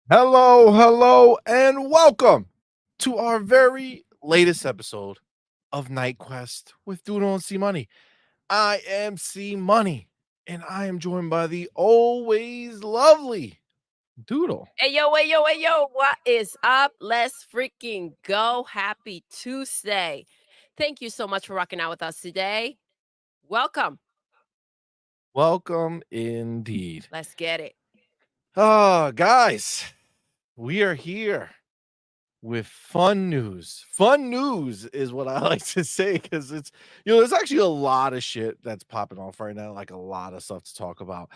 Hello, and welcome to our very latest episode of Night Quest with Doodle CMoney. I am CMoney, and I am joined by the always lovely Doodle. Hey yo, what is up? Let's freaking go. Happy Tuesday. Thank you so much for rocking out with us today. Welcome. Welcome indeed. Let's get it. Guys, we are here with fun news. Fun news is what I like to say because there's actually a lot of shit that's popping off right now, like a lot of stuff to talk about.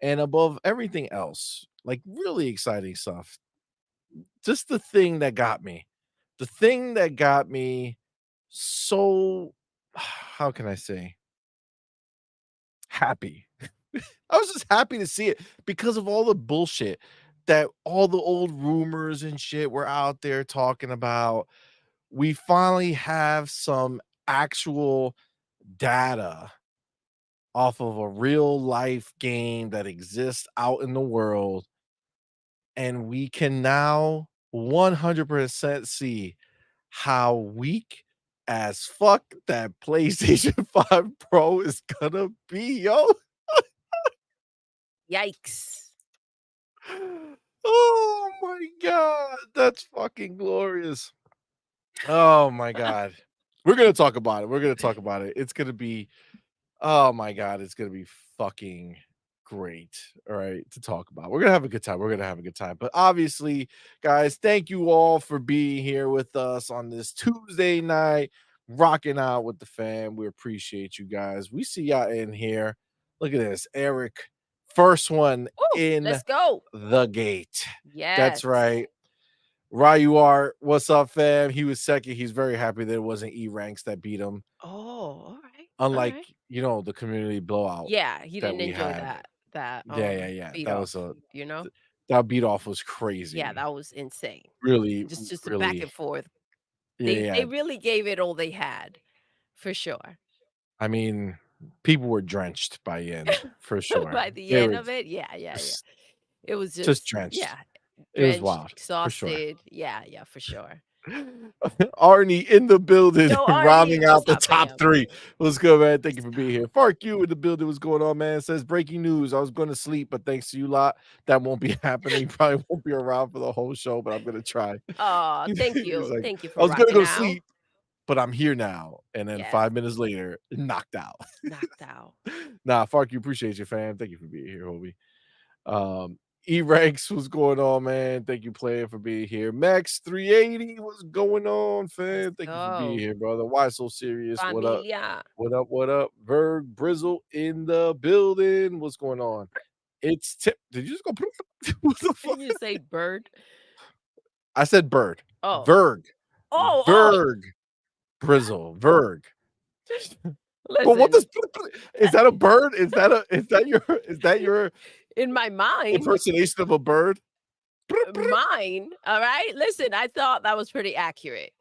And above everything else, like really exciting stuff. Just the thing that got me so, how can I say, happy. I was just happy to see it because of all the bullshit that all the old rumors and shit were out there talking about. We finally have some actual data off of a real life game that exists out in the world, and we can now 100% see how weak as fuck that PlayStation 5 Pro is gonna be, yo. Yikes. Oh my god, that's fucking glorious. Oh my god. We're gonna talk about it. We're gonna talk about it. It's gonna be, oh my god, it's gonna be fucking great. All right, to talk about. We're gonna have a good time. We're gonna have a good time. But obviously, guys, thank you all for being here with us on this Tuesday night, rocking out with the fam. We appreciate you guys. We see y'all in here. Look at this, Eric. First one Woo, in let's go. the gate. That's Yes. right. Ryu Art, what's up, fam? He was second. He's very happy that it wasn't E ranks that beat him. Oh, all right. All Unlike, right. the community blowout Yeah, he that didn't we enjoy had. that beat That off, was a you know? that beat off was Yeah, crazy. that was insane. Really, Just a back really, and forth. yeah, They yeah. really gave it all they had, for sure. I mean, people were drenched by the end for sure. By the They end were of it, yeah. just It was just just drenched. yeah, It was drenched, wild, for sure. exhausted. Yeah, for sure. Arnie in the building, Yo, Arnie, rounding out what's the up, top fam? 3. What's good, man? Thank you Let's for go. being here. Fark you in the building. What's going on, man? Says breaking news. I was going to sleep, but thanks to you lot, that won't be happening. Probably won't be around for the whole show, but I'm gonna try. Oh, thank He's you. like, Thank you I for was gonna rocking go out. sleep, but I'm here now. And then Yes, 5 minutes later, knocked out. knocked out. Nah, Fark, you appreciate you, fam. Thank you for being here, homie. E-Ranks, what's going on, man? Thank you, playing, for being here. Max 380, what's going on, Let's fam? Thank you for being go. here, brother. Why so serious? What up? Familia. What up? What up? Verg Brizzle in the building. What's going on? It's Tip. Did you just go? What the fuck? Didn't you say bird? I said bird. Oh. Verg. Oh. Verg. Brizzle. Verg. But what Listen, does is that a bird? Is that your in my mind, impersonation of a bird? all right? Listen, I thought that was pretty accurate.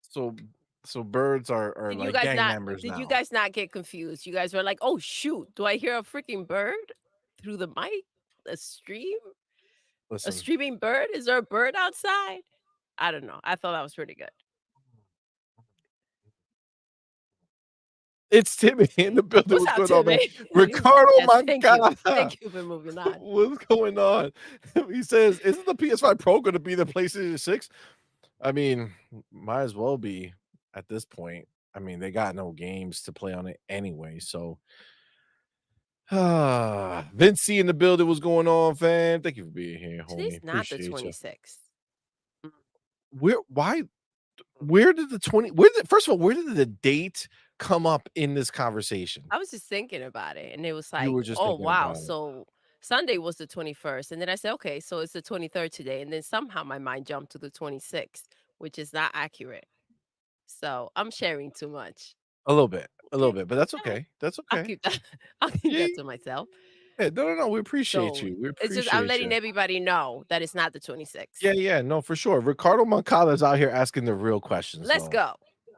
So so birds are Did you like guys gang not members did you now. guys not get confused? You guys were like, "Oh shoot, do I hear a freaking bird through the mic? A stream? A Listen, streaming bird? Is there a bird outside?" I don't know. I thought that was pretty good. it's Timmy in the building. What's What's up, going on, man? Timmy? Ricardo Yes, thank you. Mancada. Thank you for moving on. What's going on? He says, "Isn't the PS5 Pro going to be the PlayStation 6?" I mean, might as well be at this point. I mean, they got no games to play on it anyway. So, Vince C in the building. What's going on, fam? Thank you for being here, Today's homie. not the Appreciate you. 26th. Mm, Where? Why? Where did the 20? Where did first of all? Where did the date come up in this conversation? I was just thinking about it and it was You like, were just "Oh, thinking wow. about it. So Sunday was the 21st." And then I said, "Okay, so it's the 23rd today." And then somehow my mind jumped to the 26th, which is not accurate. So I'm sharing too much. A little Okay. bit, but that's All right. okay. That's I'll okay. keep that. I'll keep Yeah, that to myself. yeah. No, no, no. We appreciate So you. We it's just I'm appreciate letting you. everybody know that it's not the Yeah, 26th. yeah. No, for sure. Ricardo Moncada's out here asking the real questions, Let's though. go.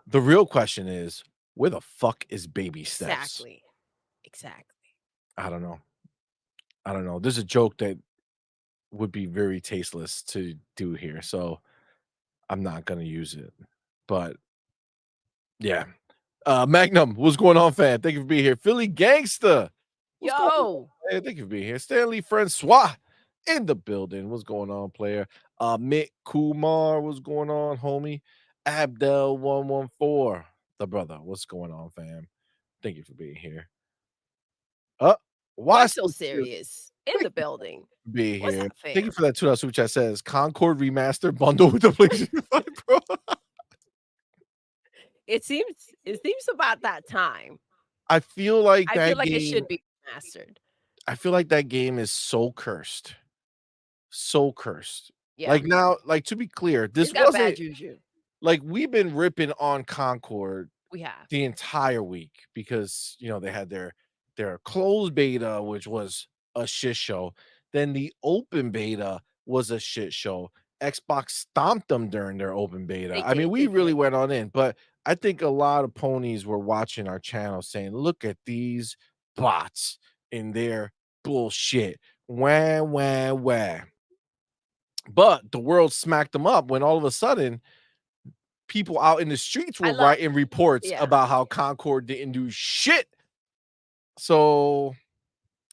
The real question is, where the fuck is baby steps? Exactly. Exactly. I don't know. I don't know. There's a joke that would be very tasteless to do here, so I'm not gonna use it. But yeah. Magnum, what's going on, fan? Thank you for being here. Philly Gangster, what's going on, Yo, man? Thank you for being here. Stanley Francois in the building. What's going on, player? Mick Kumar, what's going on, homie? Abdel114, the brother. What's going on, fam? Thank you for being here. Uh, why why so so serious? serious? In Thank the you building. for being What's here. up, Thank you fam? for that $2 super chat. Says Concord remaster bundle with the PlayStation 5 Pro. It seems about that time. I feel like I feel that like it game should be mastered. I feel like that game is so cursed. So cursed. Yeah, Like, now, like, to be clear, it's this got wasn't bad juju. like, we've been ripping on Concord We have. the entire week because, they had their closed beta, which was a shit show. Then the open beta was a shit show. Xbox stomped them during their open beta. They I mean, did. we They really did. went on in, but I think a lot of ponies were watching our channel saying, "Look at these bots in their bullshit. Wah, wah, wah." But the world smacked them up when all of a sudden people out in the streets I were love. writing reports Yeah, about how Concord didn't do shit. So,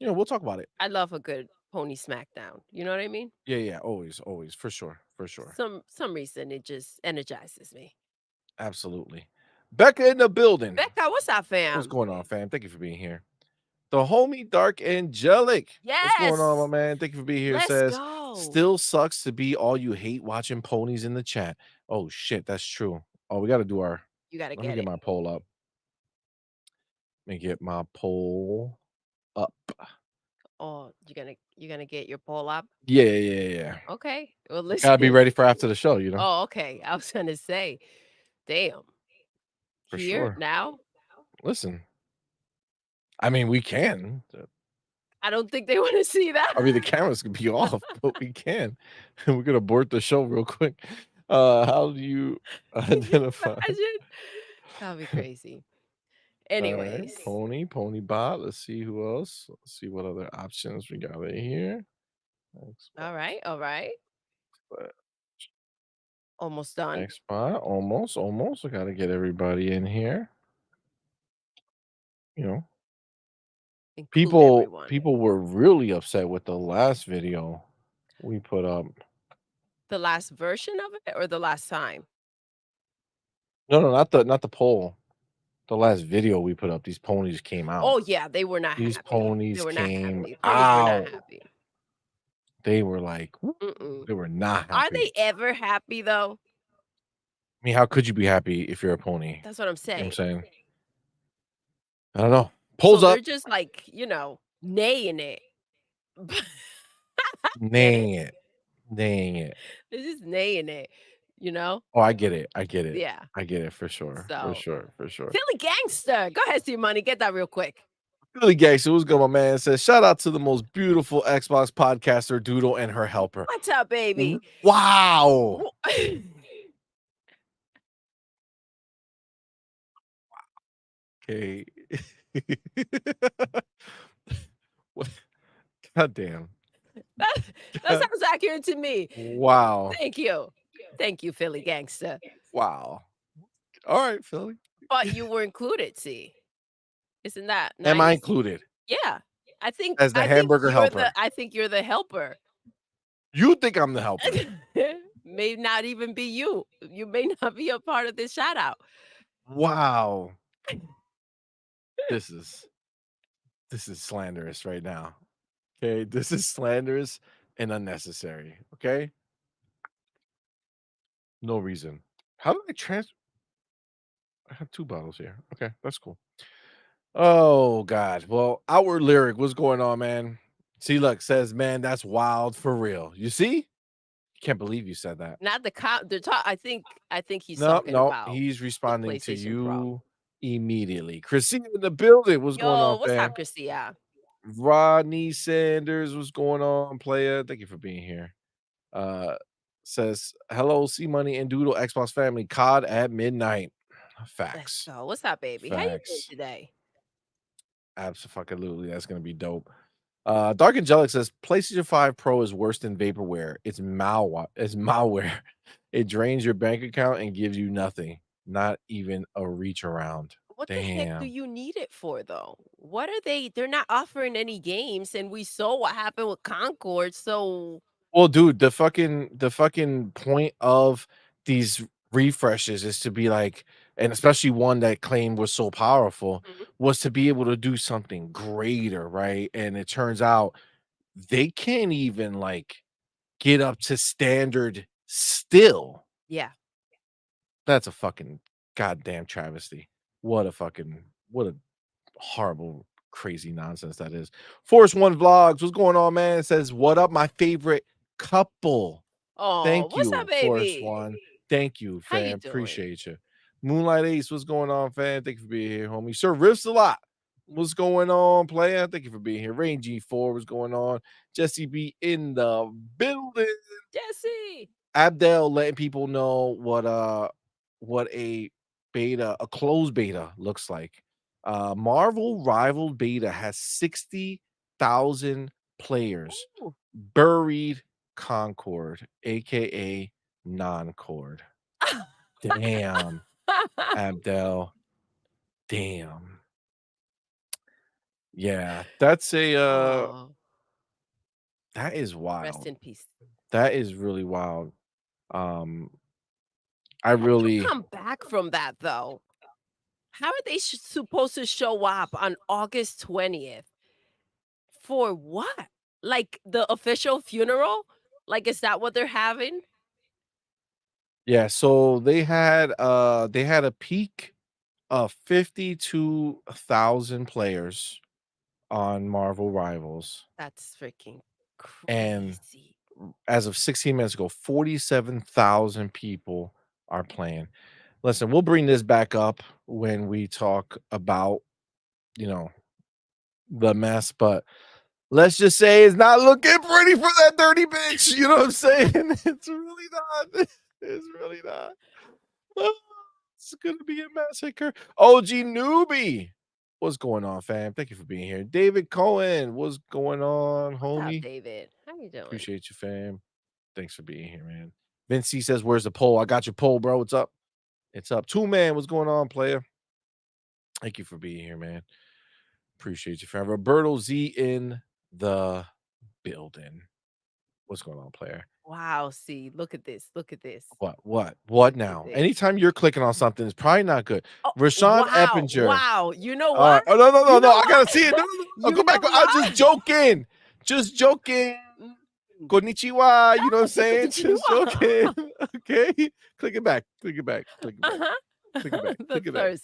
we'll talk about it. I love a good pony smackdown. You know what I mean? Yeah, yeah, always, always, for sure, for sure. Some reason it just energizes me. Absolutely. Becca in the building. Becca, what's up, What's fam? going on, fam? Thank you for being here. The homie Dark Angelic. What's going on, my Yes, man? Thank you for being here. let's Says, go. still sucks to be all you hate watching ponies in the chat. Oh shit, that's true. Oh, we gotta do our You got to let me get get it. my poll up. Let me get my poll up. Oh, you're gonna get your poll up. Yeah, yeah, yeah, yeah. Okay. Well, Gotta be listen. ready for after the show. Oh, okay. I was gonna say, damn. For Here sure. now. Listen, I mean, we can. I don't think they want to see that. I mean, the cameras can be off, but we can. We're gonna abort the show real quick. How do you Can you identify? imagine? That'll be crazy. All right, Anyways. Pony Bot. Let's see who else. Let's see what other options we got in here. All right. All right. Almost done. Next spot, almost, almost. I gotta get everybody in here. You know, Include people everyone. people were really upset with the last video we put up. The last version of it or the last time? No, no, not the poll. The last video we put up, these ponies came out. Oh yeah, they were not These happy. They ponies were not came happy. Ponies were not out. happy. They were like, "Woo," Mm-mm. they were not Are happy. they ever happy though? I mean, how could you be happy if you're a pony? That's what I'm You know what I'm saying. saying? I don't know. So Polls they're up, just like, naying it. Get it? naying it, naying it. They're just naying it, you know? Oh, I get it. I get it. Yeah. I get it for sure. For So sure. For sure. Philly gangster. Go ahead, C-Money. Get that real quick. Billy Gangster, what's good, my man? Says, shout out to the most beautiful Xbox podcaster, Doodle, and her helper. What's up, baby? Wow. Wo- Okay. What? God damn. that, that sounds accurate to me. Wow. Thank you. Thank you, Philly gangster. Wow. All right, Philly. But you were included, see. Isn't that Am I nice? included Yeah. I think as the I think hamburger you're the helper? I think you're the helper. You think I'm the helper? May not even be you. You may not be a part of this shout out. Wow. This is this is slanderous right now. Okay, this is slanderous and unnecessary. Okay, no reason. How did I transfer? I have two bottles here. Okay, that's cool. Oh God. Well, outward lyric, what's going on, man? See, look, says, man, that's wild for real. You see? Can't believe you said that. Not the talk. I think he's No, talking no, about he's the responding to PlayStation Pro. you immediately. Christina in the building. What's going Yo, on, what's fam? up, Christia? Rodney Sanders, what's going on, player? Thank you for being here. Uh says hello, C Money and Doodle Xbox family. COD at midnight. Let's Facts. go. What's up, baby? How you doing Facts. today? Absolutely. That's gonna be dope. Dark Angelic says PlayStation 5 Pro is worse than vaporware. It's malware. It's malware. It drains your bank account and gives you nothing. Not even a reach around. What the heck do Damn. you need it for though? What are they're not offering any games and we saw what happened with Concord, so Well, dude, the fucking point of these refreshes is to be like, and especially one that claimed was so powerful, Mhm. was to be able to do something greater, right? And it turns out they can't even like get up to standard still. Yeah. That's a fucking goddamn travesty. What a horrible, crazy nonsense that is. Force One Vlogs, what's going on, man? It says, "What up, my favorite couple?" Oh, Thank what's up, you, Force baby? One. Thank you, How you fam. doing? Appreciate you. Moonlight Ace, what's going on, fam? Thank you for being here, homie. Sir Riffs a lot. What's going on, player? Thank you for being here. Rain G4, what's going on? Jesse B in the building. Jesse. Abdel letting people know what a closed beta looks like. Marvel Rival Beta has 60,000 players. Ooh. Buried Concord, aka non-cord. Damn, Abdel. Damn. Yeah, that's Oh, that is rest wild. in peace. That is really wild. Um, I How do you really come back from that though? How are they supposed to show up on August 20th? For what? Like the official funeral? Like, is that what they're having? yeah, so they had a peak of 52,000 players on Marvel Rivals, That's freaking and crazy. as of 16 minutes ago, 47,000 people are playing. Listen, we'll bring this back up when we talk about, you know, the mess, but let's just say it's not looking pretty for that dirty bitch. You know what I'm saying? It's really not. It's really not. Oh, it's gonna be a massacre. OG newbie. What's going on, fam? Thank you for being here. David Cohen, what's going on, What's up, homie? David? How you doing? Appreciate you, fam. Thanks for being here, man. Vince C says, "Where's the poll? I got your poll, bro. What's up? It's up. Two man, what's going on, player? Thank you for being here, man. Appreciate you, fam. Roberto Z in the building. What's going on, player? Wow, see, look at this. Look at this. What Look at now? this. Anytime you're clicking on something, it's probably not good. Oh, Rashawn wow. Eppinger. Wow. You know what? Oh, no, no, no, You no. know I gotta what? see it. No, no, no. Oh, You go back. know I'm just what? joking. Just joking. Mm. Konnichiwa. You know what I'm Yes, saying? Just joking. konnichiwa. Okay. Click it back. Click it back. Click it back. Uh-huh. Click it back. The Click it back. thirst.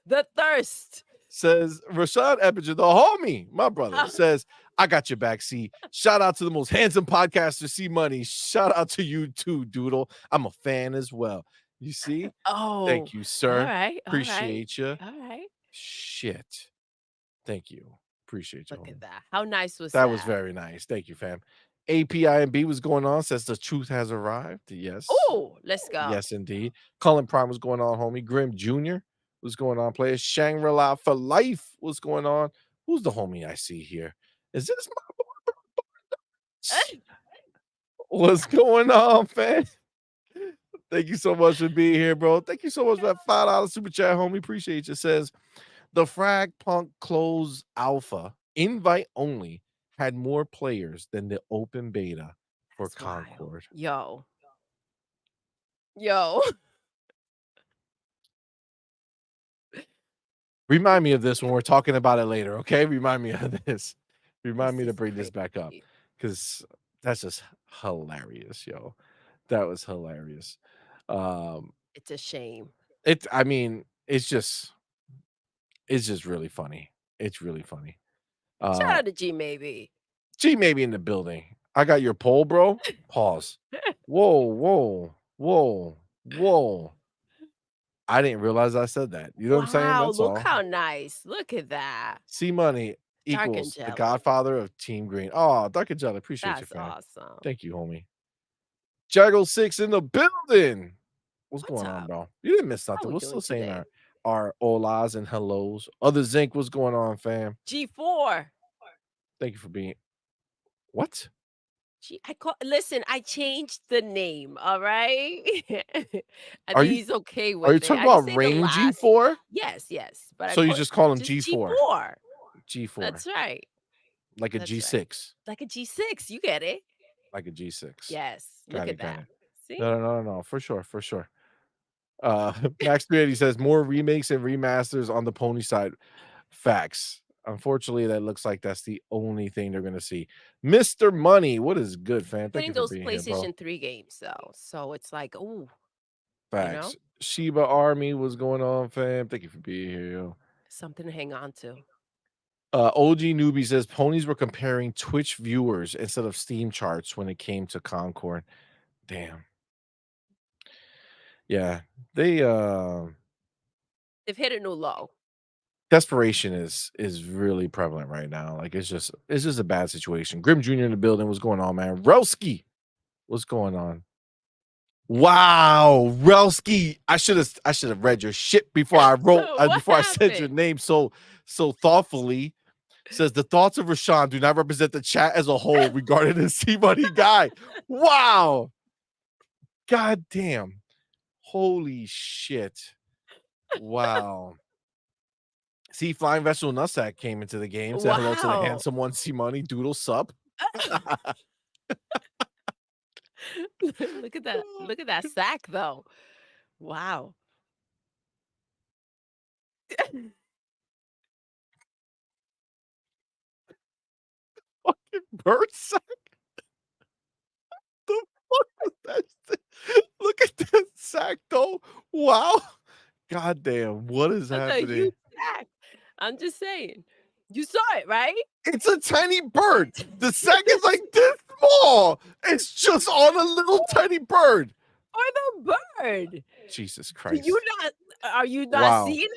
The thirst. Says Rashad Eppinger, the homie, my brother, says, I got your back. See, shout out to the most handsome podcaster, C Money. Shout out to you too, Doodle. I'm a fan as well. You see? Oh, Thank you, all sir. right. All right. Appreciate you. All right. Shit. Thank you. Appreciate you, Look at homie. that. How nice was That was that? very nice. Thank you, fam. APIMB was going on. Says the truth has arrived. Yes. Oh, let's go. Yes, indeed. Cullen Prime was going on, homie. Grim Jr. was going on. Players Shangri-La for life was going on. Who's the homie I see here? Is this my boy? What's going on, fam? Thank you so much for being here, bro. Thank you so much for that $5 super chat, homie. Appreciate you. Says the Frag Punk Close Alpha invite only had more players than the open beta for That's wild. Concord. Yo. Yo. Remind me of this when we're talking about it later, okay? Remind me of this. Remind This me to is bring this back up crazy. because that's just hilarious, yo. That was hilarious. Um, It's a shame. I mean, it's just really funny. It's really funny. Shout Uh, out to G maybe. G maybe in the building. I got your poll, bro. Pause. Whoa, whoa, whoa, whoa. I didn't realize I said that. You know what I'm saying? Wow, That's look all. how nice. Look at that. C Money Dark equals the angelic. godfather of Team Green. Oh, Dark Angelic, appreciate you, That's fam. awesome. Thank you, homie. Jaggle 6 in the building. What's What's going on, up? bro? You didn't miss How nothing. we We're doing still saying today? our holas and hellos. Other Zinc, what's going on, fam? G4. Thank you for being. What? Listen, I changed the name, all right? I Are think you he's okay are you with it. talking I just about say the Rain last. G4? Yes, yes, but I So you put just call him just G4, G4. G4, That's right. like a That's right. G6, Like a G6, you get it. like a G6. Yes, look Got at it, got that. it. See? No, for sure, for sure. Max 380 says more remakes and remasters on the pony side. Facts. Unfortunately, that looks like that's the only thing they're gonna see. Mr. Money, what is good, fam? Thank Getting you for those being here, bro. PlayStation 3 games though, so it's like, ooh, you Facts. know, Shiba Army, what's going on, fam? Thank you for being here, yo. something to hang on to. OG Newbie says ponies were comparing Twitch viewers instead of Steam charts when it came to Concord. Damn. Yeah. They They've hit a new low. desperation is really prevalent right now. Like it's just a bad situation. Grim Jr. in the building. What's going on, man? Relsky, what's going on? Wow, Relsky. I should have read your shit before I wrote What before I said your happened? name so thoughtfully. Says the thoughts of Rashawn do not represent the chat as a whole regarding the C Money guy. Wow. God damn. Holy shit. Wow. See, Flying Vegetable Nutsack came into the game. Said hello to the Wow. handsome one, C Money. Doodle sup. Look at that. Look at that sack though. Wow. Fucking bird sack. The fuck was that? Look at that sack though. Wow. God damn. What is That's a happening? huge sack. I'm just saying. You saw it, right? It's a tiny bird. The sack is like this small. It's just on a little tiny bird. Or the bird. Jesus Do you Christ. not are you not Wow. seeing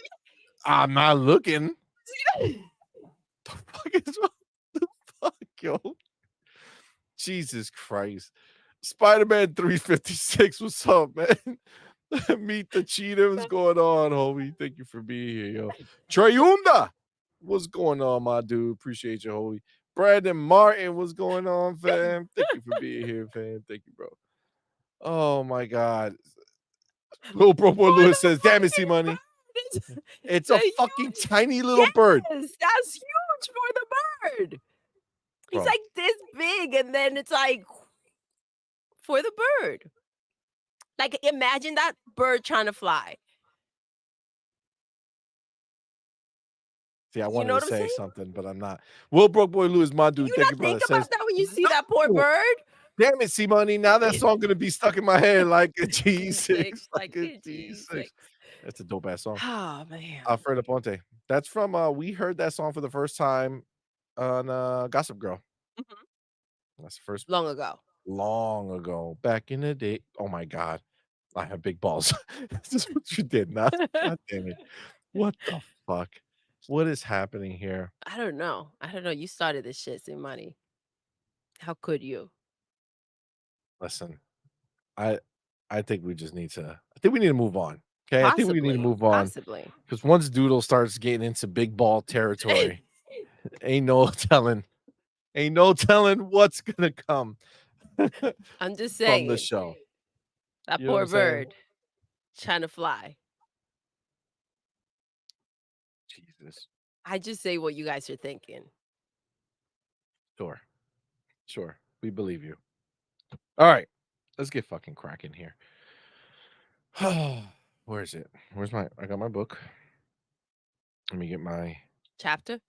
I'm not looking. it? The fuck is wrong? The fuck, yo? Jesus Christ. Spider-Man 356. What's up, man? Meet the cheetah. What's going on, homie? Thank you for being here, yo. Treyunda. What's going on, my dude? Appreciate you, homie. Brandon Martin, what's going on, fam? Thank you for being here, fam. Thank you, bro. Oh my God. Little bro boy For Lewis the says, damn it, C fucking Money. bird. It's It's a a fucking huge tiny little yes, bird. that's huge for the bird. He's Bro. like this big, and then it's like for the bird. Like imagine that bird trying to fly. See, I You wanted know to what I'm say saying? something, but I'm not. Will Broke Boy Lewis, my Do dude. you Thank you, not brother. think about Says, that when you see that poor no. bird? Damn it, C Money. Now that song gonna be stuck in my head like a G6, G6. like Like a a G6. G6. That's a dope ass song. Oh man. Alfredo Ponte. That's from we heard that song for the first time on Gossip Girl. Mhm. That's the first Long ago. long ago. Back in the day. Oh my god. I have big balls. This is what you did, not god damn it. What the fuck? What is happening here? I don't know. I don't know. You started this shit, Sin Money. How could you? Listen, I I think we just need to I think we need to move on. Okay. I think we need to Possibly. move on Possibly. because once Doodle starts getting into big ball territory, ain't no telling, ain't no telling what's gonna come I'm just from the saying. show. That You know what poor I'm saying? bird trying to fly. Jesus. I just say what you guys are thinking. Sure. Sure. We believe you. All right. Let's get fucking cracking here. Where is it? Where's my I got my book. Let me get my Chapter?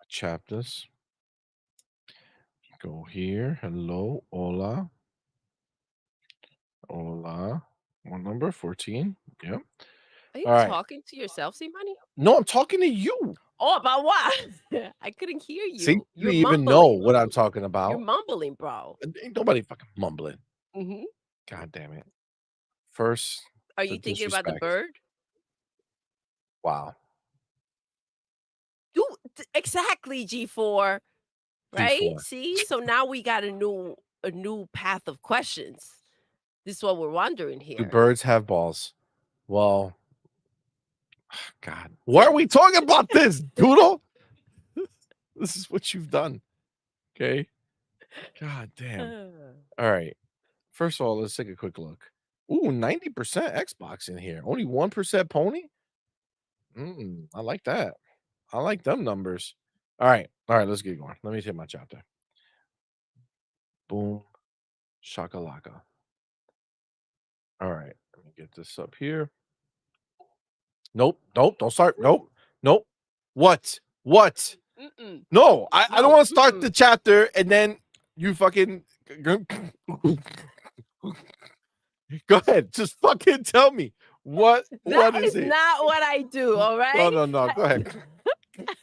chapters. Go here. Hello. Hola. Hola. One number 14. Yep. Are you All right. talking to yourself, Sin Money? No, I'm talking to you. Oh, about what? I couldn't hear See, you. you You're even know mumbling. what I'm talking You're about. mumbling, bro. Ain't nobody fucking mumbling. Mhm. God damn it. First, Are the you thinking about the disrespect. bird? Wow. Exactly, G4, right? G4. See? So now we got a new path of questions. This is what we're wondering Do here. birds have balls? Well, God. Why are we talking about this, Doodle? This is what you've done. Okay. God damn. Uh, All right. First of all, let's take a quick look. Ooh, 90% Xbox in here. Only 1% Pony? I like that. I like them numbers. All right. All right, let's get going. Let me take my chapter. Boom. Shakalaka. All right. Let me get this up here. Nope. Nope. Don't start. Nope. Nope. What? What? mm-mm. No, I don't No, want to start the mm-mm. chapter and then you fucking go ahead. Just fucking tell me. That What is is it? not what I do, all No, right? no, no. Go ahead.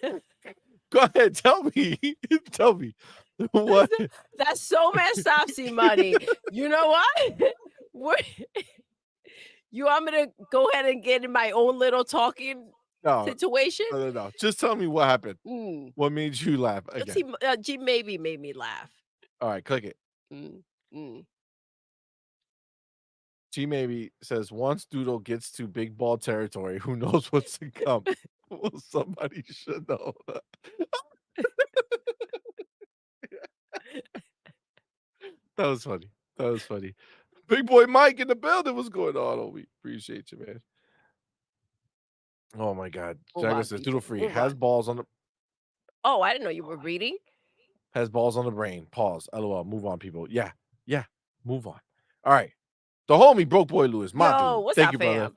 That Go ahead. Tell me. Tell me. What? that's so messed up, C-Money. You know what? We're you want me to go ahead and get in my own little talking No, situation? no, no, no. Just tell me what happened. Mm. What made you laugh See, again? G maybe made me laugh. All right, click it. Mm, mm. G maybe says once Doodle gets to big ball territory, who knows what's to come? Well, somebody should know. That was funny. That was funny. Big boy Mike in the building. What's going on, homie? Appreciate you, man. Oh my God. Move Jagger on, says Doodle BJ, free move on. Oh, I didn't know you were reading. has balls on the brain. Pause. LOL. Move on, people. Yeah. Yeah. Move on. All right. The homie broke boy Lewis, my Yo, dude. what's Thank up, you, brother. fam?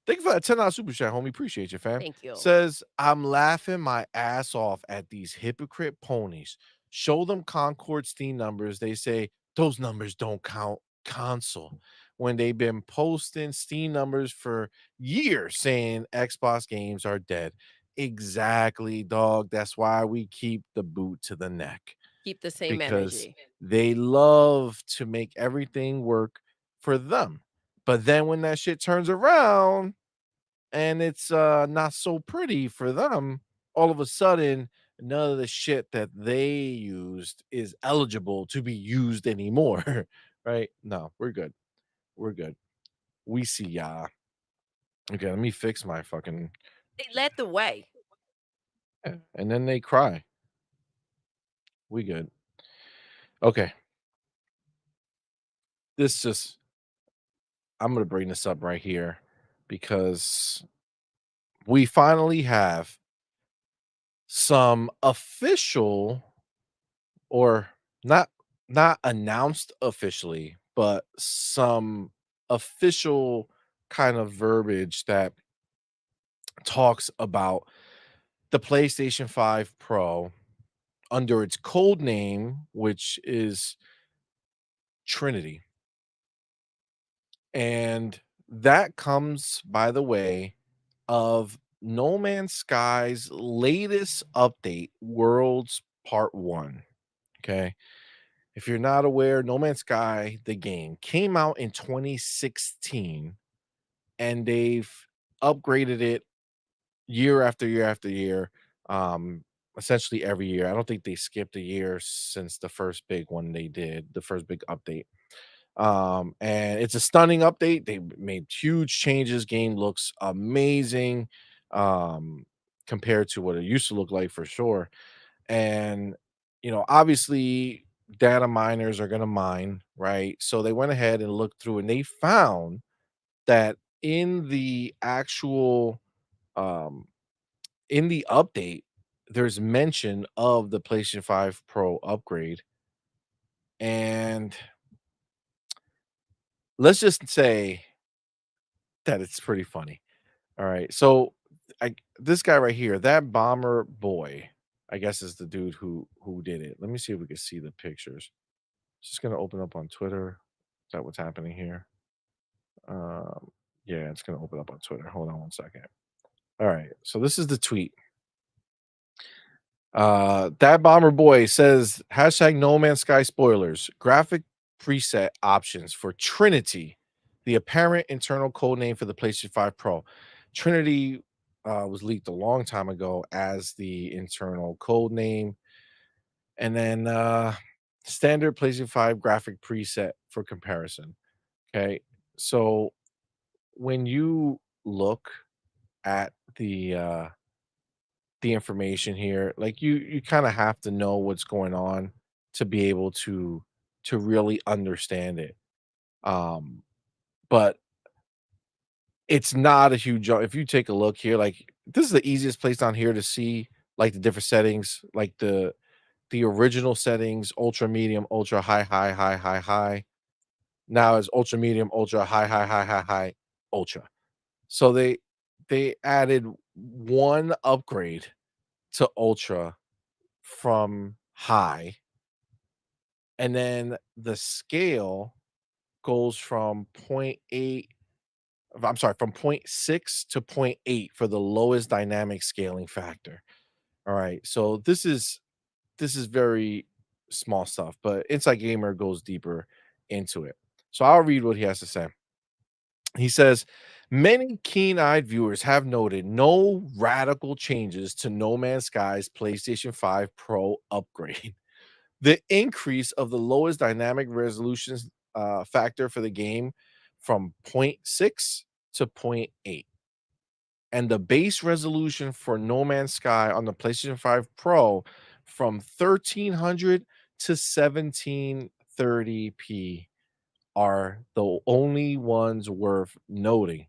Thank you for that $10 super chat, homie. Appreciate you, fam. Thank you. Says, I'm laughing my ass off at these hypocrite ponies. Show them Concord Steam numbers. They say those numbers don't count console. When they've been posting Steam numbers for years saying Xbox games are dead. Exactly, dog. That's why we keep the boot to the neck Keep the same because energy. they love to make everything work for them. But then when that shit turns around and it's not so pretty for them, all of a sudden none of the shit that they used is eligible to be used anymore. Right? No, we're good. We're good. We see ya. Okay, let me fix my fucking They led the way. and then they cry. We good. Okay. This just I'm gonna bring this up right here because we finally have some official or not not announced officially, but some official kind of verbiage that talks about the PlayStation 5 Pro under its code name, which is Trinity. And that comes by the way of No Man's Sky's latest update, Worlds Part 1. Okay. If you're not aware, No Man's Sky, the game, came out in 2016 and they've upgraded it year after year after year, um, essentially every year. I don't think they skipped a year since the first big one they did, the first big update. And it's a stunning update. They made huge changes. Game looks amazing um, compared to what it used to look like for sure. And obviously data miners are going to mine, right? So they went ahead and looked through and they found that um in the update there's mention of the PlayStation 5 Pro upgrade, and let's just say that it's pretty funny. All right. So this guy right here, that bomber boy, I guess is the dude who did it. Let me see if we can see the pictures. Just gonna open up on Twitter. Is that what's happening here? Yeah, it's gonna open up on Twitter. Hold on one second. All right, so this is the tweet. That bomber boy says hashtag No Man's Sky spoilers. Graphic preset options for Trinity, the apparent internal code name for the PlayStation 5 Pro. Trinity was leaked a long time ago as the internal code name, and then standard PlayStation 5 graphic preset for comparison. Okay. So when you look at the information here, like you kind of have to know what's going on to be able to really understand it. Um, but it's not a huge jump. If you take a look here, like this is the easiest place down here to see like the different settings, like the original settings, ultra medium, ultra high, high, high, high, high. Now it's ultra medium, ultra high, high, high, high, high, ultra. So they added one upgrade to ultra from high, and then the scale goes from point 0.8, I'm sorry, from point 0.6 to point 0.8 for the lowest dynamic scaling factor. All right. So this is very small stuff, but Inside Gamer goes deeper into it. So I'll read what he has to say. He says, many keen eyed viewers have noted no radical changes to No Man's Sky's PlayStation 5 Pro upgrade. The increase of the lowest dynamic resolution factor for the game from point 0.6 to point 0.8, and the base resolution for No Man's Sky on the PlayStation 5 Pro from 1300 to 1730p are the only ones worth noting.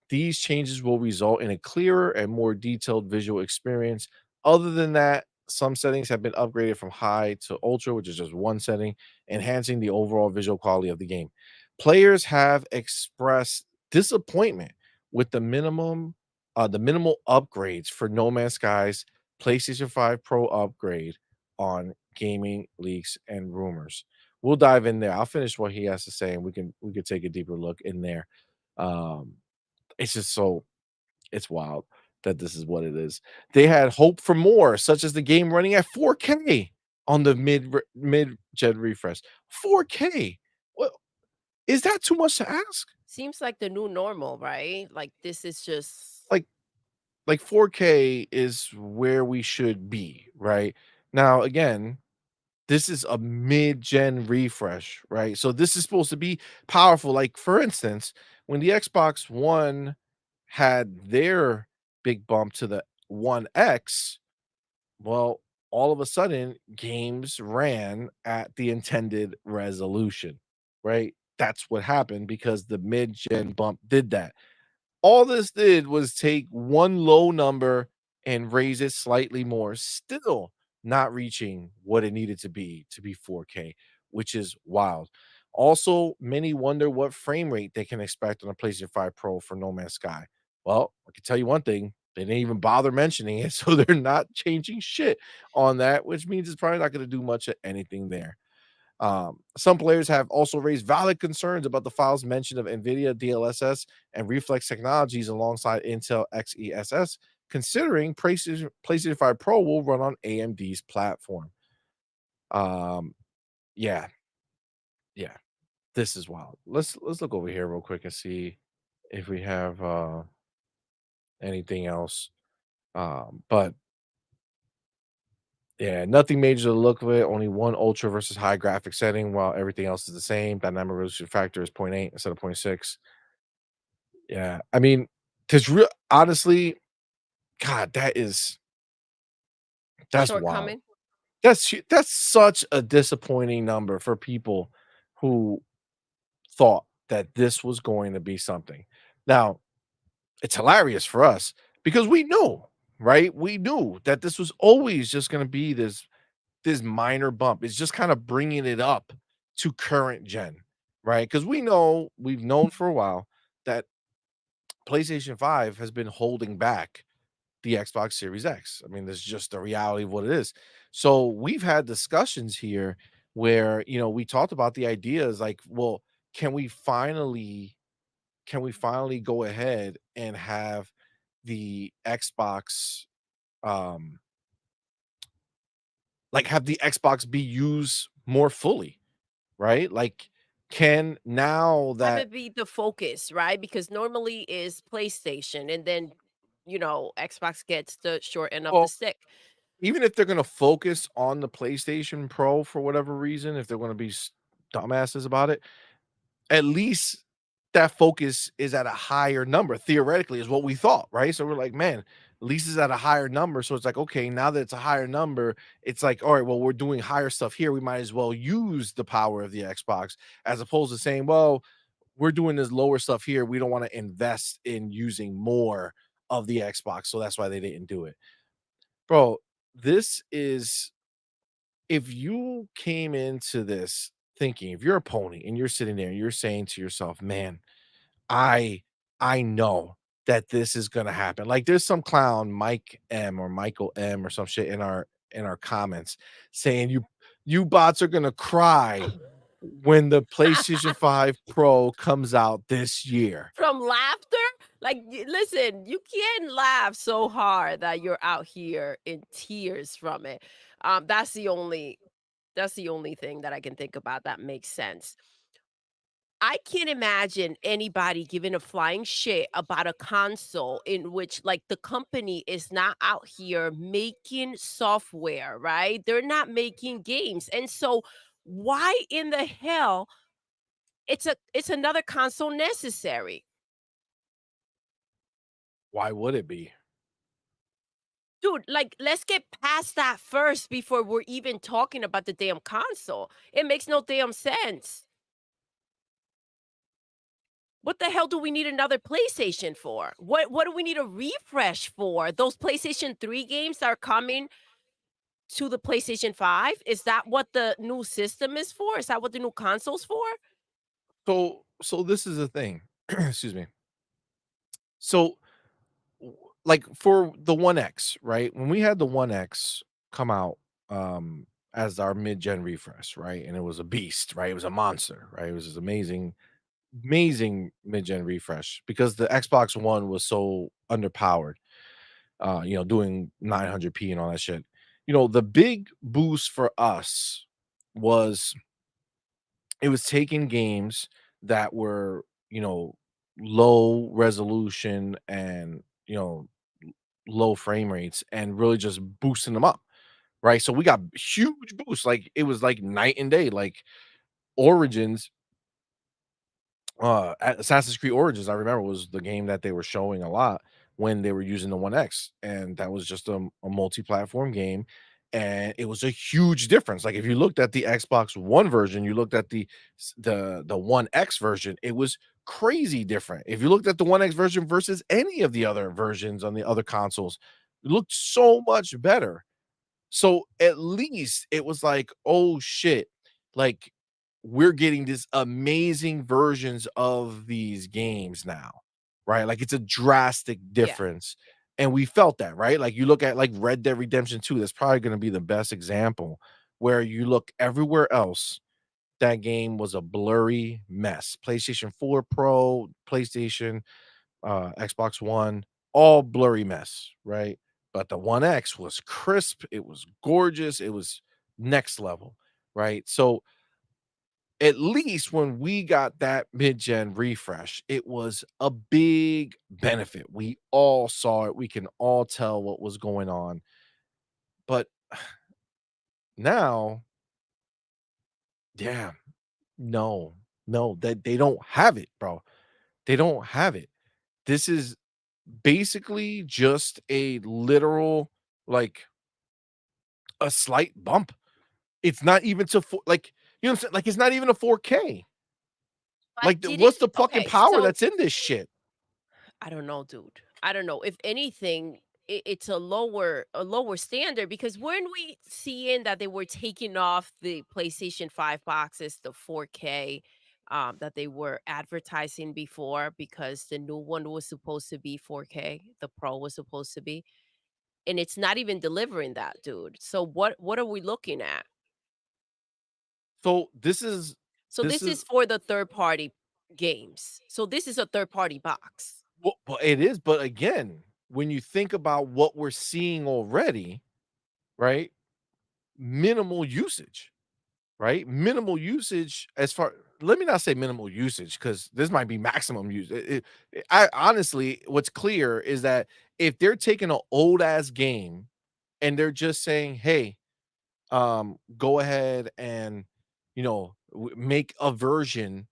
These changes will result in a clearer and more detailed visual experience. Other than that, some settings have been upgraded from high to ultra, which is just one setting, enhancing the overall visual quality of the game. Players have expressed disappointment with the minimal upgrades for No Man's Sky's PlayStation 5 Pro upgrade on Gaming Leaks and Rumors. We'll dive in there. I'll finish what he has to say, and we can take a deeper look in there. Um, it's just so it's wild that this is what it is. They had hope for more, such as the game running at 4K on the mid-gen refresh. 4K. Well, is that too much to ask? Seems like the new normal, right? Like, this is just Like like 4K is where we should be, right? Now, again, this is a mid-gen refresh, right? So this is supposed to be powerful. Like, for instance, when the Xbox One had their big bump to the One X, well, all of a sudden, games ran at the intended resolution, right? That's what happened because the mid-gen bump did that. All this did was take one low number and raise it slightly more, still not reaching what it needed to be 4K, which is wild. Also, many wonder what frame rate they can expect on a PlayStation 5 Pro for No Man's Sky. Well, I can tell you one thing, they didn't even bother mentioning it, so they're not changing shit on that, which means it's probably not going to do much of anything there. Some players have also raised valid concerns about the files mentioned of NVIDIA DLSS and reflex technologies alongside Intel XeSS, considering PlayStation 5 Pro will run on AMD's platform. Um, yeah, yeah, this is wild. Let's look over here real quick and see if we have anything else. But yeah, nothing major to the look of it. Only one ultra versus high graphic setting, while everything else is the same. Dynamic resolution factor is point 0.8 instead of point 0.6. Yeah, I mean, there's real honestly, God, a that's wild. shortcoming. That's such a disappointing number for people who thought that this was going to be something. Now, it's hilarious for us because we knew, right? We knew that this was always just going to be this minor bump. It's just kind of bringing it up to current gen, right? Because we've known for a while that PlayStation 5 has been holding back the Xbox Series X. I mean, that's just the reality of what it is. So we've had discussions here where, we talked about the ideas like, well, can we finally go ahead and have the Xbox um like have the Xbox be used more fully, right? Like can now Have that it be the focus, right? Because normally is PlayStation and then, Xbox gets the short end of the well, stick. even if they're going to focus on the PlayStation Pro for whatever reason, if they're going to be dumbasses about it, at least that focus is at a higher number, theoretically, is what we thought, right? So we're like, man, at least it's at a higher number. So it's like, okay, now that it's a higher number, it's like, all right, well, we're doing higher stuff here. We might as well use the power of the Xbox as opposed to saying, well, we're doing this lower stuff here. We don't want to invest in using more of the Xbox. So that's why they didn't do it. Bro, this is if you came into this thinking, if you're a pony and you're sitting there and you're saying to yourself, man, I I know that this is gonna happen. Like there's some clown, Mike M or Michael M or some shit in our comments saying you bots are gonna cry when the PlayStation 5 Pro comes out this year. From laughter? Like, listen, you can't laugh so hard that you're out here in tears from it. That's the only thing that I can think about that makes sense. I can't imagine anybody giving a flying shit about a console in which, like, the company is not out here making software, right? They're not making games. And so why in the hell it's another console necessary? Why would it be? Dude, like, let's get past that first before we're even talking about the damn console. It makes no damn sense. What the hell do we need another PlayStation for? What do we need a refresh for? Those PlayStation 3 games that are coming to the PlayStation 5? Is that what the new system is for? Is that what the new console's for? So this is the thing. Excuse me. So like for the One X, right? When we had the One X come out as our mid-gen refresh, right? And it was a beast, right? It was a monster, right? It was this amazing mid-gen refresh because the Xbox One was so underpowered, doing 900p and all that shit. The big boost for us was it was taking games that were, low resolution and, low frame rates and really just boosting them up, right? So we got huge boosts. Like it was like night and day. Like Origins, Assassin's Creed Origins, I remember was the game that they were showing a lot when they were using the One X, and that was just a multi-platform game, and it was a huge difference. Like if you looked at the Xbox One version, you looked at the One X version, it was crazy different. If you looked at the One X version versus any of the other versions on the other consoles, it looked so much better. So at least it was like, "Oh shit, like we're getting this amazing versions of these games now." Right? Like it's a drastic Yeah. difference. And we felt that, right? Like you look at like Red Dead Redemption 2, that's probably going to be the best example where you look everywhere else that game was a blurry mess. PlayStation 4 Pro, PlayStation Xbox One, all blurry mess, right? But the One X was crisp, it was gorgeous, it was next level, right? So at least when we got that mid-gen refresh, it was a big benefit. We all saw it, we can all tell what was going on. But now, yeah, no, no, that they don't have it, bro. They don't have it. This is basically just a literal like a slight bump. It's not even to like, you know what I'm saying? Like, it's not even a 4K. But Like, what's didn't the fucking okay, power so that's in this shit? I don't know, dude. I don't know. If anything, it's a lower standard because weren't we seeing that they were taking off the PlayStation 5 boxes, the 4K that they were advertising before because the new one was supposed to be 4K, the Pro was supposed to be, and it's not even delivering that, dude. So what are we looking at? So So this this is is for the third party games. So this is a third party box. well, it is, but again, when you think about what we're seeing already, right? Minimal usage. Right? Minimal usage as far let me not say minimal usage because this might be maximum use. I honestly, what's clear is that if they're taking an old ass game and they're just saying, "Hey, go ahead and make a version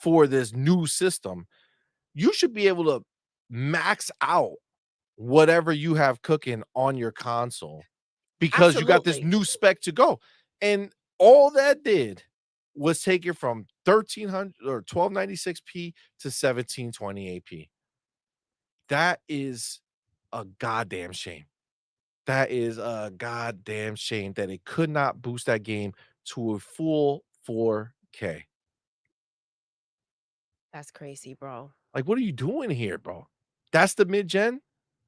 for this new system, you should be able to max out whatever you have cooking on your console because you got this Absolutely. new spec to go. And all that did was take it from 1300 or 1296p to 1720p. That is a goddamn shame. That is a goddamn shame that it could not boost that game to a full 4K. That's crazy, bro. Like, what are you doing here, bro? That's the mid-gen?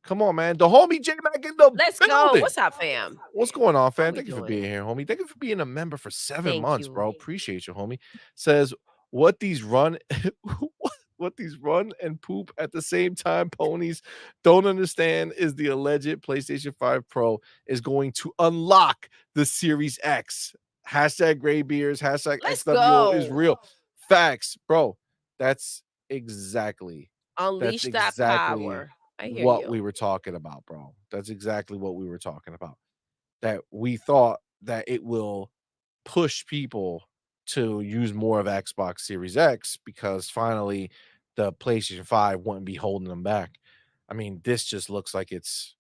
Come on, man. The homie J-Mac in the Let's go. building. What's up, fam? What's going on, How fam? we Thank you for doing? being here, homie. Thank you for being a member for 7 Thank months, you. bro. Appreciate you, homie. Says, "What these run what these run and poop at the same time ponies don't understand is the alleged PlayStation 5 Pro is going to unlock the Series X. Hashtag gray beers, hashtag Let's XWO is go. real. Facts, bro. That's exactly that's Unleash that exactly power. I hear what you. we were talking about, bro. That's exactly what we were talking about. That we thought that it will push people to use more of Xbox Series X because finally the PlayStation 5 wouldn't be holding them back. I mean, this just looks like it's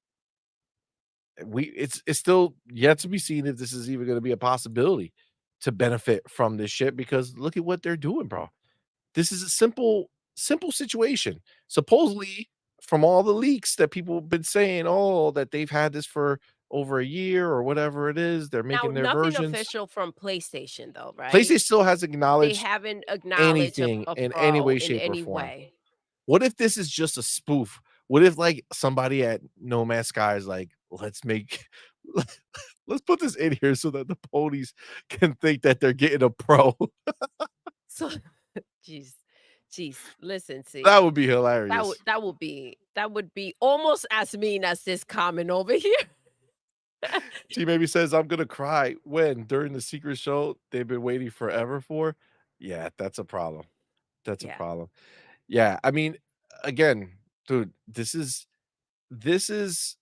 still yet to be seen if this is even going to be a possibility to benefit from this shit because look at what they're doing, bro. This is a simple situation. Supposedly, from all the leaks that people have been saying, oh, that they've had this for over a year or whatever it is, they're Now, making their nothing versions. official from PlayStation though, right? PlayStation still hasn't They acknowledged haven't acknowledged anything a in any pro way, in shape, or any form. way. What if this is just a spoof? What if like somebody at No Man's Sky is like, let's make let's put this in here so that the ponies can think that they're getting a pro. So, jeez, jeez. Listen, That see, would be hilarious. that would be almost as mean as this comment over here. She maybe says, "I'm gonna cry." When? During the secret show they've been waiting forever for? Yeah, that's a problem. That's a Yeah. problem. Yeah, I mean, again, dude, this is this is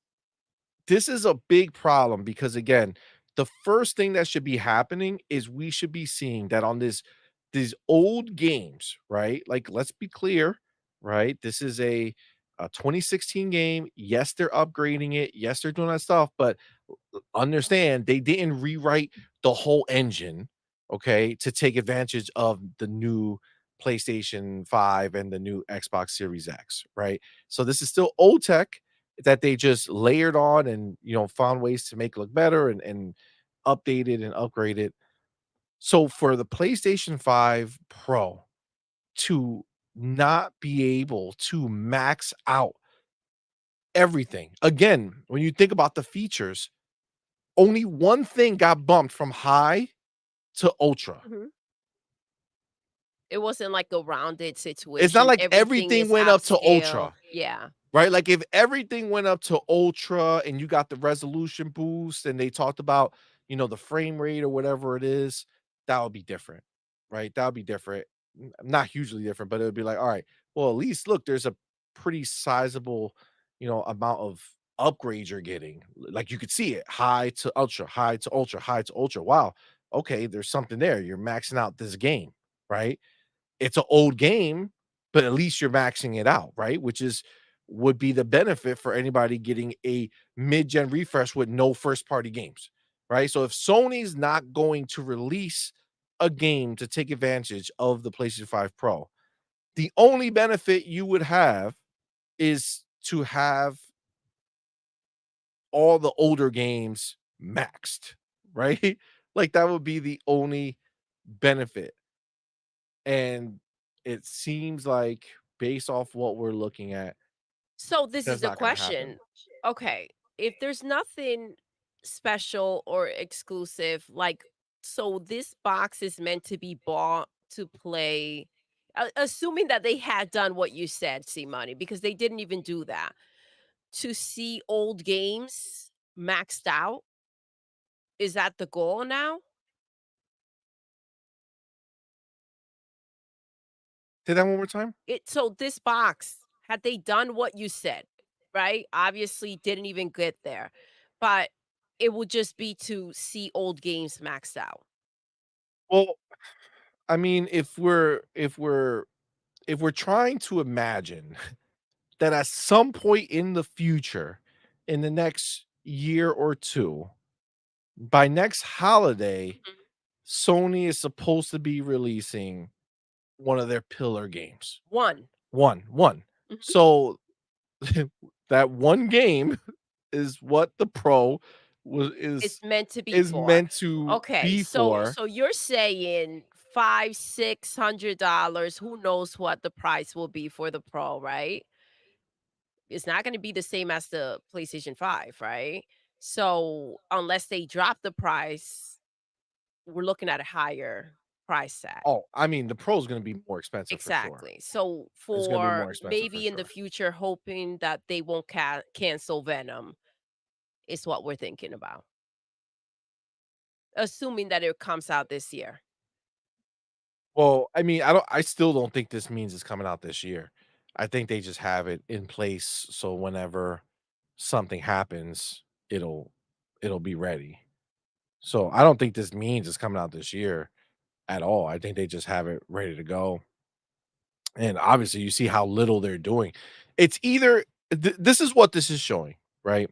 a big problem because again, the first thing that should be happening is we should be seeing that on these old games, right? Like, let's be clear, right? This is a 2016 game. Yes, they're upgrading it. Yes, they're doing that stuff, but understand they didn't rewrite the whole engine, okay, to take advantage of the new PlayStation 5 and the new Xbox Series X, right? So this is still old tech that they just layered on and found ways to make it look better and updated and upgraded. So for the PlayStation 5 Pro to not be able to max out everything. Again, when you think about the features, only one thing got bumped from high to ultra. Mhm. It wasn't like a rounded It's not situation. like Everything everything is went up to upscale. ultra, Yeah. right? Like if everything went up to ultra and you got the resolution boost and they talked about, the frame rate or whatever it is, that would be different, right? That would be different. Not hugely different, but it would be like, all right, well, at least look, there's a pretty sizable, amount of upgrades you're getting. Like you could see it high to ultra, high to ultra, high to ultra. Wow. Okay, there's something there. You're maxing out this game, right? It's an old game, but at least you're maxing it out, right? Which is would be the benefit for anybody getting a mid-gen refresh with no first party games, right? So if Sony's not going to release a game to take advantage of the PlayStation 5 Pro, the only benefit you would have is to have all the older games maxed, right? Like that would be the only benefit. And it seems like based off what we're looking at, So this is that's the not gonna happen. question. Okay, if there's nothing special or exclusive, like, so this box is meant to be bought to play, assuming that they had done what you said, see money, because they didn't even do that. To see old games maxed out, is that the goal now? Say that one more time? So this box, had they done what you said, right? Obviously didn't even get there, but it would just be to see old games maxed out. Well, I mean, if we're trying to imagine that at some point in the future, in the next year or 2, by next holiday, Mhm. Sony is supposed to be releasing one of their pillar games. 1. 1. Mhm. So, that one game is what the Pro was It's meant to be is for. meant to Okay, be so for. so you're saying 5, $600, who knows what the price will be for the Pro, right? It's not gonna be the same as the PlayStation 5, right? So, unless they drop the price, we're looking at a higher price tag. Oh, I mean, the Pro is gonna be more expensive for sure. Exactly. So, It's gonna be for more expensive for maybe in the sure. future, hoping that they won't cancel Venom is what we're thinking about, assuming that it comes out this year. Well, I still don't think this means it's coming out this year. I think they just have it in place so whenever something happens, it'll be ready. So, I don't think this means it's coming out this year at all. I think they just have it ready to go. And obviously, you see how little they're doing. It's either this is what this is showing, right?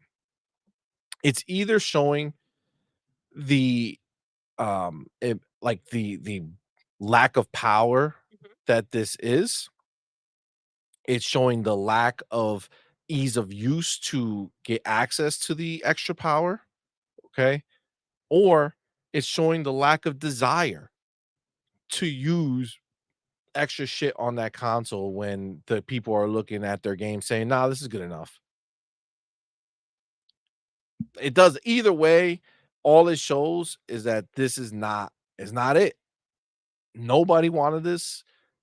It's either showing the like the lack of power Mhm. that this is. It's showing the lack of ease of use to get access to the extra power, okay? Or it's showing the lack of desire to use extra shit on that console when the people are looking at their game saying, "Nah, this is good enough." It does either way, all it shows is that this is not it. Nobody wanted this.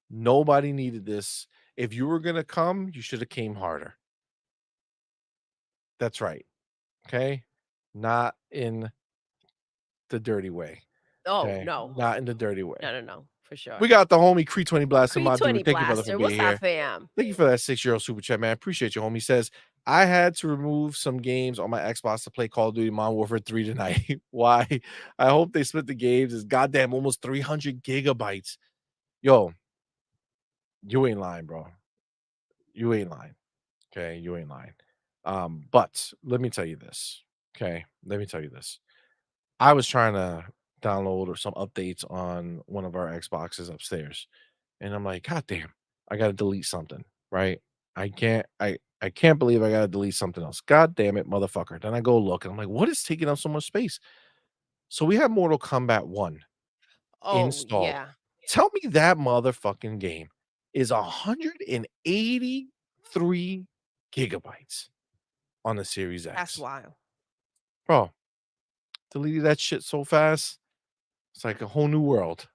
Nobody needed this. If you were gonna come, you should have came harder. That's right. Okay. Not in the dirty way. Oh, Okay. no. Not in the dirty No, way. no, no, for We sure. got the homie Cree 20 Blast in Creed my dude. 20 Thank you, brother, for Blaster, being what's up, here. fam? Thank you for that 6 super chat, man. Appreciate you, homie. Says, I had to remove some games on my Xbox to play Call of Duty Modern Warfare 3 tonight. Why? I hope they split the games. It's goddamn almost 300 gigabytes. Yo, you ain't lying, bro. You ain't lying. Okay, you ain't lying. But let me tell you this. Okay, let me tell you this. I was trying to download or some updates on one of our Xboxes upstairs, and I'm like, God damn, I gotta delete something, right? I can't believe I gotta delete something else. God damn it, motherfucker. Then I go look and I'm like, what is taking up so much space? So we have Mortal Kombat 1 Oh, installed. yeah. Tell me that motherfucking game is 183 gigabytes on the Series That's X. wild. Bro, deleted that shit so fast. It's like a whole new world.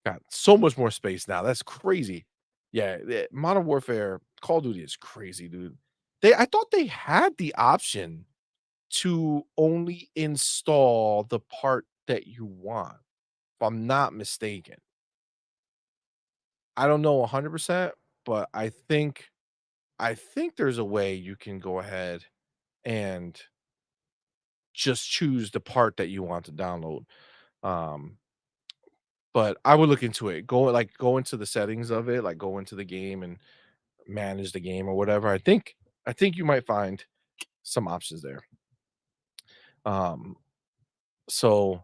Got so much more space now. That's crazy. Yeah, Modern Warfare, Call of Duty is crazy, dude. I thought they had the option to only install the part that you want, if I'm not mistaken. I don't know 100%, but I think there's a way you can go ahead and just choose the part that you want to download. Um, but I would look into it. Go into the settings of it, like go into the game and manage the game or whatever. I think you might find some options there. Um, so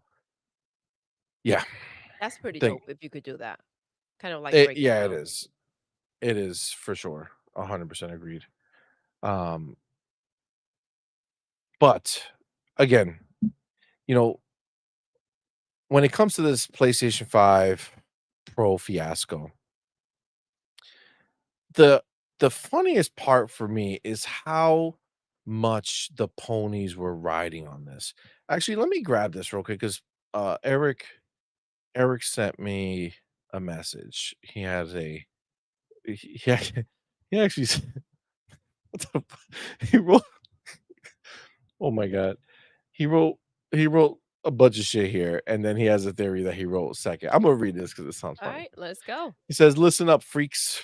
yeah, That's pretty think dope if you could do that. Kind of like break it yeah, it down. is. It is for sure. 100% agreed. Um, but again, you know, when it comes to this PlayStation 5 Pro fiasco, the the funniest part for me is how much the ponies were riding on this. Actually, let me grab this real quick because Eric sent me a message. He has a he ac he actually s what the fu he wrote oh my god. He wrote he wrote a bunch of shit here, and then he has a theory that he wrote second. I'm gonna read this because it sounds All funny. right, let's go. He says, "Listen up, freaks.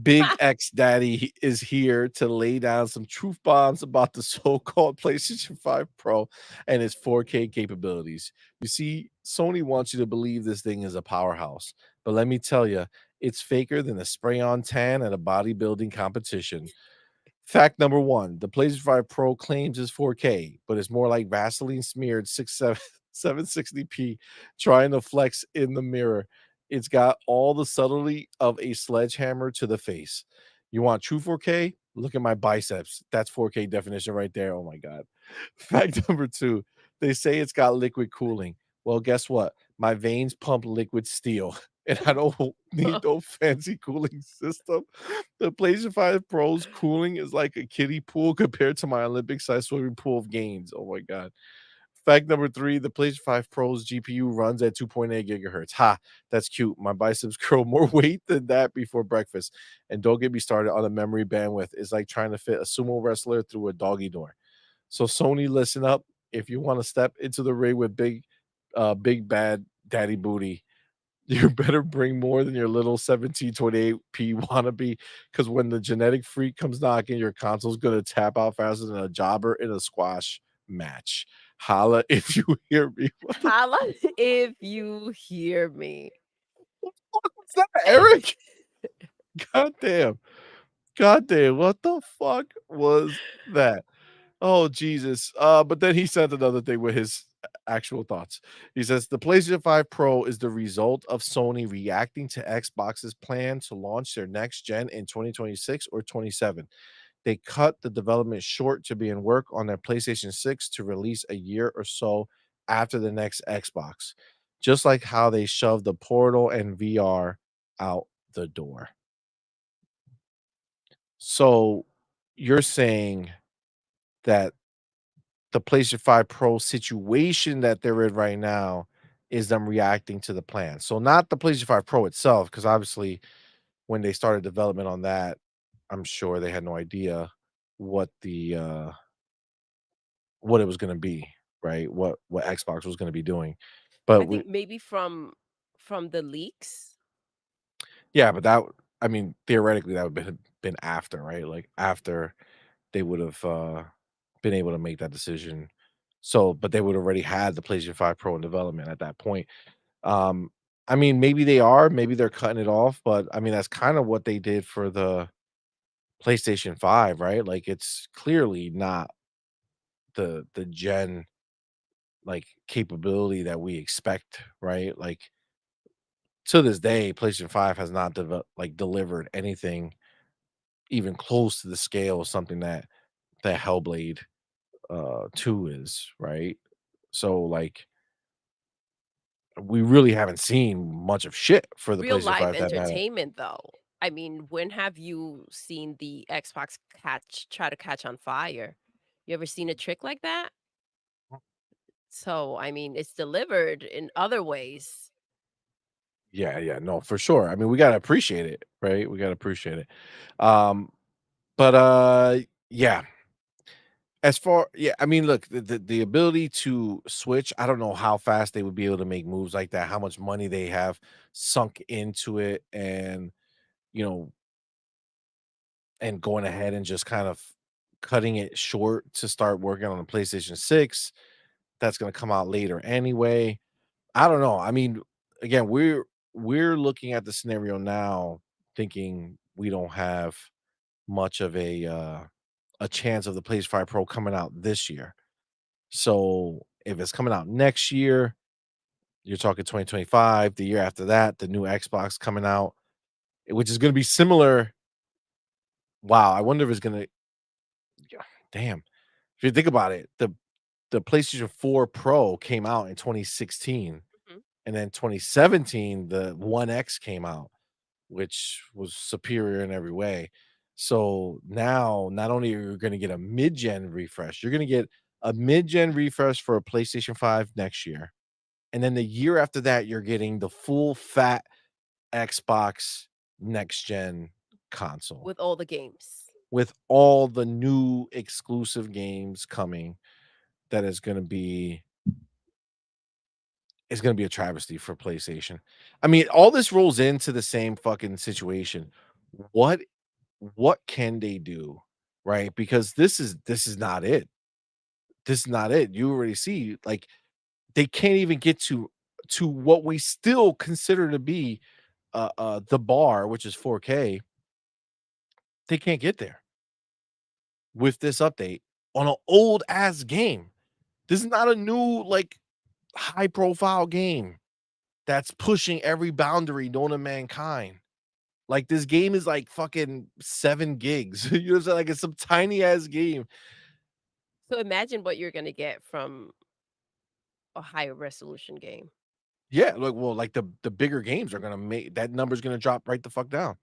Big X Daddy is here to lay down some truth bombs about the so-called PlayStation 5 Pro and its 4K capabilities. You see, Sony wants you to believe this thing is a powerhouse, but let me tell you, it's faker than a spray-on tan at a bodybuilding competition. Fact number 1, the PlayStation 5 Pro claims it's 4K, but it's more like Vaseline smeared 760p trying to flex in the mirror. It's got all the subtlety of a sledgehammer to the face. You want true 4K? Look at my biceps. That's 4K definition right there. Oh my god. Fact number 2, they say it's got liquid cooling. Well, guess what? My veins pump liquid steel, and I don't need no fancy cooling system. The PlayStation 5 Pro's cooling is like a kiddie pool compared to my Olympic-sized swimming pool of gains. Oh my god. Fact number 3, the PlayStation 5 Pro's GPU runs at 2.8 gigahertz. Ha, that's cute. My biceps curl more weight than that before breakfast. And don't get me started on the memory bandwidth. It's like trying to fit a sumo wrestler through a doggy door. So Sony, listen up. If you want to step into the ring with big bad daddy booty, you better bring more than your little 1728p wannabe, because when the genetic freak comes knocking, your console's gonna tap out faster than a jobber in a squash match. Holla if you hear me. What the Holla if you hear me. fuck was that, Eric? God damn. God damn. What the fuck was that? Oh, Jesus. But then he sent another thing with his actual thoughts. He says the PlayStation 5 Pro is the result of Sony reacting to Xbox's plan to launch their next gen in 2026 or 27. They cut the development short to be in work on their PlayStation 6 to release a year or so after the next Xbox, just like how they shoved the Portal and VR out the door. So you're saying that the PlayStation 5 Pro situation that they're in right now is them reacting to the plan. So not the PlayStation 5 Pro itself, because obviously when they started development on that, I'm sure they had no idea what what it was gonna be, right? What Xbox was gonna be doing. But I we think maybe from the leaks. yeah, but that I mean, theoretically, that would been after, right? Like after they would have been able to make that decision. So, but they would already had the PlayStation 5 Pro in development at that point. Um, I mean, maybe they are, maybe they're cutting it off, but I mean, that's kind of what they did for the PlayStation 5, right? Like it's clearly not the gen like capability that we expect, right? Like to this day, PlayStation 5 has not delivered anything even close to the scale of something that Hellblade 2 is, right? So like we really haven't seen much of shit for the Real PlayStation life 5 that matter. entertainment, though. I mean, when have you seen the Xbox catch try to catch on fire? You ever seen a trick like that? So, I mean, it's delivered in other ways. Yeah, yeah, no, for sure. I mean, we gotta appreciate it, right? We gotta appreciate it. Um, but yeah, as far yeah, I mean, look, the ability to switch, I don't know how fast they would be able to make moves like that, how much money they have sunk into it, and you know, and going ahead and just kind of cutting it short to start working on the PlayStation 6. That's gonna come out later anyway. I don't know. I mean, again, we're looking at the scenario now thinking we don't have much of a chance of the PlayStation 5 Pro coming out this year. So if it's coming out next year, you're talking 2025, the year after that, the new Xbox coming out, which is gonna be similar. Wow, I wonder if it's gonna yeah, damn. If you think about it, the PlayStation 4 Pro came out in 2016, Mhm. and then 2017, the One X came out, which was superior in every way. So now, not only are you gonna get a mid-gen refresh, you're gonna get a mid-gen refresh for a PlayStation 5 next year, and then the year after that, you're getting the full fat Xbox next gen console With all the games. with all the new exclusive games coming. That is gonna be It's gonna be a travesty for PlayStation. I mean, all this rolls into the same fucking situation. What what can they do, right? Because this is not it. This is not it. You already see, like, they can't even get to. to what we still consider to be the bar, which is 4K, they can't get there with this update on an old ass game. This is not a new like high profile game that's pushing every boundary known to mankind. Like this game is like fucking 7 gigs. You know what I'm saying? Like it's some tiny ass game. So imagine what you're gonna get from a higher resolution game. Yeah, like well, like the bigger games are gonna make that number's gonna drop right the fuck down.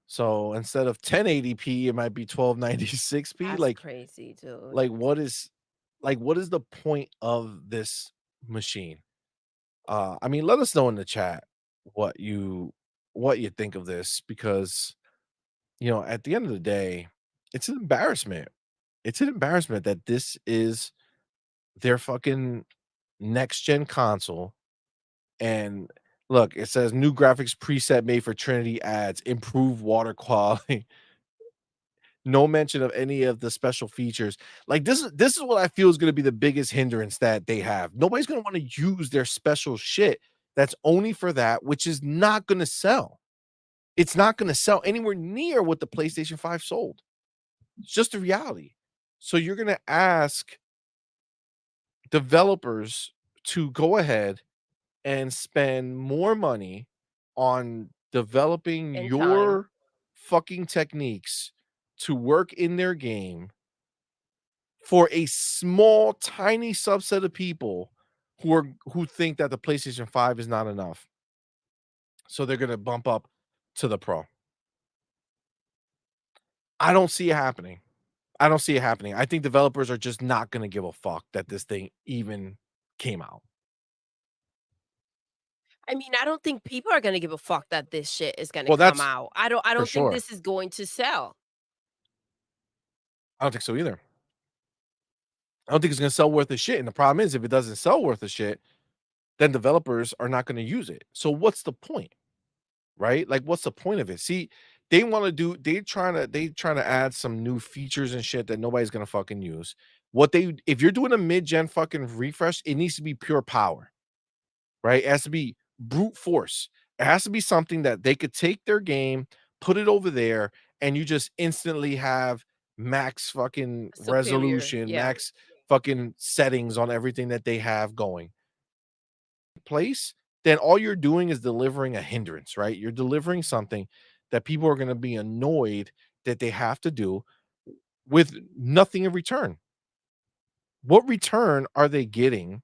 So instead of 1080p, it might be 1296p. That's crazy, dude. Like what is the point of this machine? I mean, let us know in the chat what you what you think of this because at the end of the day, it's an embarrassment. It's an embarrassment that this is their fucking next gen console. And look, it says new graphics preset made for Trinity adds improved water quality. No mention of any of the special features. Like this is what I feel is going to be the biggest hindrance that they have. Nobody's going to want to use their special shit that's only for that, which is not going to sell. It's not going to sell anywhere near what the PlayStation 5 sold. It's just a reality. So you're going to ask developers to go ahead and spend more money on developing In time. your fucking techniques to work in their game for a small, tiny subset of people who think that the PlayStation 5 is not enough. So they're gonna bump up to the Pro. I don't see it happening. I don't see it happening. I think developers are just not gonna give a fuck that this thing even came out. I mean, I don't think people are gonna give a fuck that this shit is gonna Well, come that's out. I for don't think sure. this is going to sell. I don't think so either. I don't think it's gonna sell worth a shit. And the problem is if it doesn't sell worth a shit, then developers are not gonna use it. So what's the point? Right? Like, what's the point of it? See, they trying to add some new features and shit that nobody's gonna fucking use. What they if you're doing a mid-gen fucking refresh, it needs to be pure power, right? It has to be brute force. It has to be something that they could take their game, put it over there, and you just instantly have max fucking Superior, resolution, yeah. max fucking settings on everything that they have going place, then all you're doing is delivering a hindrance, right? You're delivering something that people are going to be annoyed that they have to do with nothing in return. What return are they getting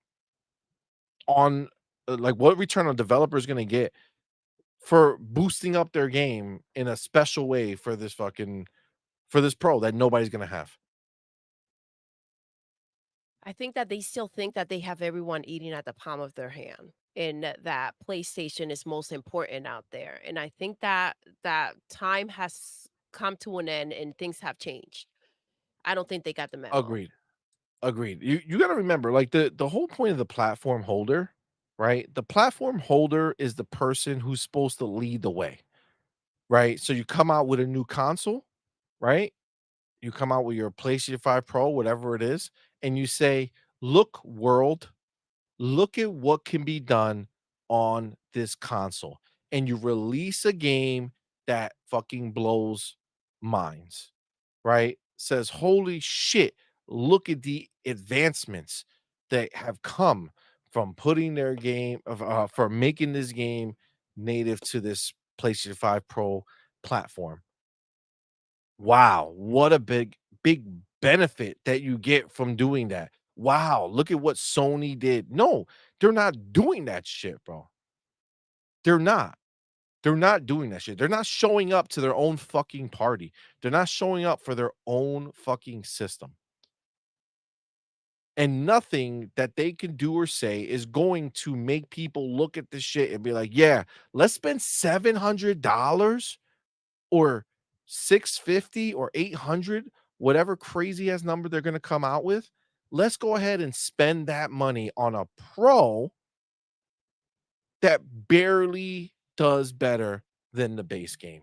on like what return are developers going to get for boosting up their game in a special way for this fucking for this pro that nobody's going to have? I think that they still think that they have everyone eating at the palm of their hand and that PlayStation is most important out there. And I think that that time has come to an end and things have changed. I don't think they got the memo. Agreed. Agreed. You got to remember like the whole point of the platform holder, right? The platform holder is the person who's supposed to lead the way. Right? So you come out with a new console, right? You come out with your PlayStation 5 Pro, whatever it is, and you say, "Look, world, look at what can be done on this console." And you release a game that fucking blows minds, right? Says, "Holy shit, look at the advancements that have come from putting their game of for making this game native to this PlayStation 5 Pro platform." Wow, what a big benefit that you get from doing that. Wow, look at what Sony did. No, they're not doing that shit, bro. They're not. They're not doing that shit. They're not showing up to their own fucking party. They're not showing up for their own fucking system. And nothing that they can do or say is going to make people look at this shit and be like, "Yeah, let's spend $700 or 650 or 800, whatever crazy ass number they're going to come out with. Let's go ahead and spend that money on a pro that barely does better than the base game."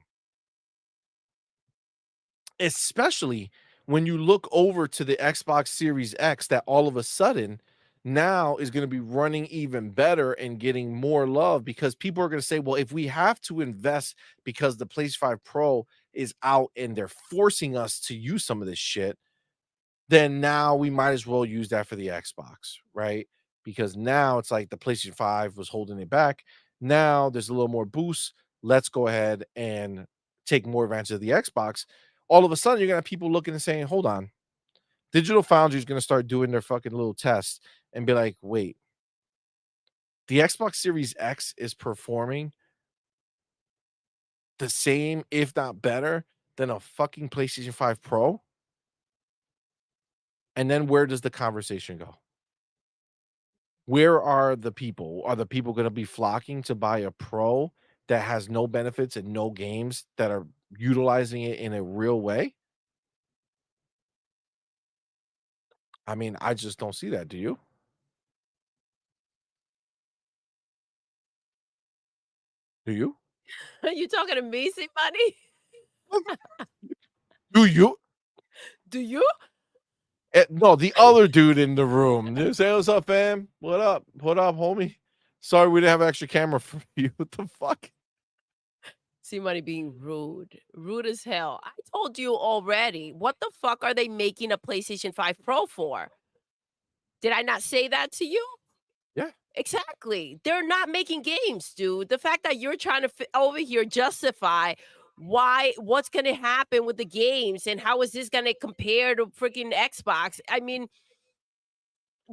Especially when you look over to the Xbox Series X that all of a sudden now is going to be running even better and getting more love because people are going to say, well, if we have to invest because the PlayStation 5 Pro is out and they're forcing us to use some of this shit, then now we might as well use that for the Xbox, right? Because now it's like the PlayStation 5 was holding it back. Now there's a little more boost. Let's go ahead and take more advantage of the Xbox. All of a sudden, you're gonna have people looking and saying, hold on, Digital Foundry is gonna start doing their fucking little tests and be like, wait, the Xbox Series X is performing the same, if not better, than a fucking PlayStation 5 Pro. And then where does the conversation go? Where are the people? Are the people gonna be flocking to buy a Pro that has no benefits and no games that are utilizing it in a real way? I mean, I just don't see that. Do you? Do you? Are you talking to me, C Money? Do you? Do you? No, the other dude in the room. Yeah, say what's up, fam. What up? What up, homie? Sorry, we didn't have an extra camera for you. What the fuck? C Money being rude. Rude as hell. I told you already. What the fuck are they making a PlayStation 5 Pro for? Did I not say that to you? Yeah. Exactly. They're not making games, dude. The fact that you're trying to over here justify why what's going to happen with the games and how is this going to compare to freaking Xbox? I mean,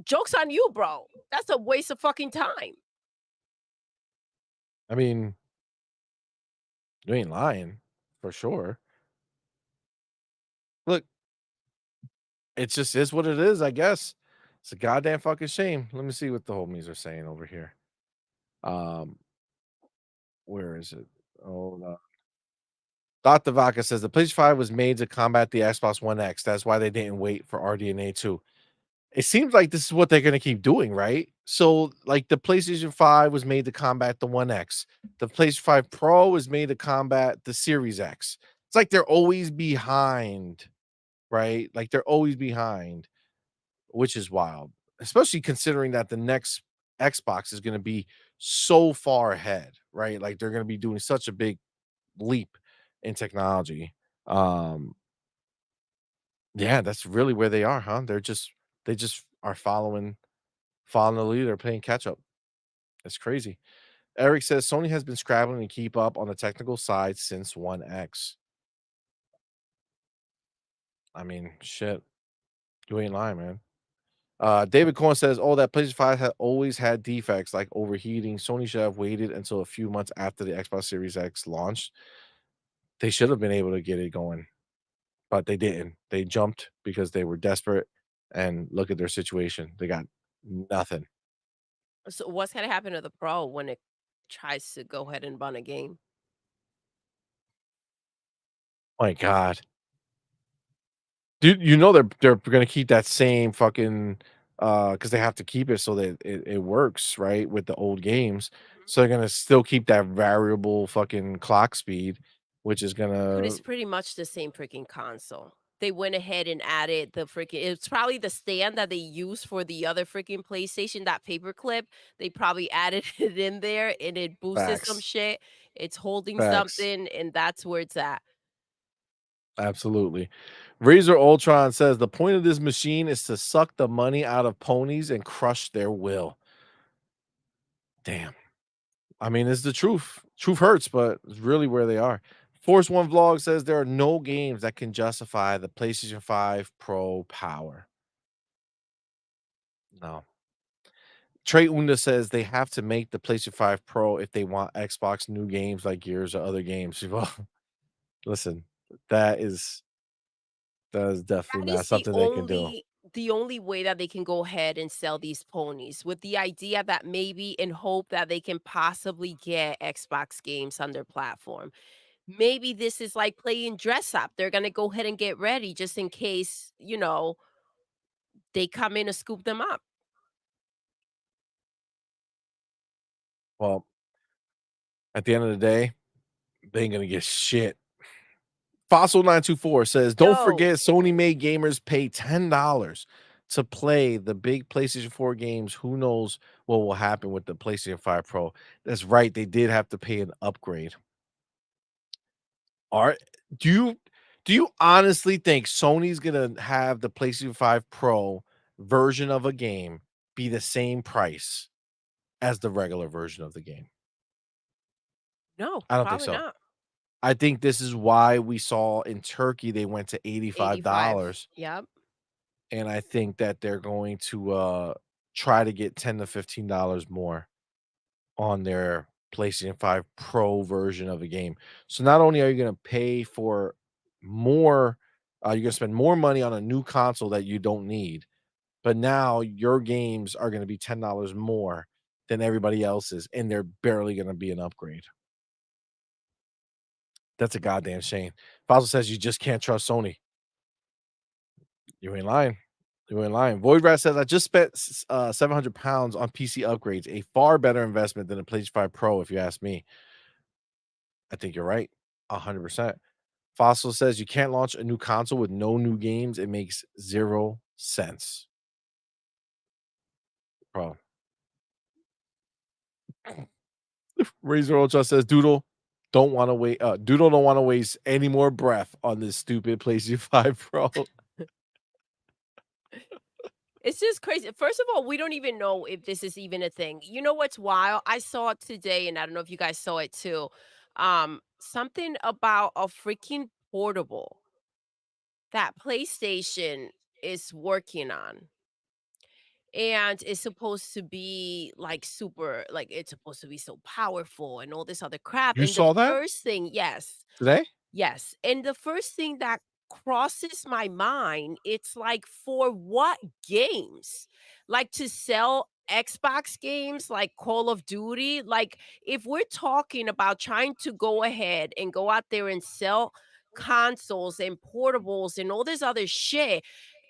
joke's on you, bro. That's a waste of fucking time. I mean, you ain't lying for sure. Look, it just is what it is, I guess. It's a goddamn fucking shame. Let me see what the homies are saying over here. Um, where is it? Oh, no. Dr. Vaca says the PlayStation 5 was made to combat the Xbox One X. That's why they didn't wait for RDNA 2. It seems like this is what they're gonna keep doing, right? So, like, the PlayStation 5 was made to combat the One X. The PlayStation 5 Pro was made to combat the Series X. It's like they're always behind, right? Like, they're always behind, which is wild, especially considering that the next Xbox is gonna be so far ahead, right? Like, they're gonna be doing such a big leap in technology. Um, yeah, that's really where they are, huh? They just are following the lead. They're playing catch up. It's crazy. Eric says Sony has been scrabbling to keep up on the technical side since One X. I mean, shit, you ain't lying, man. David Cohen says, "Oh, that PlayStation 5 had always had defects like overheating. Sony should have waited until a few months after the Xbox Series X launched. They should have been able to get it going, but they didn't. They jumped because they were desperate. And look at their situation. They got nothing. So what's going to happen to the Pro when it tries to go ahead and run a game? My God, dude, you know they're gonna keep that same fucking because they have to keep it so that it works, right, with the old games. So they're gonna still keep that variable fucking clock speed, which is Dude, gonna it's pretty much the same freaking console. They went ahead and added the freaking it's probably the stand that they use for the other freaking PlayStation, that paperclip. They probably added it in there and it boosted some facts. shit. It's holding Facts. something and that's where it's at. Absolutely. Razor Ultron says the point of this machine is to suck the money out of ponies and crush their will. Damn. I mean, it's the truth. Truth hurts, but it's really where they are. Force One Vlog says there are no games that can justify the PlayStation 5 Pro power. No. Trey Unda says they have to make the PlayStation 5 Pro if they want Xbox new games like Gears or other games. Well, listen, that is that is definitely That not is the something they can do. only way that they can go ahead and sell these ponies with the idea that maybe and hope that they can possibly get Xbox games on their platform. Maybe this is like playing dress up. They're gonna go ahead and get ready just in case, they come in and scoop them up. Well, at the end of the day, they ain't gonna get shit. Fossil 924 says, don't Yo, forget Sony made gamers pay $10 to play the big PlayStation 4 games. Who knows what will happen with the PlayStation 5 Pro? That's right, they did have to pay an upgrade. Are do you do you honestly think Sony's gonna have the PlayStation 5 Pro version of a game be the same price as the regular version of the game? No, I don't think probably so. not. I think this is why we saw in Turkey they went to 85. $85, Yep. and I think that they're going to, try to get 10 to $15 more on their PlayStation 5 Pro version of a game. So not only are you gonna pay for more, you're gonna spend more money on a new console that you don't need, but now your games are gonna be $10 more than everybody else's, and they're barely gonna be an upgrade. That's a goddamn shame. Fossil says you just can't trust Sony. You ain't lying. You ain't lying. Void Rat says I just spent £700 on PC upgrades, a far better investment than a PlayStation 5 Pro, if you ask me. I think you're right. 100%. Fossil says you can't launch a new console with no new games. It makes 0 sense. Bro. Razor Ultra says Doodle don't want to waste any more breath on this stupid PlayStation 5 Pro. It's just crazy. First of all, we don't even know if this is even a thing. You know what's wild? I saw it today, and I don't know if you guys saw it too. Something about a freaking portable that PlayStation is working on. And it's supposed to be like super, like it's supposed to be so powerful and all this other crap. You And the saw that first thing, yes, today? yes. And the first thing that crosses my mind, it's like for what games? Like to sell Xbox games like Call of Duty? Like if we're talking about trying to go ahead and go out there and sell consoles and portables and all this other shit,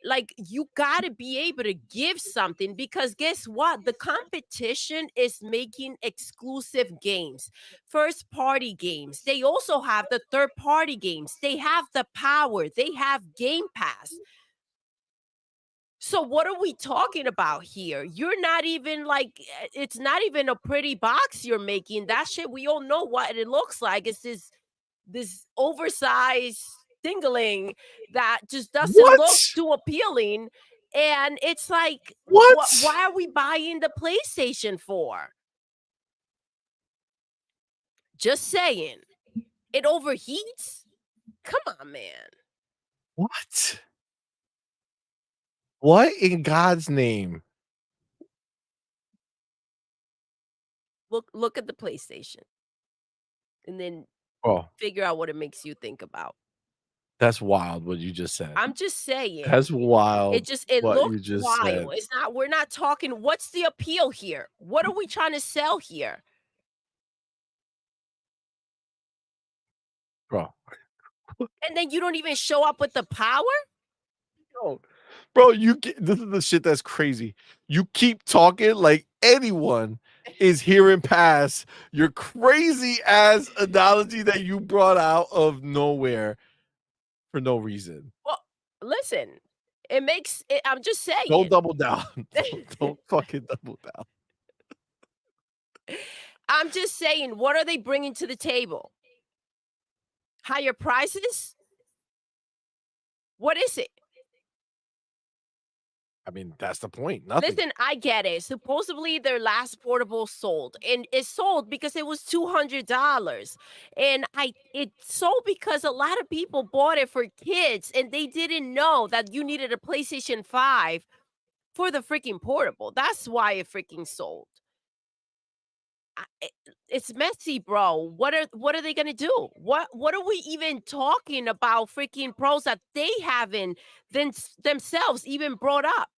like you got to be able to give something because guess what? The competition is making exclusive games, first party games. They also have the third party games. They have the power. They have Game Pass. So what are we talking about here? You're not even like it's not even a pretty box you're making. That shit we all know what it looks like. It's this oversized dingling that just doesn't What? look too appealing. And it's like, what? What? Why are we buying the PlayStation for? Just saying, it overheats. Come on, man. What? What in God's name? Look at the PlayStation, and then Bro, figure out what it makes you think about. that's wild what you just said. I'm just saying, That's wild it what looks you just said, wild. It's not. We're not talking. What's the appeal here? What are we trying to sell here? bro. And then you don't even show up with the power. Bro, bro, this is the shit that's crazy. You keep talking like anyone is hearing past your crazy ass analogy that you brought out of nowhere for no reason. Well, listen, it makes it, I'm just Don't saying. double down. Don't fucking double down. I'm just saying, what are they bringing to the table? Higher prices? What is it? I mean, that's the point. Nothing. Listen, I get it. Supposedly their last portable sold, and it sold because it was $200. And it sold because a lot of people bought it for kids and they didn't know that you needed a PlayStation 5 for the freaking portable. That's why it freaking sold. It's messy, bro. What are they gonna do? What are we even talking about? Freaking pros that they haven't themselves even brought up.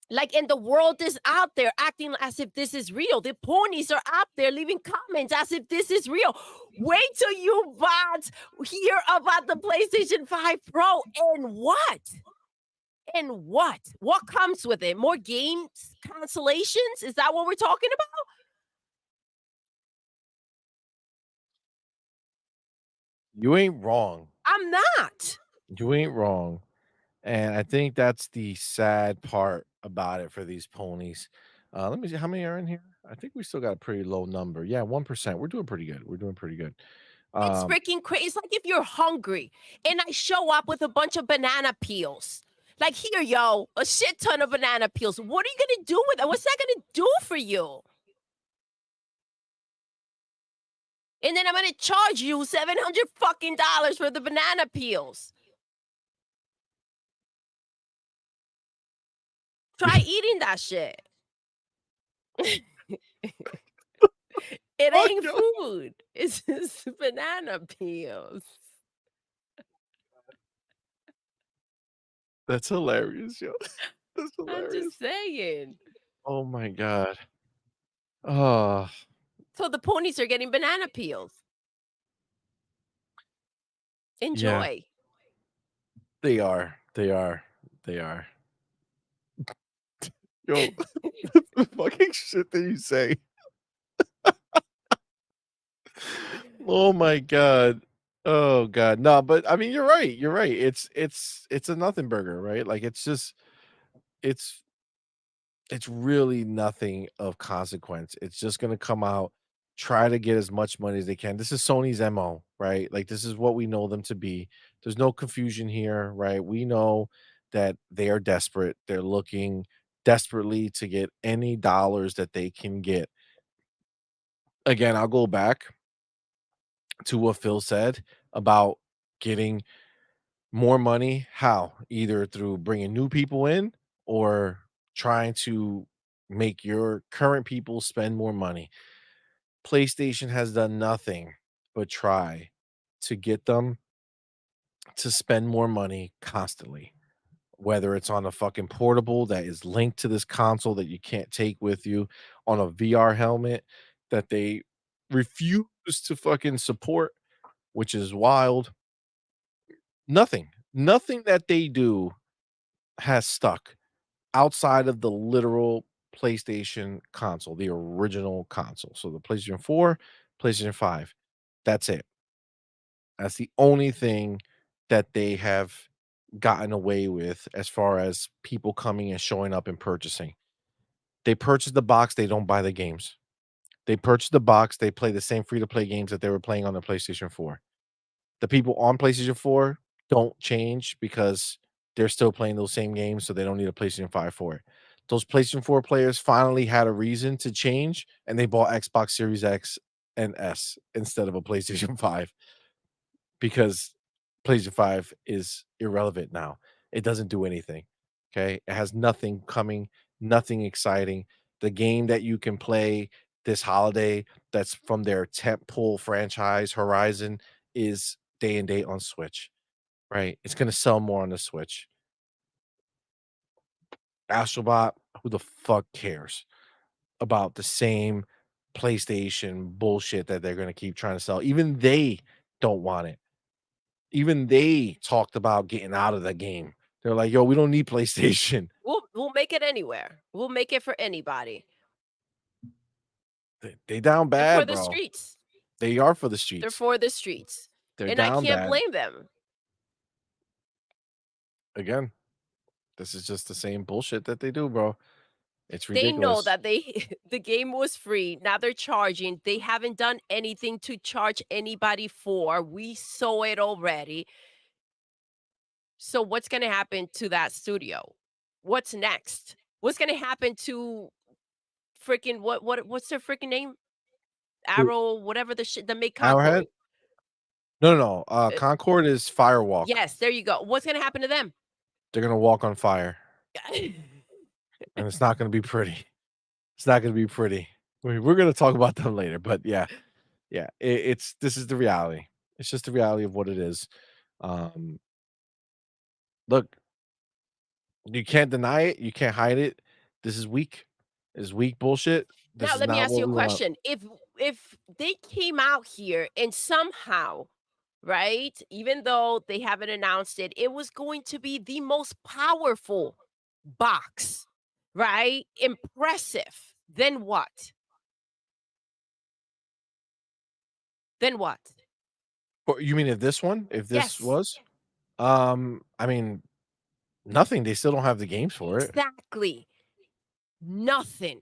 Like, and the world is out there acting as if this is real. The ponies are out there leaving comments as if this is real. Wait till you bots hear about the PlayStation 5 Pro and what? And what? What comes with it? More games consolations? Is that what we're talking about? You ain't wrong. I'm not. You ain't wrong. And I think that's the sad part about it for these ponies. Let me see how many are in here. I think we still got a pretty low number. Yeah, 1%. We're doing pretty good. We're doing pretty good. It's Um, freaking crazy. It's like if you're hungry and I show up with a bunch of banana peels. Like, here, yo, a shit ton of banana peels. What are you gonna do with it? What's that gonna do for you? And then I'm gonna charge you 700 fucking dollars for the banana peels. Try eating that shit. It fuck, ain't yo. food. It's just banana peels. That's hilarious, yo. That's I'm just hilarious. saying. Oh my god. Oh, So the ponies are getting banana peels. yeah, Enjoy. they are. They are. They are. Yo, the fucking shit that you say. Oh my god. Oh god. No, but I mean, you're right. You're right. It's a nothing burger, right? Like it's it's really nothing of consequence. It's just gonna come out, try to get as much money as they can. This is Sony's MO, right? Like this is what we know them to be. There's no confusion here, right? We know that they are desperate. They're looking desperately to get any dollars that they can get. Again, I'll go back to what Phil said about getting more money. How? Either through bringing new people in or trying to make your current people spend more money. PlayStation has done nothing but try to get them to spend more money constantly, whether it's on a fucking portable that is linked to this console that you can't take with you, on a VR helmet that they refuse to fucking support, which is wild. Nothing that they do has stuck outside of the literal PlayStation console, the original console. So the PlayStation 4, PlayStation 5. That's it. That's the only thing that they have gotten away with as far as people coming and showing up and purchasing. They purchase the box, they don't buy the games. They purchase the box, they play the same free to play games that they were playing on the PlayStation 4. The people on PlayStation 4 don't change because they're still playing those same games, so they don't need a PlayStation 5 for it. Those PlayStation 4 players finally had a reason to change, and they bought Xbox Series X and S instead of a PlayStation 5 because PlayStation 5 is irrelevant now. It doesn't do anything. Okay. It has nothing coming, nothing exciting. The game that you can play this holiday that's from their tentpole franchise, Horizon, is day and date on Switch, right? It's going to sell more on the Switch. Astrobot, who the fuck cares about the same PlayStation bullshit that they're going to keep trying to sell? Even they don't want it. Even they talked about getting out of the game. They're like, "Yo, we don't need PlayStation." We'll make it anywhere. We'll make it for anybody. They down They're for bad, the bro. streets. They are for the They're streets. for the streets. They're And I down can't bad. blame them. Again, this is just the same bullshit that they do, bro. It's They know ridiculous. that they the game was free. Now they're charging. They haven't done anything to charge anybody for. We saw it already. So what's going to happen to that studio? What's next? What's going to happen to freaking what's their freaking name? Who Arrow, whatever the shit that make Arrowhead? Concord. No, no, no. Uh, Concord is Firewalk. yes, there you go. What's going to happen to them? They're gonna walk on fire, and it's not gonna be pretty. It's not gonna be pretty. We're gonna talk about them later, but yeah, yeah. It's this is the reality. It's just the reality of what it is. Um, look, you can't deny it, you can't hide it. This is weak. This is weak bullshit. This Now is let me not ask what you a we want. question. If they came out here and somehow, right, even though they haven't announced it, it was going to be the most powerful box, right? Impressive. Then what? Then what? Or you mean if this one? If this Yes. was? I mean, Nothing, they still don't have the games for it. Exactly. Nothing.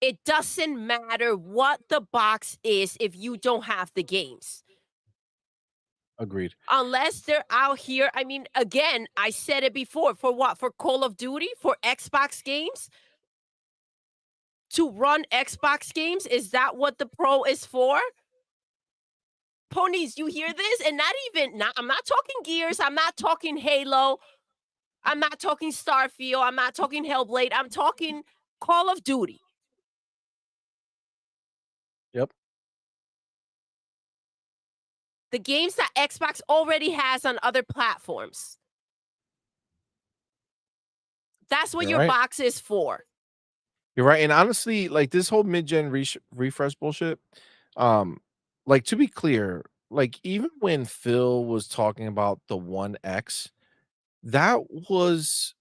It doesn't matter what the box is if you don't have the games. Agreed. Unless they're out here. I mean, again, I said it before. For what? For Call of Duty? For Xbox games? To run Xbox games? Is that what the Pro is for? Ponies, you hear this? And not even not I'm not talking Gears, I'm not talking Halo, I'm not talking Starfield, I'm not talking Hellblade, I'm talking Call of Duty. Yep, The games that Xbox already has on other platforms. That's what you're your right. box is for. You're right, and honestly, like, this whole mid-gen refresh bullshit, um, like, to be clear, like, even when Phil was talking about the One X, that was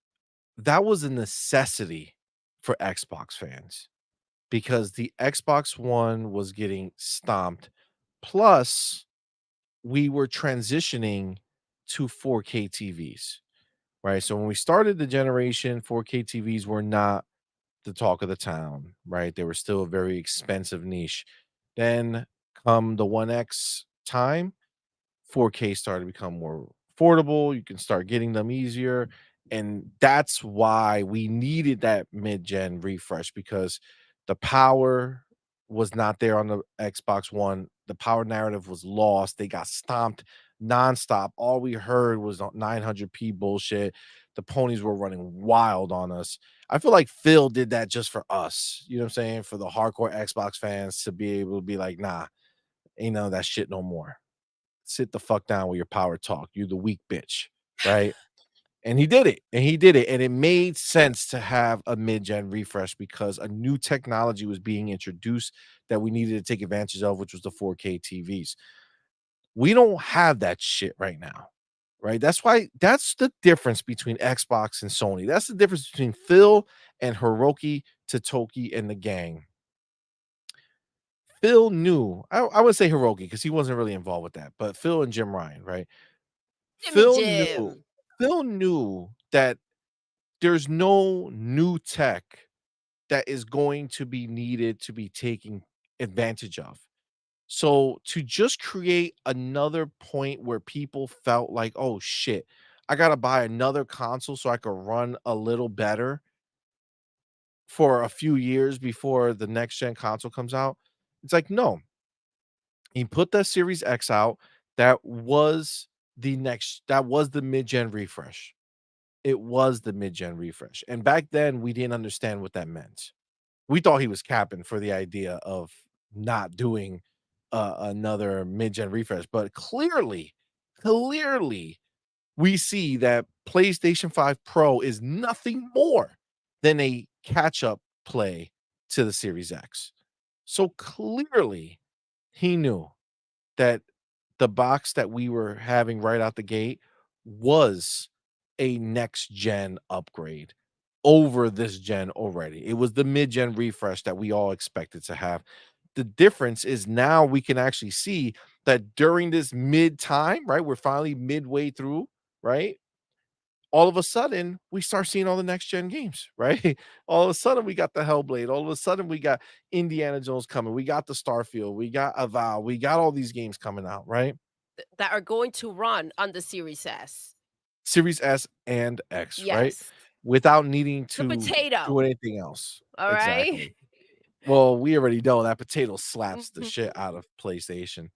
that was a necessity for Xbox fans because the Xbox One was getting stomped, plus we were transitioning to 4K TVs, right? So when we started the generation, 4K TVs were not the talk of the town, right? They were still a very expensive niche. Then come the 1X time, 4K started to become more affordable. You can start getting them easier. And that's why we needed that mid gen refresh because the power was not there on the Xbox One. The power narrative was lost. They got stomped nonstop. All we heard was 900p bullshit. The ponies were running wild on us. I feel like Phil did that just for us. You know what I'm saying? For the hardcore Xbox fans to be able to be like, nah, ain't none of that shit no more. Sit the fuck down with your power talk. You're the weak bitch, right? And he did it. And he did it. And it made sense to have a mid-gen refresh because a new technology was being introduced that we needed to take advantage of, which was the 4K TVs. We don't have that shit right now. Right. That's the difference between Xbox and Sony. That's the difference between Phil and Hiroki Totoki and the gang. Phil knew, I would say Hiroki because he wasn't really involved with that, but Phil and Jim Ryan, right? Jimmy Phil knew Jim. Phil knew that there's no new tech that is going to be needed to be taken advantage of. So to just create another point where people felt like, "Oh shit, I gotta buy another console so I could run a little better for a few years before the next gen console comes out." It's like, no, he put the Series X out. That was the mid-gen refresh. It was the mid-gen refresh, and back then, we didn't understand what that meant. We thought he was capping for the idea of not doing, another mid-gen refresh, but clearly, we see that PlayStation 5 Pro is nothing more than a catch-up play to the Series X. So, clearly, he knew that the box that we were having right out the gate was a next gen upgrade over this gen already. It was the mid-gen refresh that we all expected to have. The difference is now we can actually see that during this mid time, right? We're finally midway through, right? All of a sudden, we start seeing all the next gen games, right? All of a sudden, we got the Hellblade. All of a sudden, we got Indiana Jones coming. We got the Starfield. We got Avow. We got all these games coming out, right? That are going to run on the Series S. Series S and X, right? Yes. Without needing The to do potato. anything else. All right. Exactly. Well, we already know that potato slaps the shit Mhm. out of PlayStation.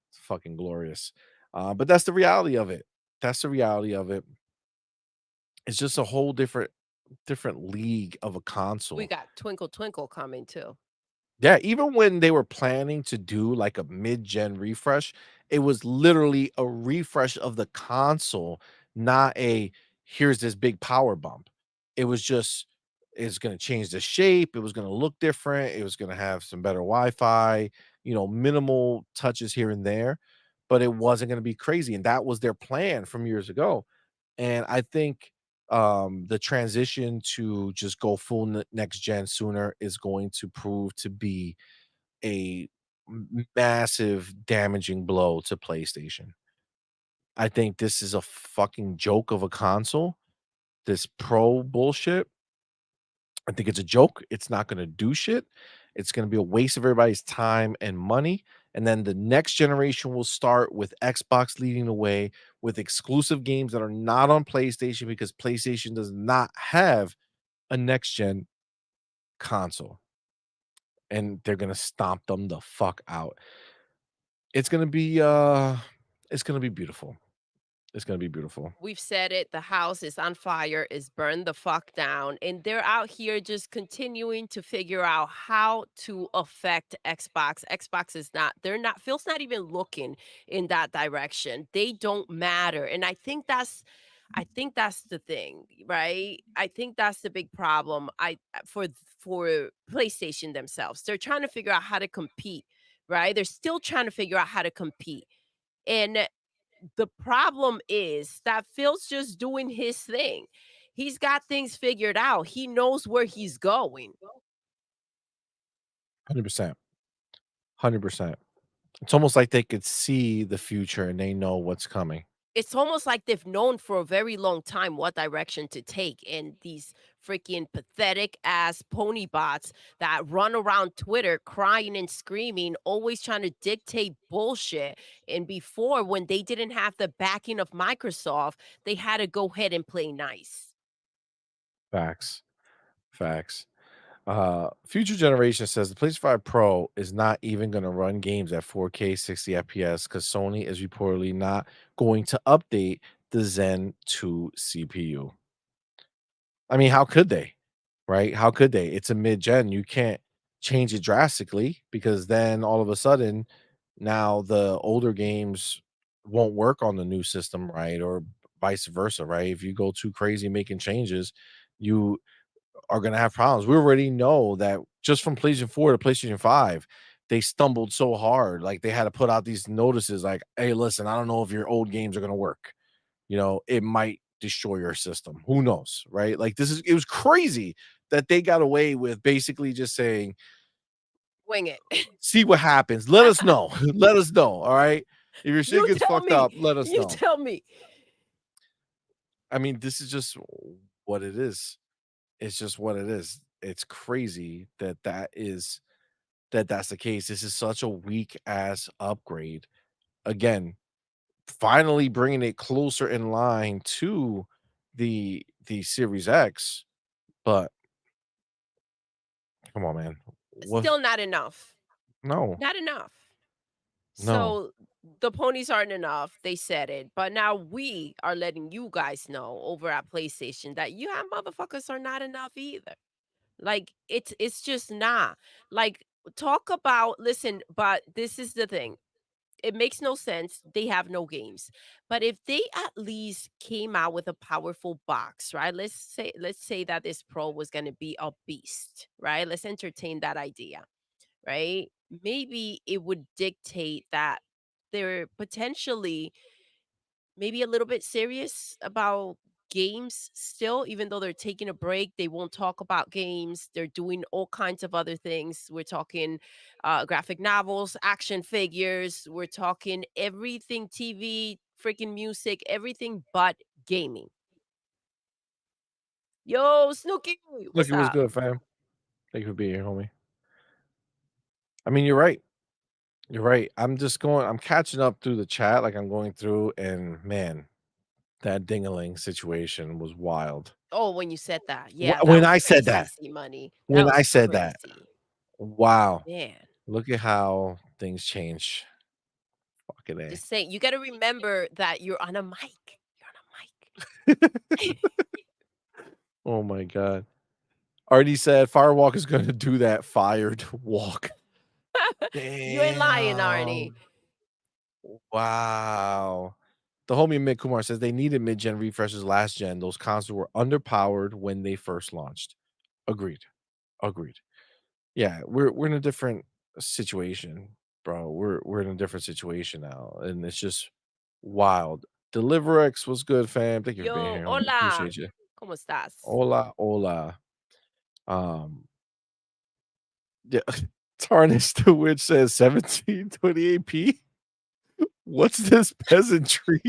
It's fucking glorious. But that's the reality of it. That's the reality of it. It's just a whole different league of a We console. got Twinkle Twinkle coming too. Yeah, even when they were planning to do like a mid-gen refresh, it was literally a refresh of the console, not a here's this big power bump. It was just it's going to change the shape, it was going to look different, it was going to have some better Wi-Fi, minimal touches here and there, but it wasn't going to be crazy and that was their plan from years ago. And I think the transition to just go full next gen sooner is going to prove to be a massive damaging blow to PlayStation. I think this is a fucking joke of a console. this Pro bullshit. I think it's a joke. It's not gonna do shit. It's gonna be a waste of everybody's time and money, and then the next generation will start with Xbox leading the way with exclusive games that are not on PlayStation because PlayStation does not have a next gen console, and they're gonna stomp them the fuck out. It's gonna be, it's gonna be beautiful. It's gonna be beautiful. We've said it, the house is on fire, is burned the fuck down, and they're out here just continuing to figure out how to affect Xbox. Xbox is not they're not Phil's not even looking in that direction. They don't matter. And I think that's the thing, right? I think that's the big problem. For PlayStation themselves. They're trying to figure out how to compete, right? They're still trying to figure out how to compete. And the problem is that Phil's just doing his thing. He's got things figured out. He knows where he's going. 100%. 100%. It's almost like they could see the future and they know what's coming. It's almost like they've known for a very long time what direction to take. And these freaking pathetic ass pony bots that run around Twitter crying and screaming, always trying to dictate bullshit. And before, when they didn't have the backing of Microsoft, they had to go ahead and play nice. Facts. Facts. Future generation says the PlayStation 5 Pro is not even going to run games at 4K 60 FPS because Sony is reportedly not going to update the Zen 2 CPU. I mean, how could they? Right? How could they? It's a mid-gen. You can't change it drastically because then all of a sudden now the older games won't work on the new system, right? Or vice versa, right? If you go too crazy making changes, you are going to have problems. We already know that just from PlayStation 4 to PlayStation 5, they stumbled so hard. Like they had to put out these notices like, hey, listen, I don't know if your old games are going to work. It might destroy your system. Who knows? Right. Like it was crazy that they got away with basically just saying, Wing it. see what happens. Let us know. Let us know. All right. If your shit You gets tell fucked me. up, let us You know. tell me. I mean, this is just what it is. It's just what it is. It's crazy that's the case. This is such a weak ass upgrade. Again, finally bringing it closer in line to the Series X, but come on, man. What? Still not enough. No, Not enough. no. So the ponies aren't enough. They said it. But now we are letting you guys know over at PlayStation that you have motherfuckers are not enough either. Like it's just not. Like talk about listen, but this is the thing. It makes no sense. They have no games. But if they at least came out with a powerful box, right? Let's say that this Pro was going to be a beast, right? Let's entertain that idea, right? Maybe it would dictate that they're potentially maybe a little bit serious about games still, even though they're taking a break. They won't talk about games. They're doing all kinds of other things. We're talking graphic novels, action figures. We're talking everything TV, freaking music, everything but gaming. Yo, Snooky, Look, what's it was up? good, fam. Thank you for being here, homie. I mean, you're right. You're right. I'm catching up through the chat, like I'm going through, and man, that dingaling situation was wild. Oh, when you said that. Yeah, that When was I said crazy, that, C Money. That when I was said that, crazy. wow, Man. look at how things change. Fucking A. Just saying, you gotta remember that you're on a mic. You're on a mic. Oh my god. Already said Firewalk is gonna do that fired walk. You ain't lying, Arnie. Damn. Wow. The homie Mick Kumar says they needed mid-gen refreshes last gen. Those consoles were underpowered when they first launched. Agreed. Agreed. Yeah, we're in a different situation, bro. We're in a different situation now, and it's just wild. DeliverX was good, fam. Thank you for being Yo, here, homie. hola. Appreciate you. ¿Cómo estás? Hola, hola. Um, yeah, Tarnished the Witch says 1728p. What's this peasantry?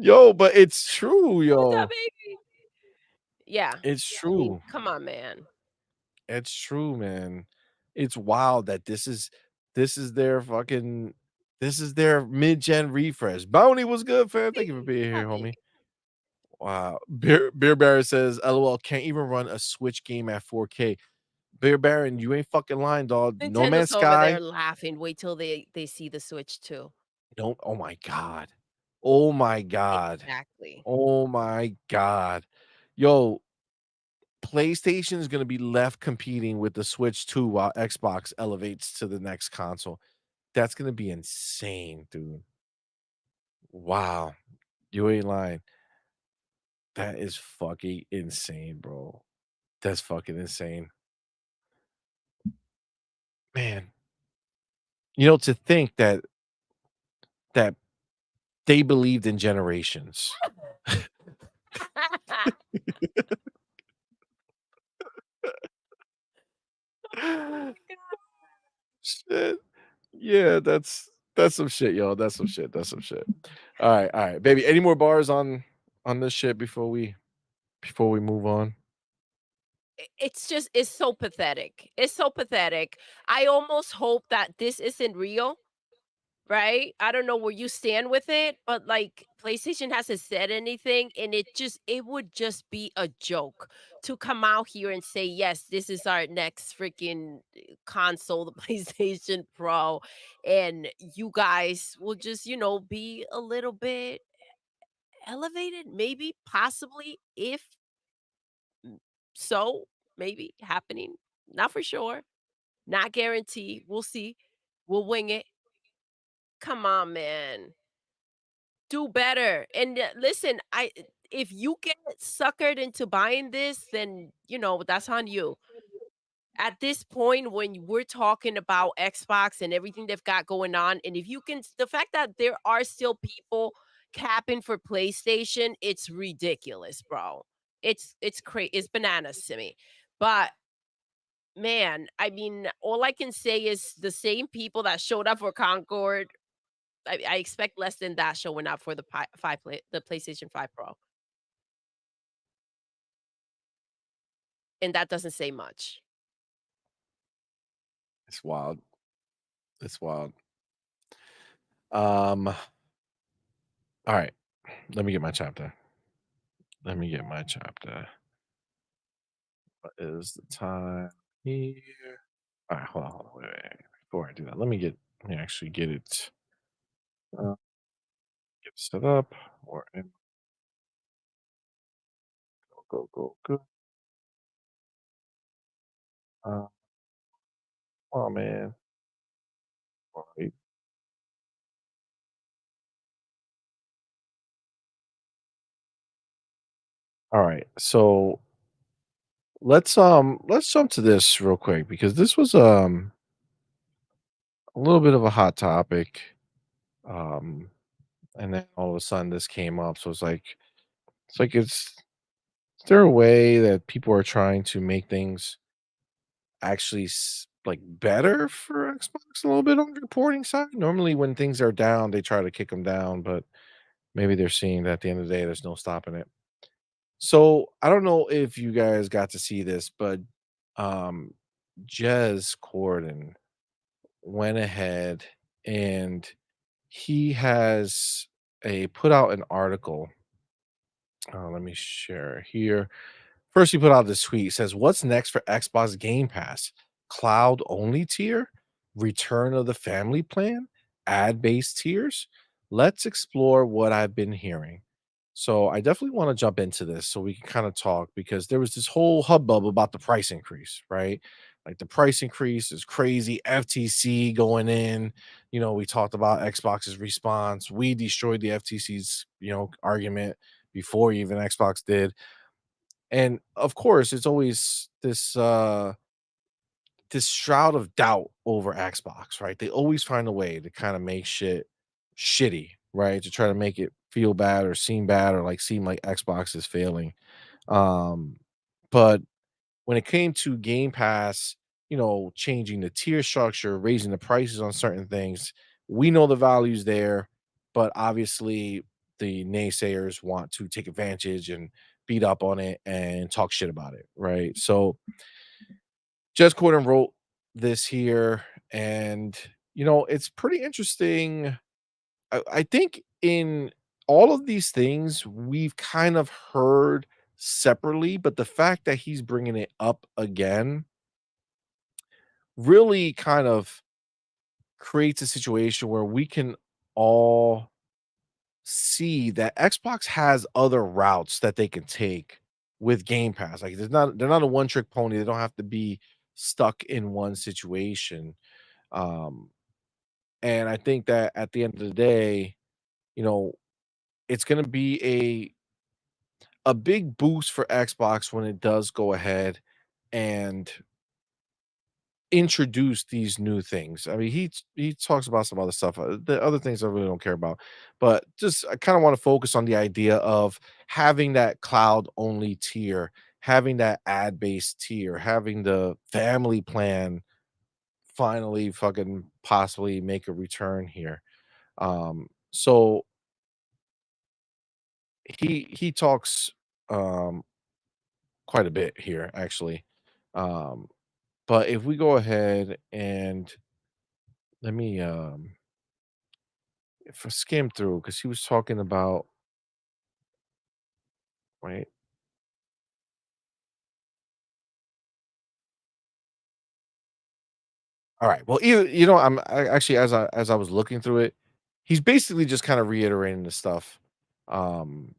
Yo, but it's true, What's up, yo. baby? Yeah. It's I mean, true. come on, man. It's true, man. It's wild that this is their fucking this is their mid-gen refresh. Bounty was good, fam. Thank you for being here, Happy. homie. Wow. Beer Baron says, LOL, can't even run a Switch game at 4K. Beer Baron, you ain't fucking lying, dog. No Man's Nintendo's over Sky. there laughing. Wait till they see the Switch too. Don't oh my god. Oh my god. Exactly. Oh my god. Yo, PlayStation is gonna be left competing with the Switch 2 while Xbox elevates to the next console. That's gonna be insane, dude. Wow. You ain't lying. That is fucking insane, bro. That's fucking insane. Man, to think that they believed in generations. Shit. Yeah, that's some shit, yo. That's some shit. That's some shit. All right, baby. Any more bars on this shit before we move on? It's just it's so pathetic. It's so pathetic. I almost hope that this isn't real, right? I don't know where you stand with it, but like PlayStation hasn't said anything and it would just be a joke to come out here and say, "Yes, this is our next freaking console, the PlayStation Pro." And you guys will just, be a little bit elevated, maybe, possibly, if so, maybe happening. Not for sure. Not guaranteed. We'll see. We'll wing it. Come on, man. Do better. And listen, if you get suckered into buying this, then that's on you. At this point, when we're talking about Xbox and everything they've got going on, and if you can, the fact that there are still people capping for PlayStation, it's ridiculous, bro. It's crazy. It's bananas to me. But man, I mean, all I can say is the same people that showed up for Concord, I expect less than that showing up for the PlayStation 5 Pro, and that doesn't say much. It's wild. It's wild. All right. Let me get my chapter. Let me get my chapter. What is the time here? All right, hold on, wait. Before I do that, let me actually uh, get set up or go. Uh, oh man. All right. All right. So let's jump to this real quick because this was a little bit of a hot topic. Um and then all of a sudden this came up. So it's like is there a way that people are trying to make things actually like better for Xbox a little bit on the reporting side? Normally when things are down, they try to kick them down, but maybe they're seeing that at the end of the day there's no stopping it. So I don't know if you guys got to see this, but um Jez Corden went ahead and he has a put out an article. Let me share here. First, he put out this tweet. It says, "What's next for Xbox Game Pass? Cloud only tier? Return of the family plan? Ad based tiers? Let's explore what I've been hearing." So, I definitely want to jump into this so we can kind of talk because there was this whole hubbub about the price increase, right? Like the price increase is crazy. FTC going in. We talked about Xbox's response. We destroyed the FTC's, argument before even Xbox did, and of course, it's always this shroud of doubt over Xbox, right? They always find a way to kind of make shit shitty, right? To try to make it feel bad or like seem like Xbox is failing. Um, but when it came to Game Pass, changing the tier structure, raising the prices on certain things, we know the values there, but obviously the naysayers want to take advantage and beat up on it and talk shit about it, right? So Jez Corden wrote this here, and it's pretty interesting. I think in all of these things we've kind of heard separately, but the fact that he's bringing it up again really kind of creates a situation where we can all see that Xbox has other routes that they can take with Game Pass. Like they're not a one trick pony. They don't have to be stuck in one situation. Um, and I think that at the end of the day, you know, it's going to be a big boost for Xbox when it does go ahead and introduce these new things. I mean, he talks about some other stuff. The other things I really don't care about, but just I kind of want to focus on the idea of having that cloud only tier, having that ad based tier, having the family plan finally fucking possibly make a return here. So he talks um quite a bit here actually. Um, but if we go ahead and let me if I skim through, because he was talking about right. All right. Well, actually as I was looking through it, he's basically just kind of reiterating the stuff um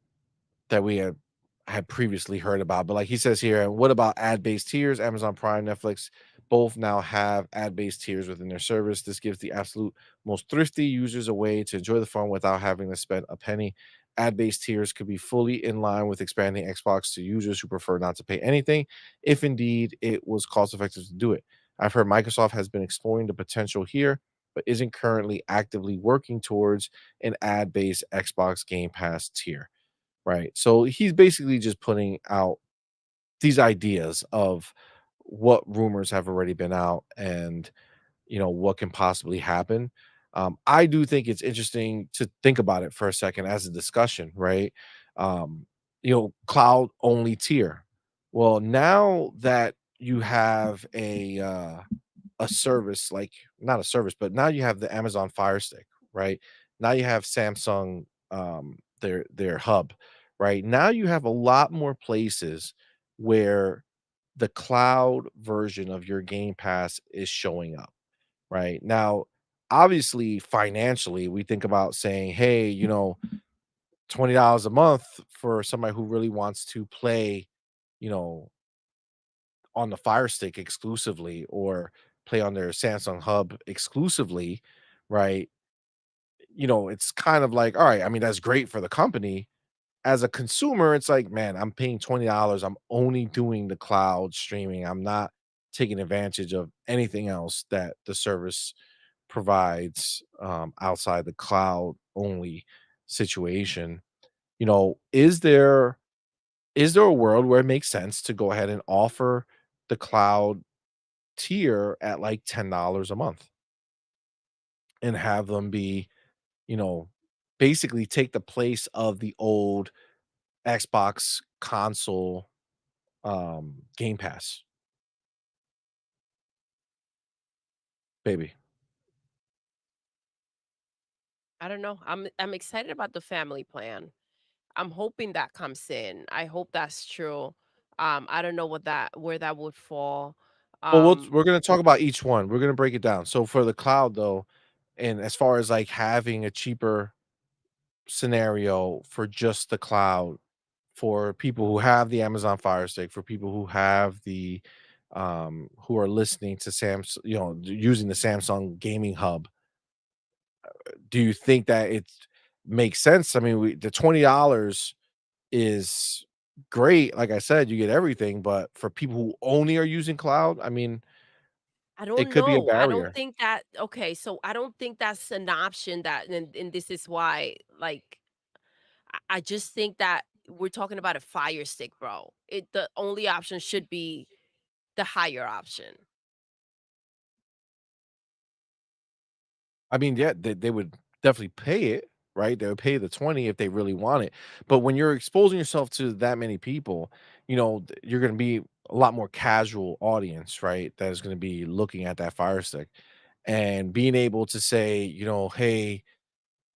that we had previously heard about. But like he says here, what about ad-based tiers? Amazon Prime, Netflix both now have ad-based tiers within their service. This gives the absolute most thrifty users a way to enjoy the fun without having to spend a penny. Ad-based tiers could be fully in line with expanding Xbox to users who prefer not to pay anything, if indeed it was cost effective to do it. I've heard Microsoft has been exploring the potential here, but isn't currently actively working towards an ad-based Xbox Game Pass tier. Right. So he's basically just putting out these ideas of what rumors have already been out and what can possibly happen. I do think it's interesting to think about it for a second as a discussion, right? Um, cloud only tier. Well, now that you have a service like not a service, but now you have the Amazon Fire Stick, right? Now you have Samsung their hub, right? Now you have a lot more places where the cloud version of your Game Pass is showing up, right? Now, obviously financially, we think about saying, "Hey, $20 a month for somebody who really wants to play, you know, on the Fire Stick exclusively or play on their Samsung Hub exclusively, right? It's kind of like, all right, I mean, that's great for the company. As a consumer, it's like, man, I'm paying $20. I'm only doing the cloud streaming. I'm not taking advantage of anything else that the service provides outside the cloud only situation. Is there a world where it makes sense to go ahead and offer the cloud tier at like $10 a month and have them be, you know, basically take the place of the old Xbox console Game Pass, baby. I don't know. I'm excited about the family plan. I'm hoping that comes in. I hope that's true. I don't know where that would fall. Well, Um, we're gonna talk about each one. We're gonna break it down. So for the cloud though, and as far as like having a cheaper scenario for just the cloud, for people who have the Amazon Fire Stick, for people who have the who are listening to using the Samsung gaming hub, do you think that it makes sense? I mean, the $20 is great. Like I said, you get everything, but for people who only are using cloud, I mean, I it don't could be a know. I don't barrier. think that okay, so I don't think that's an option and this is why like I just think that we're talking about a fire stick, bro. The only option should be the higher option. I mean, yeah, they would definitely pay it. right? They would pay the 20 if they really want it. But when you're exposing yourself to that many people, you're gonna be a lot more casual audience, right? That is gonna be looking at that Fire Stick and being able to say, "Hey,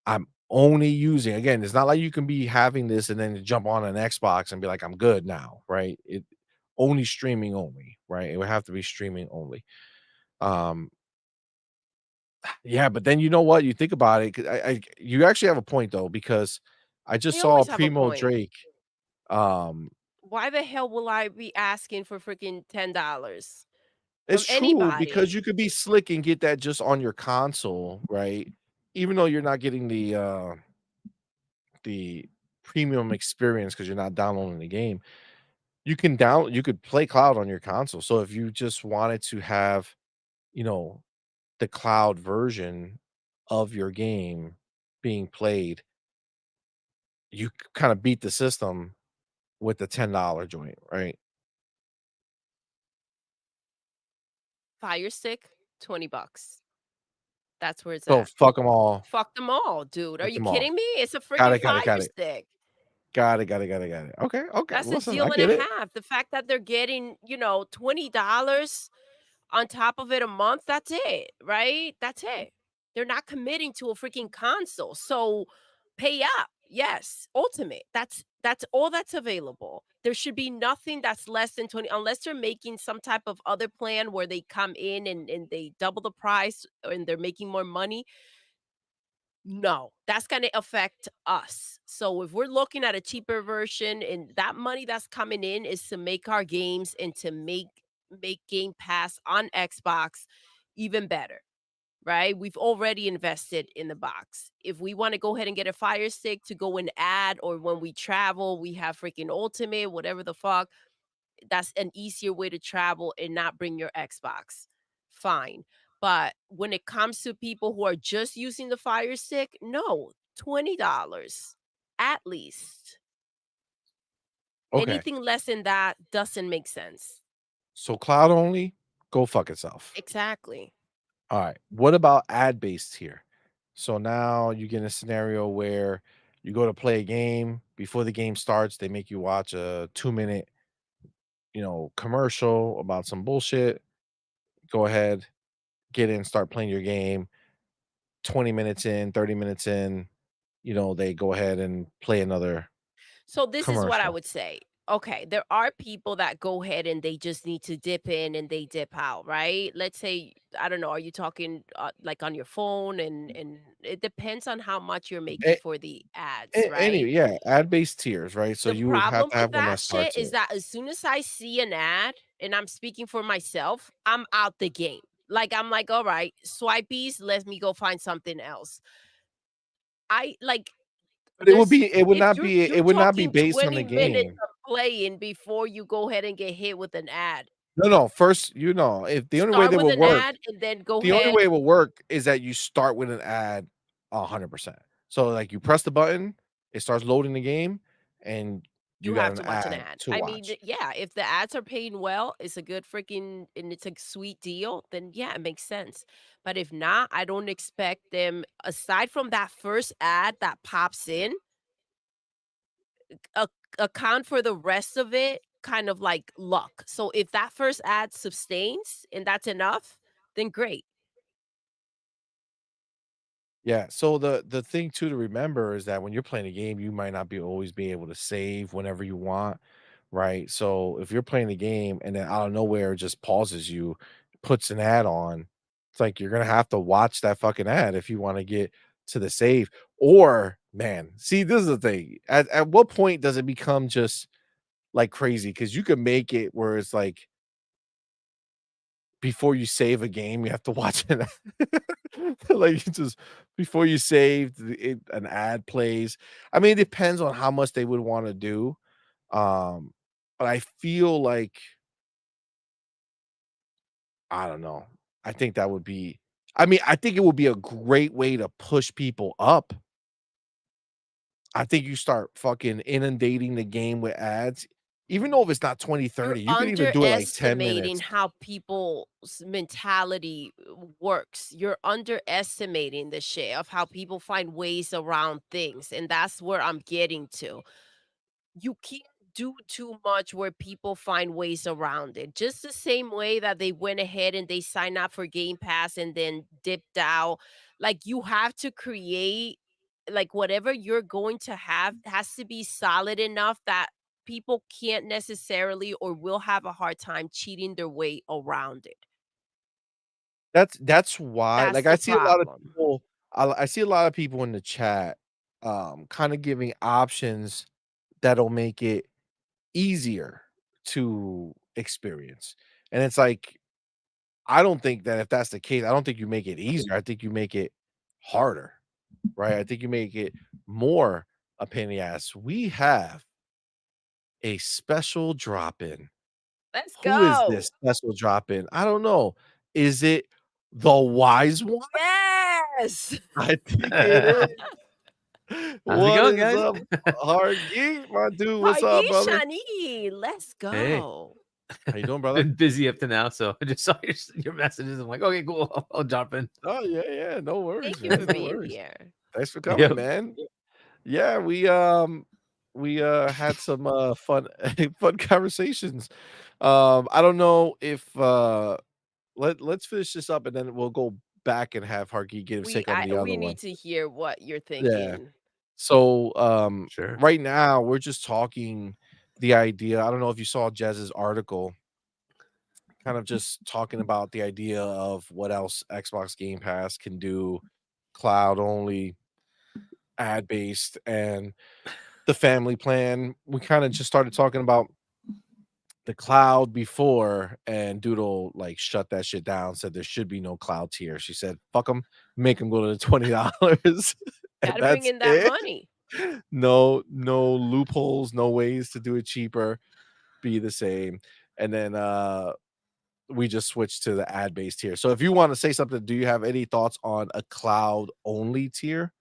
I'm only using," again, it's not like you can be having this and then jump on an Xbox and be like, "I'm good now," right? It only streaming only, right? It would have to be streaming only. Um, yeah, but then you know what? You think about it, 'cause you actually have a point though, because I just They saw always have a Primo point. Drake, um Why the hell will I be asking for freaking $10 it's from true because anybody? you could be slick and get that just on your console, right? Even though you're not getting the premium experience because 'cause you're not downloading the game. You could play cloud on your console. So if you just wanted to have, you know, the cloud version of your game being played, you kind of beat the system with the $10 joint, right? Fire Stick, 20 bucks. That's where it's So at. fuck them all. Fuck them all, dude. Are Fuck you them all. kidding me? It's a Got freaking it, got it, Fire got it. Stick. Got it, got it, got it, got it. Okay, okay. That's a Listen, I deal and a get it. half. The fact that they're getting, $20 on top of it a month, that's it, right? That's it. They're not committing to a freaking console. So pay up. Yes, Ultimate. That's all that's available. There should be nothing that's less than 20 unless they're making some type of other plan where they come in and they double the price and they're making more money. No, that's gonna affect us. So if we're looking at a cheaper version and that money that's coming in is to make our games and to make Game Pass on Xbox even better, right? We've already invested in the box. If we want to go ahead and get a Fire Stick to go and add, or when we travel, we have freaking Ultimate, whatever the fuck, that's an easier way to travel and not bring your Xbox. Fine. But when it comes to people who are just using the Fire Stick, no, $20 at least. Okay. Anything less than that doesn't make sense. So cloud only, go fuck itself. Exactly. All right. What about ad based here? So now you get a scenario where you go to play a game before the game starts, they make you watch a 2 minute, commercial about some bullshit. Go ahead, get in, start playing your game. 20 minutes in, 30 minutes in, they go ahead and play another So this is what I commercial. would say. Okay, there are people that go ahead and they just need to dip in and they dip out, right? Let's say, I don't know, are you talking like on your phone and it depends on how much you're making for the ads, right? Anyway, yeah, ad based tiers, right? So The you would have problem to with have one that that shit starts is it. that as soon as I see an ad, and I'm speaking for myself, I'm out the game. Like I'm like, all right, swipeys, let me go find something else. I like But there's if it you're would not be talking based on 20 the minutes game. of playing before you go ahead and get hit with an ad. No, no, first, if the only way Start that with will an work ad and then go the only ahead. way it will work is that you start with an ad 100%. So, like, you press the button, it starts loading the game, and You you got have an to watch an ad ad. to I mean, watch. yeah, if the ads are paying well, it's a good freaking and it's a sweet deal, then yeah, it makes sense. But if not, I don't expect them aside from that first ad that pops in, ac account for the rest of it kind of like luck. So if that first ad sustains and that's enough, then great. Yeah, so the thing too to remember is that when you're playing a game, you might not be always be able to save whenever you want, right? So if you're playing the game and then out of nowhere it just pauses you, puts an ad on, it's like you're gonna have to watch that fucking ad if you want to get to the save. Or man, see, this is the thing. At what point does it become just like crazy? Because you can make it where it's like before you save a game, you have to watch it. Like, you just before you save, an ad plays. I mean, it depends on how much they would wanna do, um, but I feel like I don't know. I think that would be I think it would be a great way to push people up. I think you start fucking inundating the game with ads. even though if it's not 20, You're 30, you could even do it like 10 underestimating minutes. how people's mentality works. You're underestimating the shit of how people find ways around things, and that's where I'm getting to. You can't do too much where people find ways around it. Just the same way that they went ahead and they signed up for Game Pass and then dipped out. Like you have to create like whatever you're going to have has to be solid enough that people can't necessarily or will have a hard time cheating their way around it. That's why, That's like, I the see a lot of problem. people I see a lot of people in the chat, kinda giving options that'll make it easier to experience, and it's like, I don't think that if that's the case, I don't think you make it easier, I think you make it harder, right? I think you make it more a pain in the ass. We have a special drop-in. Let's Who is go. this special drop-in? I don't know. Is it the wise one? Yes. I think it is. How's it What going, is guys? up, Hargeet, my dude? What's up, Hargeet brother? Shani, let's Hey. go. How you doing, brother? Been busy up to now, so I just saw your messages. I'm like, okay, cool. I'll jump in. Oh, yeah, yeah. No worries, Thank you for man. No being worries. here. Thanks for coming, Yep. man. Yeah, we had some fun fun conversations. I don't know if let's finish this up and then we'll go back and have Hargeet get his take on the other We one. need to hear what you're Yeah. thinking. So Sure. right now we're just talking the idea. I don't know if you saw Jez's article, kind of just talking about the idea of what else Xbox Game Pass can do, cloud only, ad based, and the family plan. We kind of just started talking about the cloud before, and Doodle like shut that shit down, said there should be no cloud tier. She said, fuck them, make them go to the $20. And Gotta bring that's in that it. money. No loopholes, no ways to do it cheaper, be the same. And then we just switched to the ad based tier. So if you want to say something, do you have any thoughts on a cloud only tier?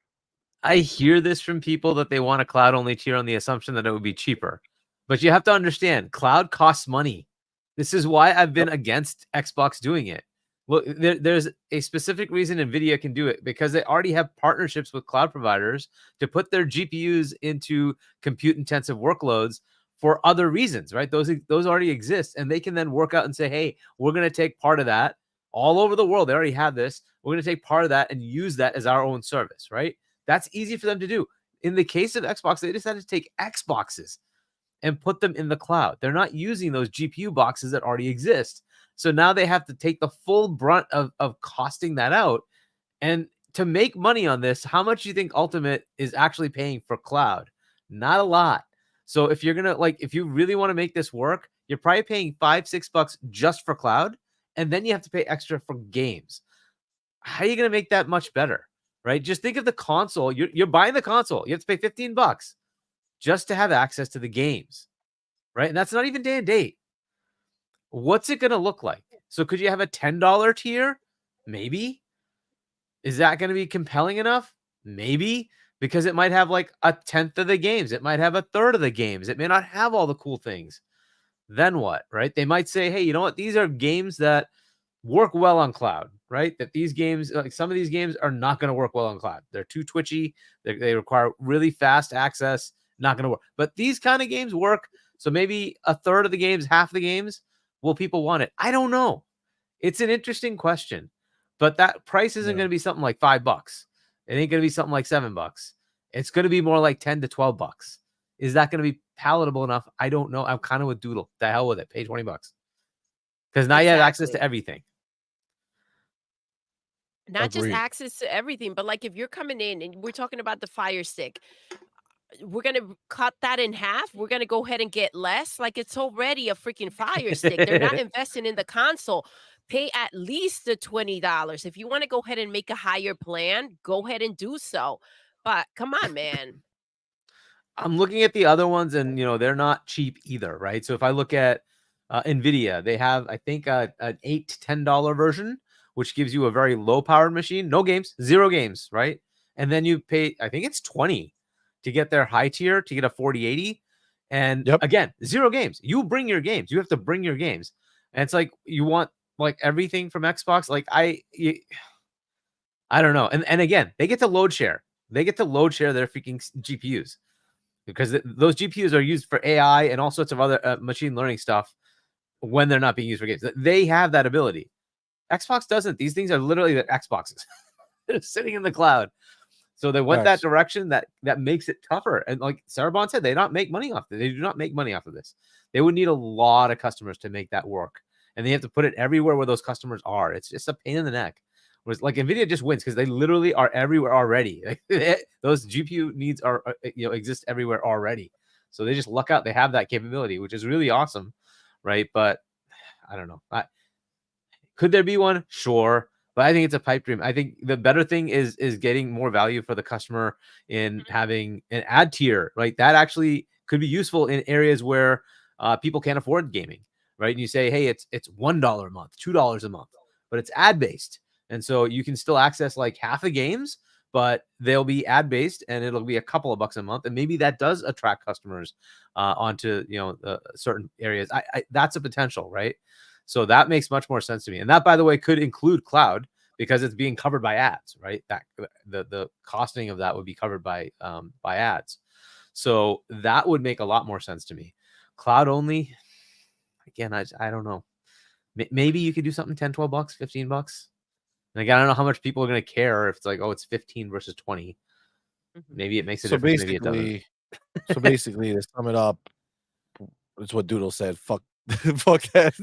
I hear this from people that they want a cloud only tier on the assumption that it would be cheaper. But you have to understand, cloud costs money. This is why I've been Yep. against Xbox doing it. Look, there's a specific reason NVIDIA can do it because they already have partnerships with cloud providers to put their GPUs into compute intensive workloads for other reasons, right? Those already exist, and they can then work out and say, hey, we're going to take part of that all over the world. They already have this. We're going to take part of that and use that as our own service, right? That's easy for them to do. In the case of Xbox, they decided to take Xboxes and put them in the cloud. They're not using those GPU boxes that already exist. So now they have to take the full brunt of costing that out. And to make money on this, how much do you think Ultimate is actually paying for cloud? Not a lot. So if you're going to if you really want to make this work, you're probably paying $5-6 just for cloud. And then you have to pay extra for games. How are you going to make that much better? Right? Just think of the console. You're buying the console. You have to pay $15 just to have access to the games, right? And that's not even day and date. What's it going to look like? So could you have a $10 tier? Maybe. Is that going to be compelling enough? Maybe, because it might have like a tenth of the games. It might have a third of the games. It may not have all the cool things. Then what, right? They might say, hey, you know what? These are games that work well on cloud, right? That these games, like some of these games are not going to work well on cloud. They're too twitchy. They require really fast access. Not going to work. But these kind of games work. So maybe a third of the games, half the games, will people want it? I don't know. It's an interesting question. But that price isn't Yeah. going to be something like $5. It ain't going to be something like $7. It's going to be more like $10 to $12. Is that going to be palatable enough? I don't know. I'm kind of with Doodle. The hell with it. Pay $20. Because now you have access to everything. Not just Agreed. access to everything, but like if you're coming in and we're talking about the Fire Stick, we're gonna cut that in half. We're gonna go ahead and get less. Like it's already a freaking Fire Stick. They're not investing in the console. Pay at least the $20. If you want to go ahead and make a higher plan, go ahead and do so. But come on, man. I'm looking at the other ones, and they're not cheap either, right? So if I look at NVIDIA, they have I think an $8 to $10 version, which gives you a very low powered machine, no games, 0 games, right? And then you pay, I think it's $20 to get their high tier to get a 4080. And Yep. again, 0 games. You bring your games. You have to bring your games. And it's like you want like everything from Xbox. Like I don't know. And again, they get to load share. They get to load share their freaking GPUs because those GPUs are used for AI and all sorts of other machine learning stuff when they're not being used for games. They have that ability. Xbox doesn't. These things are literally the Xboxes. They're sitting in the cloud. So they went that Facts. direction that makes it tougher. And like Sarabon said, they don't make money off it. They do not make money off of this. They would need a lot of customers to make that work. And they have to put it everywhere where those customers are. It's just a pain in the neck. Whereas like Nvidia just wins because they literally are everywhere already. Those GPU needs are exist everywhere already. So they just luck out. They have that capability, which is really awesome, right? But I don't know. Could there be one? Sure. But I think it's a pipe dream. I think the better thing is getting more value for the customer in having an ad tier, right? That actually could be useful in areas where people can't afford gaming, right? And you say, hey, it's $1 a month, $2 a month, but it's ad based, and so you can still access like half the games, but they'll be ad based, and it'll be a couple of bucks a month, and maybe that does attract customers onto certain areas. That's a potential, right? So that makes much more sense to me. And that, by the way, could include cloud because it's being covered by ads, right? That the costing of that would be covered by ads. So that would make a lot more sense to me. Cloud only, again, I don't know. Maybe you could do something 10, 12 bucks, 15 bucks. And again, I don't know how much people are going to care if it's like, oh, it's 15 versus 20. Maybe it makes a So difference. Maybe it doesn't. basically, to sum it up, it's what Doodle said. Fuck, fuck that,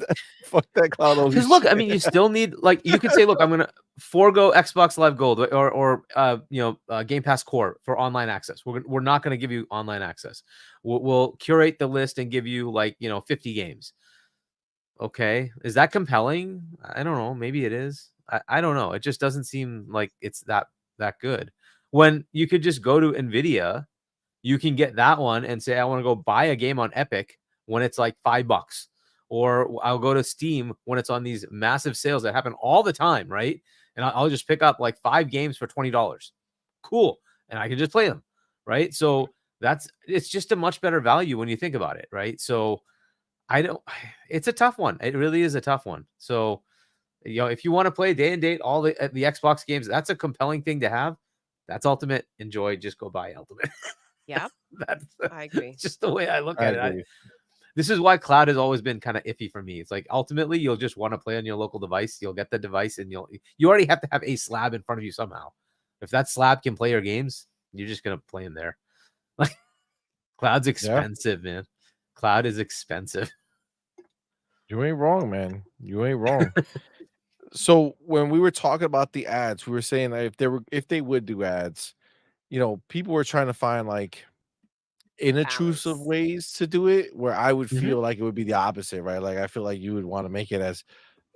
fuck that cloud only. Because look, I mean, you still need like you could say, look, I'm gonna forego Xbox Live Gold or Game Pass Core for online access. We're not gonna give you online access. We'll curate the list and give you like 50 games. Okay, is that compelling? I don't know. Maybe it is. I don't know. It just doesn't seem like it's that good. When you could just go to Nvidia, you can get that one and say, I want to go buy a game on Epic when it's like $5. Or I'll go to Steam when it's on these massive sales that happen all the time, right? And I'll just pick up like 5 games for $20. Cool. And I can just play them, right? So it's just a much better value when you think about it, right? So it's a tough one. It really is a tough one. So, if you want to play day and date all the Xbox games, that's a compelling thing to have. That's Ultimate. Enjoy. Just go buy Ultimate. Yeah, I agree. Just the way I look I at it. This is why cloud has always been kind of iffy for me. It's like ultimately you'll just want to play on your local device. You'll get the device and you already have to have a slab in front of you somehow. If that slab can play your games, you're just gonna play in there. Like cloud's expensive, man. Cloud is expensive. You ain't wrong, man. You ain't wrong. So when we were talking about the ads, we were saying that if they would do ads, people were trying to find like inintrusive Balance. ways to do it where I would Mhm. feel like it would be the opposite, right? Like I feel like you would want to make it as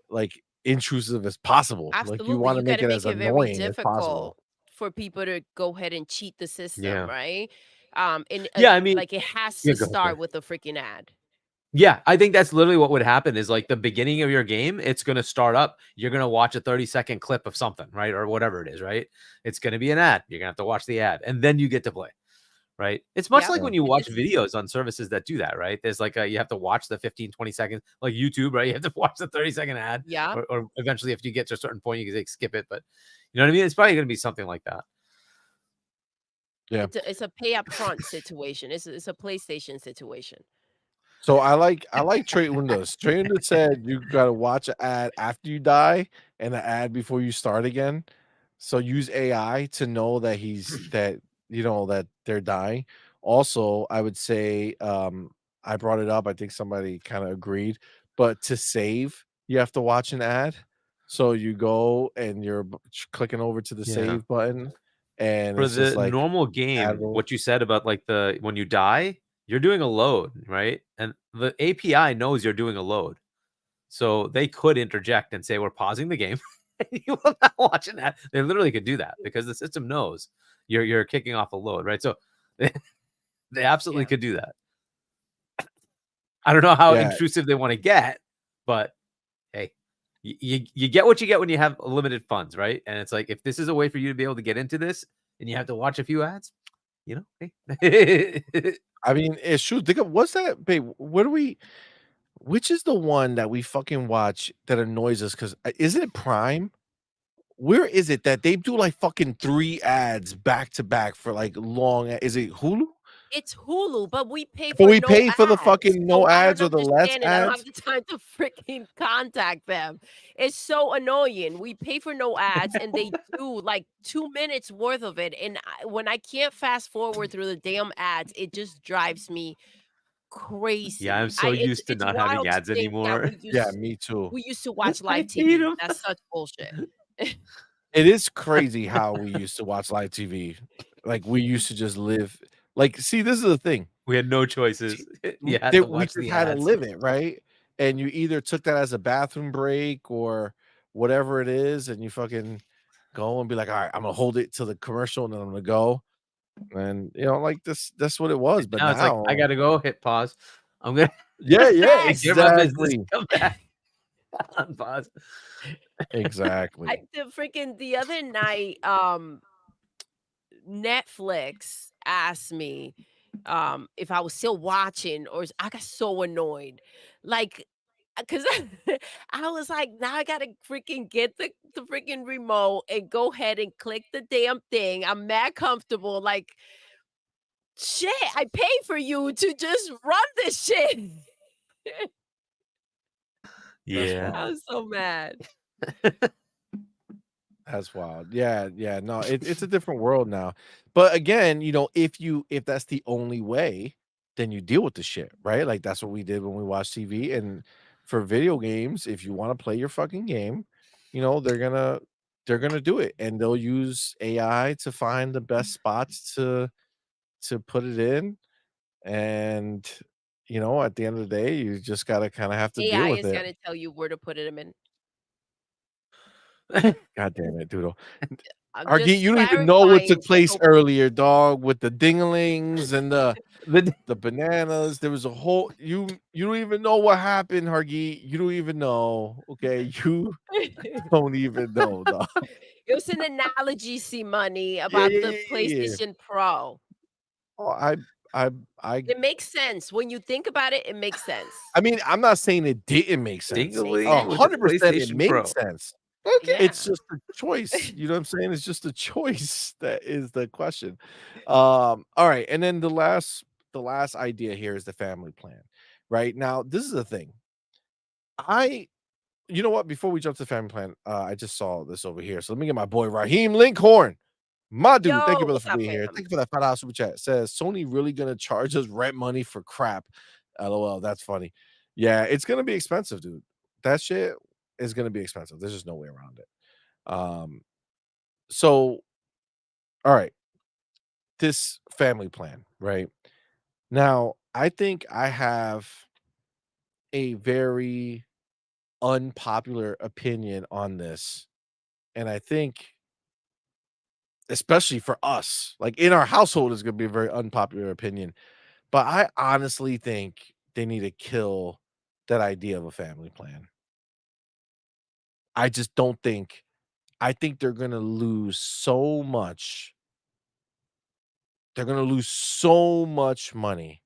like intrusive as possible. Like you Absolutely, want you to make gotta it as make it very annoying as possible. difficult for people to go ahead and cheat the system, Yeah. right? And Yeah, I mean, like it has yeah, to go ahead, sorry. start with a freaking ad. Yeah, I think that's literally what would happen is like the beginning of your game, it's going to start up. You're going to watch a 30-second clip of something, right? Or whatever it is, right? It's going to be an ad. You're going to have to watch the ad and then you get to play, right? It's much Yep, like when you it watch is. videos on services that do that, right? There's like you have to watch the 15, 20 seconds, like YouTube, right? You have to watch the 30-second ad. Yeah, Or eventually, if you get to a certain point, you can skip it. But you know what I mean? It's probably going to be something like that. Yeah. it's a pay up front situation. It's a PlayStation situation. So I like Trey Undas. Trey Undas said you gotta watch an ad after you die and an ad before you start again. So use AI to know that that they're dying. Also, I would say I brought it up. I think somebody kind of agreed, but to save, you have to watch an ad. So you go and you're clicking over to the Yeah. save button, and For it's just the like normal ad game, roll. what you said about like when you die, you're doing a load, right? And the API knows you're doing a load. So they could interject and say, we're pausing the game. And you will not watch an ad. They literally could do that because the system knows you're kicking off a load, right? So they absolutely Yeah. could do that. I don't know how Yeah, intrusive they want to get, but hey, you get what you get when you have limited funds, right? And it's like if this is a way for you to be able to get into this and you have to watch a few ads, you know, hey. I mean, it's true. Think of what's that, babe? What do we? Which is the one that we fucking watch that annoys us? Because isn't it Prime? Where is it that they do like fucking 3 ads back to back for like long? Is it Hulu? It's Hulu, but we pay But for we no pay for the ads, fucking so no I don't ads or the less understand it. I don't have ads. the time to freaking contact them. It's so annoying. We pay for no ads, and they do like 2 minutes worth of it, and when I can't fast forward through the damn ads, it just drives me Yeah, I'm crazy. so used to It's not having wild to ads think that anymore. Yeah, me too. we used to watch I live hate TV. 'em. That's such bullshit. It is crazy how we used to watch live TV. Like we used to just live. Like, see, this is the thing. We had no See, choices. You had to we watch just the had to ads. live it, right? And you either took that as a bathroom break or whatever it is, and you fucking go and be like, all right, I'm gonna hold it till the commercial and then I'm gonna go. And like this, that's what it was. But Now it's like, I now, gotta go, hit pause. I'm gonna yeah, take care of my business, exactly. come back, unpause. Exactly. The other night, Netflix asked me if I was still watching I got so annoyed. Like cuz I was like, now I got to freaking get the freaking remote and go ahead and click the damn thing. I'm mad comfortable like shit, I pay for you to just run this shit. That's Yeah. I wild. was so mad. That's wild. Yeah, yeah. No, it's a different world now. But again, if that's the only way, then you deal with the shit, right? Like that's what we did when we watched TV. And for video games, if you want to play your fucking game, they're gonna do it, and they'll use AI to find the best spots to put it in. And at the end of the day, you just gotta kind of have to deal AI with is it. going to tell you where to put it in. God damn it, Doodle. I'm Hargeet, just you don't even know what clarifying took to place help you. earlier, dog, with the dinglings and But the bananas. There was a whole you don't even know what happened, Hargeet. You don't even know. Okay. You don't even know, dog. It was an analogy, see money Yeah, about yeah, the yeah, yeah, yeah. PlayStation Pro. Oh, I I It makes sense. When you think about it, it makes sense. I mean, I'm not saying it didn't make sense. Makes ding-a-ling sense. with the 100% it PlayStation made Pro. sense. It's Yeah. just a choice. You know what I'm saying? It's just a choice that is the question. All right, and then the last idea here is the family plan. Right? Now, this is the thing. I You know what? Before we jump to the family plan, I just saw this over here. So let me get my boy Raheem Linkhorn. My dude, thank you, Yo, brother, what's for up, being here. fam? Thank you for that $5 super chat. Says Sony really gonna charge us rent money for crap? LOL, that's funny. Yeah, it's gonna be expensive, dude. That shit is gonna be expensive. There's just no way around it. So all right, this family plan, right? Now, I think I have a very unpopular opinion on this. And I think especially for us, like in our household is gonna be a very unpopular opinion. But I honestly think they need to kill that idea of a family plan. I just don't think I think they're gonna lose so much. They're gonna lose so much money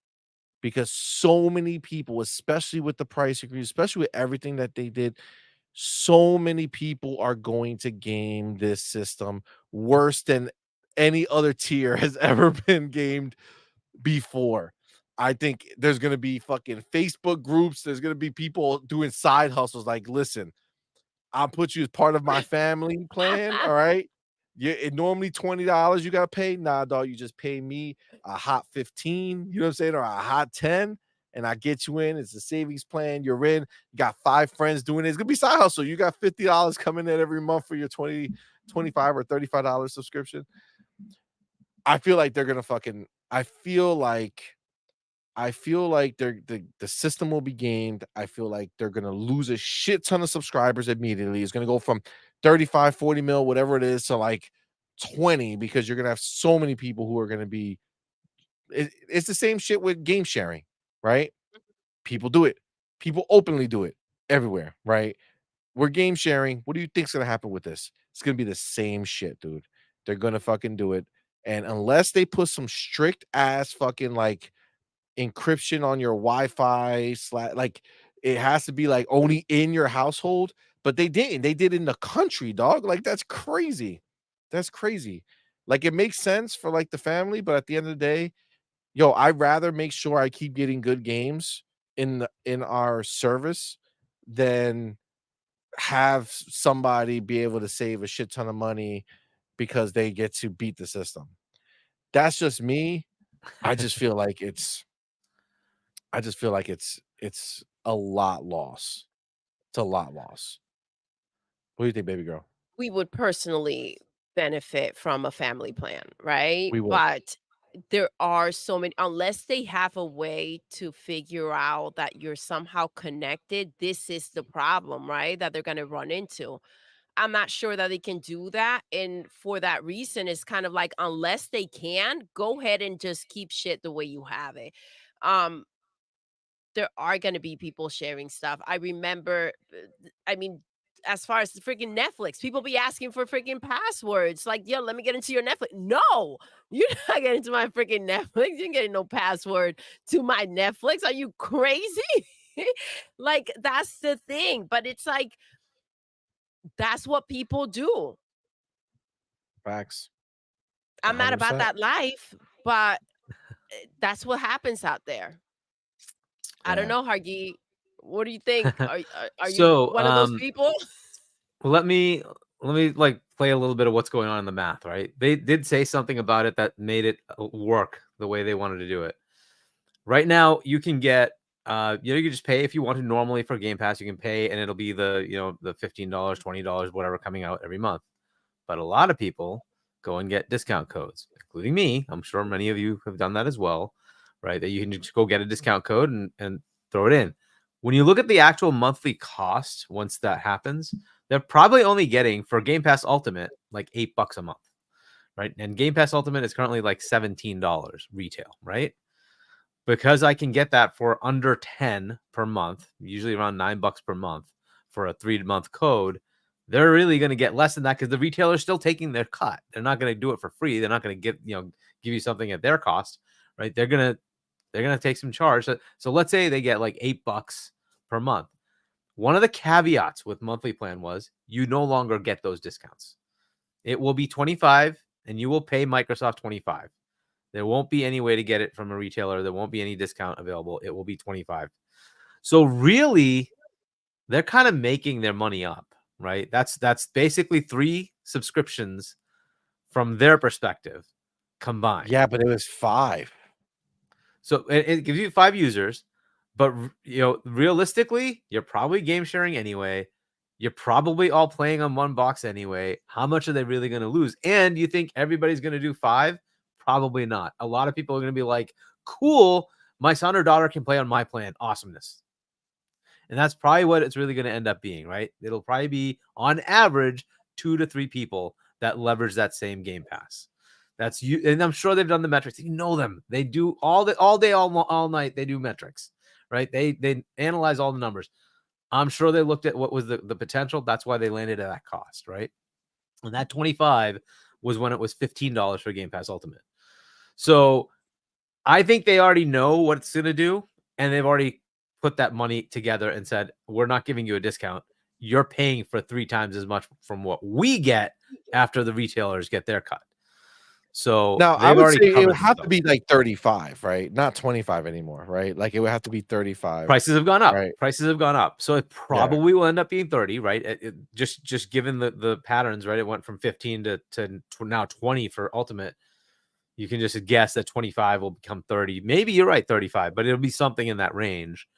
because so many people, especially with the price increase, especially with everything that they did, so many people are going to game this system worse than any other tier has ever been gamed before. I think there's gonna be fucking Facebook groups. There's gonna be people doing side hustles. Like, listen, I'll put you as part of my family plan. All right. Normally $20 you gotta pay. Nah, dog, you just pay me a hot 15, you know what I'm saying, or a hot 10, and I get you in. It's a savings plan. You're in, you got 5 friends doing it. It's gonna be side hustle. You got $50 coming in every month for your 20, 25, or $35 subscription. I feel like they're gonna fucking I feel like the system will be gamed. I feel like they're gonna lose a shit ton of subscribers immediately. It's gonna go from 35, 40 mil, whatever it is, to like 20 because you're gonna have so many people who are gonna be. It's the same shit with game sharing, right? People do it. People openly do it everywhere, right? We're game sharing. What do you think's gonna happen with this? It's gonna be the same shit, dude. They're gonna fucking do it. And unless they put some strict ass fucking like encryption on your Wi-Fi, like it has to be like only in your household, but they didn't. They did in the country, dog. Like that's crazy. That's crazy. Like it makes sense for like the family, but at the end of the day, yo, I'd rather make sure I keep getting good games in our service than have somebody be able to save a shit ton of money because they get to beat the system. That's just me. I just feel like it's it's a lot loss. It's a lot loss. What do you think, baby girl? We would personally benefit from a family plan, right? We would. But there are so many, unless they have a way to figure out that you're somehow connected, this is the problem, right? That they're gonna run into. I'm not sure that they can do that, and for that reason, it's kind of like, unless they can, go ahead and just keep shit the way you have it. Um, there are gonna be people sharing stuff. I remember, I mean, as far as the freaking Netflix, people be asking for freaking passwords. Like, yo, let me get into your Netflix. No, you're not getting into my freaking Netflix. You're getting no password to my Netflix. Are you crazy? Like, that's the thing. But it's like, that's what people do. Facts. I'm not about 100%. that life, but that's what happens out there. I don't Yeah. know, Hargeet. What do you think? Are you So, one of those people? well, let me like play a little bit of what's going on in the math, right? They did say something about it that made it work the way they wanted to do it. Right now, you can get you can just pay if you want to normally for Game Pass, you can pay and it'll be the, the $15, $20, whatever coming out every month. But a lot of people go and get discount codes, including me. I'm sure many of you have done that as well, right? That you can just go get a discount code and throw it in. When you look at the actual monthly cost, once that happens, they're probably only getting for Game Pass Ultimate like $8 a month, right? And Game Pass Ultimate is currently like $17 retail, right? Because I can get that for under 10 per month, usually around $9 per month for a 3-month code. They're really going to get less than that because the retailer's still taking their cut. They're not going to do it for free. They're not going to give you something at their cost, right? They're going to take some charge. So let's say they get like $8 per month. One of the caveats with monthly plan was you no longer get those discounts. It will be 25 and you will pay Microsoft 25. There won't be any way to get it from a retailer. There won't be any discount available. It will be 25. So really, they're kind of making their money up, right? That's basically 3 subscriptions from their perspective combined. Yeah, but it was 5. So it gives you 5 users, but realistically, you're probably game sharing anyway. You're probably all playing on one box anyway. How much are they really going to lose? And you think everybody's going to do 5? Probably not. A lot of people are going to be like, cool, my son or daughter can play on my plan. Awesomeness. And that's probably what it's really going to end up being, right? It'll probably be on average 2 to 3 people that leverage that same Game Pass. That's you, and I'm sure they've done the metrics. You know them. They do all day, all night. They do metrics, right? They analyze all the numbers. I'm sure they looked at what was the potential. That's why they landed at that cost, right? And that 25 was when it was $15 for Game Pass Ultimate. So I think they already know what it's going to do, and they've already put that money together and said, we're not giving you a discount. You're paying for 3 times as much from what we get after the retailers get their cut. So Now, I they've would already say it covered would have to themselves. be like 35, right? Not 25 anymore, right? Like it would have to be 35. Prices have gone up. Right. Prices have gone up. So it probably will end up being 30, right? Just given the patterns, right? It went from 15 to now 20 for Ultimate. You can just guess that 25 will become 30. Maybe you're right, 35, but it'll be something in that range.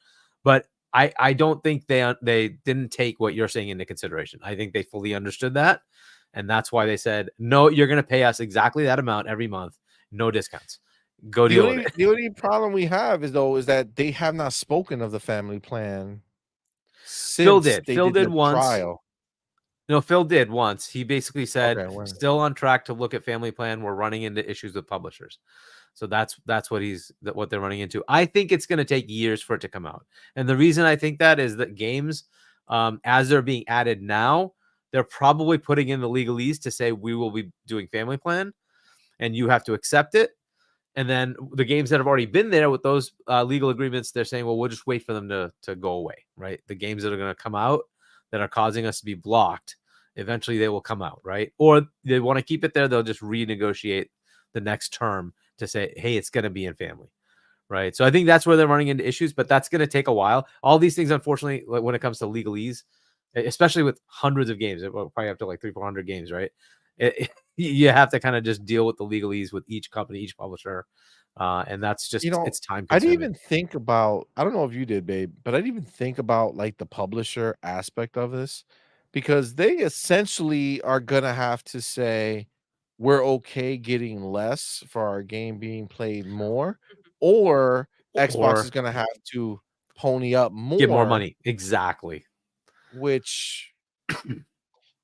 But I don't think they didn't take what you're saying into consideration. I think they fully understood that. And that's why they said, no, you're going to pay us exactly that amount every month. No discounts. Go deal with it. The only problem we have is that they have not spoken of the family plan Phil since did. they Phil did did the once. trial. No, Phil did once. He basically said, Okay, when? still on track to look at family plan. We're running into issues with publishers. So that's what they're running into. I think it's going to take years for it to come out. And the reason I think that is that games, as they're being added now, they're probably putting in the legalese to say we will be doing family plan. and you have to accept it. And then the games that have already been there with those legal agreements, they're saying, well, we'll just wait for them to go away, right? The games that are going to come out that are causing us to be blocked, eventually they will come out, right? Or they want to keep it there, they'll just renegotiate the next term to say, hey, it's going to be in family, right? So I think that's where they're running into issues, but that's going to take a while. All these things, unfortunately, like when it comes to legalese, especially with hundreds of games, we'll probably up to like 300-400 games, right? You have to kind of just deal with the legalese with each company, each publisher, and that's just it's time I didn't consuming. even think about, I don't know if you did, babe, but I didn't even think about like the publisher aspect of this, because they essentially are gonna have to say we're okay getting less for our game being played more, or Xbox is Or gonna have to pony up get more more, money. Exactly. which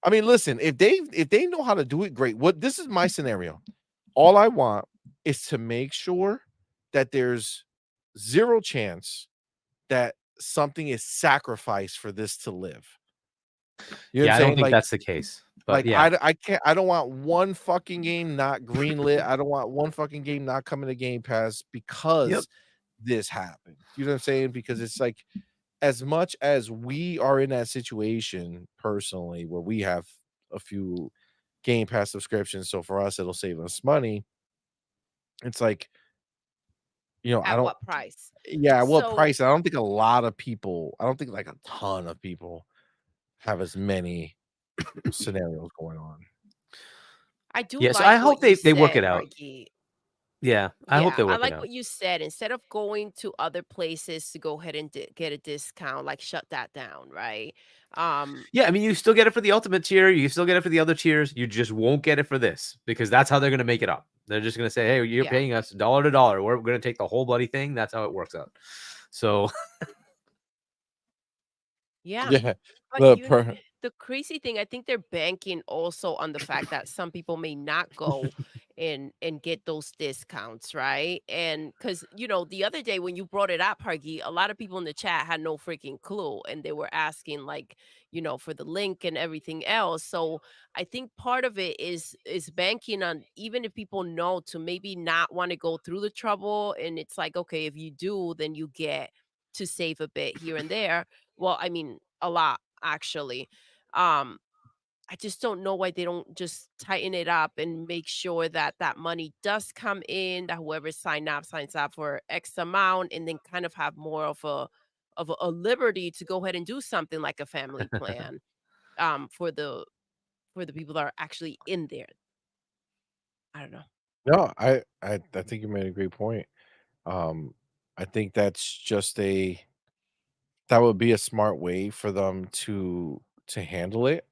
I mean, listen, if they know how to do it, great. What This is my scenario. All I want is to make sure that there's zero chance that something is sacrificed for this to live. You know what I'm Yeah, I don't saying? think that's the case. But Like yeah. I can't. I don't want one fucking game not greenlit. I don't want one fucking game not coming to Game Pass Yep. because this happened. You know what I'm saying? Because it's like, as much as we are in that situation personally, where we have a few Game Pass subscriptions, so for us it'll save us money. It's like, I At don't. what price? Yeah, what So price? I don't think a lot of people. I don't think like a ton of people have as many scenarios going on. I do Yeah, so I like what hope you they work said, it out. Hargeet. Yeah, I hope Yeah, they I work it like out. what you said. Instead of going to other places to go ahead and get a discount, like shut that down, right? Um, Yeah, I mean, you still get it for the ultimate tier. You still get it for the other tiers. You just won't get it for this because that's how they're going to make it up. They're just going to say, hey, you're yeah, paying us dollar to dollar. We're going to take the whole bloody thing. That's how it works out. So, yeah. Yeah, But the per the crazy thing, I think they're banking also on the fact that some people may not go and get those discounts, right? And because the other day when you brought it up, Hargi, a lot of people in the chat had no freaking clue, and they were asking like, for the link and everything else. So I think part of it is banking on, even if people know, to maybe not want to go through the trouble, and it's like, okay, if you do, then you get to save a bit here and there. Well, I mean, a lot actually. Um, I just don't know why they don't just tighten it up and make sure that that money does come in, that whoever signs up for X amount, and then kind of have more of a liberty to go ahead and do something like a family plan for the people that are actually in there. I don't know. no, I think you made a great point. Um, I think that's just that would be a smart way for them to handle it.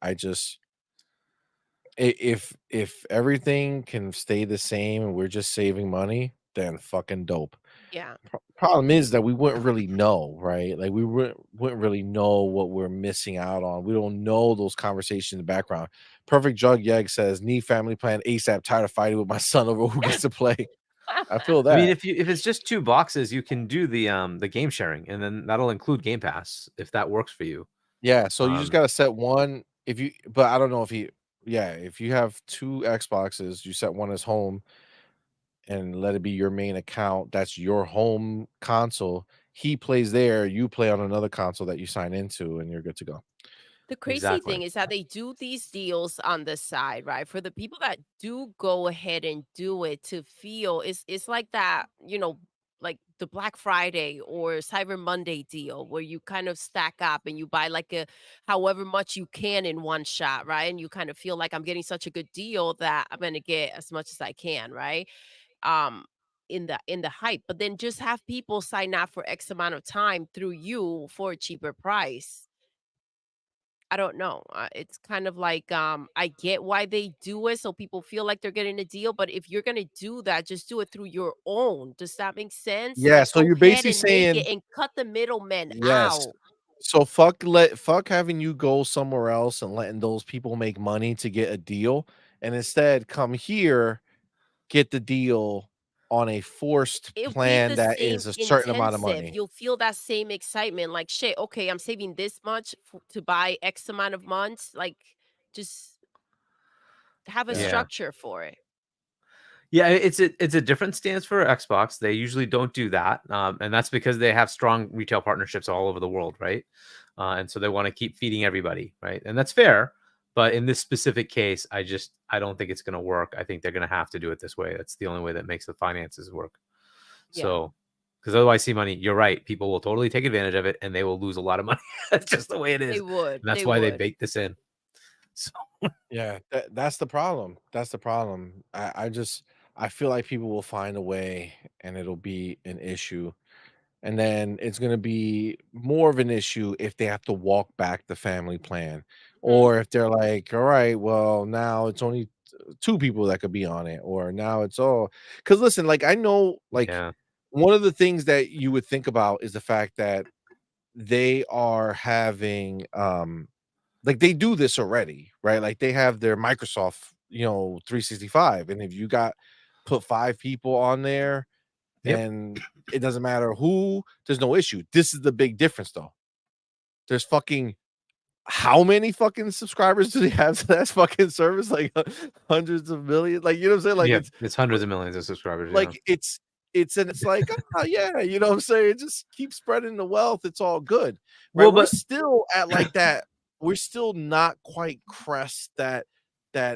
If everything can stay the same and we're just saving money, then fucking dope. Yeah. Problem is that we wouldn't really know, right? Like, we wouldn't really know what we're missing out on. We don't know those conversations in the background. Perfect Jug Yeg says, "Need family plan ASAP. Tired of fighting with my son over who gets to play." I feel I mean, that. if it's just 2 boxes, you can do the game sharing, and then that'll include Game Pass if that works for you. Yeah, so you just Um, gotta set one, if you but I don't know if he yeah, if you have 2 Xboxes, you set one as home and let it be your main account. That's your home console. He plays there, you play on another console that you sign into, and you're good to go. The crazy exactly. thing is that they do these deals on the side, right? For the people that do go ahead and do it, to feel it's like that, like the Black Friday or Cyber Monday deal where you kind of stack up and you buy like a however much you can in one shot, right? And you kind of feel like, I'm getting such a good deal that I'm going to get as much as I can, right? um in the hype, but then just have people sign up for X amount of time through you for a cheaper price. I don't know. It's kind of like, I get why they do it, so people feel like they're getting a deal. But if you're gonna do that, just do it through your own. Does that make sense? Yeah, Like, so go you're ahead basically and make saying it and cut the middlemen yes. out. So fuck having you go somewhere else and letting those people make money to get a deal, and instead come here, get the deal on a forced It'll be plan the that same is a certain amount of intensive. money. You'll feel that same excitement. Like, shit. Okay, I'm saving this much to buy X amount of months. Like, just have a Yeah. Yeah. structure for it. Yeah, it's a different stance for Xbox. They usually don't do that, and that's because they have strong retail partnerships all over the world, right? And so they want to keep feeding everybody, right? And that's fair. But in this specific case, I don't think it's going to work. I think they're going to have to do it this way. That's the only way that makes the finances work. Yeah, So, because otherwise, see money, you're right. People will totally take advantage of it, and they will lose a lot of money. That's just the way it is. they would. And that's They why they would. bake this in. So, Yeah, that's the problem. That's the problem. I feel like people will find a way and it'll be an issue. And then it's gonna be more of an issue if they have to walk back the family plan. Mhm. Or if they're like, all right, well, now it's only two people that could be on it, or now it's all because listen, like I know like yeah, one of the things that you would think about is the fact that they are having like they do this already, right? Like they have their Microsoft, 365, and if you got put 5 people on there, yep, and it doesn't matter who, there's no issue. This is the big difference though. There's fucking how many fucking subscribers do they have to that fucking service? Like hundreds of millions. Like, you know what I'm saying? Like yep. It's hundreds of millions of subscribers. Yeah. like it's like, oh yeah, you know what I'm saying? Just keep spreading the wealth. It's all good. Right? Well, We're but still at like that. We're still not quite crest that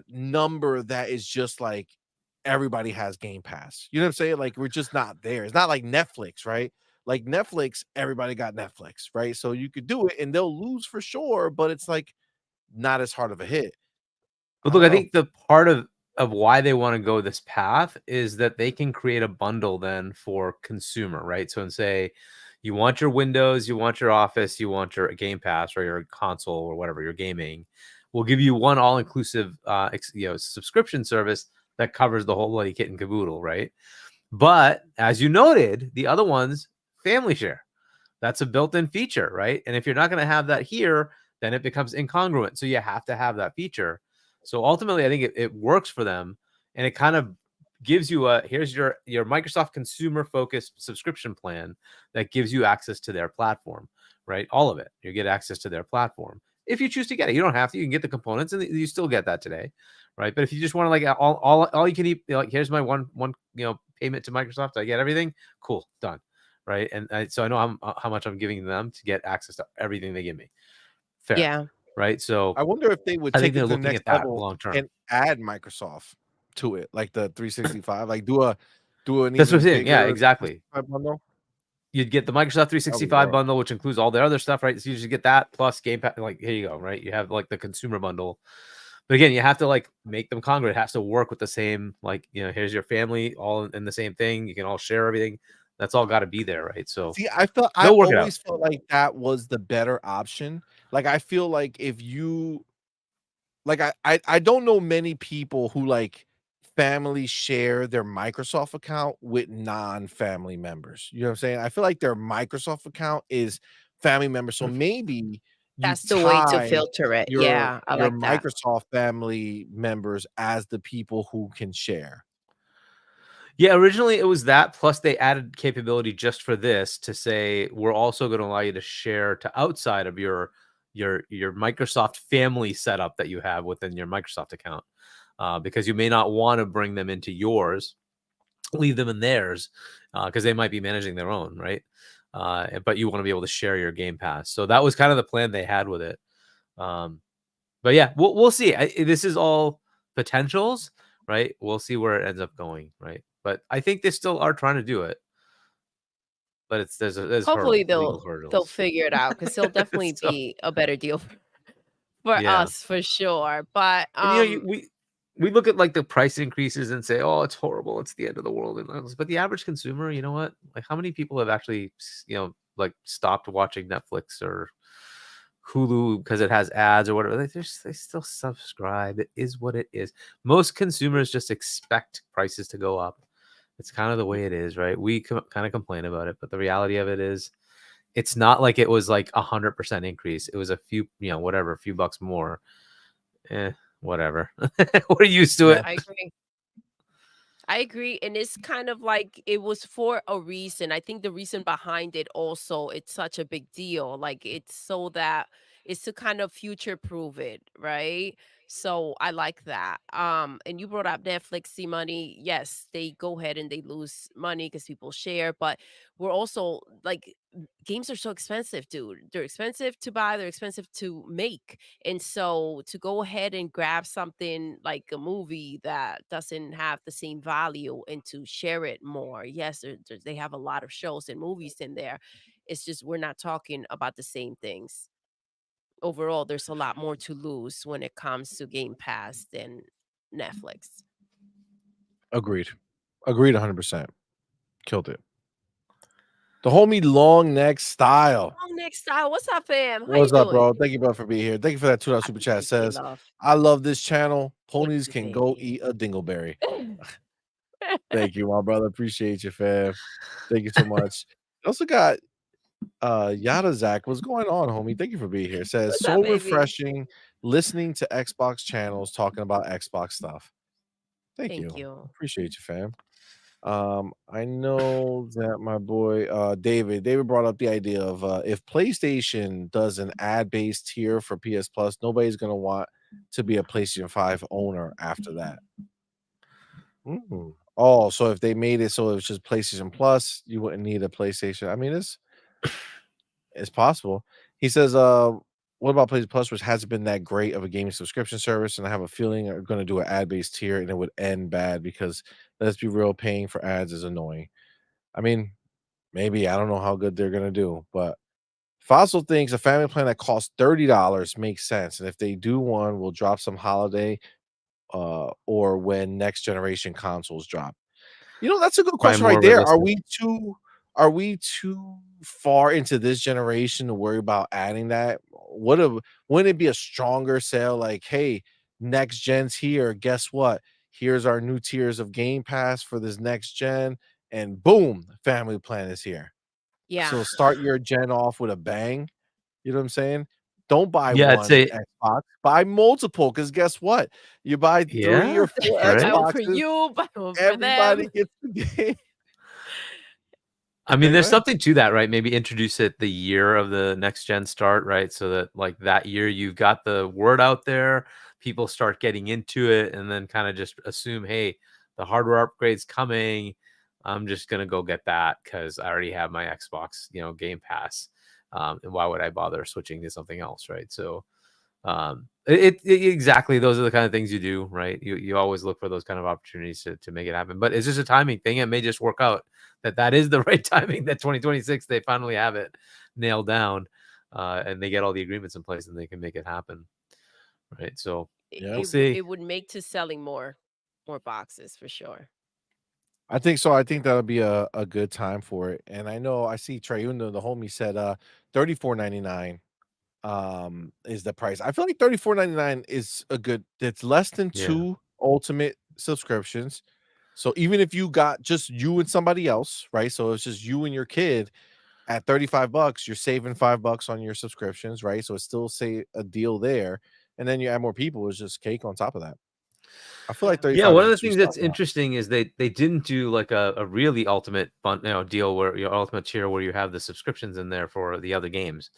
number that is just like everybody has Game Pass. You know what I'm saying? Like we're just not there. It's not like Netflix, right? Like Netflix, everybody got Netflix, right? So you could do it and they'll lose for sure, but it's like not as hard of a hit. But I look, don't I know. think the part of why they want to go this path is that they can create a bundle then for consumer, right? So and say you want your Windows, you want your Office, you want your Game Pass or your console or whatever you're gaming. We'll give you one all-inclusive subscription service that covers the whole bloody kit and caboodle, right? But as you noted, the other ones family share. That's a built-in feature, right? And if you're not going to have that here, then it becomes incongruent. So you have to have that feature. So ultimately, I think it works for them, and it kind of gives you here's your Microsoft consumer focused subscription plan that gives you access to their platform, right? All of it. You get access to their platform if you choose to get it. You don't have to. You can get the components, and you still get that today, right? But if you just want to like all you can eat, like here's my one payment to Microsoft, I get everything. Cool, done, right? And so I know how much I'm giving them to get access to everything they give me. Fair, Yeah. right? So I wonder if they would I think take it they're to the looking next at that level long term. and add Microsoft to it, like the 365, like do an That's what I'm even saying. Yeah, bigger exactly. 365 bundle. You'd get the Microsoft That would be 365 raw. bundle, which includes all their other stuff, right? So you just get that plus Game Pass. Like, here you go, right? You have like the consumer bundle. But again, you have to like make them congruent. It has to work with the same, like, here's your family all in the same thing. You can all share everything. That's all got to be there, right? So See, I they'll work it out. always felt like that was the better option. Like, I feel like if you like, I don't know many people who, like, family share their Microsoft account with non-family members. You know what I'm saying? I feel like their Microsoft account is family members, so maybe you That's the way to tie filter it. your Yeah, I your like that. Microsoft family members as the people who can share. Yeah, originally it was that, plus they added capability just for this to say we're also going to allow you to share to outside of your Microsoft family setup that you have within your Microsoft account, because you may not want to bring them into yours, leave them in theirs, because they might be managing their own, right? But you want to be able to share your Game Pass. So that was kind of the plan they had with it. Um, but yeah, we'll see. This is all potentials, right? We'll see where it ends up going, right? But I think they still are trying to do it. But there's Hopefully legal they'll hurdles. figure it out because 'cause it'll definitely So be a better deal for yeah, us for sure. But and we look at like the price increases and say, oh, it's horrible, it's the end of the world. But the average consumer, you know what? Like, how many people have actually, like stopped watching Netflix or Hulu because it has ads or whatever? They still subscribe. It is what it is. Most consumers just expect prices to go up. It's kind of the way it is, right? We kind of complain about it, but the reality of it is, it's not like it was like 100% increase. It was a few, whatever, a few bucks more. Whatever. We're used to Yeah. it. I agree. I agree, and it's kind of like it was for a reason. I think the reason behind it also, it's such a big deal. Like it's so that is to kind of future proof it, right? So I like that. And you brought up Netflix, CMoney. Yes, they go ahead and they lose money because people share, but we're also like games are so expensive, dude. They're expensive to buy, they're expensive to make. And so to go ahead and grab something like a movie that doesn't have the same value and to share it more. Yes, they have a lot of shows and movies in there. It's just we're not talking about the same things. Overall, there's a lot more to lose when it comes to Game Pass than Netflix. Agreed. Agreed 100%. Killed it. The homie Long Neck Style. Oh, next style. What's up, fam? How you What's up, doing? bro? Thank you, bro, for being here. Thank you for that $2 I super chat. appreciate Says, love. I love this channel. Thank Ponies you, can go baby. eat a dingleberry. Thank you, my brother. Appreciate you, fam. Thank you so much. Also got Yada Zach. What's going on, homie? Thank you for being here. Says, What's up, so baby? refreshing listening to Xbox channels talking about Xbox stuff. Thank Thank you. you. Appreciate you, fam. I know that my boy David brought up the idea of if PlayStation does an ad-based tier for PS Plus, nobody's gonna want to be a PlayStation 5 owner after that. Oh, so if they made it so it was just PlayStation Plus, you wouldn't need a PlayStation. I mean, it's possible. He says, what about PlayStation Plus, which hasn't been that great of a gaming subscription service, and I have a feeling they're going to do an ad-based tier, and it would end bad because let's be real, paying for ads is annoying. I mean, maybe I don't know how good they're going to do, but Fossil thinks a family plan that costs $30 makes sense, and if they do one, we'll drop some holiday or when next generation consoles drop. You know, that's a good Probably question right more there. realistic. Are we too far into this generation to worry about adding that? Wouldn't it be a stronger sale like, hey, next gen's here. Guess what? Here's our new tiers of Game Pass for this next gen, and boom, family plan is here. Yeah. So start your gen off with a bang. You know what I'm saying? Don't buy Yeah, I'd one say Xbox, buy multiple. Because guess what? You buy 3 yeah, or 4 Buy right? one for Xboxes, you, buy one for everybody them. gets the game. I mean, Yeah, go there's ahead. something to that, right? Maybe introduce it the year of the next gen start, right? So that like that year you've got the word out there, people start getting into it, and then kind of just assume, hey, the hardware upgrade's coming. I'm just gonna go get that because I already have my Xbox, Game Pass. And why would I bother switching to something else, right? So exactly, those are the kind of things you do, right? You always look for those kind of opportunities to make it happen, but it's just a timing thing. It may just work out that is the right timing, that 2026 they finally have it nailed down, and they get all the agreements in place and they can make it happen, right? So It, Yeah. we'll it would see. it would make to selling more boxes for sure. I think so. I think that'll be a good time for it. And I know I see Treyuno, the homie, said 34.99 is the price. I feel like 34.99 is a good, it's less than Yeah. 2 ultimate subscriptions. So even if you got just you and somebody else, right? So it's just you and your kid at $35, you're saving $5 on your subscriptions, right? So it's still say a deal there. And then you add more people, it's just cake on top of that. I feel like Yeah. Yeah, 35 one is of a the 2 things spot that's now. interesting is they didn't do like a really ultimate deal where your ultimate tier where you have the subscriptions in there for the other games.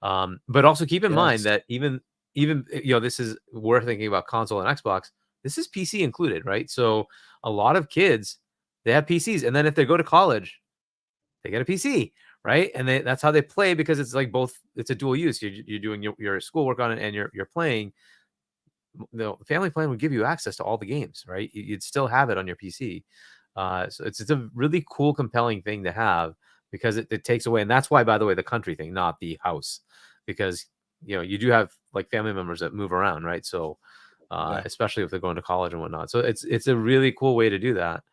But also keep in mind Yes. that even this is worth thinking about console and Xbox. This is PC included, right? So a lot of kids, they have PCs, and then if they go to college, they get a PC, right? And that's how they play, because it's like both. It's a dual use. You're doing your schoolwork on it, and you're playing. The family plan would give you access to all the games, right? You'd still have it on your PC. So it's a really cool, compelling thing to have, because it takes away, and that's why, by the way, the country thing, not the house, because you do have like family members that move around, right? So Yeah. especially if they're going to college and whatnot. So it's a really cool way to do that.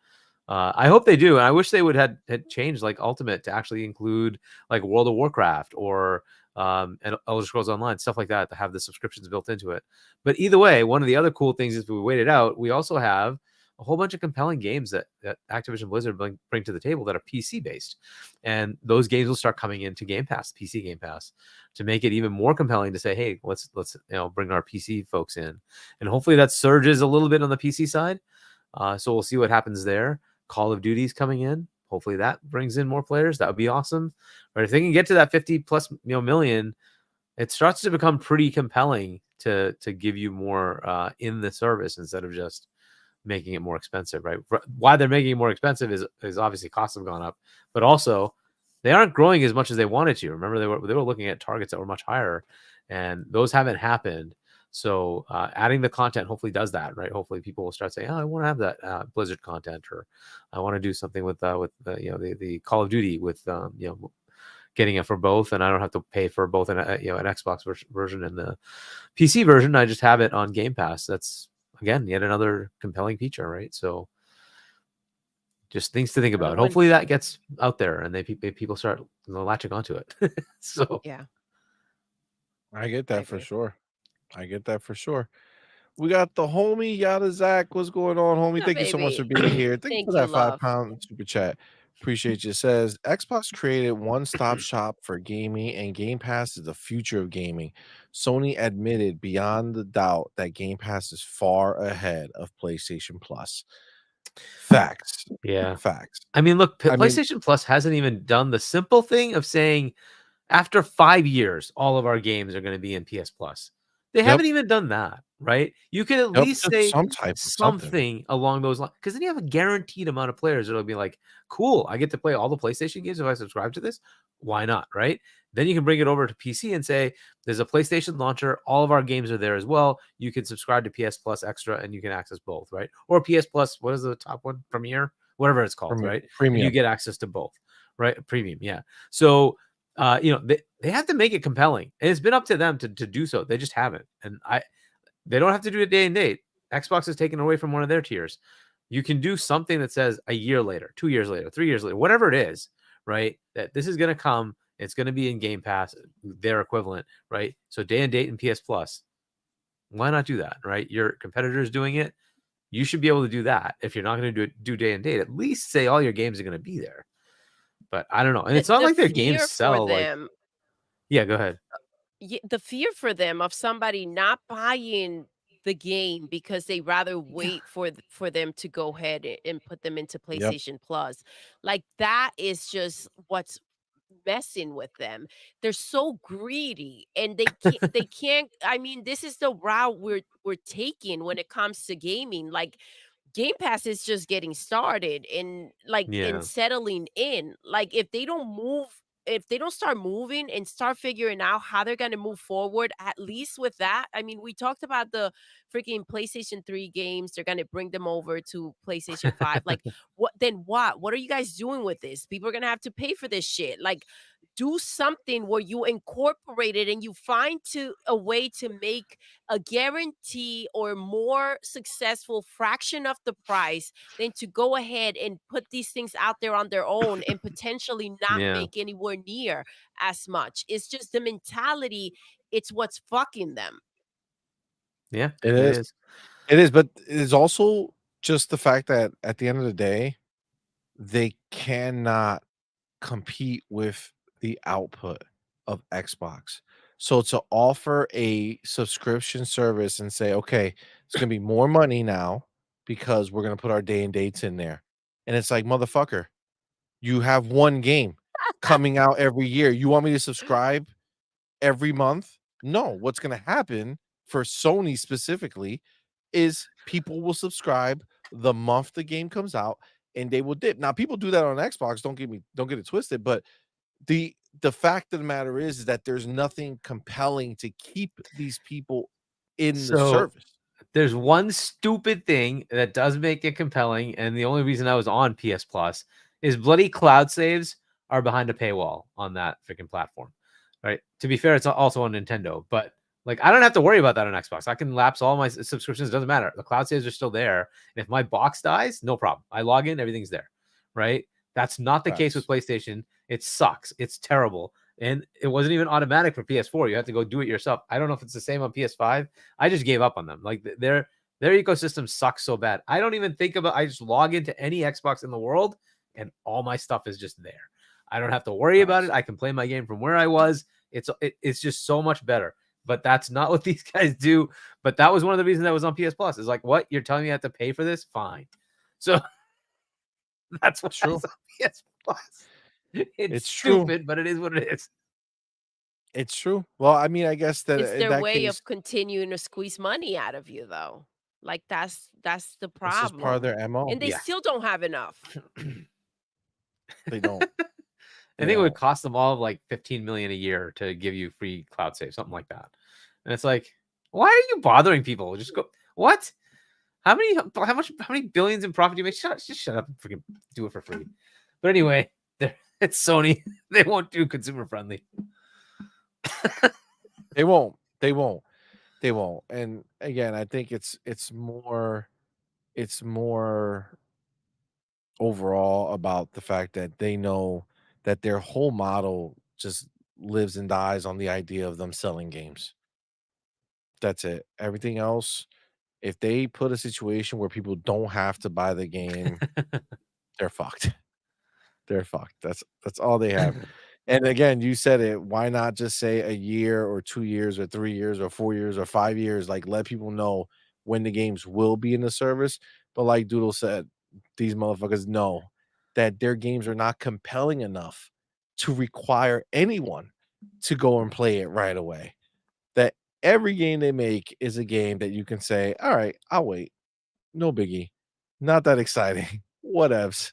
I hope they do, and I wish they would had changed like Ultimate to actually include like World of Warcraft or and Elder Scrolls Online, stuff like that, to have the subscriptions built into it. But either way, one of the other cool things is, we waited out, we also have a whole bunch of compelling games that Activision Blizzard bring to the table that are PC based, and those games will start coming into Game Pass, PC Game Pass, to make it even more compelling to say, hey, let's bring our PC folks in, and hopefully that surges a little bit on the PC side. So we'll see what happens there. Call of Duty's coming in. Hopefully that brings in more players. That would be awesome. But if they can get to that 50 plus million, it starts to become pretty compelling to give you more in the service instead of just making it more expensive, right? Why they're making it more expensive is obviously costs have gone up, but also they aren't growing as much as they wanted to. Remember, they were looking at targets that were much higher, and those haven't happened. So adding the content hopefully does that, right? Hopefully people will start saying, "Oh, I want to have that Blizzard content," or "I want to do something with the Call of Duty with getting it for both, and I don't have to pay for both an Xbox version and the PC version. I just have it on Game Pass." That's again yet another compelling feature, right? So just things to think about. When Hopefully that gets out there and people start latching onto it. So yeah, I get I that for agree. sure. I get that for sure. We got the homie Yada Zach. What's going on, homie? Yeah, Thank you so much baby. for being here. Thank you for Thank you, that five love. pound super chat. Appreciate you. Says Xbox created one-stop shop for gaming, and Game Pass is the future of gaming. Sony admitted beyond the doubt that Game Pass is far ahead of PlayStation Plus. Facts. yeah. Facts. I mean, look, I mean, PlayStation Plus hasn't even done the simple thing of saying after 5 years, all of our games are going to be in PS Plus. They yep, haven't even done that, right? You could at yep, least just say some type of something. something along those lines because then you have a guaranteed amount of players that'll be like, cool, I get to play all the PlayStation games if I subscribe to this. Why not, right? Then you can bring it over to PC and say, there's a PlayStation launcher. All of our games are there as well. You can subscribe to PS Plus Extra and you can access both, right? Or PS Plus, what is the top one? Premiere, whatever it's called, right? And you Premium. get access to both, right? Premium, yeah. So they have to make it compelling, and it's been up to them to do so. They just haven't, and they don't have to do it day and date. Xbox is taken away from one of their tiers. You can do something that says a year later, 2 years later, 3 years later, whatever it is, right? That this is going to come. It's going to be in Game Pass, their equivalent, right? So day and date in PS Plus. Why not do that, right? Your competitor's doing it. You should be able to do that. If you're not going to do day and date, at least say all your games are going to be there. But I don't know. And it's not The like their games fear for sell like, them yeah, go ahead. the fear for them of somebody not buying the game because they rather Yeah. wait for them to go ahead and put them into Yep. PlayStation Plus. Like that is just what's messing with them. They're so greedy and they can't I mean this is the route we're taking when it comes to gaming. Like Game Pass is just getting started and like and Yeah. settling in. Like if they don't start moving and start figuring out how they're going to move forward, at least with that. I mean, we talked about the freaking PlayStation 3 games. They're going to bring them over to PlayStation 5. Like, what then? What are you guys doing with this? People are going to have to pay for this shit. Like, do something where you incorporate it and you find to a way to make a guarantee or more successful fraction of the price than to go ahead and put these things out there on their own and potentially not Yeah. make anywhere near as much. It's just the mentality, it's what's fucking them. Yeah, It it is. is. It is, but it is also just the fact that at the end of the day, they cannot compete with the output of Xbox. So to offer a subscription service and say, okay, it's gonna be more money now because we're gonna put our day and dates in there. And it's like, motherfucker, you have one game coming out every year. You want me to subscribe every month? No, what's gonna happen for Sony specifically is people will subscribe the month the game comes out and they will dip. Now, people do that on Xbox, don't get it twisted, but the fact of the matter is that there's nothing compelling to keep these people in the So service. there's one stupid thing that does make it compelling, and the only reason I was on PS Plus is bloody cloud saves are behind a paywall on that freaking platform. Right. To be fair, it's also on Nintendo, but like I don't have to worry about that on Xbox. I can lapse all my subscriptions, doesn't matter. The cloud saves are still there. And if my box dies, no problem. I log in, everything's there. Right. That's not the case with Facts. PlayStation. It sucks. It's terrible. And it wasn't even automatic for PS4. You had to go do it yourself. I don't know if it's the same on PS5. I just gave up on them. Like their ecosystem sucks so bad. I don't even think about I just log into any Xbox in the world and all my stuff is just there. I don't have to worry about it. Facts. I can play my game from where I was. It's just so much better. But that's not what these guys do. But that was one of the reasons that was on PS Plus. It's like, what? You're telling me I have to pay for this? Fine. So that's what It's that's true. on PS Plus. It's It's true. stupid, but it is what it is. It's true. Well, I mean, I guess that It's in their that way case, of continuing to squeeze money out of you, though. Like, that's the it's just part of problem, their MO. and they Yeah. still don't have enough. They don't. I They think it would don't. cost them all like 15 million a year to give you free cloud save, something like that. And it's like, why are you bothering people? Just go. What? How many billions in profit do you make? Just shut up and freaking do it for free. But anyway, it's Sony. They won't do consumer friendly. They won't. They won't. They won't. And again, I think it's more overall about the fact that they know that their whole model just lives and dies on the idea of them selling games. That's it. Everything else, if they put a situation where people don't have to buy the game, they're fucked. They're fucked. That's all they have. And again, you said it. Why not just say a year or 2 years or 3 years or 4 years or 5 years? Like, let people know when the games will be in the service. But like Doodle said, these motherfuckers know that their games are not compelling enough to require anyone to go and play it right away. That every game they make is a game that you can say, "All right, I'll wait. No biggie. Not that exciting. Whatevs.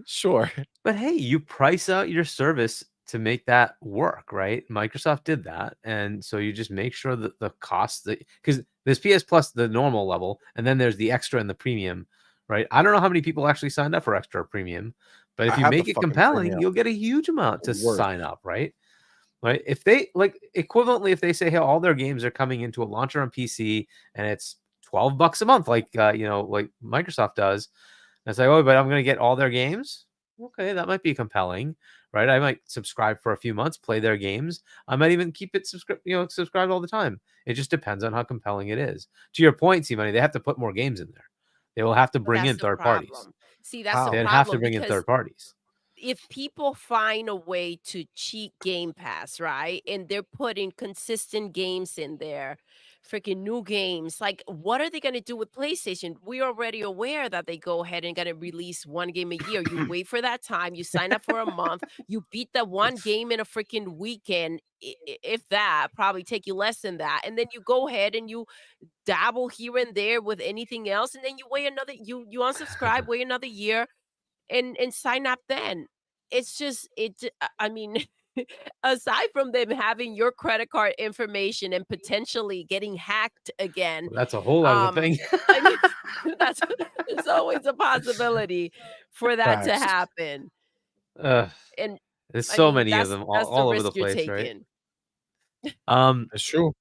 Sure." But hey, you price out your service to make that work, right? Microsoft did that. And so you just make sure that the cost that because there's PS Plus, the normal level, and then there's the extra and the premium, right? I don't know how many people actually signed up for extra or premium, but I if you have the make it fucking compelling, premium. you'll get a huge amount to Worst. sign up, right? Right. If they like equivalently, if they say, hey, all their games are coming into a launcher on PC and it's $12 a month, like like Microsoft does, and it's like, oh, but I'm gonna get all their games. Okay, that might be compelling, right? I might subscribe for a few months, play their games. I might even keep it subscribed all the time. It just depends on how compelling it is. To your point, C-Money, they have to put more games in there. They will have to But bring that's in the third parties. problem. See, that's the How? They'd have to problem bring in because third parties. if people find a way to cheat Game Pass, right? And they're putting consistent games in there, freaking new games. Like, what are they going to do with PlayStation? We're already aware that they go ahead and going to release one game a year. You wait for that time, you sign up for a month, you beat that one game in a freaking weekend. If that, probably take you less than that. And then you go ahead and you dabble here and there with anything else. And then you wait another, you unsubscribe, wait another year and sign up then. It's just I mean, aside from them having your credit card information and potentially getting hacked again, Well, that's a whole other um, thing. I mean, that's there's always a possibility for that to Facts. happen. Ugh, And there's I so mean, many of them that's the all over risk the you're place, right? taking. Um, It's true.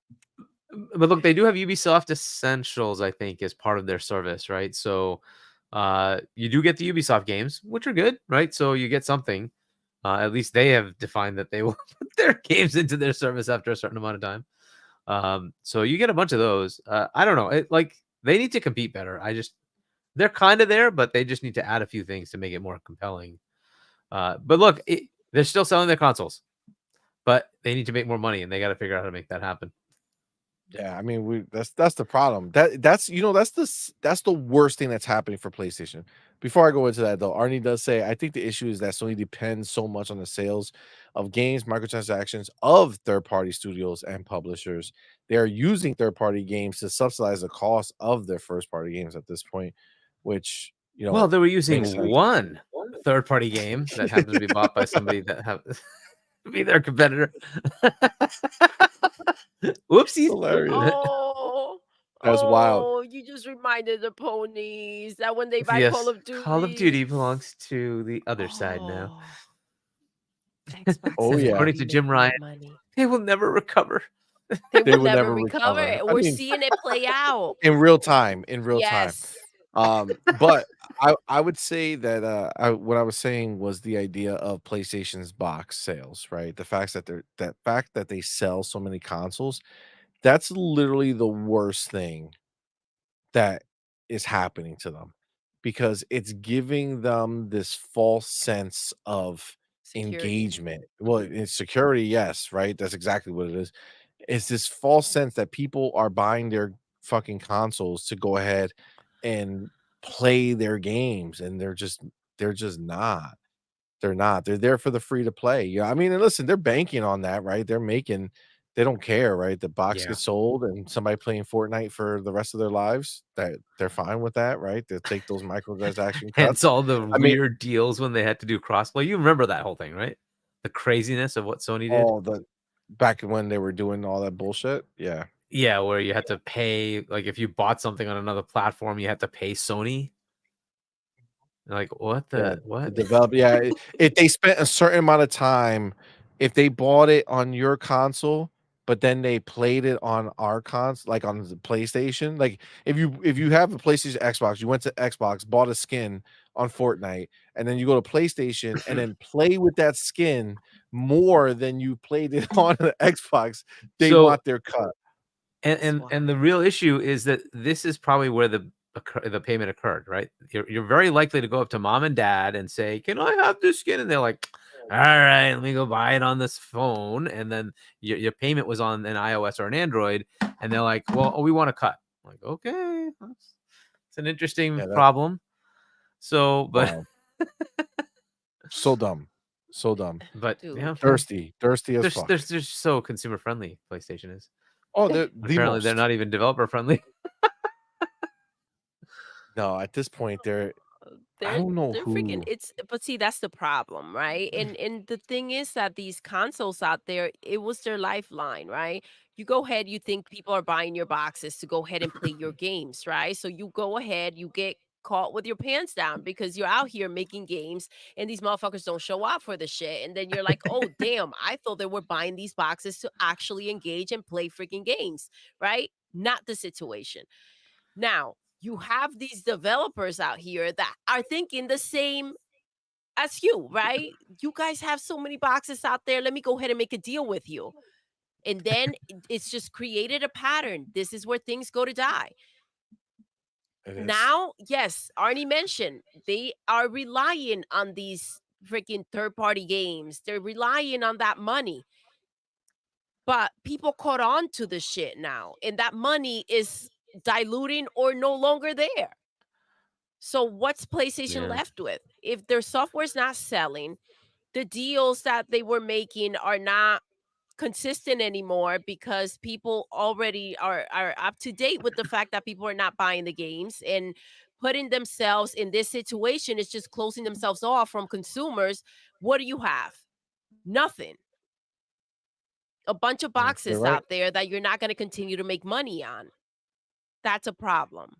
but look, they do have Ubisoft Essentials, I think, as part of their service, right? So you do get the Ubisoft games, which are good, right? So you get something. At least they have defined that they will put their games into their service after a certain amount of time. So you get a bunch of those. I don't know. They need to compete better. They're kind of there, but they just need to add a few things to make it more compelling. But look, they're still selling their consoles, but they need to make more money, and they got to figure out how to make that happen. Yeah, I mean, that's the problem. That's the worst thing that's happening for PlayStation. Before I go into that though, Arnie does say I think the issue is that Sony depends so much on the sales of games, microtransactions of third-party studios and publishers. They are using third-party games to subsidize the cost of their first-party games at this point, which Well, they were makes using sense. one third-party game that happens to be bought by somebody that have be their competitor. Oopsies. Hilarious. Oh, That's wild. oh, you just reminded the ponies that when they buy Call Yes, of Call of Duty Duty. belongs to the other side now. Oh, Xbox Oh is yeah, According already to Jim making Ryan, that money. they will never recover. They they will would never never recover recover. it. I We're mean, seeing it play out. in real time, in real time. Yes. But I would say that what I was saying was the idea of PlayStation's box sales, right? The fact that they sell so many consoles, that's literally the worst thing that is happening to them because it's giving them this false sense of Security. engagement. Well, in security, yes, right? That's exactly what it is. It's this false sense that people are buying their fucking consoles to go ahead and play their games, and they're just not. They're not. They're there for the free to play. Yeah, I mean, and listen, they're banking on that, right? They don't care, right? The box Yeah. gets sold and somebody playing Fortnite for the rest of their lives, that they're fine with that, right? They'll take those microtransaction Hence cuts. all the I mean, weird deals when they had to do crossplay. You remember that whole thing, right? The craziness of what Sony did? all the back when they were doing all that bullshit. Yeah. Yeah, where you had to pay, like, if you bought something on another platform, you had to pay Sony. Like, what Yeah, the the what? develop yeah, if they spent a certain amount of time, if they bought it on your console, but then they played it on our like on the PlayStation, like if you have a PlayStation Xbox, you went to Xbox, bought a skin on Fortnite, and then you go to PlayStation and then play with that skin more than you played it on the Xbox, they So want their cut. and That's and the wild. real issue is that this is probably where the payment occurred, right? You're very likely to go up to mom and dad and say, "Can I have this skin?" And they're like, "All right, let me go buy it on this phone." And then your payment was on an iOS or an Android, and they're like, "Well, we want a cut." I'm like, okay, it's an interesting Yeah, that's problem. So, but wild. So dumb. So dumb. but yeah, Dude. Thirsty as fuck. they're so consumer friendly. PlayStation is. Oh, they're the Apparently, they're most. not even developer friendly. No, at this point, I They're don't know they're freaking who. it's but see, that's the problem, right? And the thing is that these consoles out there, it was their lifeline, right? You go ahead, you think people are buying your boxes to go ahead and play your games, right? So you go ahead, you get caught with your pants down because you're out here making games and these motherfuckers don't show up for the shit. And then you're like, oh damn, I thought they were buying these boxes to actually engage and play freaking games, right? Not the situation. Now, you have these developers out here that are thinking the same as you, right? You guys have so many boxes out there. Let me go ahead and make a deal with you. And then it's just created a pattern. This is where things go to die. It is. Now, yes, Arnie mentioned they are relying on these freaking third party games. They're relying on that money. But people caught on to the shit now, and that money is diluting or no longer there. So what's PlayStation Yeah. left with? If their software's not selling, the deals that they were making are not consistent anymore because people already are up to date with the fact that people are not buying the games and putting themselves in this situation is just closing themselves off from consumers. What do you have? Nothing. A bunch of You're boxes right. out there that you're not going to continue to make money on. That's a problem.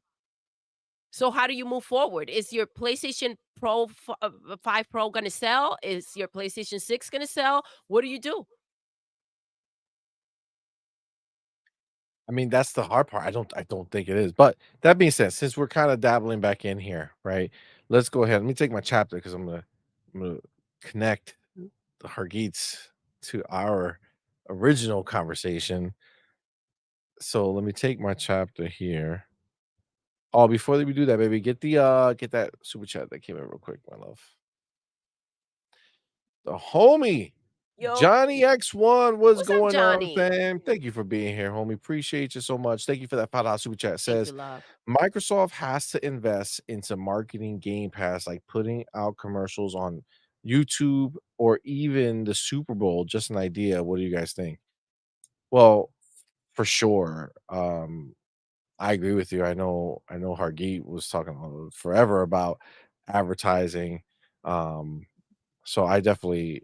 So how do you move forward? Is your PlayStation 5 Pro gonna sell? Is your PlayStation 6 gonna sell? What do you do? I mean, that's the hard part. I don't think it is. But that being said, since we're kind of dabbling back in here, right? Let's go ahead. Let me take my chapter because I'm gonna connect the Hargeets to our original conversation. So let me take my chapter here. Oh, before we do that, baby, get that super chat that came in real quick, my love. The homie Yo, Johnny X1, what's what's up, going on, Johnny? fam? Thank you for being here, homie. Appreciate you so much. Thank you for that $5 super chat. Thank you, Says love. Microsoft has to invest into marketing Game Pass, like putting out commercials on YouTube or even the Super Bowl. Just an idea. What do you guys think? Well, for sure. I agree with you. I know Hargeet was talking forever about advertising. Um, so I definitely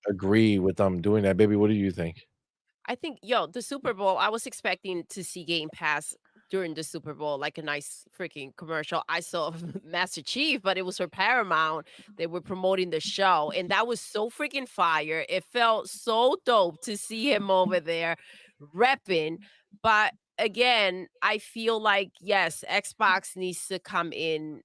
agree with them doing that. Baby, what do you think? I think, yo, the Super Bowl, I was expecting to see Game Pass during the Super Bowl, like a nice freaking commercial. I saw Master Chief, but it was for Paramount. They were promoting the show, and that was so freaking fire. It felt so dope to see him over there repping. But again, I feel like, yes, Xbox needs to come in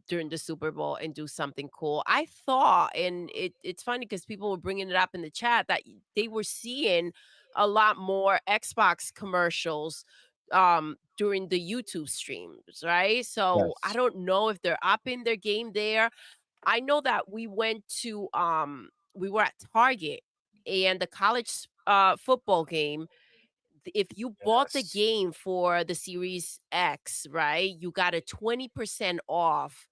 during the Super Bowl and do something cool. I thought, and it's funny because people were bringing it up in the chat that they were seeing a lot more Xbox commercials during the YouTube streams, right? So I Yes. don't know if they're up in their game there. I know that we were at Target and the college football game, if you bought the Yes. game for the Series X, right, you got a 20% off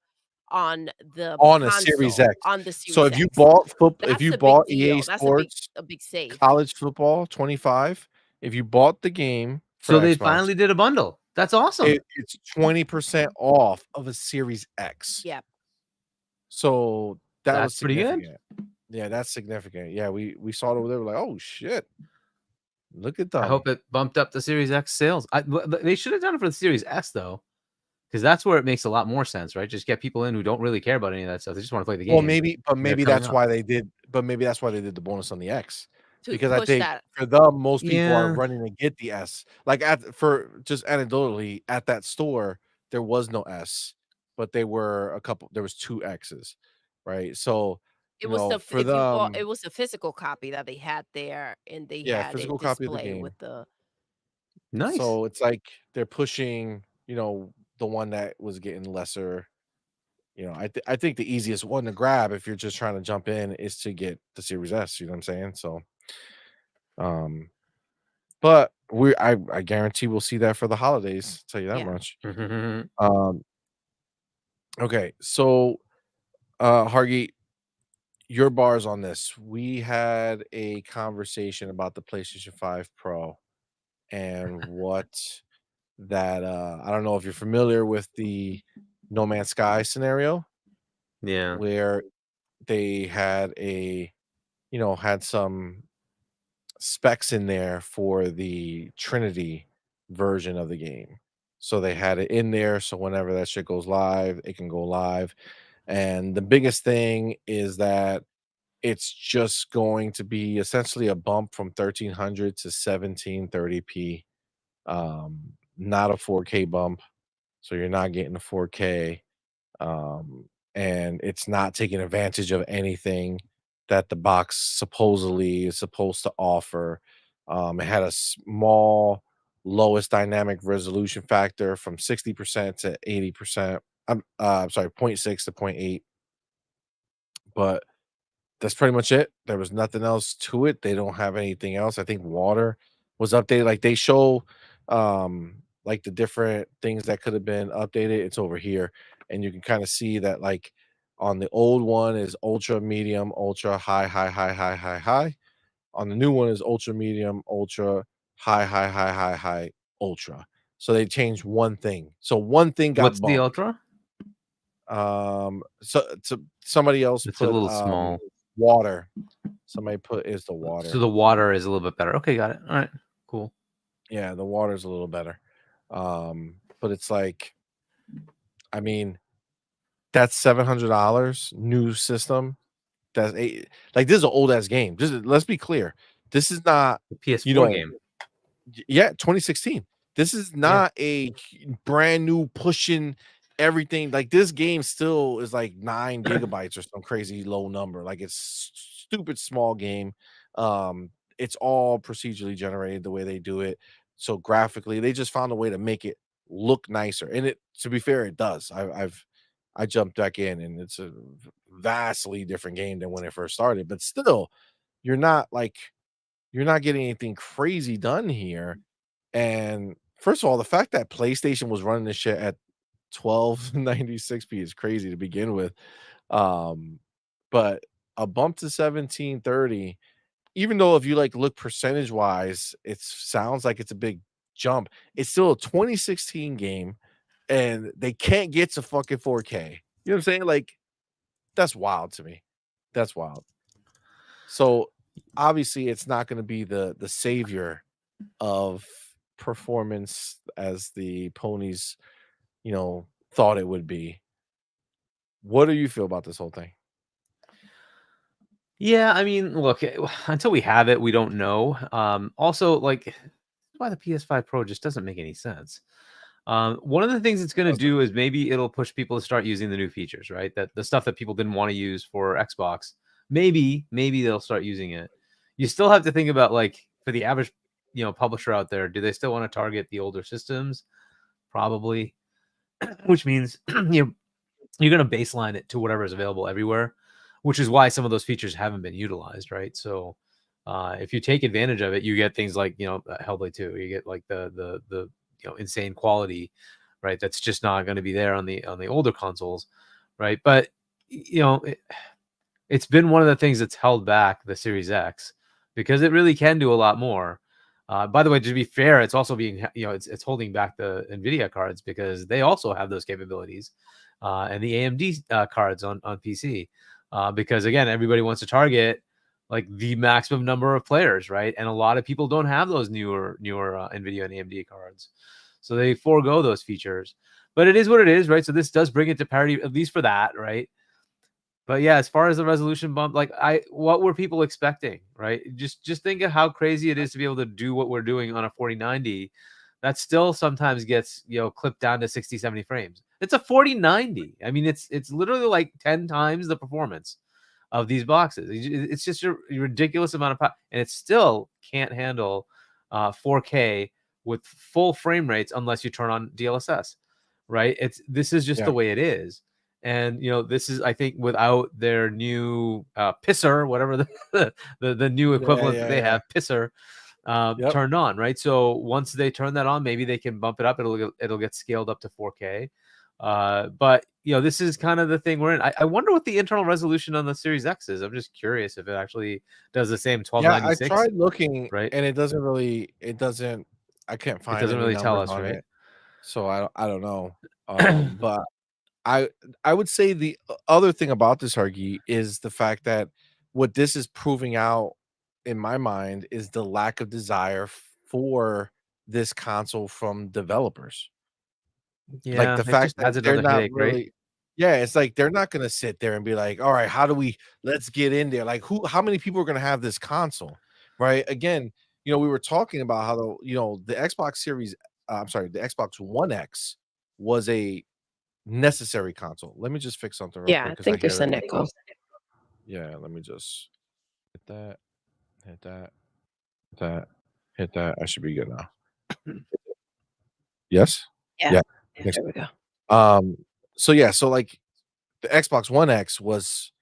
on the On a Series console, X. on the So Series if you X. bought if That's you a big bought EA deal. That's Sports a big save. College Football 25, if you bought the game for So they Xbox, finally did a bundle. That's awesome. it's 20% off of a Series X. Yep. So that was That's pretty good. significant. Yeah, that's significant. Yeah, we saw it over there. We're like, oh shit, look at them. I hope it bumped up the Series X sales. They should have done it for the Series S though, because that's where it makes a lot more sense, right? Just get people in who don't really care about any of that stuff. They just want to play the game. Well, maybe coming that's up. why they did. But maybe that's why they did the bonus on the X. To Because I push think that. for them, most people are Yeah. running to get the S. Like for just anecdotally at that store, there was no S, but there was 2 X's, right? So It was the for if you bought them, it was a physical copy that they had there, and they yeah, had a physical copy of the display game. with the Nice. So it's like they're pushing, the one that was getting lesser. I think the easiest one to grab if you're just trying to jump in is to get the Series S. You know what I'm saying? So, but I guarantee we'll see that for the holidays. Tell you that Yeah. much. Okay, so Hargeet, your bars on this. We had a conversation about the PlayStation 5 Pro and what that I don't know if you're familiar with the No Man's Sky scenario Yeah. where they had had some specs in there for the Trinity version of the game. So they had it in there. So whenever that shit goes live, it can go live. And the biggest thing is that it's just going to be essentially a bump from 1300 to 1730p. Not a 4K bump. So you're not getting a 4K. And it's not taking advantage of anything that the box supposedly is supposed to offer. It had a small lowest dynamic resolution factor from 60% to 80%. I'm sorry, 0.6 to 0.8. But that's pretty much it. There was nothing else to it. They don't have anything else. I think water was updated. Like they show like the different things that could have been updated. It's over here. And you can kind of see that like on the old one is ultra, medium, ultra, high, high, high, high, high, high. On the new one is ultra, medium, ultra, high, high, high, high, high, ultra. So they changed one thing. So one thing got What's the bumped. Ultra? So somebody else It's a put little small. water. Somebody put is the water. So the water is a little bit better. Okay, got it. All right, cool. Yeah, the water's a little better. But it's like, I mean, that's $700 new system. That's like this is an old ass game. Let's be clear. This is not The PS4 game. Yeah, 2016. This is not a brand new pushing everything. Like this game still is like 9 gigabytes or some crazy low number. Like it's stupid small game. It's all procedurally generated the way they do it. So graphically, they just found a way to make it look nicer. And it, to be fair, it does. I jumped back in, and it's a vastly different game than when it first started. But still, you're not getting anything crazy done here. And first of all, the fact that PlayStation was running this shit at 1296p is crazy to begin with. But a bump to 1730, even though if you like look percentage wise, it sounds like it's a big jump. It's still a 2016 game, and they can't get to fucking 4K. You know what I'm saying? Like, that's wild to me. That's wild. So obviously it's not going to be the savior of performance as the ponies thought it would be. What do you feel about this whole thing? Yeah, I mean, look, until we have it, we don't know. Also, like, why the PS5 Pro just doesn't make any sense. One of the things it's going to do is maybe it'll push people to start using the new features, right? That the stuff that people didn't want to use for Xbox, maybe they'll start using it. You still have to think about, like, for the average, publisher out there, do they still want to target the older systems? Probably, which means you're going to baseline it to whatever is available everywhere, which is why some of those features haven't been utilized, right? So if you take advantage of it, you get things like Hellblade 2, you get like the insane quality, right? That's just not going to be there on the older consoles. right? But it's been one of the things that's held back the Series X because it really can do a lot more. By the way, to be fair, it's also being, it's holding back the NVIDIA cards because they also have those capabilities, and the AMD cards on PC, because again, everybody wants to target like the maximum number of players, right? And a lot of people don't have those newer NVIDIA and AMD cards, so they forego those features. But it is what it is, right? So this does bring it to parity, at least for that, right? But yeah, as far as the resolution bump, like what were people expecting, right? Just think of how crazy it is to be able to do what we're doing on a 4090. That still sometimes gets, clipped down to 60, 70 frames. It's a 4090. I mean, it's literally like 10 times the performance of these boxes. It's just a ridiculous amount of power, and it still can't handle 4K with full frame rates unless you turn on DLSS, right? This is just Yeah. the way it is. And this is, I think, without their new pisser, whatever the new equivalent that they have, pisser, Yep. turned on, right? So once they turn that on, maybe they can bump it up. It'll get scaled up to 4K. But this is kind of the thing we're in. I wonder what the internal resolution on the Series X is. I'm just curious if it actually does the same Yeah, I 1296, tried looking, right? and it doesn't. I can't It find doesn't any really tell numbers us, on right? it, so I don't know. But I would say the other thing about this, Hargeet, is the fact that what this is proving out in my mind is the lack of desire for this console from developers. Like, Yeah, the it fact just that adds they're another not headache, right? really. Yeah, it's like they're not gonna sit there and be like, "Alright, let's get in there." Like, how many people are gonna have this console, right? Again, we were talking about how the Xbox Series I'm sorry, the Xbox One X was a necessary console. Let me just fix something real Yeah, quick I because I think hear there's an an echo. echo. Yeah, let me just hit that, hit that, hit that, hit that. I should be good now. Yes? Yeah, Yeah, thanks. there we go. Um, so yeah, so, like, the Xbox One X was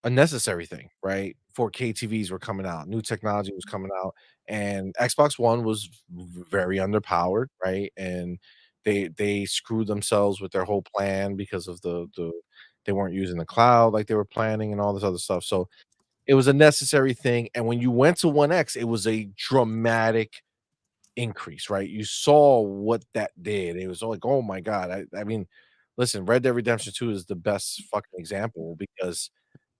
a necessary thing, right? 4K TVs were coming out, new technology was coming out, and Xbox One was very underpowered, right? And they screwed themselves with their whole plan because of the they weren't using the cloud like they were planning and all this other stuff. So it was a necessary thing. And when you went to One X, it was a dramatic increase, right? You saw what that did. It was like, oh my god. I mean, listen, Red Dead Redemption 2 is the best fucking example because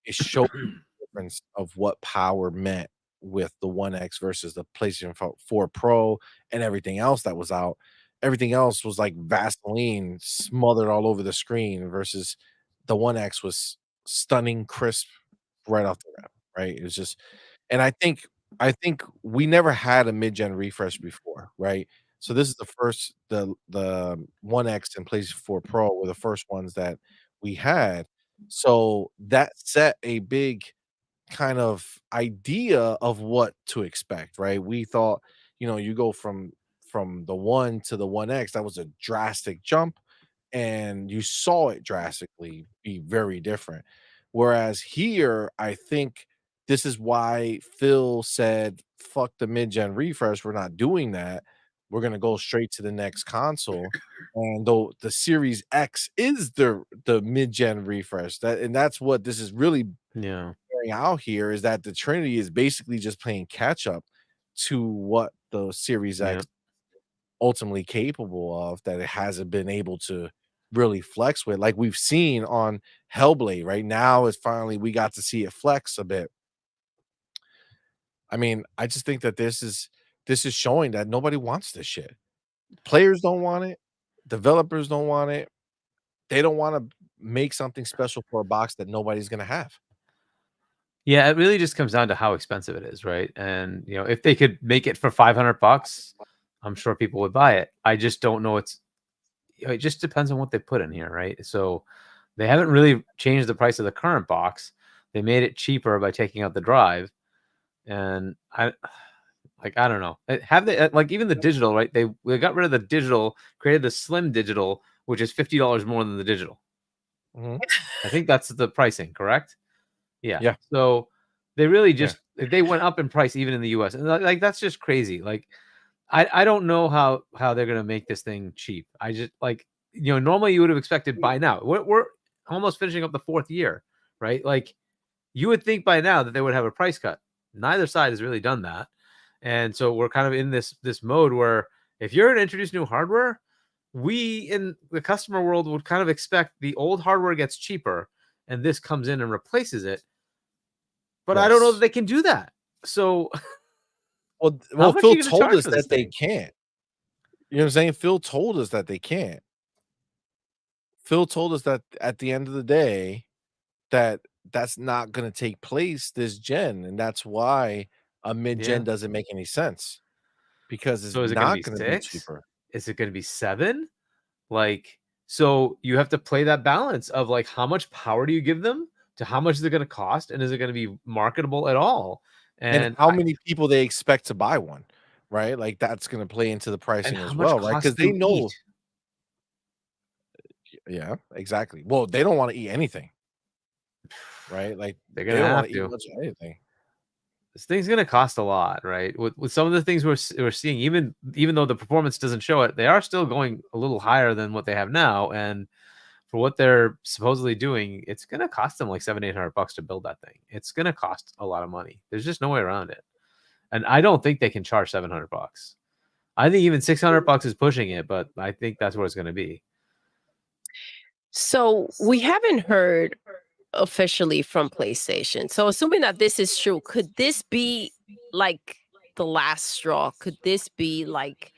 it showed the difference of what power meant with the One X versus the PlayStation 4 Pro and everything else that was out. Everything else was like Vaseline smothered all over the screen versus the One X was stunning, crisp right off the rip, right? It was just, and I think we never had a mid-gen refresh before, right? So this is the first, the One X and PlayStation 4 Pro were the first ones that we had. So that set a big kind of idea of what to expect, right? We thought, you go from the one to the One X, that was a drastic jump, and you saw it drastically be very different. Whereas here, I think this is why Phil said, "Fuck the mid-gen refresh, we're not doing that. We're gonna go straight to the next console." And though the Series X is the mid-gen refresh, that's what this is really Yeah, bearing out here, is that the Trinity is basically just playing catch up to what the Series yeah. X ultimately capable of, that it hasn't been able to really flex with, like we've seen on Hellblade. Right now is finally we got to see it flex a bit. I mean, I just think that this is showing that nobody wants this shit. Players don't want it, developers don't want it. They don't want to make something special for a box that nobody's gonna have. Yeah, it really just comes down to how expensive it is, right? And if they could make it for $500, I'm sure people would buy it. I just don't know. It just depends on what they put in here, right? So they haven't really changed the price of the current box. They made it cheaper by taking out the drive, and I don't know. Have they like even the digital, right? They got rid of the digital, created the slim digital, which is $50 more than the digital. Mhm. I think that's the pricing, correct? Yeah. Yeah, So they really yeah. they went up in price even in the US. And like that's just crazy. Like I don't know how they're gonna make this thing cheap. I just like normally you would have expected by now. We're almost finishing up the 4th year, right? Like, you would think by now that they would have a price cut. Neither side has really done that. And so we're kind of in this mode where if you're going to introduce new hardware, we in the customer world would kind of expect the old hardware gets cheaper and this comes in and replaces it. But I don't know that they can do that. So well, how much are Phil you gonna told charge us for that this they thing? can't. You know what I'm saying? Phil told us that they can't. Phil told us that at the end of the day, that that's not going to take place this gen, and that's why a mid-gen Yeah. doesn't make any sense because it's So is it going to not be going to be 6? cheaper. Is it going to be 7? Like, so you have to play that balance of like how much power do you give them to how much is it going to cost, and is it going to be marketable at all? And And how many people they expect to buy one, right? Like that's going to play into the and pricing how as much well, right? costs Because they to eat? know, yeah, exactly. Well, they don't want to eat anything, right? Like They're they going to don't want have to eat to. much of anything. This thing's going to cost a lot, right? With some of the things we're seeing, even though the performance doesn't show it, they are still going a little higher than what they have now. And for what they're supposedly doing, it's going to cost them like $700-800 to build that thing. It's going to cost a lot of money. There's just no way around it. And I don't think they can charge $700. I think even $600 is pushing it, but I think that's what it's going to be. So we haven't heard officially from PlayStation. So assuming that this is true, could this be like the last straw? Could this be like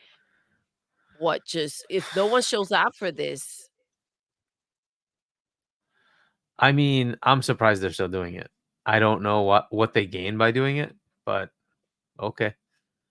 what just if no one shows up for this? I mean, I'm surprised they're still doing it. I don't know what they gain by doing it, but okay.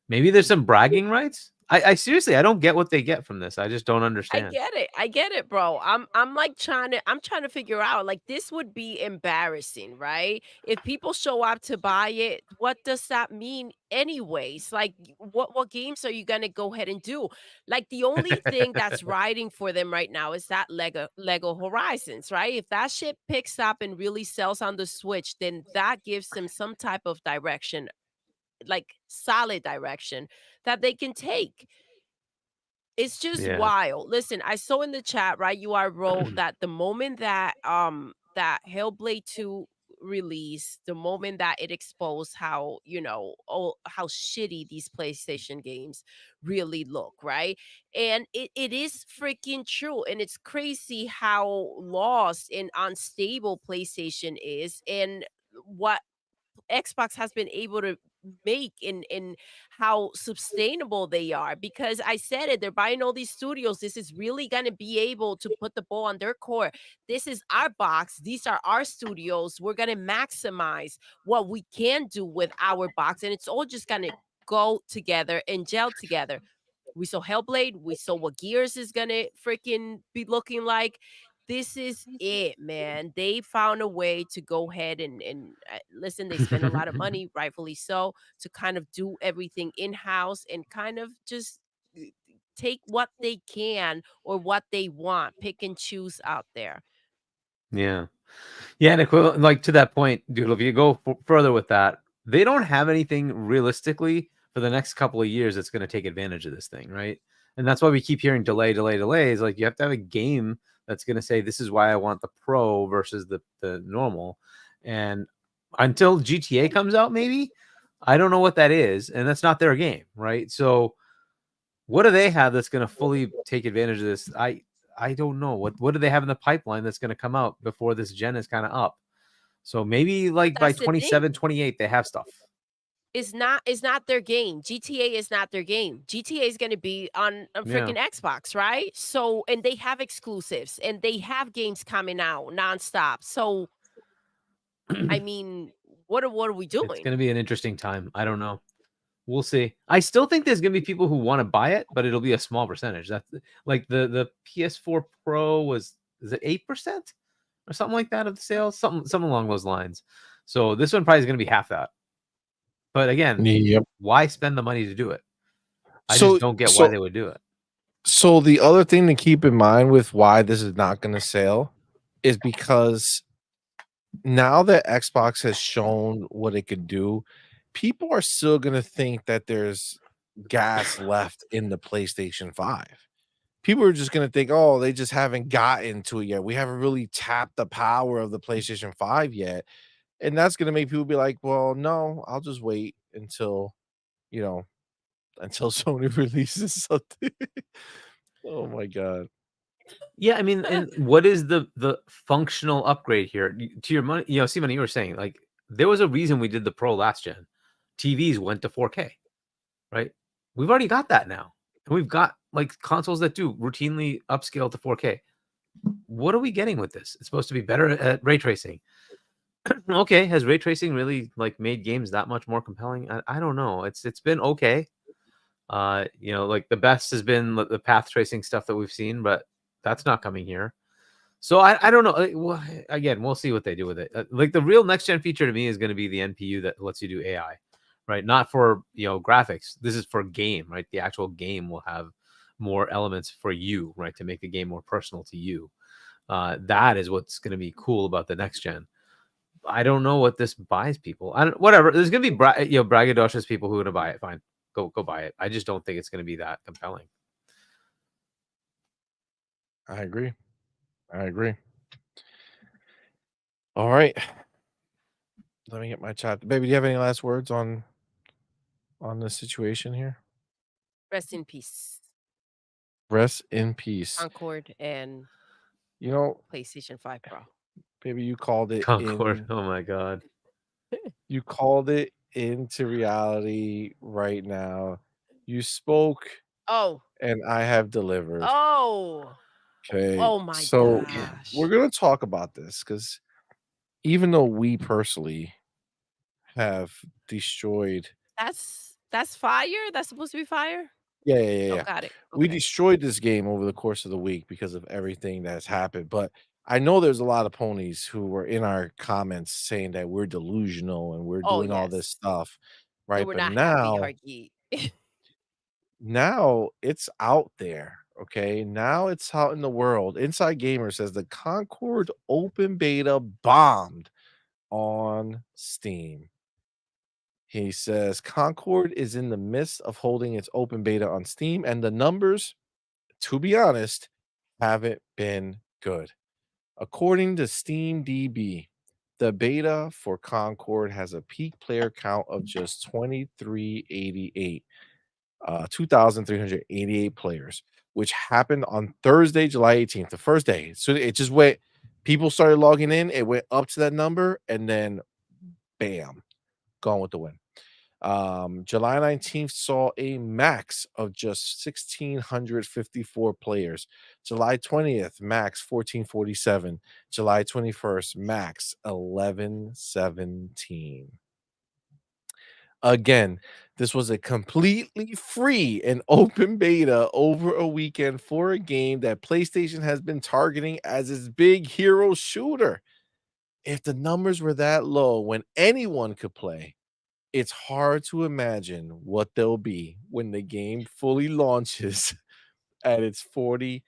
Maybe there's some bragging rights. I seriously, I don't get what they get from this. I just don't understand. I get it, bro. I'm like I'm trying to figure out like this would be embarrassing, right? If people show up to buy it, what does that mean anyways? Like what games are you gonna go ahead and do? Like the only thing that's riding for them right now is that Lego Horizons, right? If that shit picks up and really sells on the Switch, then that gives them some type of direction, like solid direction that they can take. It's just Yeah. wild. Listen, I saw in the chat, right? You are wrote that the moment that Hellblade 2 release, the moment that it exposed how, how shitty these PlayStation games really look, right? And it is freaking true. And it's crazy how lost and unstable PlayStation is and what Xbox has been able to make in how sustainable they are because I said it, they're buying all these studios. This is really going to be able to put the ball on their court. This is our box. These are our studios. We're going to maximize what we can do with our box, and it's all just going to go together and gel together. We saw Hellblade. We saw what Gears is going to freaking be looking like. This is it, man. They found a way to go ahead and listen. They spend a lot of money, rightfully so, to kind of do everything in house and kind of just take what they can or what they want, pick and choose out there. Yeah. Yeah, and equivalent, like to that point, Doodle, if you go further with that, they don't have anything realistically for the next couple of years that's going to take advantage of this thing, right? And that's why we keep hearing delays. Like you have to have a game that's going to say this is why I want the Pro versus the normal. And until GTA comes out, maybe I don't know what that is, and that's not their game, right? So what do they have that's going to fully take advantage of this? I don't know. What do they have in the pipeline that's going to come out before this gen is kind of up? So maybe But like by that's the thing. 27, 28, they have stuff. It's not their game. GTA is not their game. GTA is going to be on Yeah. freaking Xbox, right? So, and they have exclusives and they have games coming out nonstop. So, I mean, what are we It's doing? going to be an interesting time. I don't know. We'll see. I still think there's going to be people who want to buy it, but it'll be a small percentage. That's like the PS4 Pro is it 8% or something like that of the sales? Something along those lines. So this one probably is going to be half that. But again, Yep. why spend the money to do it? I So just don't get why so they would do it. so the other thing to keep in mind with why this is not going to sell is because now that Xbox has shown what it can do, people are still going to think that there's gas left in the PlayStation 5. people are just gonna think, oh, they just haven't gotten to it yet. We haven't really tapped the power of the PlayStation 5 yet. And that's gonna make people be like, well, no, I'll just wait until, you know, until Sony releases something. Oh my god. Yeah, I mean, and what is the functional upgrade here? To your money, C-Money, you were saying, like, there was a reason we did the Pro last gen. TVs went to 4K, right? We've already got that now. And we've got, like, consoles that do routinely upscale to 4K. What are we getting with this? It's supposed to be better at ray tracing. Okay, has ray tracing really, like, made games that much more compelling? I don't know. It's been okay. Like, the best has been the path tracing stuff that we've seen, but that's not coming here. So I don't know. Well, again, we'll see what they do with it. Like, the real next gen feature to me is going to be the NPU that lets you do AI, right? Not for graphics. This is for game, right? The actual game will have more elements for you, right, to make the game more personal to you. That is what's going to be cool about the next gen. I don't know what this buys people. Whatever. There's going to be braggadocious people who are going to buy it. Fine, go buy it. I just don't think it's going to be that compelling. I agree. All right. Let me get my chat. Baby, do you have any last words on this situation here? Rest in peace, Rest in peace. Concord and You know, PlayStation 5 Pro. baby, you called it Concord. Oh my god. You called it into reality right now. You spoke Oh, and I have delivered. oh, Okay. oh my So gosh. we're gonna talk about this because even though we personally have destroyed That's fire? That's supposed to be fire? Oh, yeah. got it. We Okay. destroyed this game over the course of the week because of everything that's happened. But I know there's a lot of ponies who were in our comments saying that we're delusional and we're Oh, doing all this yes. stuff, We right? were But not happy, now Hargeet. it's out there. Okay. Now it's out in the world. Inside Gamer says the Concord open beta bombed on Steam. He says Concord is in the midst of holding its open beta on Steam, and the numbers, to be honest, haven't been good. According to SteamDB, the beta for Concord has a peak player count of just 2388, 2,388 players, which happened on Thursday, July 18th, the first day. So it just went, people started logging in, it went up to that number, and then bam, gone with the wind. July 19th saw a max of just 1,654 players. July 20th, max 1,447. July 21st, max 1,117. Again, this was a completely free and open beta over a weekend for a game that PlayStation has been targeting as its big hero shooter. If the numbers were that low when anyone could play, it's hard to imagine what they'll be when the game fully launches at its $40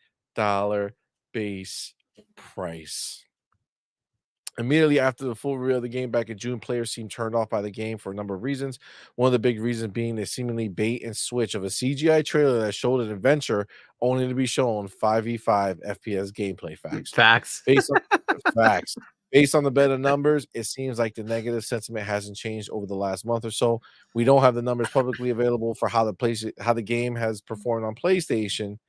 base price. Immediately after the full reveal of the game back in June, players seemed turned off by the game for a number of reasons. One of the big reasons being the seemingly bait and switch of a CGI trailer that showed an adventure only to be shown 5v5 FPS gameplay facts. Facts. Based on facts. Based on the beta numbers, it seems like the negative sentiment hasn't changed over the last month or so. We don't have the numbers publicly available for how the game has performed on PlayStation.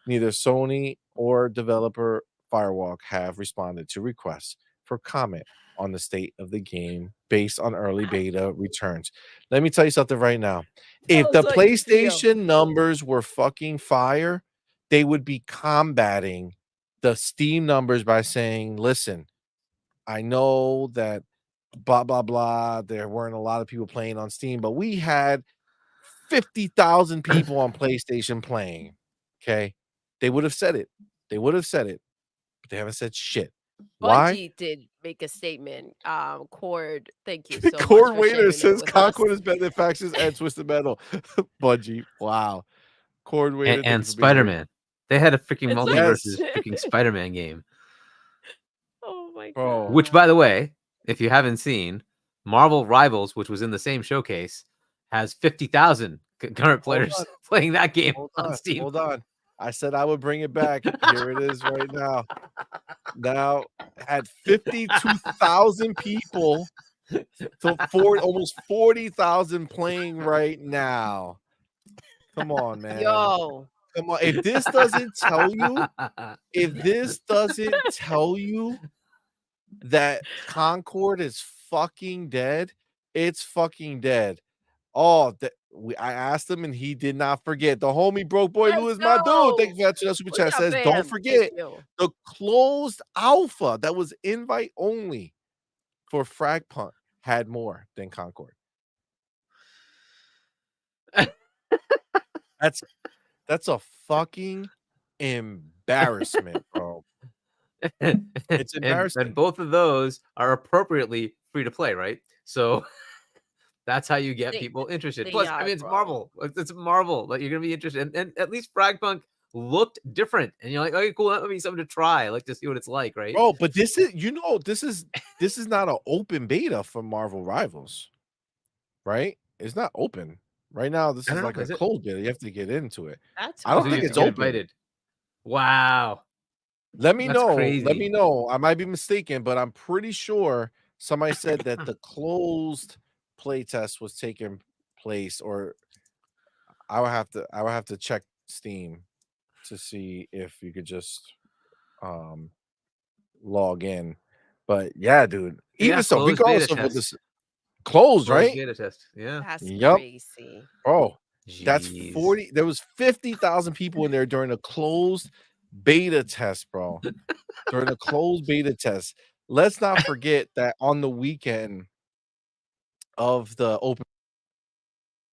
Neither Sony or developer Firewalk have responded to requests for comment on the state of the game based on early beta returns. Let me tell you something right now. If Tell us the how you feel. PlayStation numbers were fucking fire, they would be combating the Steam numbers by saying, listen, I know that blah, blah, blah. There weren't a lot of people playing on Steam, but we had 50,000 people on PlayStation playing. Okay. They would have said it. But they haven't said shit. Why? Bungie did make a statement. Cord, thank you so much Cord for Waiter sharing it says with Concord us. is better than Factions and Twisted Metal. Bungie. Wow. Cord Waiter, thank you And for being here. Spider-Man. They had a freaking It's like- multiverses Yes. freaking Spider-Man game. Oh my Bro. god. Which, by the way, if you haven't seen, Marvel Rivals, which was in the same showcase, has 50,000 concurrent players on. playing that game Hold on on. Steam. Hold on. I said I would bring it back. Here it is right now. Now had 52,000 people to almost 40,000 playing right now. Come on, man. Yo, Come on. If this doesn't tell you that Concord is fucking dead, it's fucking dead. Oh, I asked him and he did not forget. The homie Broke Boy Lou let's is my dude. Thank go. you for that super What's chat. up, Says, don't fam? Thank forget you. the closed alpha that was invite only for Fragpunk had more than Concord. That's a fucking embarrassment, bro. It's embarrassing. And both of those are appropriately free to play, right? So that's how you get They- people interested. they Plus, are, I mean, it's bro. Marvel. It's Marvel. Like, you're gonna be interested. And at least Fragpunk looked different. And you're like, okay, cool. That would be something to try. Like, to see what it's like, right? Bro, but this is this is not an open beta for Marvel Rivals, right? It's not open. Right now, this I is don't like know, a is it? closed beta. You have to get into it. That's I don't So you think have it's to get open. invited. Wow. Let me That's know. Let crazy. me know. I might be mistaken, but I'm pretty sure somebody said that the closed playtest was taking place, or I would have to check Steam to see if you could just log in. But yeah, dude. Yeah, Even so, closed beta regardless of what test. this closed, Closed right? beta test. Yeah. That's Yep. crazy. Bro, that's Jeez. 40. There was 50,000 people in there during a closed beta test, bro. During a closed beta test. Let's not forget that on the weekend of the open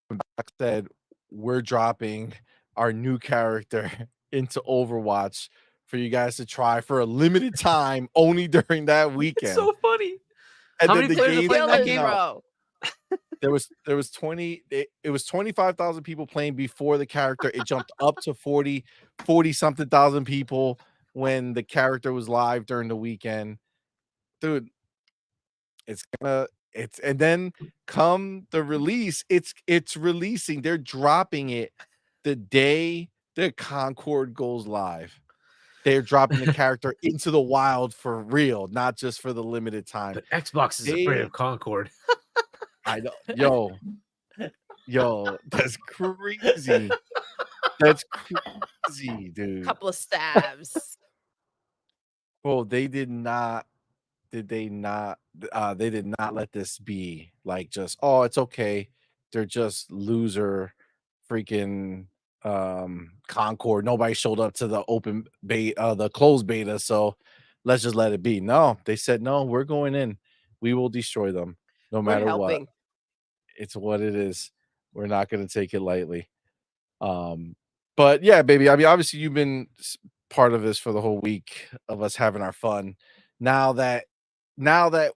box said we're dropping our new character into Overwatch for you guys to try for a limited time only during that It's weekend. so funny. And How then many the players are game playing that Killers, game? bro. there was 20 it was 25,000 people playing before the character. It jumped up to 40 something thousand people when the character was live during the weekend. Dude, it's and then come the release, it's releasing. They're dropping it the day the Concord goes live. They're dropping the character into the wild for real, not just for the limited time. But Xbox is afraid of Concord. I know, yo, that's crazy. That's crazy, dude. Couple of stabs. Bro, they did not they did not let this be like just, oh, it's okay. They're just loser freaking Concord. Nobody showed up to the open beta, the closed beta, so let's just let it be. No, they said no, we're going in. We will destroy them no We're matter what. helping. It's what it is. We're not going to take it lightly. But yeah, baby. I mean, obviously you've been part of this for the whole week of us having our fun. Now that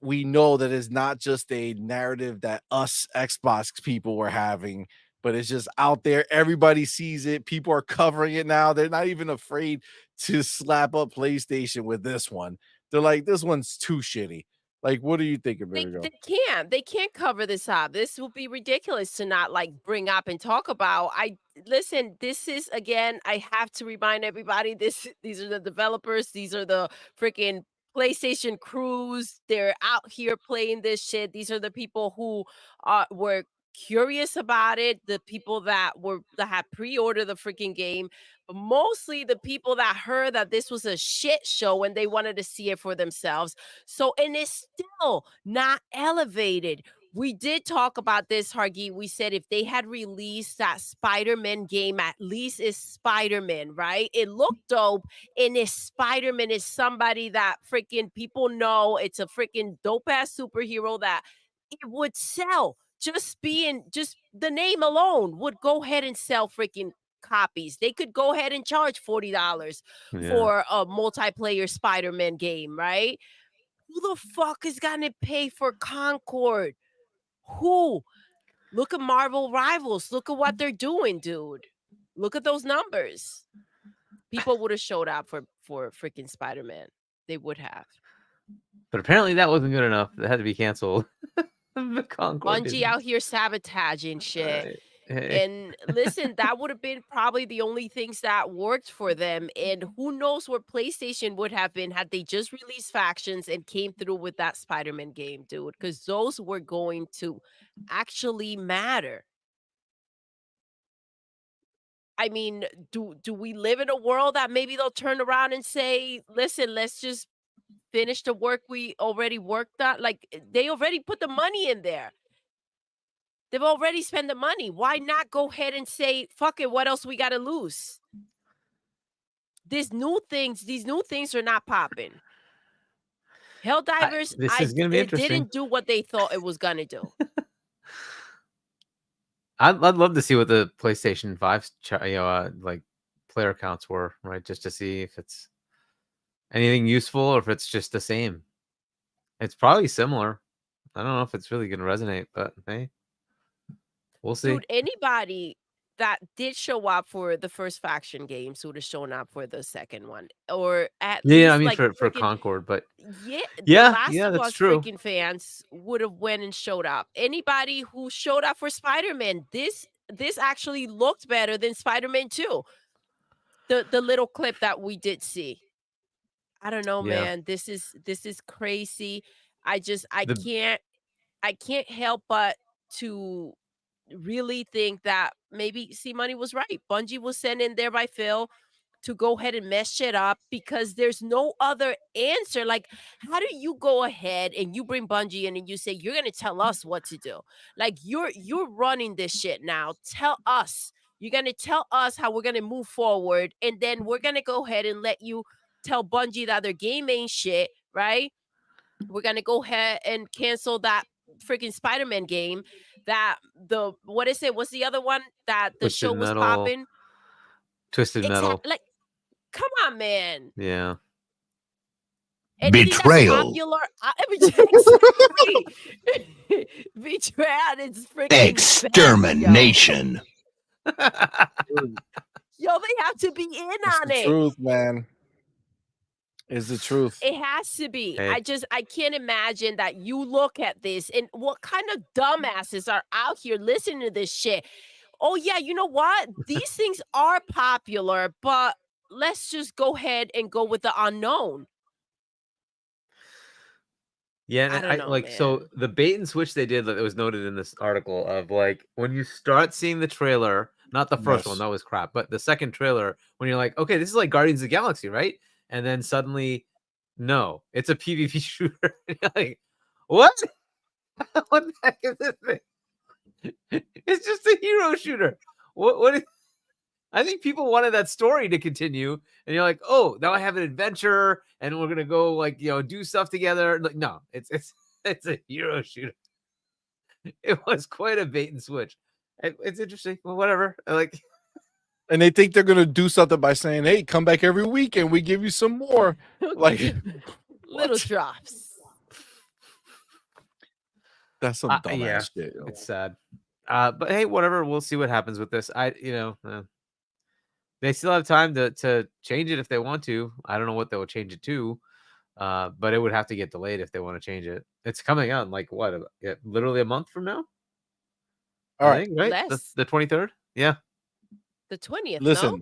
we know that it's not just a narrative that us Xbox people were having, but it's just out there. Everybody sees it. People are covering it now. They're not even afraid to slap up PlayStation with this one. They're like, this one's too shitty. Like, what do you think of They, it? they can't cover this up. This will be ridiculous to not like bring up and talk about. I listen, this is again, I have to remind everybody these are the developers, these are the freaking PlayStation crews. They're out here playing this shit. These are the people who were curious about it, the people that had pre-ordered the freaking game, but mostly the people that heard that this was a shit show and they wanted to see it for themselves. So, and it's still not elevated. We did talk about this, Hargeet. We said if they had released that Spider-Man game, at least it's Spider-Man, right? It looked dope. And it's Spider-Man is somebody that freaking people know. It's a freaking dope-ass superhero that it would sell. Just the name alone would go ahead and sell freaking copies. They could go ahead and charge $40 for a multiplayer Spider-Man game, right? Who the fuck is gonna pay for Concord? Who? Look at Marvel Rivals. Look at what they're doing, dude. Look at those numbers. People would have showed up for freaking Spider-Man. They would have. But apparently that wasn't good enough. That had to be canceled. The Concord Bungie out here sabotaging shit. And listen, that would have been probably the only things that worked for them. And who knows where PlayStation would have been had they just released Factions and came through with that Spider-Man game, dude. Because those were going to actually matter. I mean, do we live in a world that maybe they'll turn around and say, listen, let's just finish the work we already worked on? Like they already put the money in there. They've already spent the money. Why not go ahead and say, fuck it, what else we gotta lose? These new things are not popping. Helldivers, This is gonna be it interesting. didn't do what they thought it was gonna do. I'd love to see what the PlayStation 5 like player counts were, right? Just to see if it's anything useful or if it's just the same. It's probably similar. I don't know if it's really gonna resonate, but hey, we'll see. Dude, anybody that did show up for the first Faction games would have shown up for the second one, or at Yeah, I least mean like for freaking Concord, but yeah, the yeah, Last yeah, of that's Us true. freaking fans would have went and showed up. Anybody who showed up for Spider-Man, this actually looked better than Spider-Man 2. The little clip that we did see. I don't know, Yeah. man. This is crazy. I The can't help but to really think that maybe C-Money was right. Bungie was sent in there by Phil to go ahead and mess shit up because there's no other answer. Like, how do you go ahead and you bring Bungie in and you say you're gonna tell us what to do? Like you're running this shit now. Tell us. You're gonna tell us how we're gonna move forward, and then we're gonna go ahead and let you tell Bungie that their game ain't shit, right? We're gonna go ahead and cancel that freaking Spider-Man game. That the what is it? What's the other one that the show was popping? Twisted Metal. Like, come on, man. Yeah. Anything that's Betrayal. popular, exactly. Betrayal is freaking Extermination. Yo, they have to be in It's on the it. truth, man. Is the truth. It has to be. Hey. I can't imagine that you look at this and what kind of dumbasses are out here listening to this shit. Oh yeah, you know what? These things are popular, but let's just go ahead and go with the unknown. Yeah, I and don't know, like so man. the bait and switch they did that was noted in this article of like when you start seeing the trailer, not the first one, Yes. that was crap, but the second trailer, when you're like, okay, this is like Guardians of the Galaxy, right? And then suddenly, no, it's a PvP shooter. And you're like, what? What the heck is this thing? It's just a hero shooter. What is I think people wanted that story to continue, and you're like, "Oh, now I have an adventure, and we're gonna go like do stuff together." Like, no, it's it's a hero shooter. It was quite a bait and switch. It's interesting. Well, whatever. Like, And they think they're gonna do something by saying, "Hey, come back every week and we give you some more." Like Little what? drops. That's some dumbass yeah, shit. Yo. it's sad. But hey, whatever. We'll see what happens with this. They still have time to change it if they want to. I don't know what they'll change it to. But it would have to get delayed if they want to change it. It's coming out in like what? Literally a month from now. All I right. think, right? Less. The 23rd. Yeah. The 20th, Listen,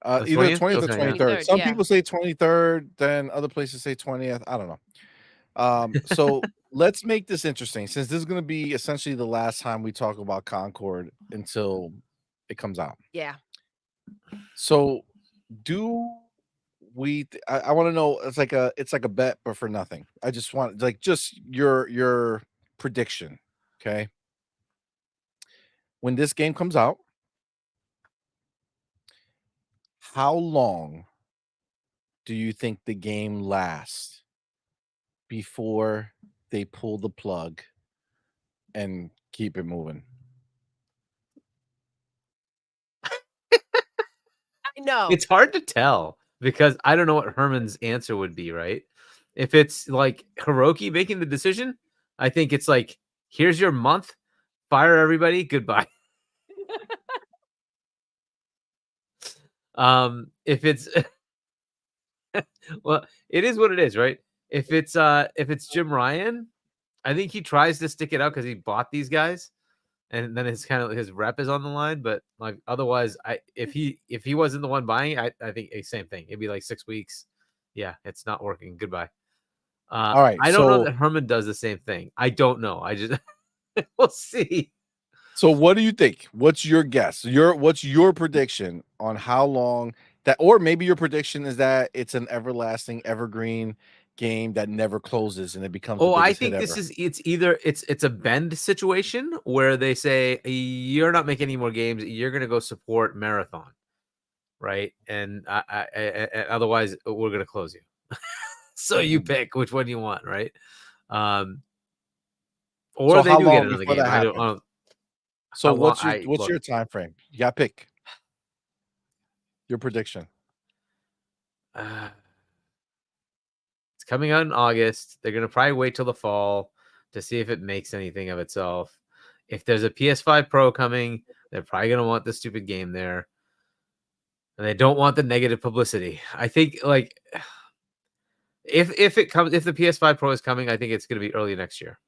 no? The either 20th? 20th or Okay, yeah. 23rd. 23rd, Some yeah. people say 23rd, then other places say 20th. I don't know. So let's make this interesting since this is going to be essentially the last time we talk about Concord until it comes out. Yeah. So do we I want to know it's like a bet but for nothing. I just want like just your prediction, okay? When this game comes out, how long do you think the game lasts before they pull the plug and keep it moving? I know. It's hard to tell because I don't know what Herman's answer would be, right? If it's like Hiroki making the decision, I think it's like, here's your month, fire everybody, goodbye. If it's well, it is what it is, right? If it's Jim Ryan, I think he tries to stick it out because he bought these guys. and then his rep is on the line. But like otherwise, if he wasn't the one buying it, I think the same thing. It'd be like 6 weeks. Yeah, it's not working. Goodbye. All right, I don't know so that Herman does the same thing. I don't know. I just we'll see. so what do you think? What's your guess? What's your prediction on how long that, or maybe your prediction is that it's an everlasting, evergreen game that never closes and it becomes the Oh, I biggest hit think ever? it's either it's a bend situation where they say you're not making any more games, you're gonna go support Marathon, right? And otherwise we're gonna close you. So you pick which one you want, right? Or So they how do get long another before game. that I don't. happens? So How long? what's Look. your time frame? You got to pick your prediction. It's coming out in August. They're gonna probably wait till the fall to see if it makes anything of itself. If there's a PS5 Pro coming, they're probably gonna want the stupid game there, and they don't want the negative publicity. I think like if the PS5 Pro is coming, I think it's gonna be early next year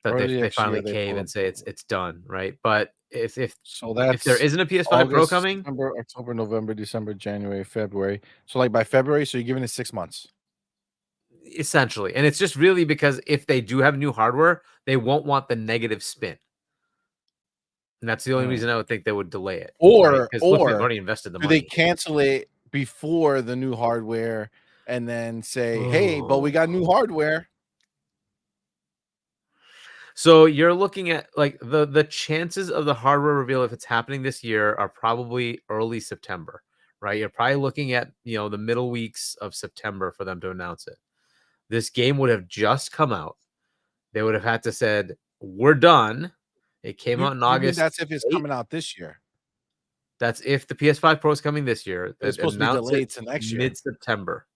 that Early they next year, finally they cave pull and up. say it's done, right? But So if there that's isn't a PS5 Pro August, coming, September, October, November, December, January, February. So like by February, so you're giving it 6 months. essentially, and it's just really because if they do have new hardware, they won't want the negative spin. And that's the only reason I would think they would delay it. Or Because look, they've already invested the do they money. cancel it before the new hardware and then say, "Hey, but we got new hardware." So you're looking at like the chances of the hardware reveal if it's happening this year are probably early September, right? You're probably looking at, the middle weeks of September for them to announce it. This game would have just come out. They would have had to said, "We're done." It came out in You mean August that's if it's 8th. coming out this year? That's if the PS5 Pro is coming this year. But it's supposed to be Announce delayed it to next year. mid-September.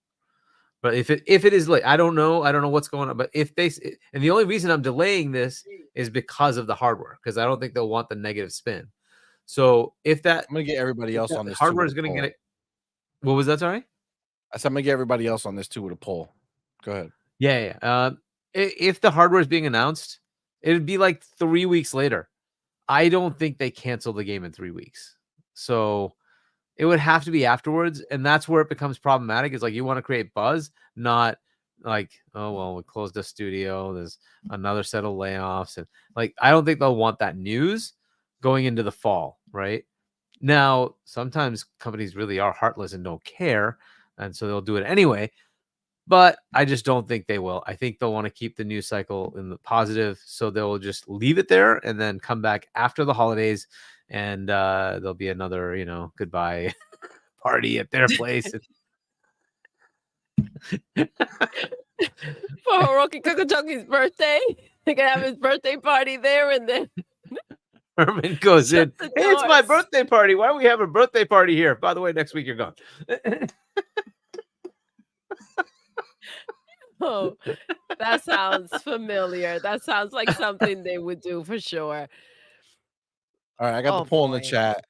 But if it is late, I don't know what's going on. But if and the only reason I'm delaying this is because of the hardware, because I don't think they'll want the negative spin. So if I'm gonna get everybody else on this too hardware with is a going to poll. get it, what was that? Sorry. I said I'm gonna get everybody else on this too with a poll. Go ahead. Yeah. If the hardware is being announced, it'd be like 3 weeks later. I don't think they cancel the game in 3 weeks. So it would have to be afterwards, and that's where it becomes problematic. Is like you want to create buzz, not like, oh well, we closed the studio. There's another set of layoffs, and like I don't think they'll want that news going into the fall, right? Now, sometimes companies really are heartless and don't care, and so they'll do it anyway. But I just don't think they will. I think they'll want to keep the news cycle in the positive, so they'll just leave it there and then come back after the holidays, and there'll be another, goodbye party at their place. For Hiroki Kakachoki's birthday, they can have his birthday party there, and then Herman goes in. shut Hey, the it's my doors. birthday party. Why don't we have a birthday party here? By the way, next week you're gone. Oh, that sounds familiar. That sounds like something they would do for sure. All right, I got Oh the poll in the boy. chat.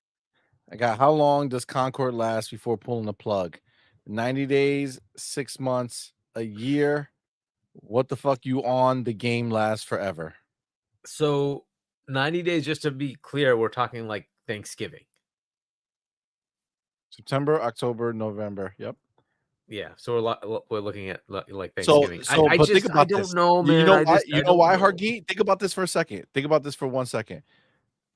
I got how long does Concord last before pulling the plug? 90 days, 6 months, a year. What the fuck you on? The game lasts forever. So 90 days, just to be clear, we're talking like Thanksgiving. September, October, November. Yep. Yeah, so we're looking at like Thanksgiving. But think about I don't this. know, man. You know why? I You know don't why, know. Hargeet? Think about this for a second. Think about this for 1 second.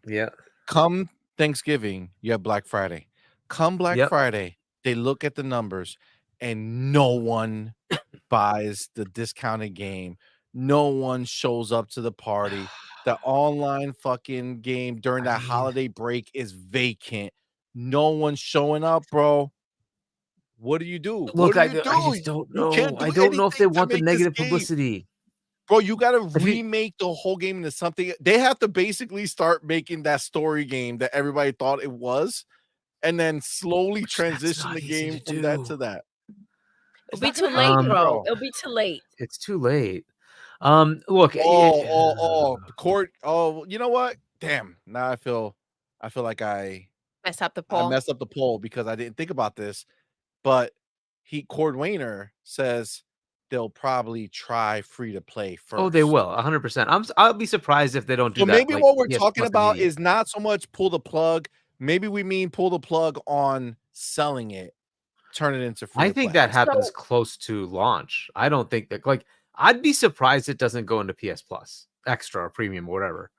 Yeah. Come Thanksgiving, you have Black Friday. Come Black Yep. Friday, they look at the numbers and no one buys the discounted game. No one shows up to the party. The online fucking game during that holiday break is vacant. No one's showing up, bro. What do you do? Look, What do you I do? just don't You know. can't do I don't know if they anything to want the make this negative game. publicity. Bro, you got to If you- remake the whole game into something. They have to basically start making that story game that everybody thought it was, and then slowly transition not the easy game to from that do. to that. It'll be not too gonna late, happen, bro. It'll be too late. It's too late. Look. The court. Oh, you know what? Damn. Now I feel like I Mess up the poll. messed up the poll because I didn't think about this. But Cord Wainer says they'll probably try free to play first. Oh, they will 100%. I'll be surprised if they don't do So that. maybe like what we're PS talking Plus about immediate. is not so much pull the plug. Maybe we mean pull the plug on selling it, turn it into free I to think play. that happens So close to launch. I don't think that I'd be surprised it doesn't go into PS Plus extra or premium or whatever.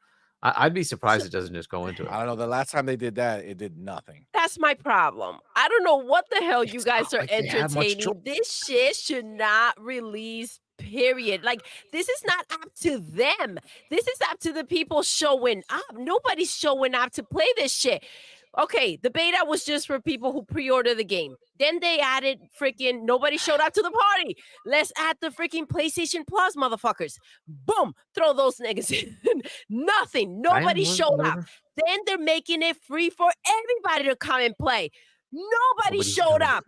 I'd be surprised it doesn't just go into it. I don't know. The last time they did that, it did nothing. that's my problem. I don't know what the hell you It's guys not are like they have much entertaining. This shit should not release, period. Like, this is not up to them. This is up to the people showing up. Nobody's showing up to play this shit. Okay, the beta was just for people who pre-order the game. Then they added freaking nobody showed up to the party. Let's add the freaking PlayStation Plus, motherfuckers. Boom, throw those niggas in. Nothing. Nobody showed up. Then they're making it free for everybody to come and play. Nobody Nobody's showed coming. up.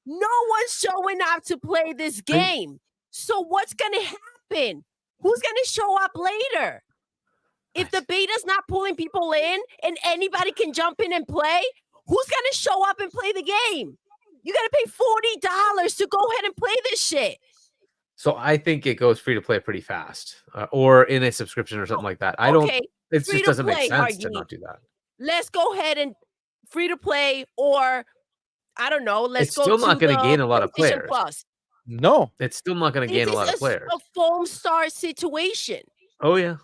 No one's showing up to play this game. So what's gonna happen? Who's gonna show up later? If the beta's not pulling people in and anybody can jump in and play, who's gonna show up and play the game? You gotta pay $40 to go ahead and play this shit. So I think it goes free to play pretty fast, or in a subscription or something like that. I don't. Okay, It free just to doesn't make play, sense to Hargeet. not do that. Let's go ahead and free to play, or I don't know. Let's It's go still to not going the to gain a lot of PlayStation players. Plus. No. It's still not going to gain a lot of players. This is a foam start situation. Oh yeah,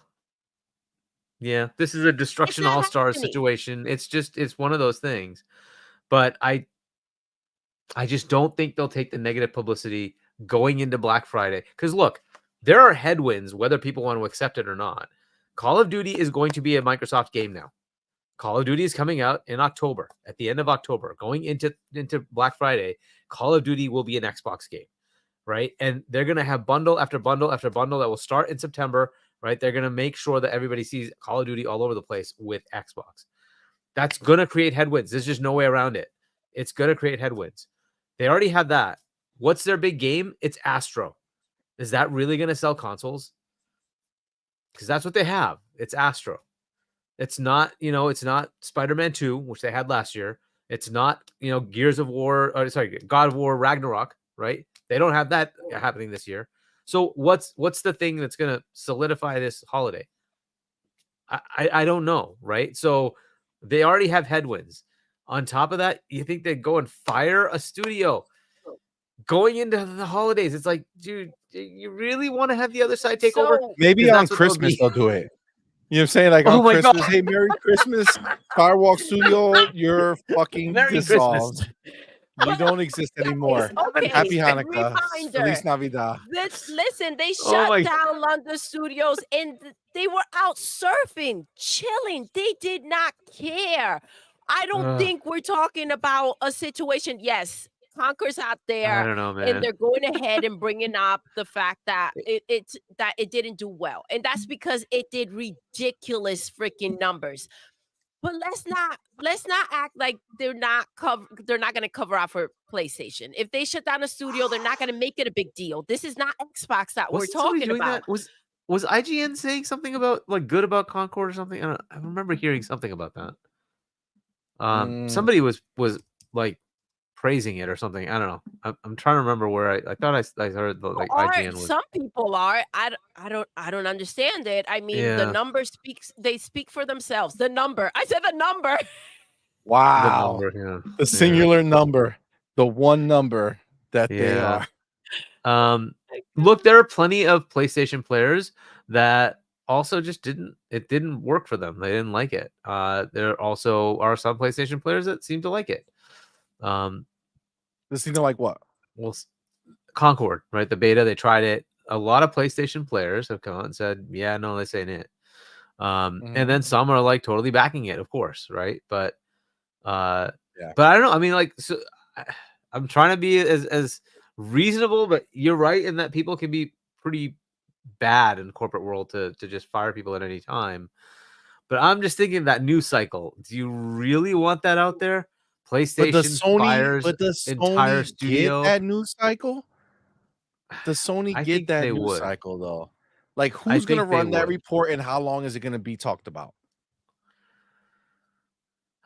yeah. This is a destruction not all stars happening. situation. It's one of those things. But I just don't think they'll take the negative publicity going into Black Friday. Because look, there are headwinds whether people want to accept it or not. Call of Duty is going to be a Microsoft game now. Call of Duty is coming out in October, at the end of October, going into Black Friday. Call of Duty will be an Xbox game, right? And they're going to have bundle after bundle after bundle that will start in September, right? They're going to make sure that everybody sees Call of Duty all over the place with Xbox. That's going to create headwinds. There's just no way around it. It's going to create headwinds. They already have that. What's their big game? It's Astro. Is that really going to sell consoles? Because that's what they have. It's Astro. It's not, it's not Spider-Man 2, which they had last year. It's not, Gears of War, God of War Ragnarok, right? They don't have that happening this year. So what's the thing that's going to solidify this holiday? I don't know, right? So they already have headwinds. On top of that, you think they'd go and fire a studio going into the holidays? It's like, dude, you really want to have the other side take over? Maybe on Christmas they'll do it. You know what I'm saying? Like on Christmas, God. hey, Merry Christmas, Firewalk Studio, you're fucking Merry dissolved. Christmas. You don't exist anymore. Okay, Happy Hanukkah. reminder. Feliz Navidad. Listen, they shut down London studios and they were out surfing, chilling. They did not care. I don't think we're talking about a situation. Yes, Concord's out there. I don't know, man. And they're going ahead and bringing up the fact that it didn't do well. And that's because it did ridiculous freaking numbers. But let's not act like they're not going to cover up for PlayStation. If they shut down a studio, they're not going to make it a big deal. This is not Xbox that we're talking about. Was IGN saying something about good about Concord or something? I remember hearing something about that. Somebody was like praising it or something. I don't know. I'm trying to remember where I thought I heard IGN was. Some people are. I don't understand it. I mean, the number speak for themselves. The number. I said the number. Wow. The number, yeah. The singular number. The one number that they are. Look, there are plenty of PlayStation players that also just didn't work for them. They didn't like it. There also are some PlayStation players that seem to like it. This seem to like what? Well, Concord, right? The beta, they tried it. A lot of PlayStation players have come out and said, yeah, no, this ain't it. And then some are like totally backing it, of course, right? But but I don't know. I mean, I'm trying to be as reasonable, but you're right in that people can be pretty bad in the corporate world to just fire people at any time. But I'm just thinking that news cycle. Do you really want that out there? PlayStation fires entire studio. Get that news cycle? Does Sony get that news cycle though? Like, who's going to run that report and how long is it going to be talked about?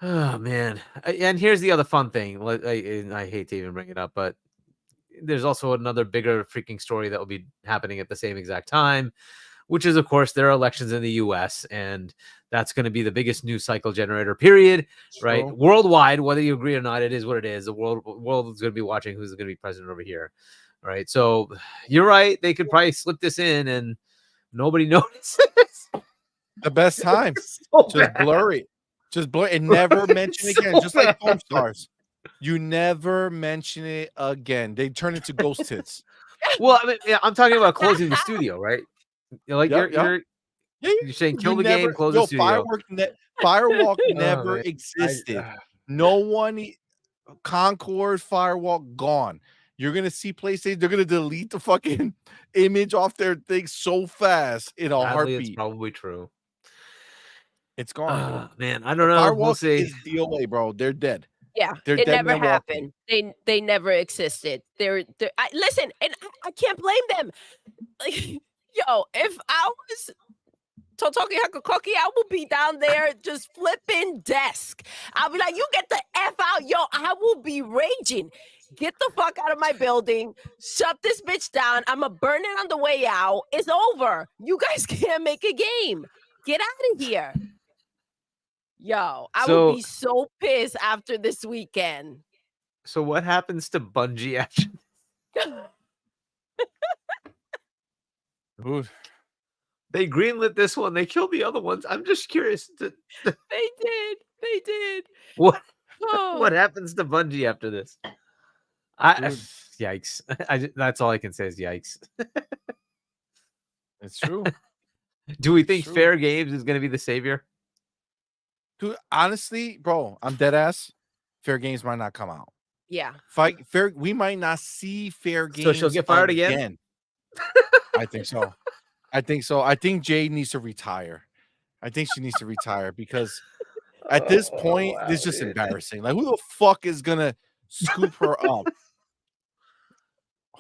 Oh man! And here's the other fun thing. I hate to even bring it up, but there's also another bigger freaking story that will be happening at the same exact time, which is, of course, there are elections in the US, and that's going to be the biggest news cycle generator, period, right? True. Worldwide, whether you agree or not, it is what it is. The world is going to be watching who's going to be president over here, right? So you're right. They could probably slip this in and nobody notices. The best time. So Just bad. blur it. Just blur it and never mention it again. So Just like Foam bad. Stars. You never mention it again. They turn into ghost tits. Well, I mean, yeah, I'm talking about closing the studio, right? Like Yep, yep. Yeah, you're saying you kill the game, never close the studio. Firewalk Oh, never man. existed. No one Concord Firewalk gone. You're gonna see PlayStation, they're gonna delete the fucking image off their thing so fast in a Sadly, heartbeat. it's probably true. It's gone. Man, I don't know. We'll Firewalk see. is DOA, bro. They're dead. Yeah, They're it dead and never they're walking. happened. They never existed. Listen, and I can't blame them. Like, yo, if I was Totoki Hakukoki, I will be down there just flipping desk. I'll be like, you get the F out, yo. I will be raging. Get the fuck out of my building. Shut this bitch down. I'm going to burn it on the way out. It's over. You guys can't make a game. Get out of here. Yo, I will be so pissed after this weekend. So what happens to Bungie after? Dude. They greenlit this one. They killed the other ones. I'm just curious. They did. What happens to Bungie after this? Yikes. That's all I can say is yikes. It's true. Do we think Fair Games is going to be the savior? Dude, honestly, bro, I'm dead ass. Fair Games might not come out. Yeah. We might not see Fair Games. So she'll get fired again? I think so. I think Jade needs to retire. I think she needs to retire because at this point, it's just embarrassing. Like, who the fuck is gonna scoop her up?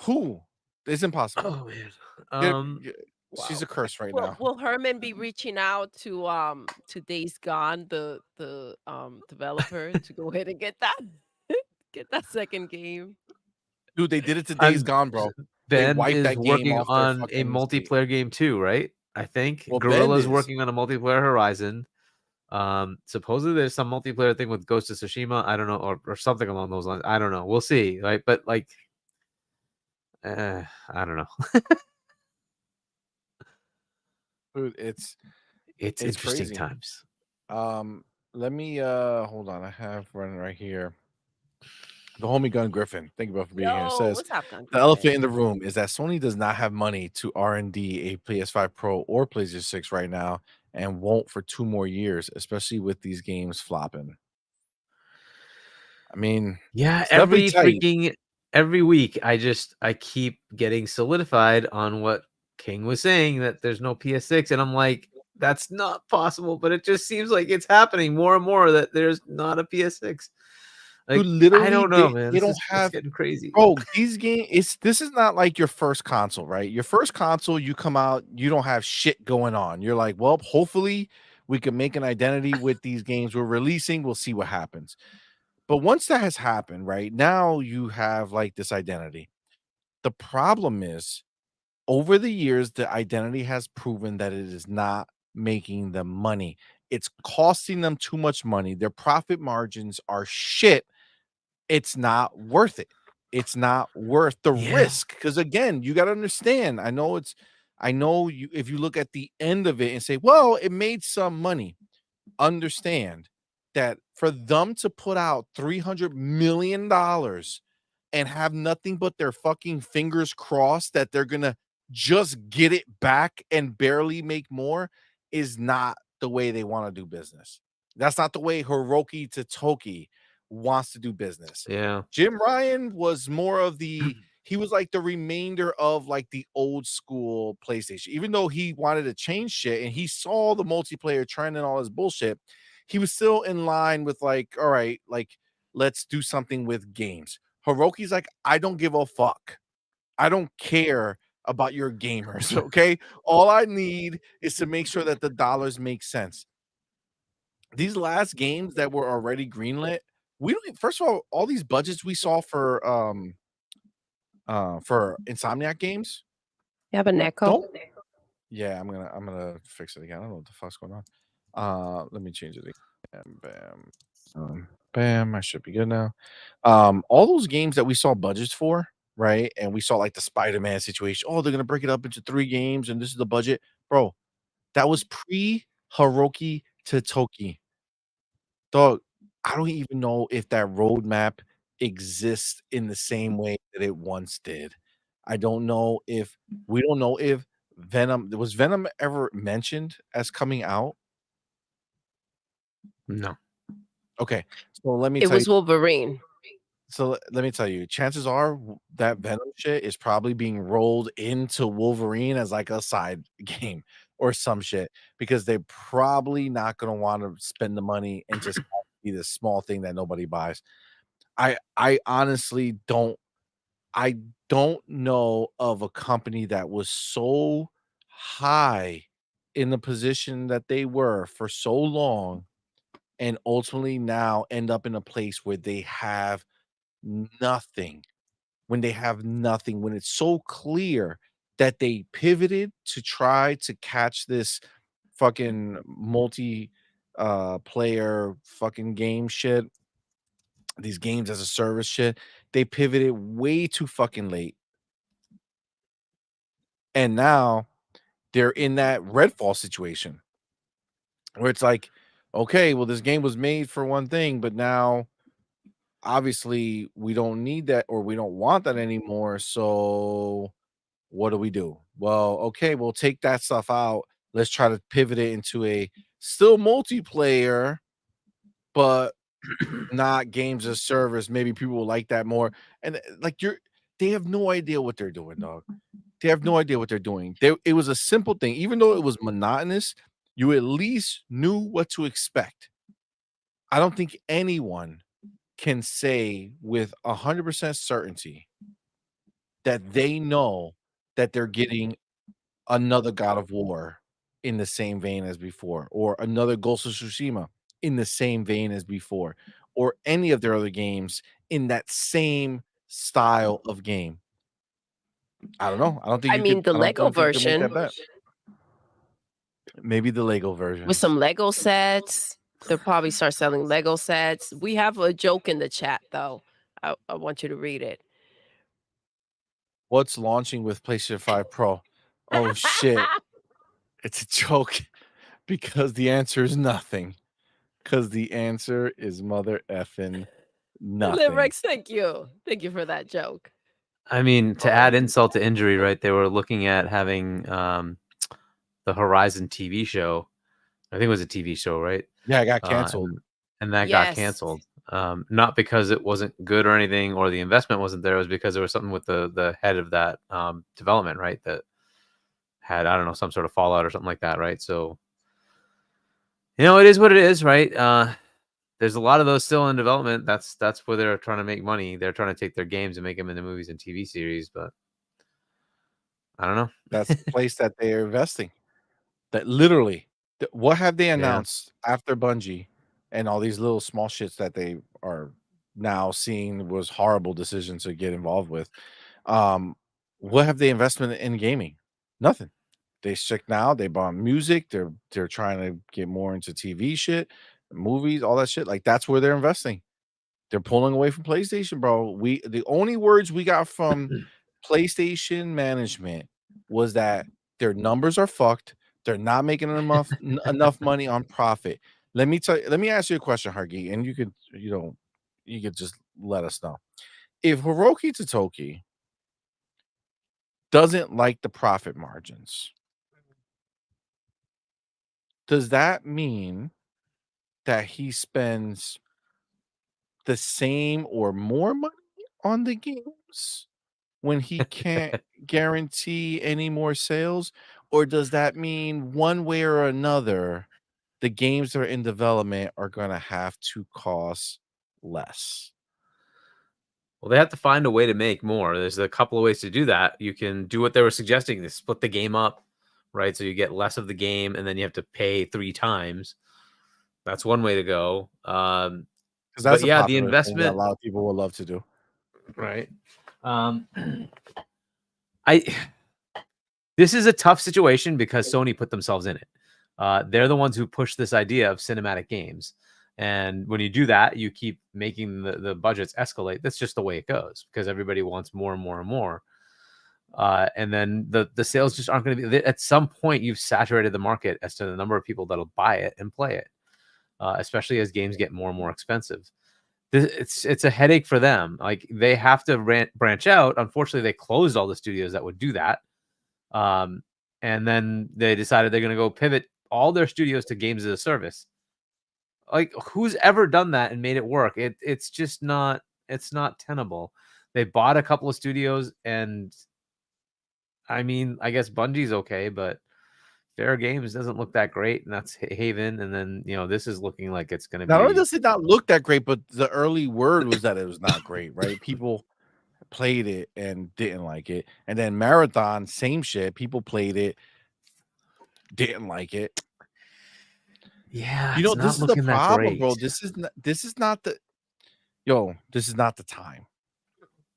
Who? It's impossible. Oh man. She's a curse right now. Will Herman be reaching out to Days Gone, the developer, to go ahead and get that second game? Dude, they did it to Days Gone, bro. Ben is working on a multiplayer game too, right? I think Guerrilla's working on a multiplayer Horizon. Supposedly there's some multiplayer thing with Ghost of Tsushima. I don't know, or something along those lines. I don't know. We'll see, right? But like, I don't know. Dude, it's interesting crazy. times. Let me hold on. I have running right here. The homie Gun Griffin, thank you for being here. It says what's up, Gun the elephant in the room is that Sony does not have money to R&D a PS5 Pro or PlayStation 6 right now, and won't for 2 more years, especially with these games flopping. I mean, yeah, every week I keep getting solidified on what King was saying, that there's no PS6, and I'm like, that's not possible, but it just seems like it's happening more and more that there's not a PS6. Like, literally, I don't know, man. They don't have it's getting crazy. Bro, these games, this is not like your first console, right? Your first console, you come out, you don't have shit going on. You're like, well, hopefully we can make an identity with these games we're releasing. We'll see what happens. But once that has happened, right, now you have like this identity. The problem is, over the years, the identity has proven that it is not making them money. It's costing them too much money. Their profit margins are shit. It's not worth it. It's not worth the risk. Because again, you got to understand. I know you, if you look at the end of it and say, well, it made some money. Understand that for them to put out $300 million and have nothing but their fucking fingers crossed that they're gonna just get it back and barely make more is not the way they want to do business. That's not the way Hiroki Totoki wants to do business. Yeah. Jim Ryan was more of he was like the remainder of like the old school PlayStation. Even though he wanted to change shit and he saw the multiplayer trend and all this bullshit, he was still in line with like, all right, like let's do something with games. Hiroki's like, I don't give a fuck. I don't care about your gamers, okay? All I need is to make sure that the dollars make sense. These last games that were already greenlit, we don't, first of all these budgets we saw for for Insomniac games. You have an echo? Don't. Yeah, I'm gonna fix it again. I don't know what the fuck's going on. Let me change it again. Bam. Bam. I should be good now. All those games that we saw budgets for, right? And we saw like the Spider-Man situation. Oh, they're gonna break it up into 3 games, and this is the budget, bro. That was pre Hiroki Totoki. Dog, I don't even know if that roadmap exists in the same way that it once did. I don't know if we don't know if Venom ever mentioned as coming out? No. Okay, so let me It tell you. was Wolverine. So let me tell you, chances are that Venom shit is probably being rolled into Wolverine as like a side game or some shit because they're probably not gonna want to spend the money and just have it be this small thing that nobody buys. I honestly I don't know of a company that was so high in the position that they were for so long and ultimately now end up in a place where they have nothing. When they have nothing, when it's so clear that they pivoted to try to catch this fucking multi player fucking game shit, these games as a service shit, they pivoted way too fucking late. And now they're in that Redfall situation where it's like, okay, well, this game was made for one thing, but now obviously we don't need that or we don't want that anymore. So what do we do? Well, okay, we'll take that stuff out. Let's try to pivot it into a still multiplayer, but not games as service. Maybe people will like that more. And like they have no idea what they're doing, dog. They have no idea what they're doing. It was a simple thing, even though it was monotonous, you at least knew what to expect. I don't think anyone can say with 100% certainty that they know that they're getting another God of War in the same vein as before, or another Ghost of Tsushima in the same vein as before, or any of their other games in that same style of game. I don't know. I don't think I you mean, could. the I don't Lego think you could make that version bet. Maybe the Lego with versions. some Lego sets. They'll probably start selling Lego sets. We have a joke in the chat, though. I want you to read it. What's launching with PlayStation 5 Pro? Oh shit. It's a joke because the answer is nothing. Because the answer is mother effing nothing. Limerex, thank you. Thank you for that joke. I mean, to add insult to injury, right? They were looking at having the Horizon TV show. I think it was a TV show, right? Yeah, it got canceled. And that got Yes. canceled. Not because it wasn't good or anything, or the investment wasn't there. It was because there was something with the head of that development, right? That had, I don't know, some sort of fallout or something like that, right? So, it is what it is, right? There's a lot of those still in development. That's where they're trying to make money. They're trying to take their games and make them into movies and TV series, but I don't know. That's the place that they're investing. That literally, what have they announced after Bungie and all these little small shits that they are now seeing was horrible decisions to get involved with? What have they investment in gaming? Nothing. They stick now. They bought music. They're trying to get more into TV shit, movies, all that shit. Like that's where they're investing. They're pulling away from PlayStation, bro. The only words we got from PlayStation management was that their numbers are fucked. They're not making enough money on profit. Let me ask you a question, Hargeet, and you could just let us know. If Hiroki Totoki doesn't like the profit margins, does that mean that he spends the same or more money on the games when he can't guarantee any more sales? Or does that mean one way or another, the games that are in development are going to have to cost less? Well, they have to find a way to make more. There's a couple of ways to do that. You can do what they were suggesting, to split the game up, right? So you get less of the game and then you have to pay 3 times. That's one way to go. Because that's But yeah, the popular thing that a investment, lot of people would love to do. right? I this is a tough situation because Sony put themselves in it. They're the ones who push this idea of cinematic games. And when you do that, you keep making the budgets escalate. That's just the way it goes because everybody wants more and more and more. And then the sales just aren't going to be. At some point, you've saturated the market as to the number of people that'll buy it and play it, especially as games get more and more expensive. It's a headache for them. Like they have to branch out. Unfortunately, they closed all the studios that would do that. And then they decided they're going to go pivot all their studios to games as a service. Like who's ever done that and made it work? It's just not. It's not tenable. They bought a couple of studios, and I mean, I guess Bungie's okay, but Fair Games doesn't look that great, and that's Haven. And then this is looking like it's going to Not only be. does it not look that great, but the early word was that it was not great, right? People played it and didn't like it. And then Marathon, same shit. People played it, didn't like it. Yeah, You know, it's this not is the looking that problem, great. bro. This is not the this is not the time.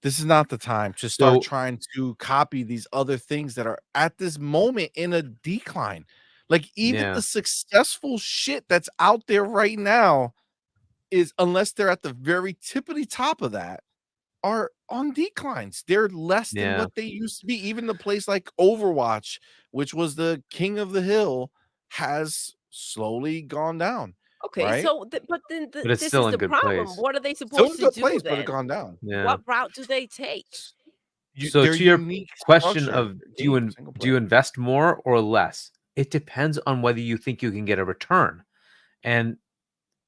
This is not the time to start trying to copy these other things that are at this moment in a decline. Like even the successful shit that's out there right now is, unless they're at the very tippity top of that, are on declines. They're less than what they used to be. Even the place like Overwatch, which was the king of the hill, has slowly gone down. Okay, Right? so but then But it's this still is in the good problem. place. What are they Still supposed in to good do place, but it then? gone down. Yeah. What route do they take? So Their to your unique question structure, of do single you player. invest more or less? It depends on whether you think you can get a return. And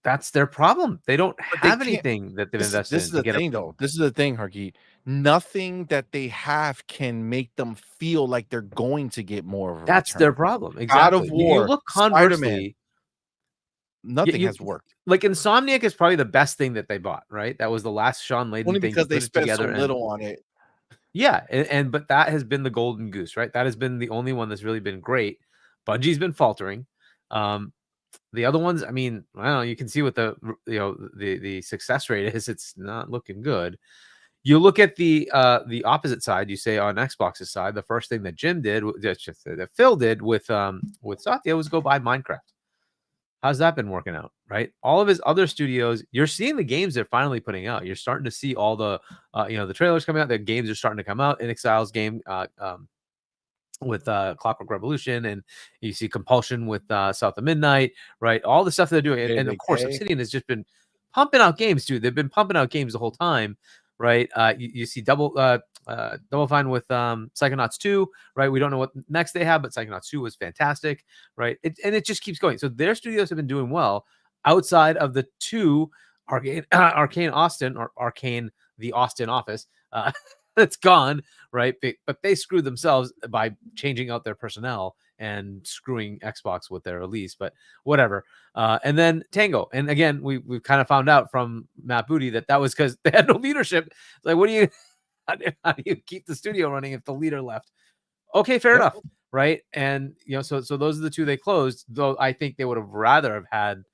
that's their problem. They don't But they have can't. anything that they've This invested is in to the get a. thing, though. This is the thing, Hargeet. Nothing that they have can make them feel like they're going to get more of a That's their return. problem. God of Exactly. You War, look Spider-Man, conversely. nothing has worked. Like Insomniac is probably the best thing that they bought, right? That was the last Sean Layden Only thing to because they put it spent so together. And little on it. yeah, and but that has been the golden goose, right? That has been the only one that's really been great. Bungie's been faltering. The other ones, I mean, I don't know, you can see what the success rate is. It's not looking good. You look at the opposite side. You say on Xbox's side, the first thing that Jim did, that Phil did with Satya was go buy Minecraft. How's that been working out, right? All of his other studios, you're seeing the games they're finally putting out. You're starting to see all the the trailers coming out. The games are starting to come out. InXile's game with Clockwork Revolution, and you see Compulsion with South of Midnight, right? All the stuff they're doing, and of course, Obsidian has just been pumping out games, dude. They've been pumping out games the whole time, right? You see Double Fine with Psychonauts 2, right? We don't know what next they have, but Psychonauts 2 was fantastic, right? And it just keeps going. So their studios have been doing well outside of the two Arcane Austin, or Arcane the Austin office. That's gone, right? But they screwed themselves by changing out their personnel and screwing Xbox with their release, but whatever. And then Tango, and again, we've kind of found out from Matt Booty that was because they had no leadership. Like, what do you? How do you keep the studio running if the leader left? Okay, fair enough, right? And so those are the two they closed. Though I think they would have rather have had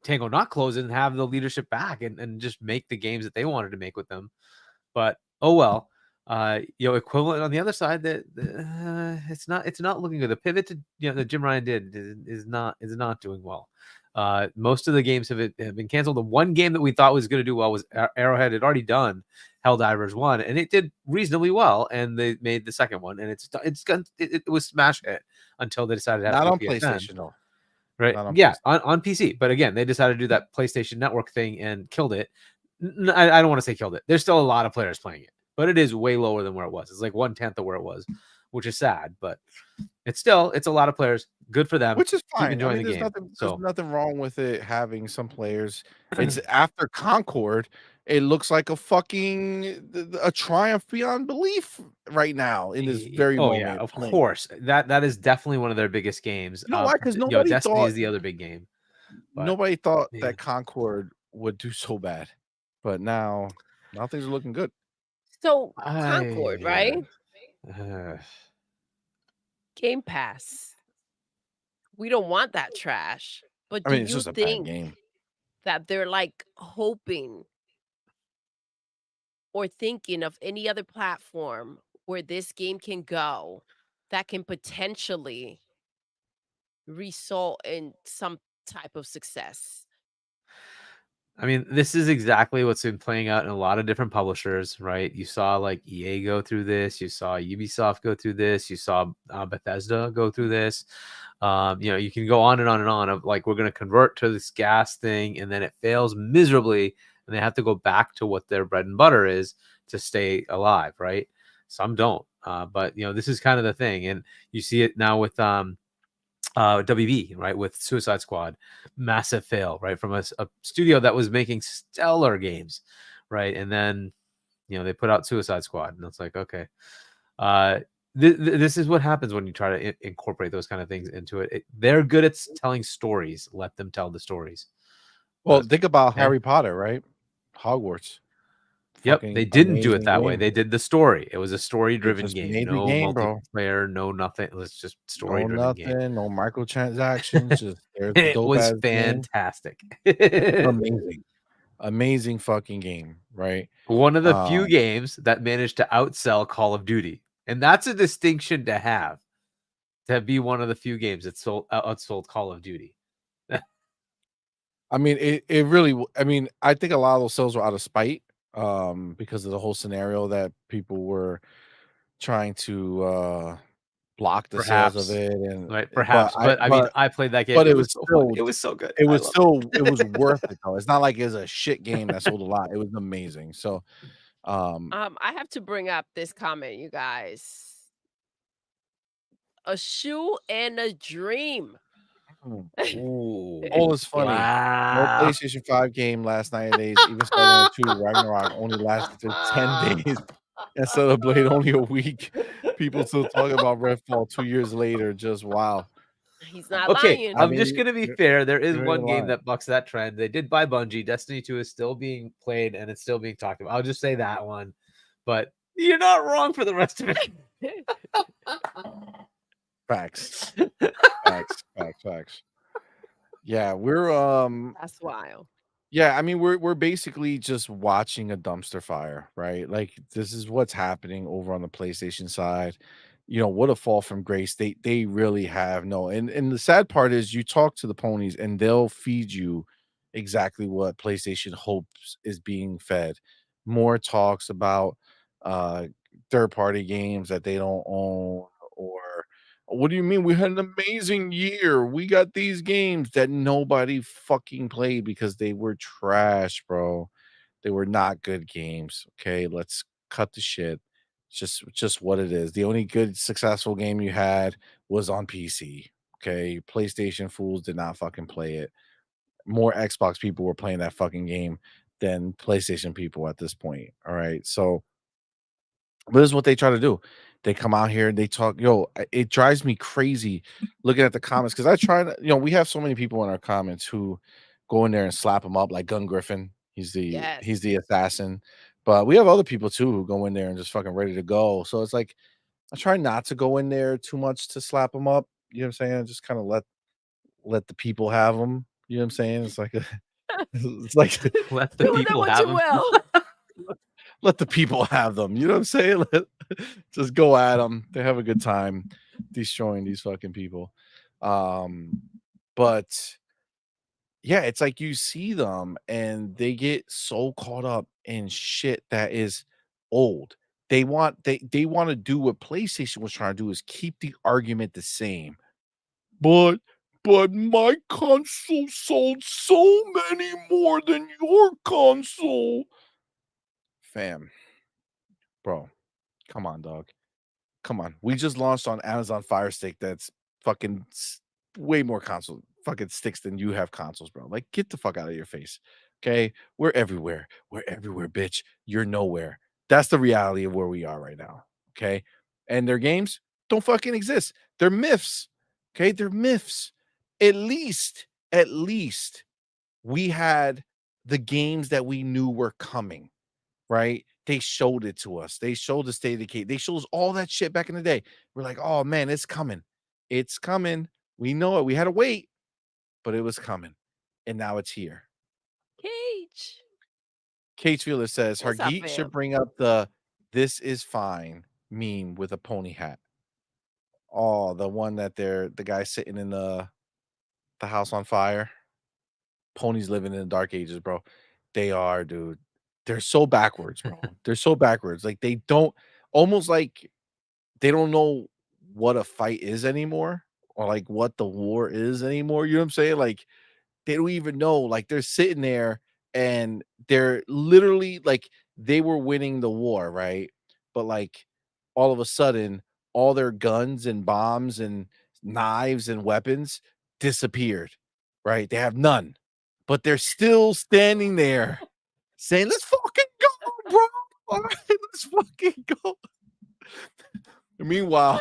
Tango not close and have the leadership back and just make the games that they wanted to make with them. But oh well. Equivalent on the other side that it's not looking good. The pivot to that Jim Ryan did is not doing well. Most of the games have been canceled. The one game that we thought was going to do well was Arrowhead had already done Helldivers 1, and it did reasonably well, and they made the second one, and it was smash hit until they decided to have not on PSN. PlayStation though. Right. Yeah, on PC. But again, they decided to do that PlayStation Network thing and killed it. I don't want to say killed it. There's still a lot of players playing it, but it is way lower than where it was. It's like 1/10 of where it was, which is sad, but it's a lot of players. Good for them. Which is Keep fine. enjoying the game. There's nothing wrong with it having some players. It's after Concord. It looks like a triumph beyond belief right now in this very moment. Yeah, of course. That is definitely one of their biggest games. You know why? Because nobody Destiny thought is the other big game. Nobody thought that Concord would do so bad, but now things are looking good. So Concord, right? Gamepass. We don't want that trash. But do it's you just a bad think game that they're like hoping or thinking of any other platform where this game can go that can potentially result in some type of success? I mean, this is exactly what's been playing out in a lot of different publishers, right? You saw like EA go through this, you saw Ubisoft go through this, you saw Bethesda go through this. You can go on and on and on of like, we're going to convert to this gas thing, and then it fails miserably, and they have to go back to what their bread and butter is to stay alive, right? Some don't, but this is kind of the thing, and you see it now with WB, right, with Suicide Squad, massive fail, right, from a studio that was making stellar games, right, and then they put out Suicide Squad, and it's like, okay, this is what happens when you try to incorporate those kind of things into it. They're good at telling stories. Let them tell the stories. Well, think about yeah. Harry Potter, right? Hogwarts. Yep, they Fucking didn't do it amazing that way. game. They did the story. It was a They story-driven just game. made the No game, bro. multiplayer, no nothing. It was just No story-driven game. nothing, no microtransactions. Just there's the It dope was ass game. fantastic. Amazing, amazing fucking game, right? One of the few games that managed to outsell Call of Duty, and that's a distinction to have. To be one of the few games that outsold Call of Duty. I mean, it really. I mean, I think a lot of those sales were out of spite, because of the whole scenario that people were trying to block the sales of Perhaps, it, and right? but Perhaps, but I mean, I played that game. but It it was was so fun. still It was so good. it I was love still it. it was worth it though. It's not like it's a shit game that sold a lot. It was amazing. So, I have to bring up this comment, you guys. A shoe and a dream. Ooh, oh, it's funny. No wow! PlayStation 5 game last 90 days. Even Spider-Man 2 Ragnarok only lasted 10 days and Blade only a week. People still talking about Redfall 2 years later. Just wow. He's not Okay, lying. I I'm just mean, gonna be fair. There is you ain't one game lying. that bucks that trend. They did buy Bungie. Destiny 2 is still being played and it's still being talked about. I'll just say that one. But you're not wrong for the rest of it. Facts. Facts. Yeah, we're That's wild. yeah, I mean we're basically just watching a dumpster fire, right? Like this is what's happening over on the PlayStation side. What a fall from grace. They really have no, and the sad part is you talk to the ponies and they'll feed you exactly what PlayStation hopes is being fed. More talks about uh third party games that they don't own, or what do you mean? We had an amazing year. We got these games that nobody fucking played because they were trash, bro. They were not good games. Okay, let's cut the shit. Just what it is. The only good successful game you had was on PC. Okay, PlayStation fools did not fucking play it. More Xbox people were playing that fucking game than PlayStation people at this point. All right, so but this is what they try to do. They come out here and they talk. It drives me crazy looking at the comments because I try to, we have so many people in our comments who go in there and slap him up like Gun Griffin. Yes. He's the assassin. But we have other people too who go in there and just fucking ready to go. So it's like I try not to go in there too much to slap them up. You know what I'm saying? Just kind of let the people have them. You know what I'm saying? It's like it's like Let the Do with it people what have you them. will. let the people have them. You know what I'm saying? Just go at them. They have a good time destroying these fucking people. But yeah, it's like you see them and they get so caught up in shit that is old. They want to do what PlayStation was trying to do is keep the argument the same. But my console sold so many more than your console. Fam, bro, come on, dog. Come on. We just launched on Amazon Fire Stick that's fucking way more console fucking sticks than you have consoles, bro. Like, get the fuck out of your face. Okay? We're everywhere. We're everywhere, bitch. You're nowhere. That's the reality of where we are right now. Okay? And their games don't fucking exist. They're myths. Okay? They're myths. At least we had the games that we knew were coming, right? They showed it to us. They showed the state of decay. They showed us all that shit back in the day. We're like, oh man, it's coming. It's coming. We know it. We had to wait, but it was coming. And now it's here. Cage. Case Feeler says What's up, Hargeet should fam? bring up the "This is fine" meme with a pony hat. Oh, the one that the guy sitting in the house on fire. Ponies living in the dark ages, bro. They are, dude. They're so backwards, bro. They're so backwards. Like they don't almost like they don't know what a fight is anymore or like what the war is anymore. You know what I'm saying? Like they don't even know. Like they're sitting there and they're literally like they were winning the war, right? But like all of a sudden, all their guns and bombs and knives and weapons disappeared, right? They have none, but they're still standing there saying, "Let's fucking go, bro. All right, let's fucking go." Meanwhile,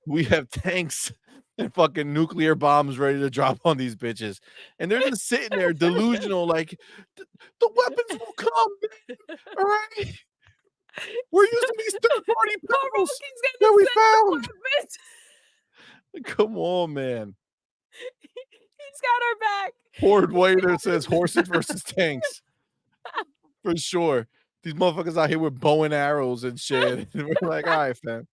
we have tanks and fucking nuclear bombs ready to drop on these bitches. And they're just sitting there delusional, like, the weapons will come, man. All right. We're using these third-party pedals Roki's that gonna we send found. the weapons. Come on, man. He's got our back. Horde Waiter says horses versus tanks. For sure. These motherfuckers out here with bow and arrows and shit. And we're like, all right, fam.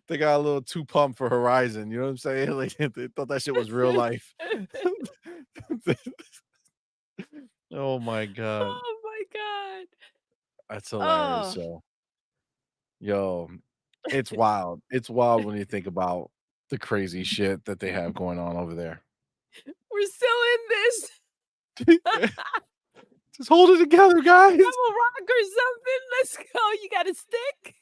They got a little too pumped for Horizon. You know what I'm saying? Like they thought that shit was real life. Oh my god. Oh my god. That's hilarious. Oh, So yo, it's wild. It's wild when you think about the crazy shit that they have going on over there. we're still in this. Just hold it together, guys. Grab a rock or something. Let's go. You got a stick?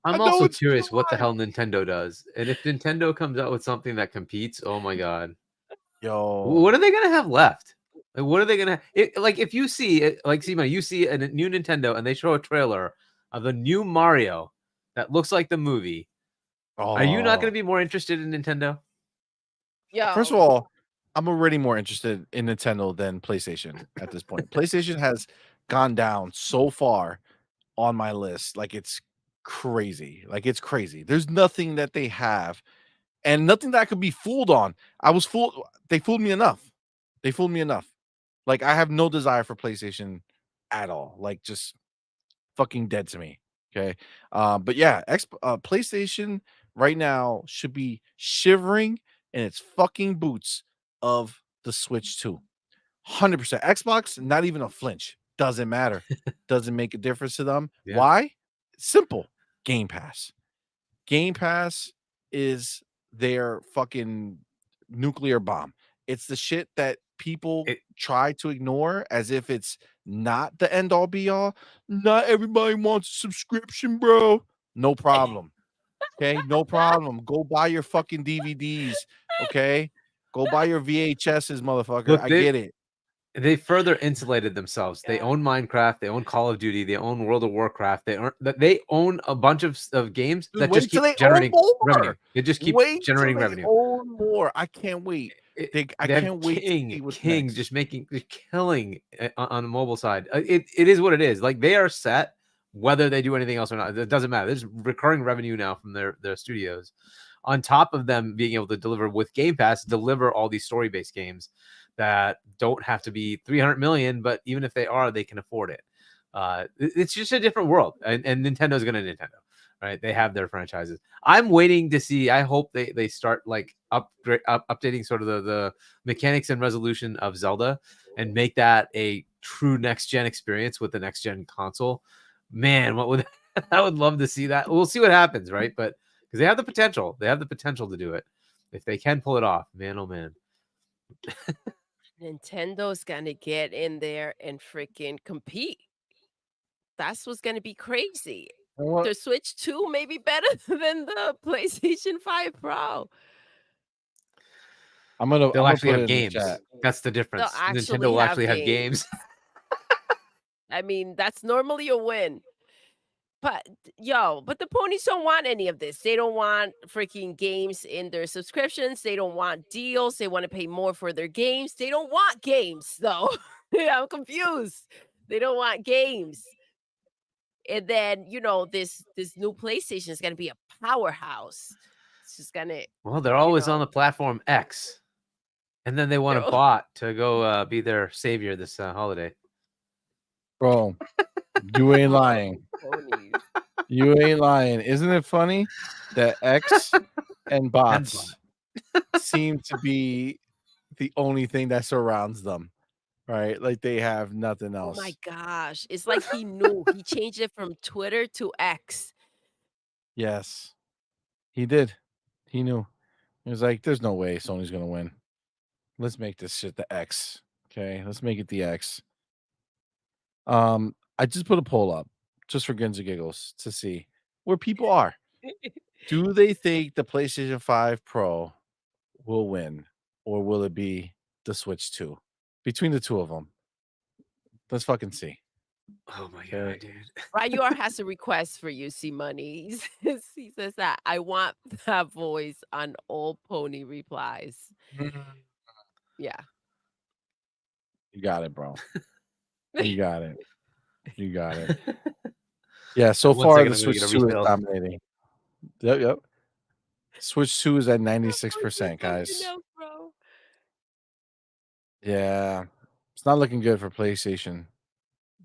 I I'm know also it's curious what the July. hell Nintendo does. And if Nintendo comes out with something that competes, oh my god. Yo, What are they gonna have left? Like, what are they gonna like if you see it like Seema, you see a new Nintendo and they show a trailer of the new Mario that looks like the movie. Are you not gonna oh. be more interested in Nintendo? First of Yo. all, I'm already more interested in Nintendo than PlayStation at this point. PlayStation has gone down so far on my list, like it's crazy. Like it's crazy. There's nothing that they have and nothing that I could be fooled on. I was fooled. They fooled me enough. They fooled me enough. Like I have no desire for PlayStation at all. Like just fucking dead to me. Okay. But yeah, PlayStation right now should be shivering in its fucking boots of the Switch 2. 100%. Xbox, not even a flinch. Doesn't matter. Doesn't make a difference to them. Yeah. Why? Simple. Game Pass. Game Pass is their fucking nuclear bomb. It's the shit that people It, try to ignore as if it's not the end all be all. Not everybody wants a subscription, bro. No problem. Okay, no problem. Go buy your fucking DVDs. Okay, go buy your VHSs, motherfucker. look, I they get it. they further insulated themselves. They God. own Minecraft, they own Call of Duty, they own World of Warcraft. They own a bunch of games Dude, that just wait till keep they own generating revenue. more. They just keep Wait till generating they revenue. own more. I can't wait. I They have can't wait to see what's King next. just killing on the mobile side. It is what it is. Like they are set whether they do anything else or not. It doesn't matter. There's recurring revenue now from their studios. On top of them being able to deliver with Game Pass, deliver all these story-based games that don't have to be 300 million, but even if they are, they can afford it. It's just a different world, and Nintendo's gonna Nintendo, right? They have their franchises. I'm waiting to see. I hope they start like updating sort of the mechanics and resolution of Zelda and make that a true next gen experience with the next gen console. Man, what would I would love to see that. We'll see what happens, right? But because they have the potential, to do it if they can pull it off. Man, oh man. Nintendo's gonna get in there and freaking compete. That's what's gonna be crazy. You know what? The Switch 2 may be better than the PlayStation 5 Pro. I'm They'll gonna actually put it have in the games. chat. That's the They'll difference. Nintendo actually will have actually have games. games. I mean, that's normally a win. But but the ponies don't want any of this. They don't want freaking games in their subscriptions. They don't want deals. They want to pay more for their games. They don't want games, though. I'm confused. They don't want games. And then, this new PlayStation is gonna be a powerhouse. It's just gonna, Well, they're you always on know. the platform X. And then they want a They're bot to go be their savior this holiday. Bro, you ain't lying. ponies. You ain't lying. Isn't it funny that X and bots seem to be the only thing that surrounds them, right? Like they have nothing Oh my else. gosh. It's like he knew. He changed it from Twitter to X. Yes, he did. He knew. He was like, "There's no way Sony's gonna win. Let's make this shit the X. Okay, let's make it the X." I just put a poll up just for grins and giggles to see where people are. Do they think the PlayStation 5 Pro will win, or will it be the Switch 2? Between the two of them, let's fucking see. Oh my Okay. god, dude. Ryur has a request for you, C-Money. He says that I want that voice on all pony replies. Yeah. You got it, bro. You got it. You got it. Yeah, so 1 far second, the I'm gonna Switch get a 2 is refill. dominating. Yep. Switch 2 is at That voice 96%, is something guys. else, bro. Yeah. It's not looking good for PlayStation.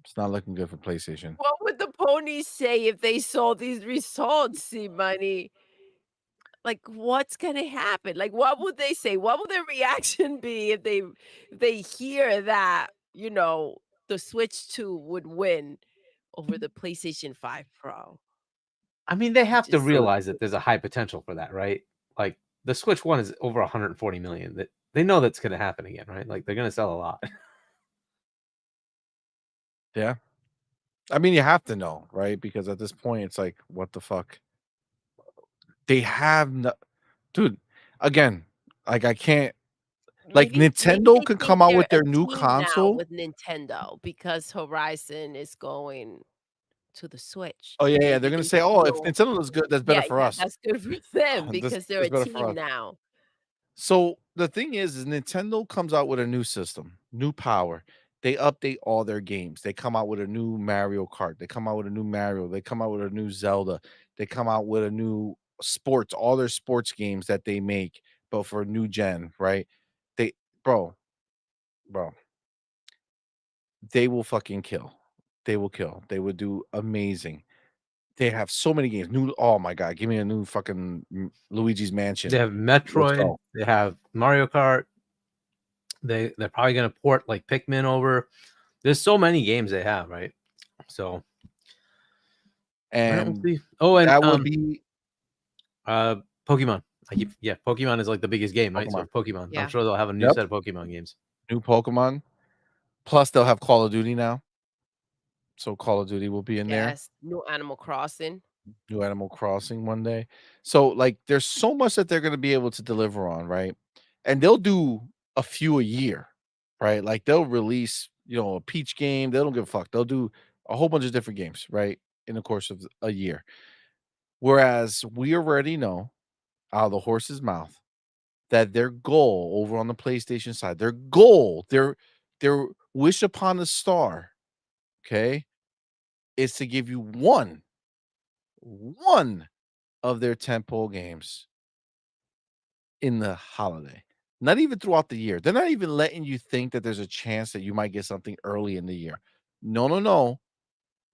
It's not looking good for PlayStation. What would the ponies say if they saw these results, C-Money? Like, what's gonna happen? Like, what would they say? What would their reaction be if they hear that, the Switch 2 would win over the PlayStation 5 Pro? I mean, they have to Just realize that there's a high potential for that, right? Like the Switch 1 is over 140 million. That they know that's gonna happen again, right? Like they're gonna sell a lot. Yeah. I mean, you have to know, right? Because at this point, it's like, what the fuck? They have no, dude. Again, like I can't. Like maybe Nintendo they could think come out they're with a their new team now console. with Nintendo because Horizon is going to the Switch. Oh yeah, Maybe they're gonna they say, "Oh, if feel Nintendo is good, that's better yeah, for yeah, us. that's good for them This because they're is a better for team us." now. So the thing is Nintendo comes out with a new system, new power. They update all their games. They come out with a new Mario Kart. They come out with a new Mario. They come out with a new Zelda. They come out with a new sports, all their sports games that they make, but for new gen, right? They, bro, bro, they will fucking kill. They will kill. They would do amazing. They have so many games. New, oh my god, give me a new fucking Luigi's Mansion. They have Let's Metroid. go. They have Mario Kart. They're probably gonna port like Pikmin over. There's so many games they have, right? So we'll And see. Oh, and that will be Pokemon. Pokemon is like the biggest game, right? So Pokemon. Pokemon. I'm Yeah. sure they'll have a new Yep, set of Pokemon games. new Pokemon. Plus, they'll have Call of Duty now. So Call of Duty will be in there. Yes, new Animal Crossing. New Animal Crossing one day. So, like, there's so much that they're going to be able to deliver on, right? And they'll do a few a year, right? Like, they'll release, a Peach game. They don't give a fuck. They'll do a whole bunch of different games, right? In the course of a year. Whereas we already know out of the horse's mouth that their goal over on the PlayStation side, their wish upon a star, okay, is to give you one of their tentpole games in the holiday. Not even throughout the year. They're not even letting you think that there's a chance that you might get something early in the year. No, no, no.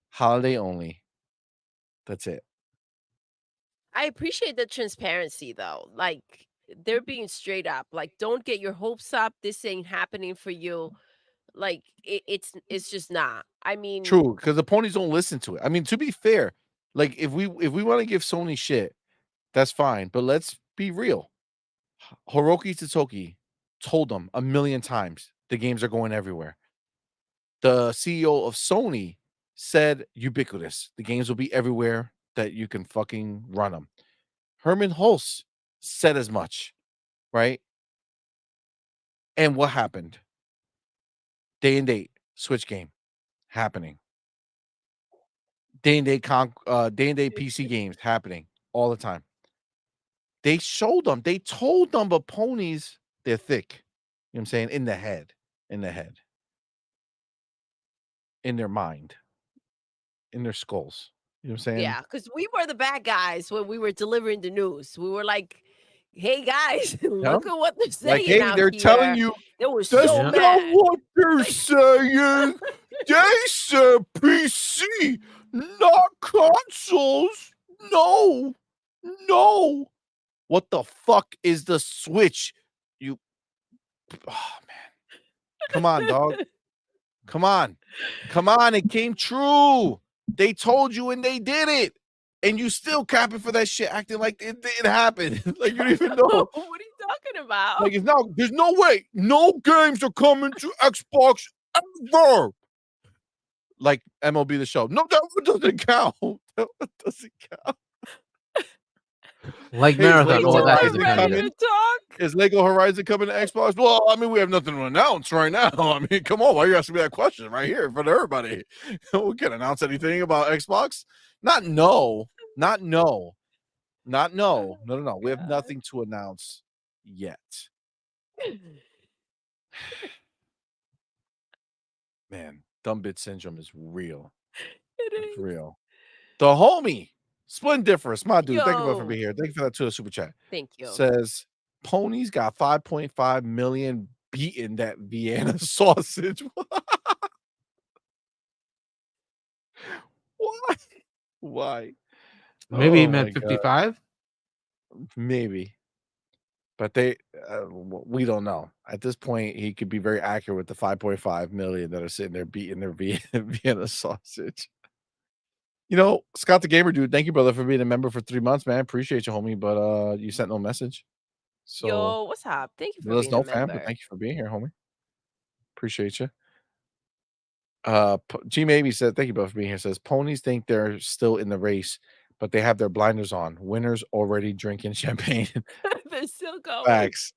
Holiday only. That's it. I appreciate the transparency though. Like they're being straight up. Like, don't get your hopes up. This ain't happening for you. Like it's just not. I mean, True, because the ponies don't listen to it. I mean, to be fair, like if we want to give Sony shit, that's fine. But let's be real. Hiroki Totoki told them a million times the games are going everywhere. The CEO of Sony said ubiquitous. The games will be everywhere that you can fucking run them. Herman Hulse said as much, right? And what happened? Day and date, Switch game happening. Day and date PC games happening all the time. They showed them, they told them, but ponies, they're thick. You know what I'm saying? In the head, in the head, in their mind, in their skulls. You know what I'm saying? yeah, because we were the bad guys when we were delivering the news. We were like, hey guys, Yeah. look at what they're saying Like, hey, out they're here. telling you They were that's so not mad. what they're saying. They said PC, not consoles. No. No. What the fuck is the Switch? You oh man. Come on, dog. Come on. Come on. It came true. They told you and they did it. And you still capping for that shit, acting like it didn't happen. Like you don't even know. What are you talking about? Like there's no way. No games are coming to Xbox ever. Like MLB The Show. No, that one doesn't count. That one doesn't count. Like Hey, is Marathon. Lego Well, that Horizon doesn't count either. coming? Talk. Is Lego Horizon coming to Xbox? Well, I mean, we have nothing to announce right now. I mean, come on, why are you asking me that question right here in front of everybody? We can't announce anything about Xbox. Not no. Not no. Not no. No, no, no. We have nothing to announce yet. Man, dumb bit syndrome is real. It's real. The homie, Splendiferous, my dude. Thank you both for being here. Thank you for that to super chat. Thank you. Says Ponies got 5.5 million beaten that Vienna sausage. Why? Why? Maybe he Oh my meant God. 55. Maybe. But they we don't know. At this point, he could be very accurate with the 5.5 million that are sitting there beating their Vienna sausage. You know, Scott the Gamer Dude, thank you, brother, for being a member for 3 months, man. Appreciate you, homie. But you sent no message. So Yo, what's up? Thank you for let us being a know, fam. But member. thank you for being here, homie. Appreciate you. G Maybe said, thank you both for being here. Says ponies think they're still in the race, but they have their blinders on. Winners already drinking champagne. They're still going. Facts.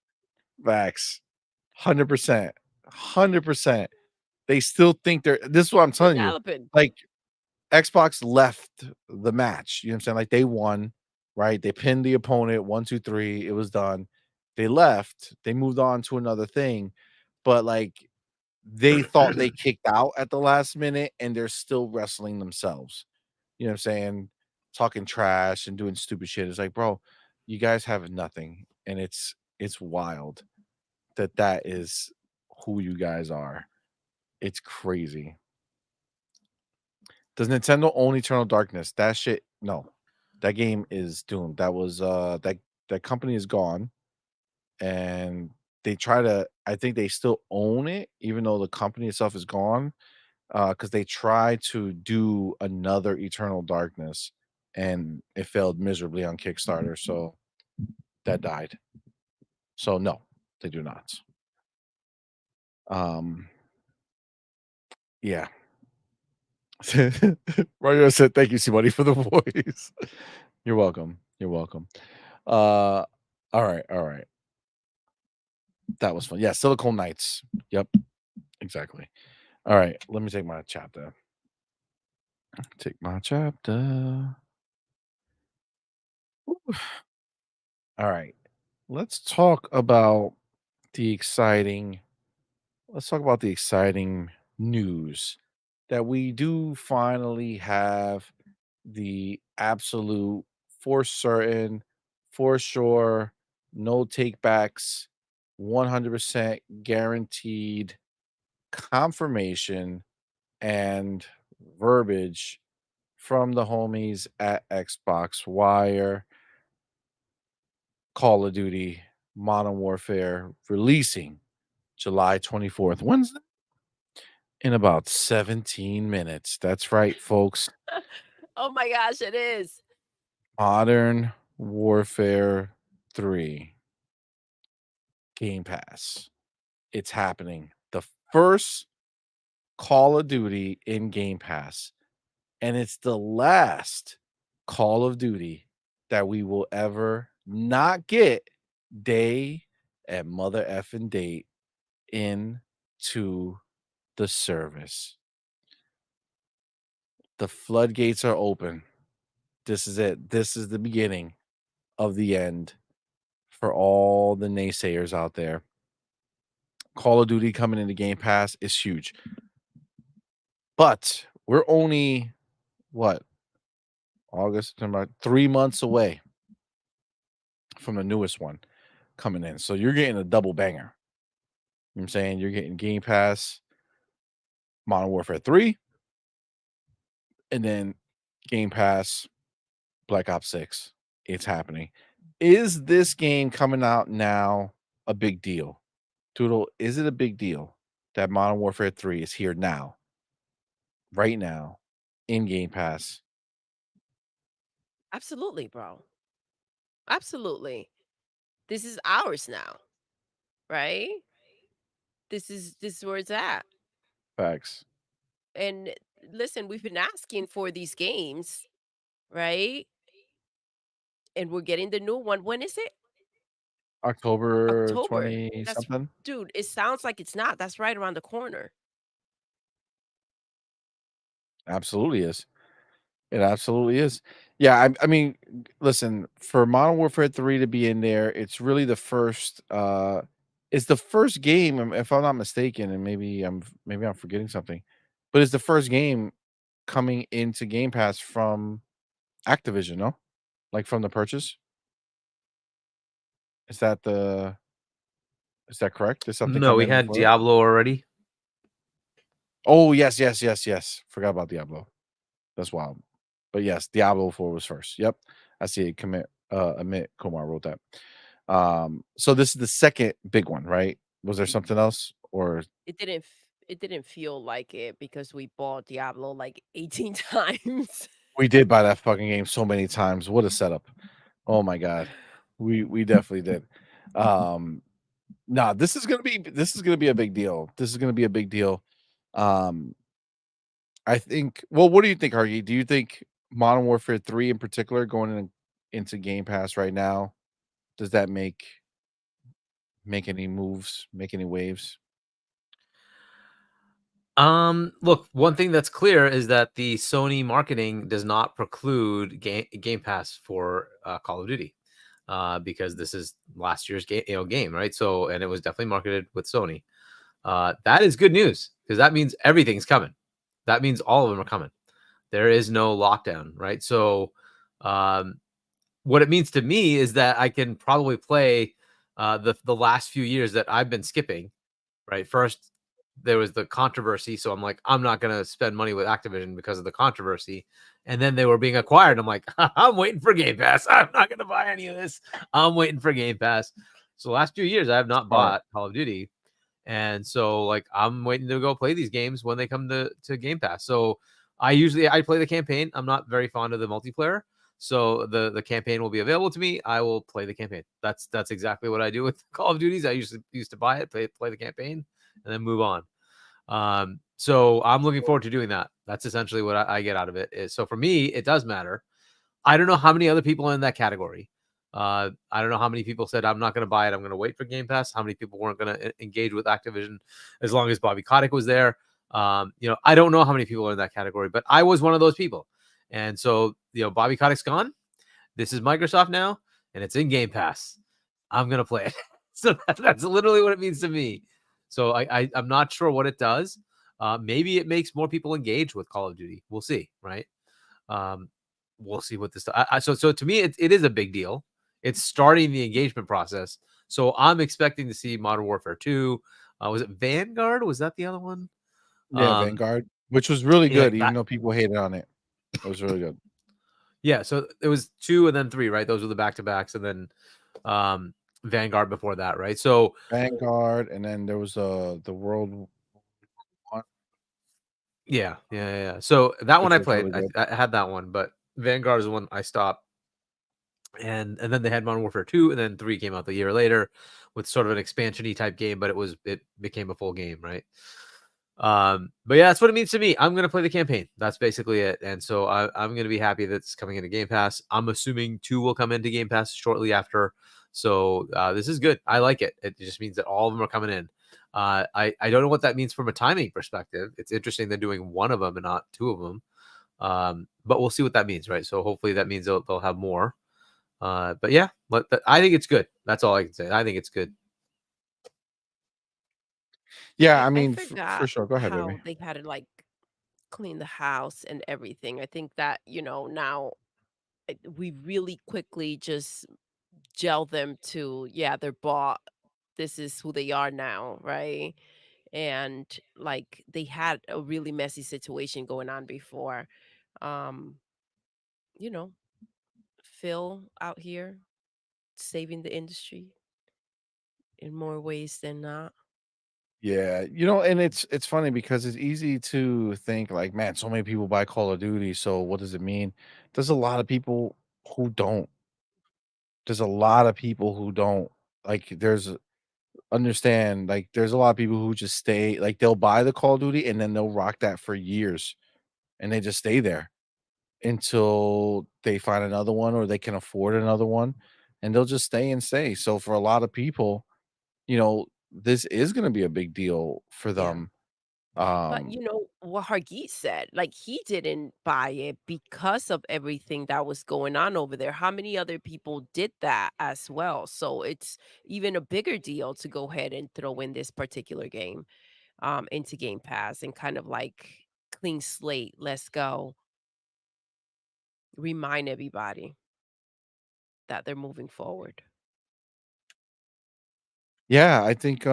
100%. 100%. They still think they're this is what I'm telling you. Galloping. Like Xbox left the match. You know what I'm saying? Like they won, right? They pinned the opponent 1, 2, 3. It was done. They left. They moved on to another thing. But like they thought they kicked out at the last minute and they're still wrestling themselves. You know what I'm saying? Talking trash and doing stupid shit. It's like, bro, you guys have nothing. And it's wild that is who you guys are. It's crazy. Does Nintendo own Eternal Darkness? That shit, no. That game is doomed. That was that company is gone. And they try to I think they still own it, even though the company itself is gone. Because they tried to do another Eternal Darkness and it failed miserably on Kickstarter. So that died. So no, they do not. Yeah. Mario said, thank you, C-Money, for the voice. You're welcome. You're welcome. All right. That was fun. Yeah, Silicon Knights. Yep, exactly. All right, let me take my chapter. Woo. All right. Let's talk about the exciting news that we do finally have the absolute for certain, for sure, no takebacks, 100% guaranteed confirmation and verbiage from the homies at Xbox Wire. Call of Duty Modern Warfare releasing July 24th, Wednesday, in about 17 minutes. That's right, folks. Oh my gosh, it is. Modern Warfare 3 Game Pass. It's happening. The first Call of Duty in Game Pass. And it's the last Call of Duty that we will ever not get day and mother effing date into the service. The floodgates are open. This is it. This is the beginning of the end for all the naysayers out there. Call of Duty coming into Game Pass is huge. But we're only what? August, September, 3 months away from the newest one coming in. So you're getting a double banger. You know what I'm saying? You're getting Game Pass, Modern Warfare 3, and then Game Pass, Black Ops 6. It's happening. Is this game coming out now a big deal? Doodle, is it a big deal that Modern Warfare 3 is here now, right now, in Game Pass? Absolutely, bro. Absolutely. This is ours now, right? This is where it's at. Facts. And listen, we've been asking for these games, right? And we're getting the new one. When is it? October October. 20 That's something? dude, it sounds like it's not. That's right around the corner. Absolutely is. It absolutely is. Yeah, I mean, listen, for Modern Warfare 3 to be in there, it's really the first it's the first game, if I'm not mistaken, and maybe I'm forgetting something, but it's the first game coming into Game Pass from Activision, no? Like from the purchase? Is that the is that correct? Did something No, come we in had before that? Diablo already. Oh, yes, yes, yes, yes. Forgot about Diablo. That's wild. But yes, Diablo 4 was first. Yep. I see it. Commit Amit Kumar wrote that. So this is the second big one, right? Was there something else? Or It didn't feel like it because we bought Diablo like 18 times. we did buy that fucking game so many times. What a setup. Oh my god. We definitely did. Um nah, this is gonna be a big deal. This is gonna be a big deal. Um I think well, what do you think, Hargy? Do you think Modern Warfare 3 in particular going into Game Pass right now, does that make any moves, make any waves? Look, one thing that's clear is that the Sony marketing does not preclude Game Pass for Call of Duty, because this is last year's game, right? So, and it was definitely marketed with Sony. That is good news because that means everything's coming. That means all of them are coming. There is no lockdown, right? So, um, what it means to me is that I can probably play the last few years that I've been skipping. Right, first there was the controversy, so I'm like, I'm not gonna spend money with Activision because of the controversy. And then they were being acquired. I'm like, I'm waiting for Game Pass. I'm not gonna buy any of this. I'm waiting for Game Pass. So the last few years, I have not Smart. bought Call of Duty, and so like I'm waiting to go play these games when they come to Game Pass. So I play the campaign. I'm not very fond of the multiplayer. So the campaign will be available to me. I will play the campaign. That's exactly what I do with Call of Duties. I used to buy it, play the campaign, and then move on. So I'm looking forward to doing that. That's essentially what I get out of it. So for me, it does matter. I don't know how many other people are in that category. I don't know how many people said I'm not going to buy it. I'm going to wait for Game Pass. How many people weren't going to engage with Activision as long as Bobby Kotick was there? I don't know how many people are in that category, but I was one of those people. And so, Bobby Kotick's gone. This is Microsoft now, and it's in Game Pass. I'm going to play it. So that's literally what it means to me. So I'm not sure what it does. Maybe it makes more people engage with Call of Duty. We'll see, right? We'll see what this. So to me, it is a big deal. It's starting the engagement process. So I'm expecting to see Modern Warfare 2. Was it Vanguard? Was that the other one? Yeah, Vanguard, which was really Yeah, good, even though people hated on it. It was really good. yeah. So it was 2 and then 3, right? Those were the back to backs, and then Vanguard before that, right? So Vanguard, and then there was the World War yeah. So that one which I was played. really good. I had that one, but Vanguard is the one I stopped. And then they had Modern Warfare 2, and then 3 came out the year later with sort of an expansion-y type game, but it became a full game, right? But yeah, that's what it means to me. I'm gonna play the campaign. That's basically it. And so I'm gonna be happy that it's coming into Game Pass. I'm assuming 2 will come into Game Pass shortly after. So this is good. I like it. It just means that all of them are coming in. I don't know what that means from a timing perspective. It's interesting they're doing one of them and not 2 of them. But we'll see what that means, right? So hopefully that means they'll have more. But yeah, I think it's good. That's all I can say. I think it's good. Yeah, I I I mean, for forgot sure. Go ahead, baby. how they had to like clean the house and everything. I think that, now we really quickly just gel them to, yeah, they're bought. This is who they are now, right? And like they had a really messy situation going on before. Um, you know, Phil out here saving the industry in more ways than not. Yeah, and it's funny because it's easy to think like, man, so many people buy Call of Duty, so what does it mean? There's a lot of people who don't. There's a lot of people who don't. Like, understand, like, there's a lot of people who just stay, like, they'll buy the Call of Duty and then they'll rock that for years and they just stay there until they find another one or they can afford another one and they'll just stay and stay. So for a lot of people, this is going to be a big deal for Yeah. them. But Um you know what Hargeet said, like he didn't buy it because of everything that was going on over there. How many other people did that as well? So it's even a bigger deal to go ahead and throw in this particular game into Game Pass and kind of like clean slate. Let's go. Remind everybody that they're moving forward. yeah, I think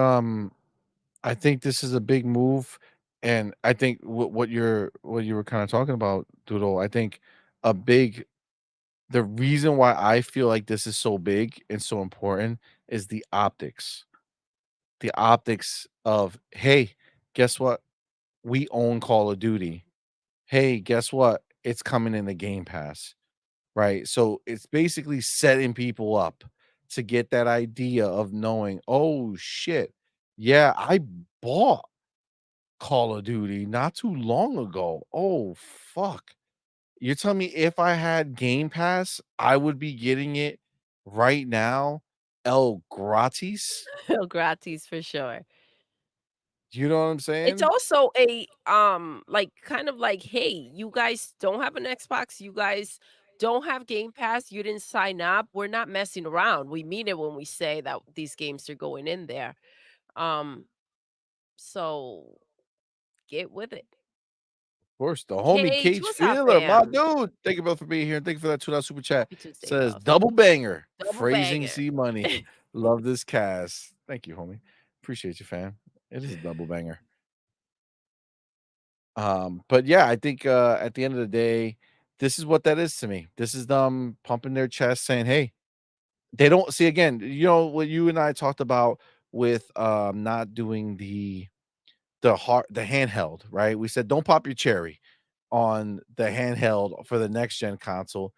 this is a big move, and I think what you were kind of talking about, Doodle. I think a big the reason why I feel like this is so big and so important is the optics. The optics of, hey, guess what? We own Call of Duty. Hey, guess what? It's coming in the Game Pass, right? So it's basically setting people up to get that idea of knowing, oh shit, yeah, I bought Call of Duty not too long ago. Oh, fuck. You're telling me if I had Game Pass, I would be getting it right now, el gratis? Gratis for sure. You know what I'm It's saying? also a like kind of like, hey, you guys don't have an Xbox, you guys don't have Game Pass, you didn't sign up. We're not messing around. We mean it when we say that these games are going in there. Um, so get with it. Of course, the homie Cage, Cage what's up, Feeler, my fam? dude. Thank you both for being here. Thank you for that $2 super chat. Happy Tuesday, Says love. double banger, Double phrasing banger. C money. Love this cast. Thank you, homie. Appreciate you, fam. It is a double banger. But yeah, I think at the end of the day, this is what that is to me. This is them pumping their chest saying, hey, they don't see again, what you and I talked about with not doing the handheld, right? We said don't pop your cherry on the handheld for the next gen console.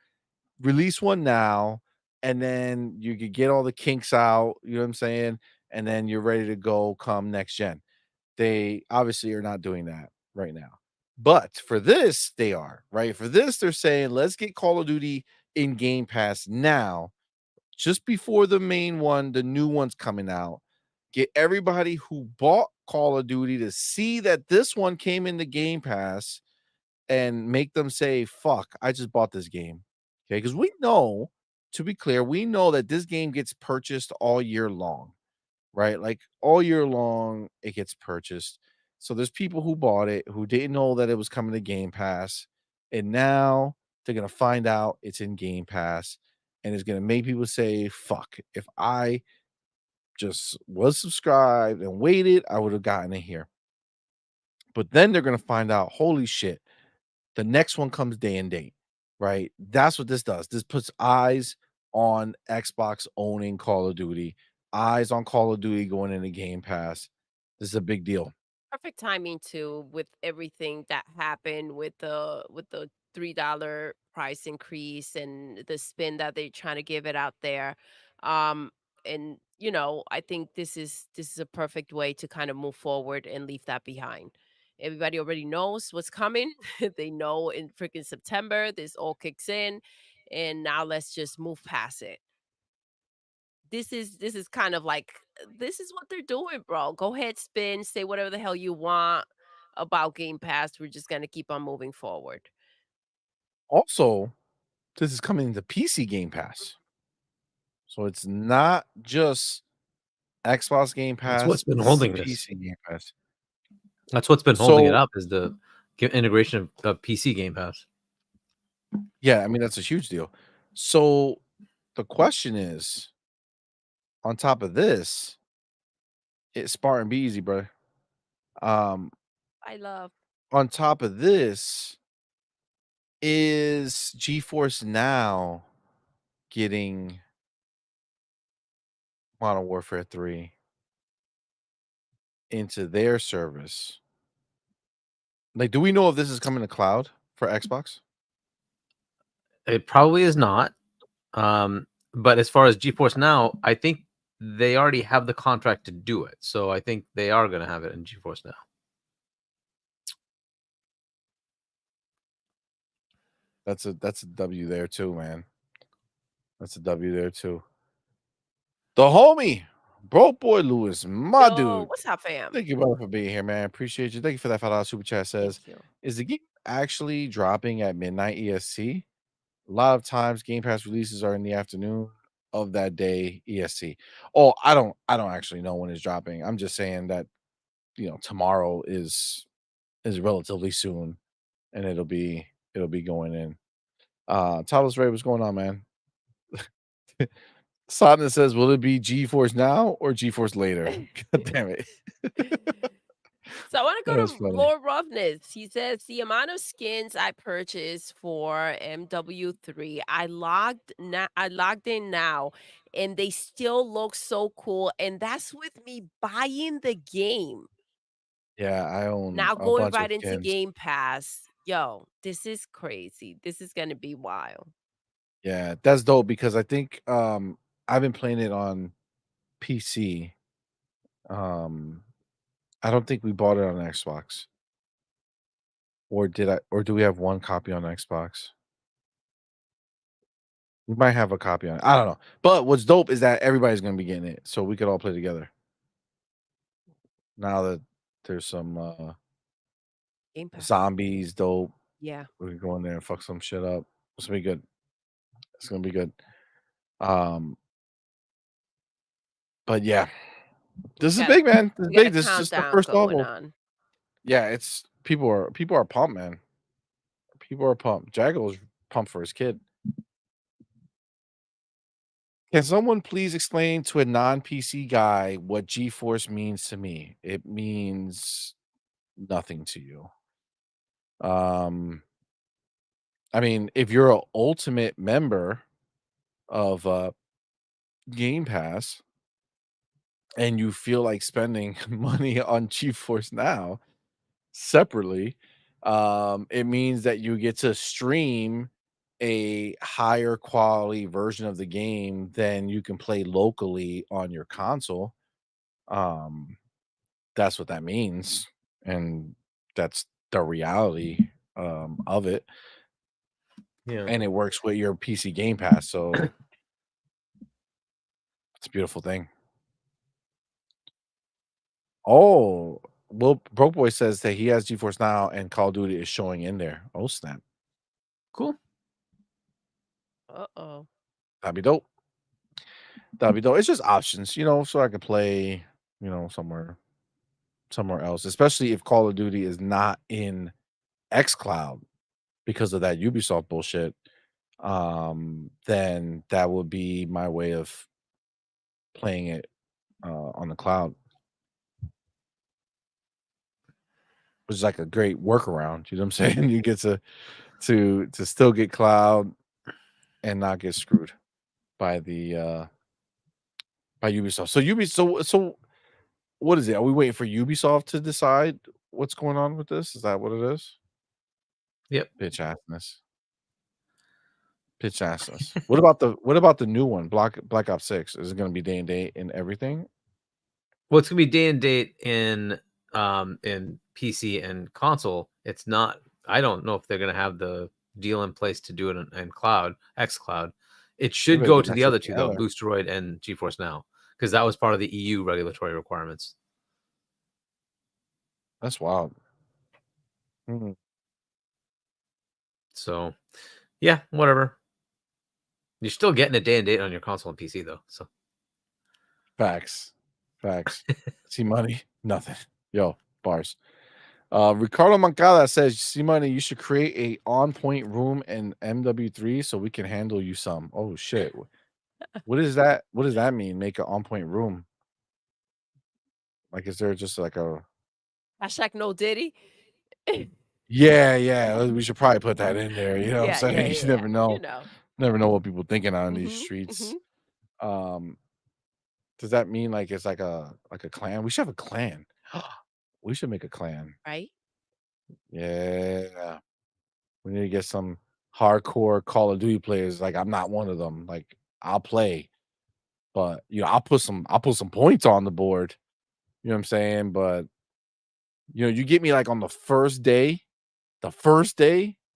Release one now, and then you could get all the kinks out, you know what I'm saying? And then you're ready to go come next gen. They obviously are not doing that right now. But for this, they are, right? For this, they're saying, let's get Call of Duty in Game Pass now, just before the main one, the new one's coming out. Get everybody who bought Call of Duty to see that this one came in the Game Pass and make them say, fuck, I just bought this game. Okay. Because we know, to be clear, we know that this game gets purchased all year long, right? Like all year long, it gets purchased. So there's people who bought it who didn't know that it was coming to Game Pass. And now they're going to find out it's in Game Pass. And it's going to make people say, fuck, if I just was subscribed and waited, I would have gotten it here. But then they're going to find out, holy shit, the next one comes day and date, right? That's what this does. This puts eyes on Xbox owning Call of Duty, eyes on Call of Duty going into Game Pass. This is a big deal. Perfect timing too with everything that happened with the $3 price increase and the spin that they're trying to give it out there. Um and I think this is a perfect way to kind of move forward and leave that behind. Everybody already knows what's coming. They know in freaking September this all kicks in, and now let's just move past it. This is kind of like this is what they're doing, bro. Go ahead, spin, say whatever the hell you want about Game Pass. We're just gonna keep on moving forward. Also, this is coming to PC Game Pass. So it's not just Xbox Game That's Pass, what's been this is holding this. PC Game Pass. That's what's been holding it So up is the integration of PC Game Pass. yeah, I mean that's a huge deal. So the question is, on top of this, it's Spartan Be Easy, brother. Um, I love. on top of this is GeForce Now getting Modern Warfare 3 into their service. Like, do we know if this is coming to cloud for Xbox? It probably is not. But as far as GeForce Now, I think they already have the contract to do it. So I think they are going to have it in GeForce Now. That's a W there too, man. That's a W there too. The homie, Broke Boy Lewis, my Yo, dude. what's up, fam? Thank you both for being here, man. Appreciate you. Thank you for that $5 super chat. Says, Thank you. is the game actually dropping at midnight EST? A lot of times Game Pass releases are in the afternoon of that day EST. Oh, I don't actually know when it's dropping. I'm just saying that, you know, tomorrow is relatively soon and it'll be going in. Thomas Ray, what's going on, man? Sadna says, will it be GeForce now or GeForce later? God damn it. So I want to go That's to funny. Lord Roughness. He says the amount of skins I purchased for MW3, I logged in now, and they still look so cool. And that's with me buying the game. Yeah, I own Now a going bunch of right into skins. Game Pass. Yo, this is crazy. This is gonna be wild. Yeah, that's dope because I think I've been playing it on PC. I don't think we bought it on Xbox. Or do we have one copy on Xbox? We might have a copy on it. I don't know. But what's dope is that everybody's gonna be getting it, so we could all play together. Now that there's some Game Pass. zombies, dope. Yeah. We can go in there and fuck some shit up. It's gonna be good. It's gonna be good. Um, but yeah, this is Got a, big, man. This is we got a big. This is just the countdown first going level. on. Yeah, it's people are pumped, man. People are pumped. Jagger was pumped for his kid. Can someone please explain to a non-PC guy what GeForce means to me? It means nothing to you. I mean, if you're an ultimate member of Game Pass and you feel like spending money on GeForce Now separately, it means that you get to stream a higher quality version of the game than you can play locally on your console. That's what that means, and that's the reality of it. Yeah. And it works with your PC Game Pass, so it's a beautiful thing. Oh, well, Broke Boy says that he has GeForce Now and Call of Duty is showing in there. Oh snap, Cool. Uh-oh. that'd be dope. That'd be dope. It's just options, you know, so I could play, you know, somewhere else, especially if Call of Duty is not in xCloud because of that Ubisoft bullshit. Then that would be my way of playing it on the cloud, which is like a great workaround. You know what I'm saying? You get to still get cloud and not get screwed by the by Ubisoft. So so what is it? Are we waiting for Ubisoft to decide what's going on with this? Is that what it is? Yep. Bitch assness. Pitch assness. What about the new one, Black Ops 6? Is it going to be day and date and everything? Well, it's gonna be day and date in PC and console. It's not. I don't know if they're gonna have the deal in place to do it in cloud, X Cloud. It should Maybe go get to that the shit other two though, together. Boosteroid and GeForce Now, because that was part of the EU regulatory requirements. That's wild. Mhm. So, yeah, whatever. You're still getting a day and date on your console and PC though. So, Facts. See money, nothing. Yo, bars. Ricardo Mancada says, "See money, you should create a on point room in MW3 so we can handle you some." Oh shit. What is that? What does that mean? Make an on point room? Like, is there just like a Hashtag no Diddy. yeah, we should probably put that in there. You know what I'm Yeah, yeah, saying? yeah, You yeah. never know. You know. Never know what people thinking on these Mhm, streets. mhm. Um, does that mean like it's like a clan? We should have a clan. We should make a clan. Right? Yeah. We need to get some hardcore Call of Duty players. Like I'm not one of them. Like I'll play, but I'll put some points on the board. You know what I'm saying? But you get me like on the first day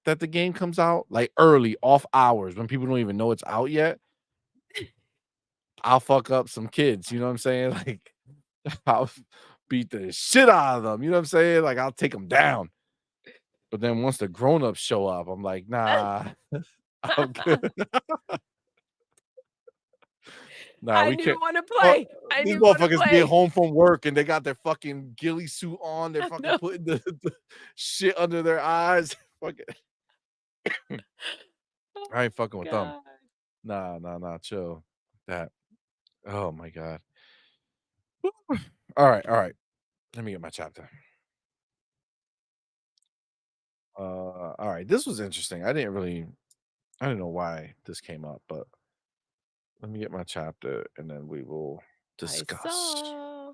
that the game comes out, like early off hours when people don't even know it's out yet. I'll fuck up some kids. You know what I'm saying? Like I'll beat the shit out of them. You know what I'm saying? Like I'll take them down. But then once the grown-ups show up, I'm like, nah, I'm good. Nah, I we didn't even can't. wanna Oh, play. I didn't these even wanna motherfuckers get play. home from work and they got their fucking ghillie suit on. They're I fucking know. putting the shit under their eyes. Fuck it. Oh I ain't fucking with them. god. Nah, chill. That. Oh my god. All right. Let me get my chapter. All right. This was interesting. I didn't know why this came up, but let me get my chapter and then we will I discuss. saw.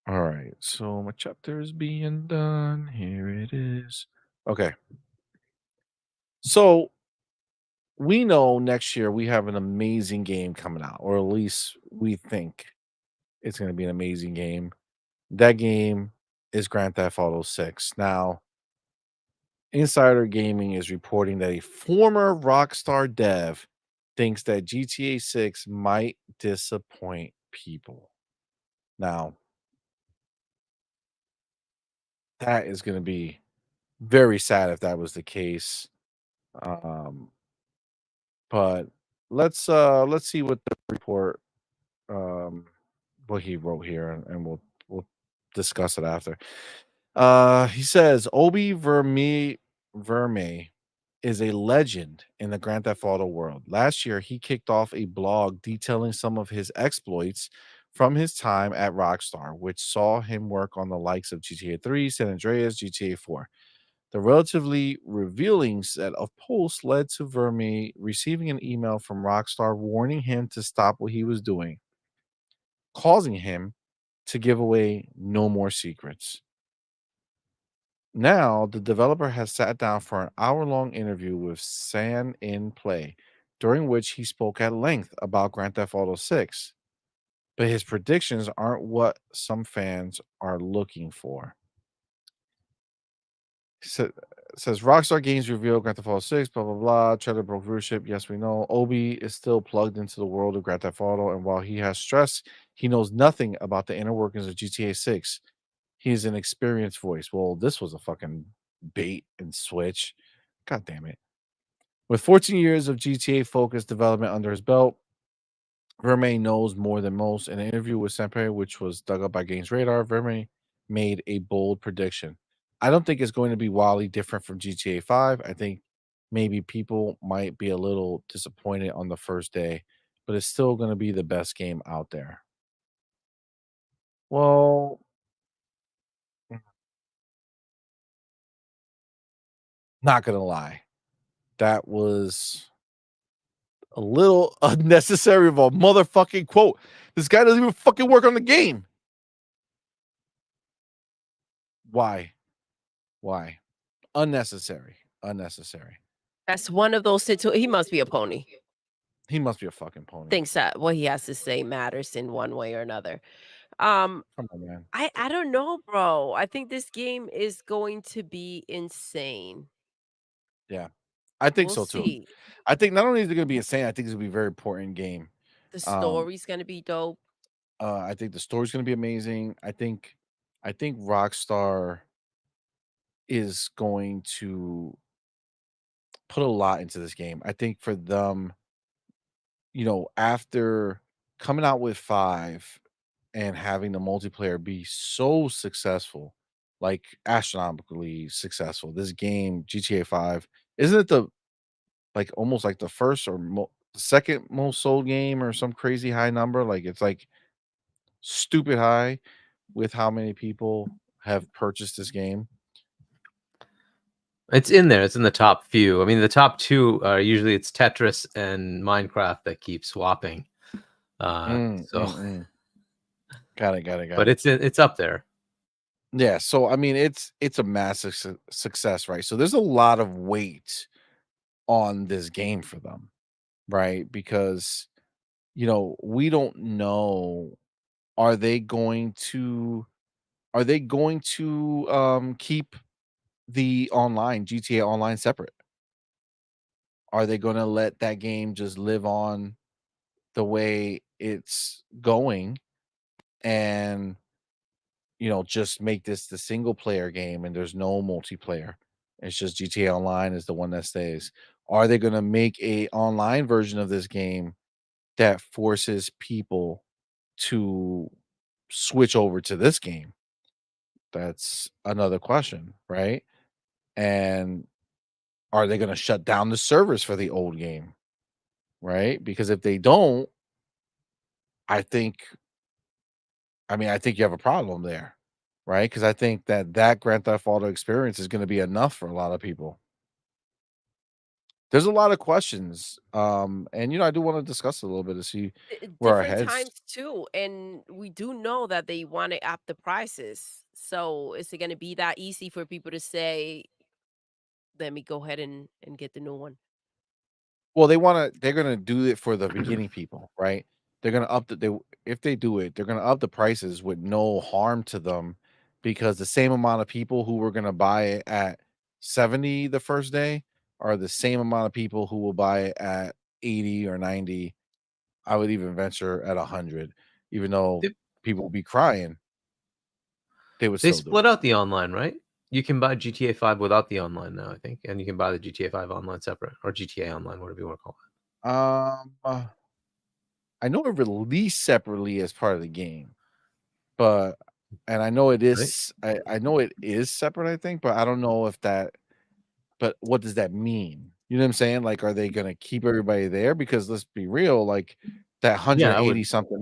All right. So my chapter is being done. Here it is. Okay. So we know next year we have an amazing game coming out, or at least we think it's going to be an amazing game. That game is Grand Theft Auto 6. Now, Insider Gaming is reporting that a former Rockstar dev thinks that GTA 6 might disappoint people. Now, that is going to be very sad if that was the case. Um, but let's see what the report um what he wrote here and we'll discuss it after. He says Obi Verme is a legend in the Grand Theft Auto world. Last year, he kicked off a blog detailing some of his exploits from his time at Rockstar, which saw him work on the likes of GTA 3, San Andreas, GTA 4. The relatively revealing set of posts led to Verme receiving an email from Rockstar warning him to stop what he was doing, causing him to give away no more secrets. Now, the developer has sat down for an hour-long interview with San in Play, during which he spoke at length about Grand Theft Auto 6, but his predictions aren't what some fans are looking for. Sa- Says Rockstar Games reveal Grand Theft Auto 6, blah blah blah. Trailer broke viewership. Yes, we know. Obi is still plugged into the world of Grand Theft Auto, and while he has stress, he knows nothing about the inner workings of GTA 6. He's an experienced voice. Well, this was a fucking bait and switch. God damn it. With 14 years of GTA focused development under his belt, Verme knows more than most. In an interview with Semper, which was dug up by Games Radar, Verme made a bold prediction. I don't think it's going to be wildly different from GTA 5. I think maybe people might be a little disappointed on the first day, but it's still going to be the best game out there. Well, not going to lie. That was a little unnecessary of a motherfucking quote. This guy doesn't even fucking work on the game. Why? Why? Unnecessary. Unnecessary. That's one of those he must be a pony. He must be a fucking pony. Thinks that what he has to say matters in one way or another. Um, Come on, man. I don't know, bro. I think this game is going to be insane. Yeah. I think We'll so too. see. I think not only is it gonna be insane, I think it's gonna be a very important game. The Um, story's gonna be dope. I think the story's gonna be amazing. I think Rockstar is going to put a lot into this game. I think for them, after coming out with 5 and having the multiplayer be so successful, like astronomically successful. This game, GTA 5, isn't it the like almost like the first or second most sold game or some crazy high number. Like it's like stupid high with how many people have purchased this game. It's in there. It's in the top few. I mean, the top two are usually it's Tetris and Minecraft that keep swapping. So, Got it. Got it. Got but it. it's up there. Yeah. So I mean, it's a massive success, right? So there's a lot of weight on this game for them, right? Because we don't know, are they going to keep the online GTA Online separate? Are they going to let that game just live on the way it's going and just make this the single player game and there's no multiplayer? It's just GTA Online is the one that stays. Are they going to make a online version of this game that forces people to switch over to this game? That's another question, right? And are they going to shut down the servers for the old game, right? Because if they don't, I think I think you have a problem there, right? Because I think that Grand Theft Auto experience is going to be enough for a lot of people. There's a lot of questions, and I do want to discuss a little bit to see where our Different heads. times too, and we do know that they want to up the prices. So is it going to be that easy for people to say, "Let me go ahead and get the new one"? Well, they're gonna do it for the beginning people, right? They're gonna up the they if they do it, they're gonna up the prices with no harm to them because the same amount of people who were gonna buy it at 70 the first day are the same amount of people who will buy it at 80 or 90. I would even venture at 100, even though They, people will be crying, they would they still do split it. out the online, right? You can buy GTA 5 without the online now, I think, and you can buy the GTA 5 online separate or GTA Online, whatever you want to call Um, I know it released separately as part of the game. But and I know it it, right? is I know it is separate, I think, but I don't know if that but what does that mean? You know what I'm saying? Like, are they gonna keep everybody there? Because let's be real, like that Yeah, I 180 would. something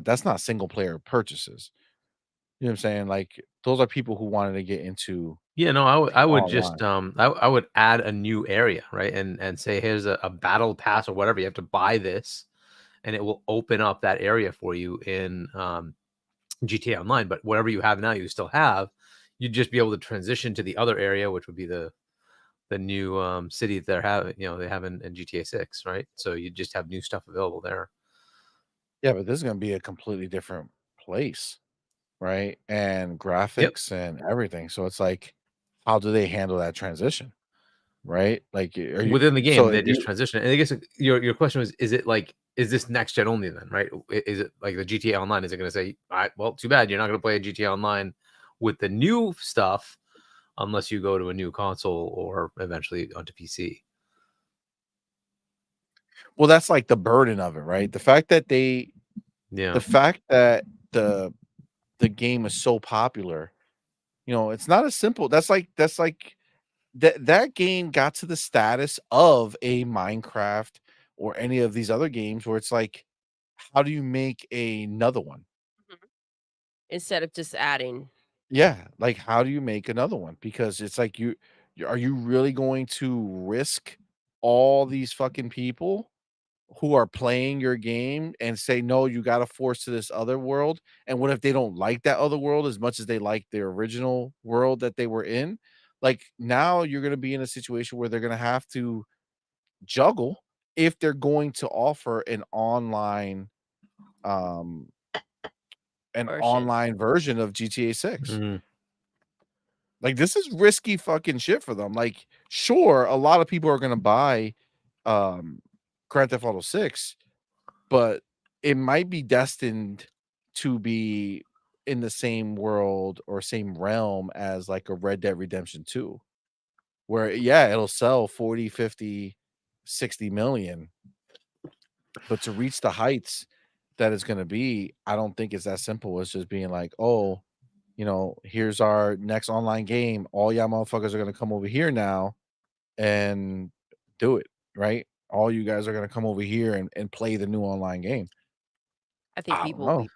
that's not single player purchases. You know what I'm saying? Like those are people who wanted to get into Yeah, no, I would just online. I would add a new area, right? And say here's a battle pass or whatever. You have to buy this, and it will open up that area for you in GTA Online. But whatever you have now, you still have. You'd just be able to transition to the other area, which would be the new city that they're having. They have in GTA 6, right? So you just have new stuff available there. Yeah, but this is gonna be a completely different place, right? And Yep. graphics and everything. So it's like, how do they handle that transition? Right? Like, are you Within the so game, if they just you transition. And I guess your question was, is it like, is this next gen only then, right? Is it like the GTA Online? Is it going to say, all right, well, too bad you're not going to play a GTA Online with the new stuff unless you go to a new console or eventually onto PC? well, that's like the burden of it, right? The Yeah. fact that the the game is so popular, it's not as simple. That's like that game got to the status of a Minecraft or any of these other games where it's like, how do you make another one? Mhm. Instead of just adding. Yeah, like how do you make another one? Because it's like are you really going to risk all these fucking people who are playing your game and say, "No, you gotta force to this other world," and what if they don't like that other world as much as they like the original world that they were in? Like, now you're gonna be in a situation where they're gonna have to juggle if they're going to offer um, an Version. online version of GTA 6. Mhm. Like, this is risky fucking shit for them. Like, sure, a lot of people are gonna buy, um, Grand Theft Auto 6, but it might be destined to be in the same world or same realm as like a Red Dead Redemption 2, where yeah, it'll sell 40, 50, 60 million, but to reach the heights that it's going to be, I don't think it's that simple. It's just being like, oh, here's our next online game. All y'all motherfuckers are going to come over here now and do it, right? all you guys are gonna come over here and play the new online game. I think I don't people will know. be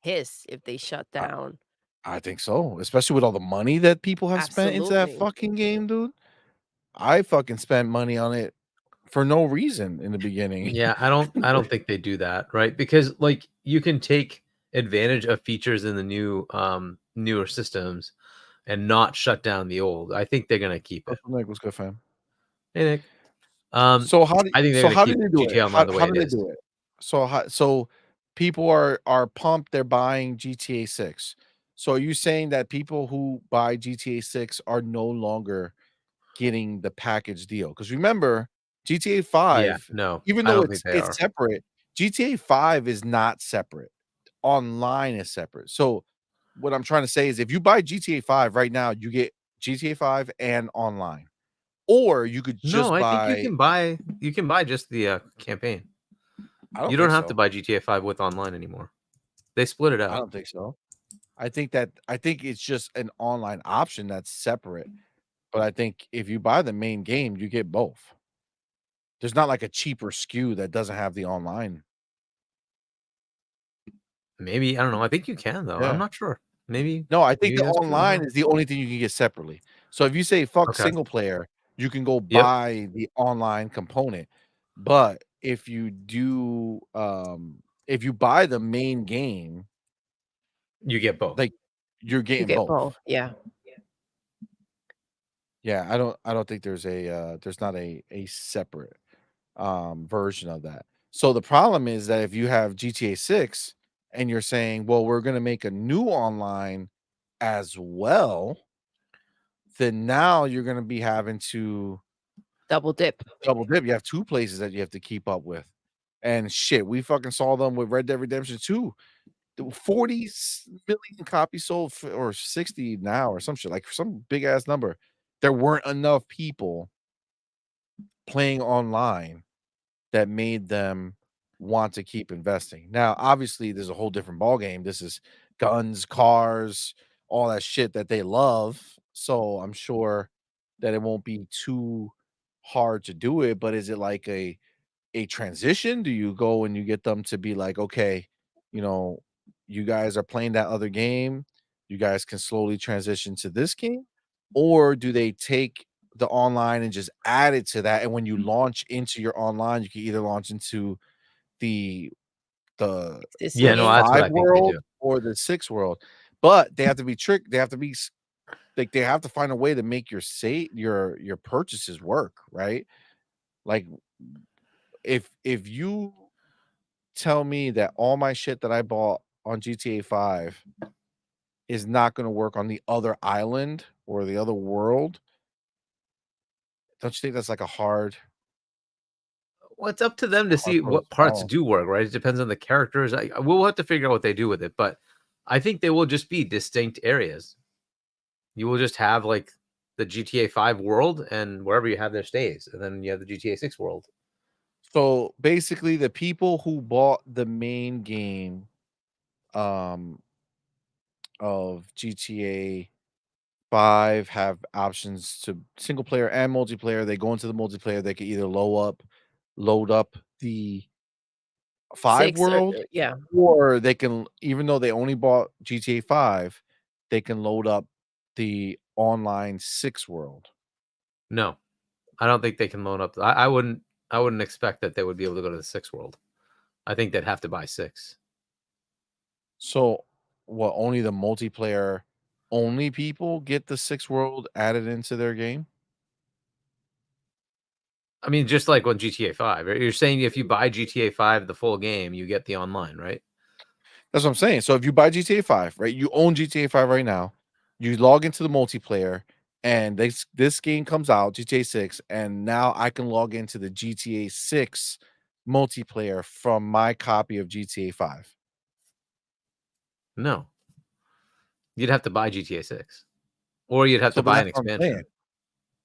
pissed if they shut I down. I think so, especially with all the money that people have spent into that Absolutely. fucking game, dude. I fucking spent money on it for no reason in the beginning. Yeah, I don't think they do that, right? Because like you can take advantage of features in the newer systems and not shut down the old. I think they're gonna keep it. Social Nick was good, fam. Hey Nick. I think they're So gonna how keep did they do it? GTA Online the How way it did they is. do it? So people are pumped, they're buying GTA 6. So are you saying that people who buy GTA 6 are no longer getting the package deal? Because remember, GTA Yeah, 5, no, even I though don't think they it's are. separate, GTA 5 is not separate. Online is separate. So what I'm trying to say is if you buy GTA 5 right now, you get GTA 5 and online. Or you could No, just I think buy. you can buy just the campaign. I don't You don't think have to so. buy GTA 5 with online anymore. They split it I out. don't think so. I think it's just an online option that's separate. But I think if you buy the main game, you get both. There's not like a cheaper SKU that doesn't have the online. Maybe I don't know. I think you can though. I'm Yeah. not sure. Maybe No, I think maybe the that's true. I don't online know. is the only thing you can get separately. So if you say fuck Okay. single player, you can go Yep. buy the online component. But if you do if you buy the main game, You get both. like you're You getting get both. both. Yeah. Yeah, I don't think there's not a separate version of that. So the problem is that if you have GTA 6 and you're saying, well, we're going to make a new online as well, then now you're going to be having to Double dip. double dip. You have two places that you have to keep up with. And shit, we fucking saw them with Red Dead Redemption 2. 40 million copies sold or 60 now or some shit, like some big ass number. There weren't enough people playing online that made them want to keep investing. Now, obviously, there's a whole different ball game. This is guns, cars, all that shit that they love. So I'm sure that it won't be too hard to do it. But is it like a transition? Do you go and you get them to be like, okay, you know, you guys are playing that other game, you guys can slowly transition to this game, or do they take the online and just add it to that? And when you launch into your online, you can either launch into the the Existing Yeah, the no, game. that's what five I think they world do. or the six world, but they have to be tricked. They have to be like they have to find a way to make your purchases work, right? Like if you tell me that all my shit that I bought on GTA 5 is not gonna work on the other island or the other world, don't you think that's like a Well, it's up to them to see hard pill to what parts swallow? do work, right? It depends on the characters. We'll have to figure out what they do with it, but I think they will just be distinct areas. You will just have like the GTA 5 world and wherever you have their stays, and then you have the GTA 6 world. So, basically, the people who bought the main game, um, of GTA 5 have options to single player and multiplayer. They go into the multiplayer, they can either load up the 5 6 or world, yeah. or they can even though they only bought GTA 5, they can load up the online 6 world. No, I don't think they can load up. I wouldn't expect that they would be able to go to the 6 world. I think they'd have to buy 6. So, what, only the multiplayer only people get the 6 world added into their game? I mean, just like on GTA 5, right? You're saying if you buy GTA 5 the full game, you get the online, right? That's what I'm saying. So if you buy GTA 5, right? You own GTA 5 right now. You log into the multiplayer and this game comes out, GTA 6, and now I can log into the GTA 6 multiplayer from my copy of GTA 5. No. You'd have to buy GTA 6 or you'd have So to but buy an that's what I'm saying. expansion.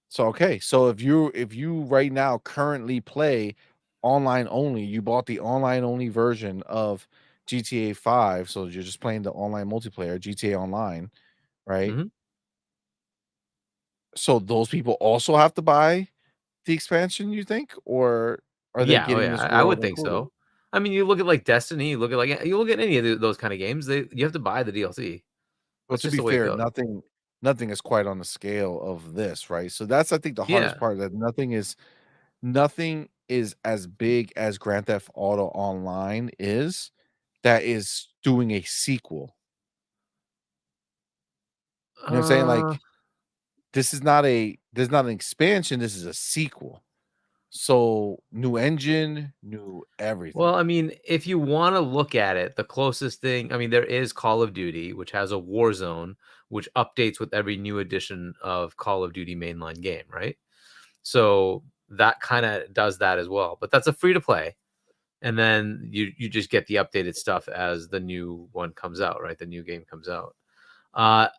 So okay, so if you right now currently play online only, you bought the online only version of GTA 5, so you're just playing the online multiplayer, GTA Online, right? Mhm. So those people also have to buy the expansion, you think? Or are they Yeah, oh getting yeah, this I world would think included? so. I mean, you look at like Destiny, you look at any of those kind of games, you have to buy the DLC. Well, That's to just be the way it fair, goes. nothing is quite on the scale of this, right? So that's I think the hardest Yeah. part, that nothing is as big as Grand Theft Auto Online is, that is doing a sequel. You know what I'm saying? Uh, Like, this is not an expansion, this is a sequel. So, new engine, new well, everything. I mean, if you want to look at it, the closest thing, I mean, there is Call of Duty, which has a war zone, which updates with every new edition of Call of Duty mainline game, right? So that kind of does that as well. But that's a free to play. And then you just get the updated stuff as the new one comes out, right? The new game comes out. I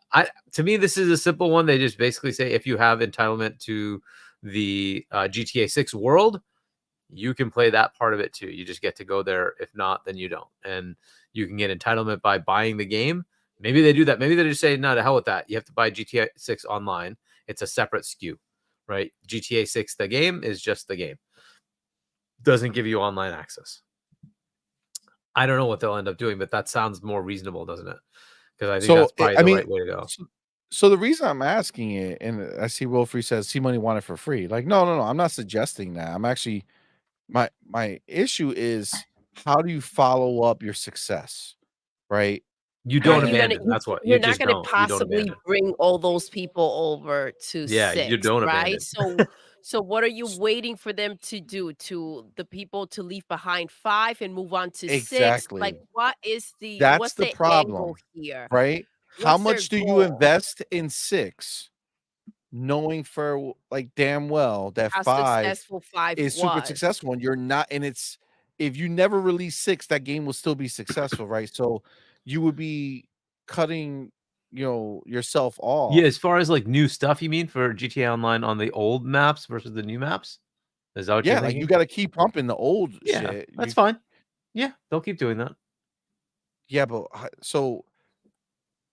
To me, this is a simple one. They just basically say if you have entitlement to the GTA 6 world, you can play that part of it too. You just get to go there. If not, then you don't. And you can get entitlement by buying the game. Maybe they do that. Maybe they just say, no, to hell with that. You have to buy GTA 6 online. It's a separate SKU, right? GTA 6, the game, is just the game. Doesn't give you online access. I don't know what they'll end up doing, but that sounds more reasonable, doesn't it? Because I think So, that's probably I the mean, right way to go. so the reason I'm asking it, and I see Wilfrey says, "See money want it for free." Like, no, no, no, I'm not suggesting that. I'm actually my issue is, how do you follow up your success, right? You Yeah, don't And abandon. That's what you you're not just gonna don't. You don't possibly abandon. bring all those people over to Yeah, you 6, don't right? abandon. So what are you waiting for them to do? To the people to leave behind 5 and move on to 6? Like, exactly. what's That's the the angle problem, here? right? How What's their much do you goal? invest in 6, knowing like, damn well that How 5 successful 5 is super was. successful, and you're not, and it's, if you never release 6, that game will still be successful, right? So, you would be cutting, yourself Yeah, off. as far as, like, new stuff, you mean, for GTA Online on the old maps versus the new maps? Is that what you're Yeah, like, you thinking? gotta keep pumping the old Yeah, shit. that's fine. Yeah, they'll keep doing that. Yeah, but so,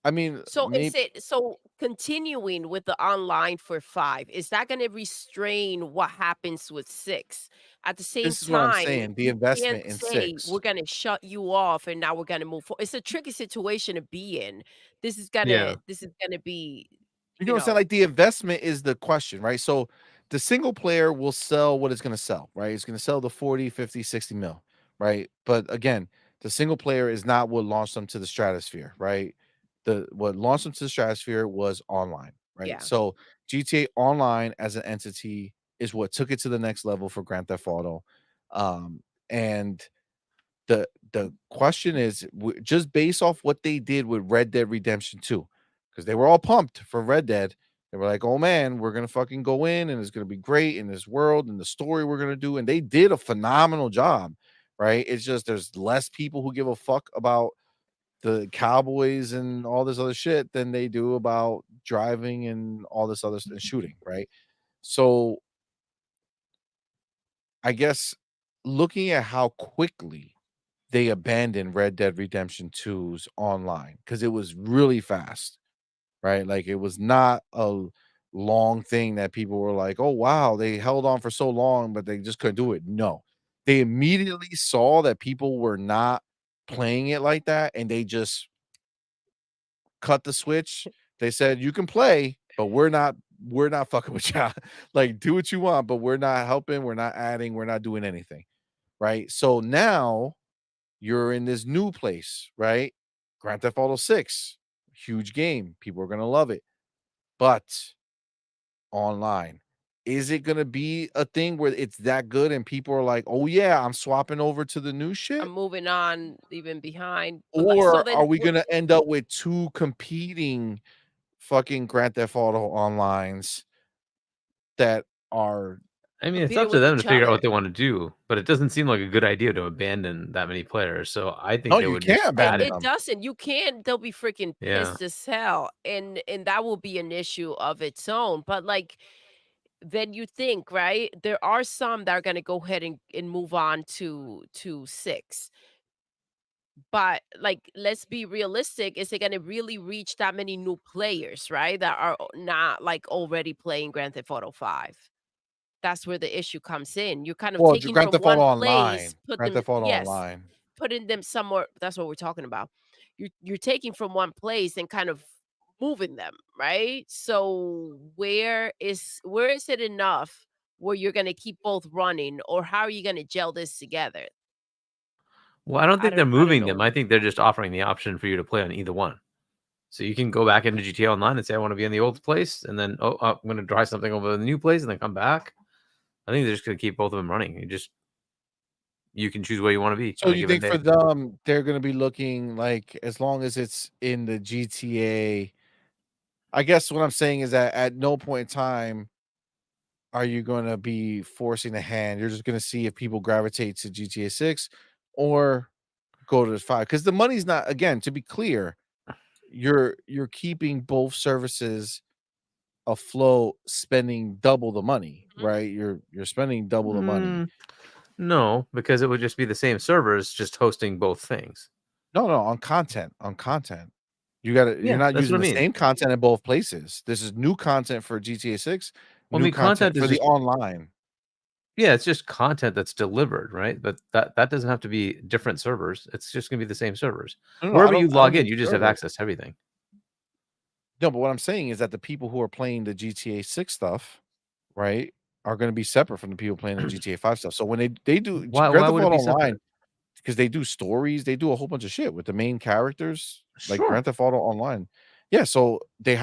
I mean, So continuing with the online for 5, is that gonna restrain what happens with 6? At the same this is what I'm time, saying, the you can't investment in say, "We're 6. gonna shut you off, and now we're gonna move for." It's a tricky situation to be in. Yeah. This is gonna be, You know you what I'm saying? know Like, the investment is the question, right? So, the single player will sell what it's gonna sell, right? It's gonna sell the 40, 50, 60 mil, right? But again, the single player is not what launched them to the stratosphere, right? What launched them to the stratosphere was online, right? yeah. So, GTA Online as an entity is what took it to the next level for Grand Theft Auto. And the question is, just based off what they did with Red Dead Redemption 2, because they were all pumped for Red Dead. They were like, "Oh man, we're gonna fucking go in, and it's gonna be great in this world and the story we're gonna do." And they did a phenomenal job, right? It's just there's less people who give a fuck about the cowboys and all this other shit than they do about driving and all this other and shooting, right? So I guess, looking at how quickly they abandoned Red Dead Redemption 2's online, because it was really fast, right? Like, it was not a long thing that people were like, "Oh, wow, they held on for so long, but they just couldn't do it." No. They immediately saw that people were not playing it like that, and they just cut the switch. They said, "You can play, but we're not fucking with you. Like, do what you want, but we're not helping, we're not adding, we're not doing anything." Right? So now you're in this new place, right? Grand Theft Auto 6, huge game. People are gonna love it. But online, is it gonna be a thing where it's that good and people are like, "Oh yeah, I'm swapping over to the new I'm shit"? moving on, leaving behind, but, like, so Or then are we gonna end up with 2 competing fucking Grand Theft Auto Onlines that are, I mean, it's up competing to with them to each figure out other. what they wanna do, but it doesn't seem like a good idea to abandon that many players, so I think no, they you would can't just add abandon it. It them. doesn't. You can't. They'll be freaking Yeah. pissed as hell, and that will be an issue of its own. But like, then you think, right? There are some that are going to go ahead and move on to 6. But like, let's be realistic. Is it going to really reach that many new players, right? That are not like already playing Grand Theft Auto 5? that's where the issue comes in. You're kind of Well, taking Grand from Theft Auto one place, Online. Grand Theft Auto yes, Online. putting them somewhere. That's what we're talking about. You're taking from one place and kind of moving them, right? So where is it enough where you're gonna keep both running, or how are you gonna gel this together? Well, I don't think they're I don't moving them. know. I think they're just offering the option for you to play on either one. So you can go back into GTA Online and say, I want to be in the old place, and then I'm going to try something over in the new place, and then come back. I think they're just going to keep both of them running. You can choose where you want to be So on a you given think day. for them, they're gonna be looking like as long as it's in the GTA. I guess what I'm saying is that at no point in time are you gonna be forcing the hand. You're just gonna see if people gravitate to GTA 6 or go to 5. Because the money's not, again, to be clear, you're keeping both services afloat, spending double the money, Mhm. right? You're spending double the money. No, because it would just be the same servers, just hosting both things. No, on content, on content. You're Yeah, not that's using what I the mean. same content in both places. This is new content for GTA 6, Well, I new mean, content content for is the just online. yeah, it's just content that's delivered, right? But that doesn't have to be different servers. It's just going to be the same servers. No, Wherever you I don't log in, mean you just have server. access to everything. No, but what I'm saying is that the people who are playing the GTA 6 stuff, right, are gonna be separate from the people playing the GTA 5 stuff. So when they do Why Grand Theft would it Auto be Online, separate? because they do stories, they do a whole bunch of shit with the main characters, like Sure. Grand Theft Auto Online. Yeah, so they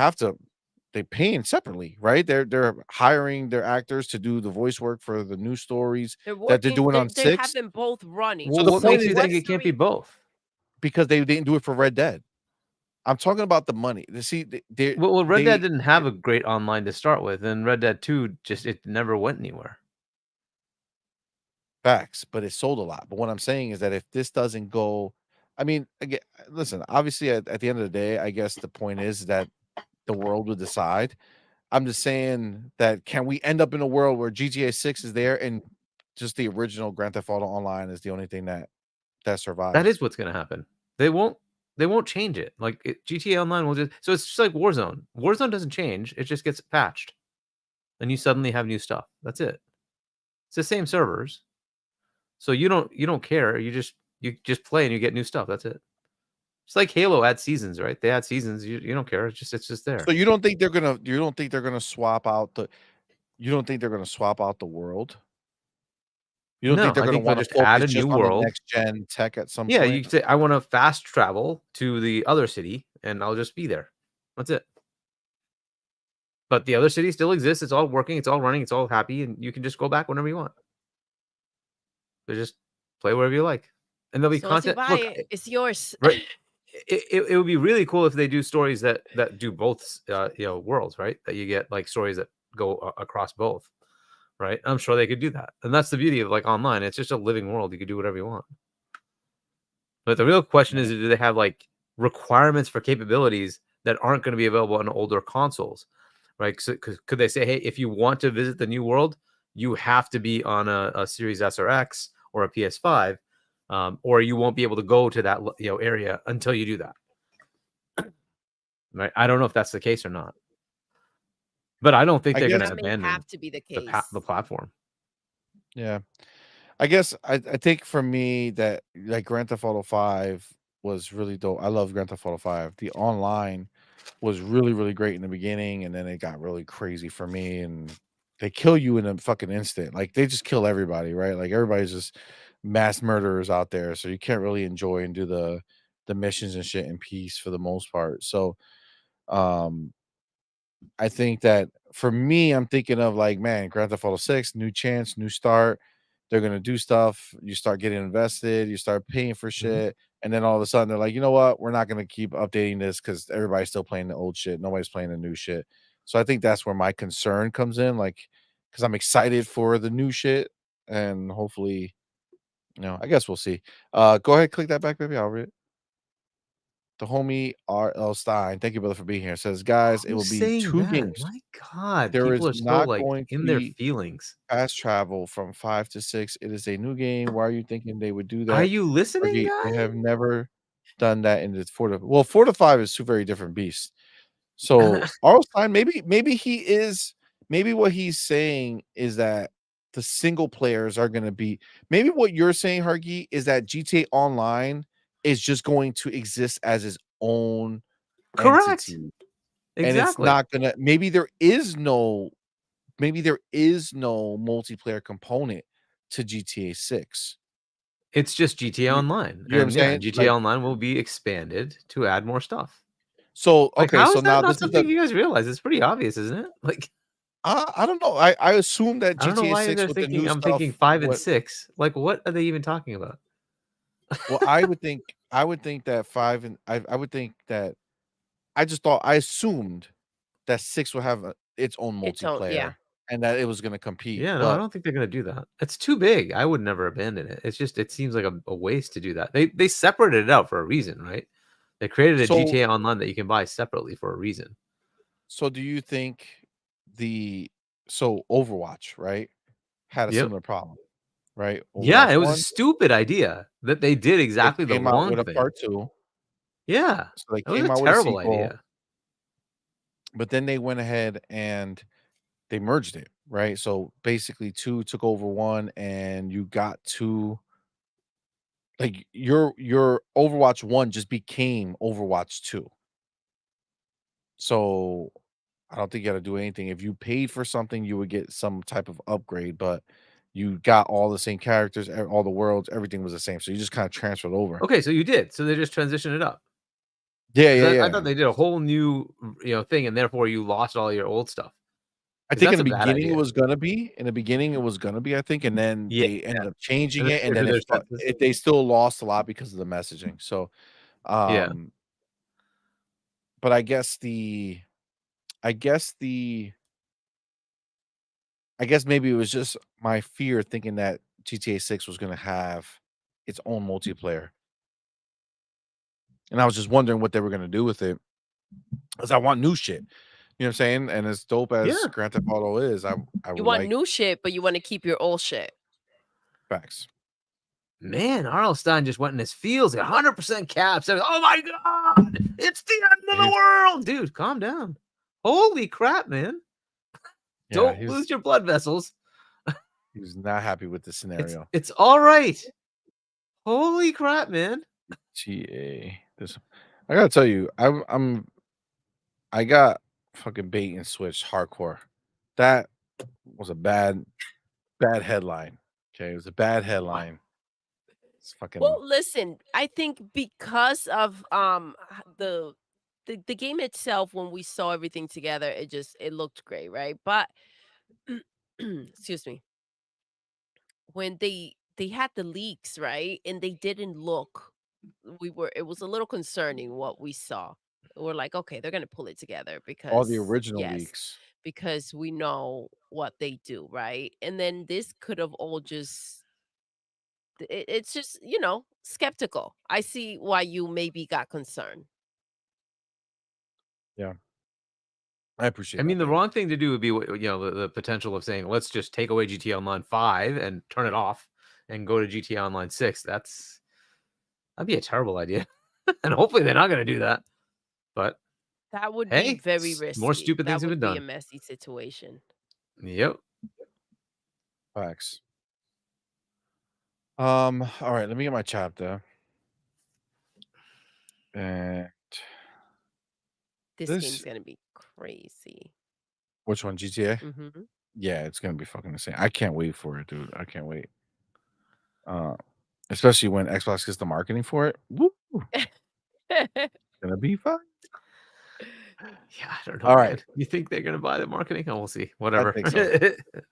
paying separately, right? They're hiring their actors to do the voice work for the new stories They're that they're working. doing on They 6. have them both running. So Well, the what point makes is you that think What it can't be story? both? because they didn't do it for Red Dead. I'm talking about the money. See, Well, Red Dead they didn't have a great online to start with, and Red Dead 2 just it never went anywhere. facts, but it sold a lot. But what I'm saying is that if this doesn't go, I mean, again, listen, obviously at the end of the day, I guess the point is that the world will decide. I'm just saying that can we end up in a world where GTA 6 is there and just the original Grand Theft Auto Online is the only thing that That survives? is what's gonna happen. They won't change it. Like GTA Online will just so it's just like Warzone. Warzone doesn't change. It just gets patched, and you suddenly have new stuff. That's it. It's the same servers, so you don't care. You just play and you get new stuff. That's it. It's like Halo adds seasons, right? They add seasons. You don't care. It's just So there. you don't think they're gonna swap out the you don't think they're gonna swap out the world? You don't think No, they're I gonna think they'll wanna just add focus a new just on the world. next gen tech at some Yeah, you point? could say I want to fast travel to the other city, and I'll just be there. That's it. But the other city still exists. It's all working. It's all running. It's all happy, and you can just go back whenever you want. So just play wherever you like, and there'll be So once you content. buy Look, it, it's yours. right? It would be really cool if they do stories that do both, worlds, right? That you get like stories that go across both, right? I'm sure they could do that, and that's the beauty of like online. It's just a living world. You can do whatever you want. But the real question is, Yeah. do they have like requirements for capabilities that aren't going to be available on older consoles, right? So, could they say, hey, if you want to visit the new world, you have to be on a Series S or X or a PS5, or you won't be able to go to that area until you do that, right? I don't know if that's the case or not, but I don't think I they're going guess to That may abandon have to be the the case. the platform. yeah. I guess I think for me that like Grand Theft Auto 5 was really dope. I love Grand Theft Auto 5. The online was really, really great in the beginning, and then it got really crazy for me. And they kill you in a fucking instant. Like they just kill everybody, right? Like everybody's just mass murderers out there. So you can't really enjoy and do the missions and shit in peace for the most part. So um I think that for me, I'm thinking of like, man, Grand Theft Auto 6, new chance, new start. They're gonna do stuff. You start getting invested, you start paying for Mhm. shit, and then all of a sudden they're like, you know what? We're not gonna keep updating this because everybody's still playing the old shit. Nobody's playing the new shit. So I think that's where my concern comes in, like, because I'm excited for the new shit, and hopefully, I guess we'll see. Go ahead, click that back, baby. I'll read it. The homie R.L. Stein, thank you, brother, for being here. Says, guys, it will Who's be saying two that? games. My God, There people is are so not like going to in their be feelings. fast travel from 5 to 6. It is a new game. Why are you thinking they would do Are that? you listening, Hargeet, they guy? have never done that in the 4 to well, 4 to 5 is two very different beasts. So, Arlstein, maybe he is maybe what he's saying is that the single players are going to be, maybe what you're saying, Hargeet, is that GTA Online is just going to exist as its own Correct. entity, and it's Exactly. not gonna, maybe there is no multiplayer component to GTA 6. It's just GTA You, Online, you know what I'm and yeah, saying? GTA Like, Online will be expanded to add more stuff. so Like, okay, how so is that now this not is the, something you guys realize? It's pretty obvious, isn't it? Like, I don't know. I assume that I don't know GTA why 6 they're with the thinking new I'm thinking stuff, 5 and what 6. Like, what are they even talking about? well, I would think that 5 and I would think that I assumed that 6 would have its own Its own, yeah. multiplayer and that it was gonna compete, Yeah, no, I but don't think they're gonna do that. It's too big. I would never abandon it. It's just it seems like a waste to do that. They separated it out for a reason, right? They created a so GTA Online that you can buy separately for a reason. so do you think the so Overwatch, right, had a Yep. similar problem, right? Yeah, Overwatch it was a 1, stupid idea that they did they exactly the came out with wrong a thing. part 2, Yeah, so they that was a came out with a terrible sequel, idea. but then they went ahead and they merged it, right? So basically 2 took over 1 and you got 2, like your Overwatch 1 just became Overwatch 2. So I don't think you gotta do anything. If you paid for something, you would get some type of upgrade, but you got all the same characters, all the worlds, everything was the same. So you just kind of transferred over. Okay, so you did. So they just transitioned it up. Yeah, Because yeah, I yeah. thought they did a whole new, thing, and therefore you lost all your old stuff. I Because think in that's the a bad beginning it idea. was gonna be. In the beginning it was gonna be, I think, and then Yeah, they ended up changing and then it, they and went then through if their senses. they still lost a lot because of the messaging. So, Yeah. um, but I guess the I guess maybe it was just my fear thinking that GTA 6 was gonna have its own multiplayer. And I was just wondering what they were gonna do with it, because I want new shit. You know what I'm saying? And as dope as Yeah. Grand Theft Auto is, I You would want like new shit, but you wanna keep your old shit. facts. Man, Arlstein just went in his fields, 100% caps. Oh my god, it's the end of the He's world, dude. Calm down. Holy crap, man! yeah, Don't lose your blood vessels. he's not happy with the It's scenario. it's all right. Holy crap, man! GA. This I gotta tell you, I got fucking bait and switched hardcore. That was a bad headline. Okay, it was a bad What? headline. It's fucking Well, listen, I think because of the game itself, when we saw everything together, it looked great, right? But excuse me, when they had the leaks, right? And they didn't look, it was a little concerning what we saw. We're like, okay, they're gonna pull it together all the because original yes, leaks. because we know what they do, right? And then this could have all just it's just, skeptical. I see why you maybe got concerned. Yeah, I I appreciate mean, that. the wrong thing to do would be the potential of saying, let's just take away GTA Online 5 and turn it off and go to GTA Online 6. That'd be a terrible idea. And hopefully they're not gonna do that. But That would be hey, very more risky. stupid things That have been would be a done. messy situation. Yep. Facts. All right, let me get my chapter. And This game's this gonna be crazy. which one? GTA? Mhm. Yeah, it's gonna be fucking insane. I can't wait for it, dude. I can't wait. Uh, especially when Xbox gets the marketing for it. Woo! Gonna be fun. Yeah, I don't know, All right, man. You think they're gonna buy the marketing? Oh, we'll see. I Whatever. think so.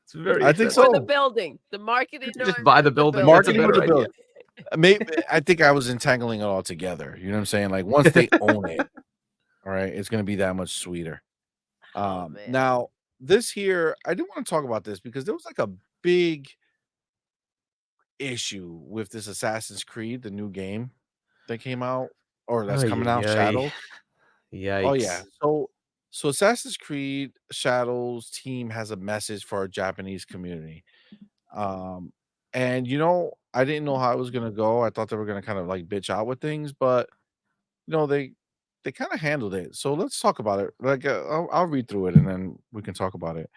It's very I think Or the expensive. so. building. The marketing Just or buy the the building. That's a building. Marketing with better the idea. bill. Maybe I think I was entangling it all together. You know what I'm saying? Like once they own it, all right, it's gonna be that much sweeter. Oh, man. Now this here, I do want to talk about this because there was like a big issue with this Assassin's Creed, the new game that came out or that's Ay, coming ay, out, ay. Shadows. Oh yeah. Yikes. So Assassin's Creed Shadows team has a message for our Japanese community. Um and I didn't know how it was gonna go. I thought they were gonna kind of like bitch out with things, but they kind of handled it. So let's talk about it. Like I'll read through it and then we can talk about it.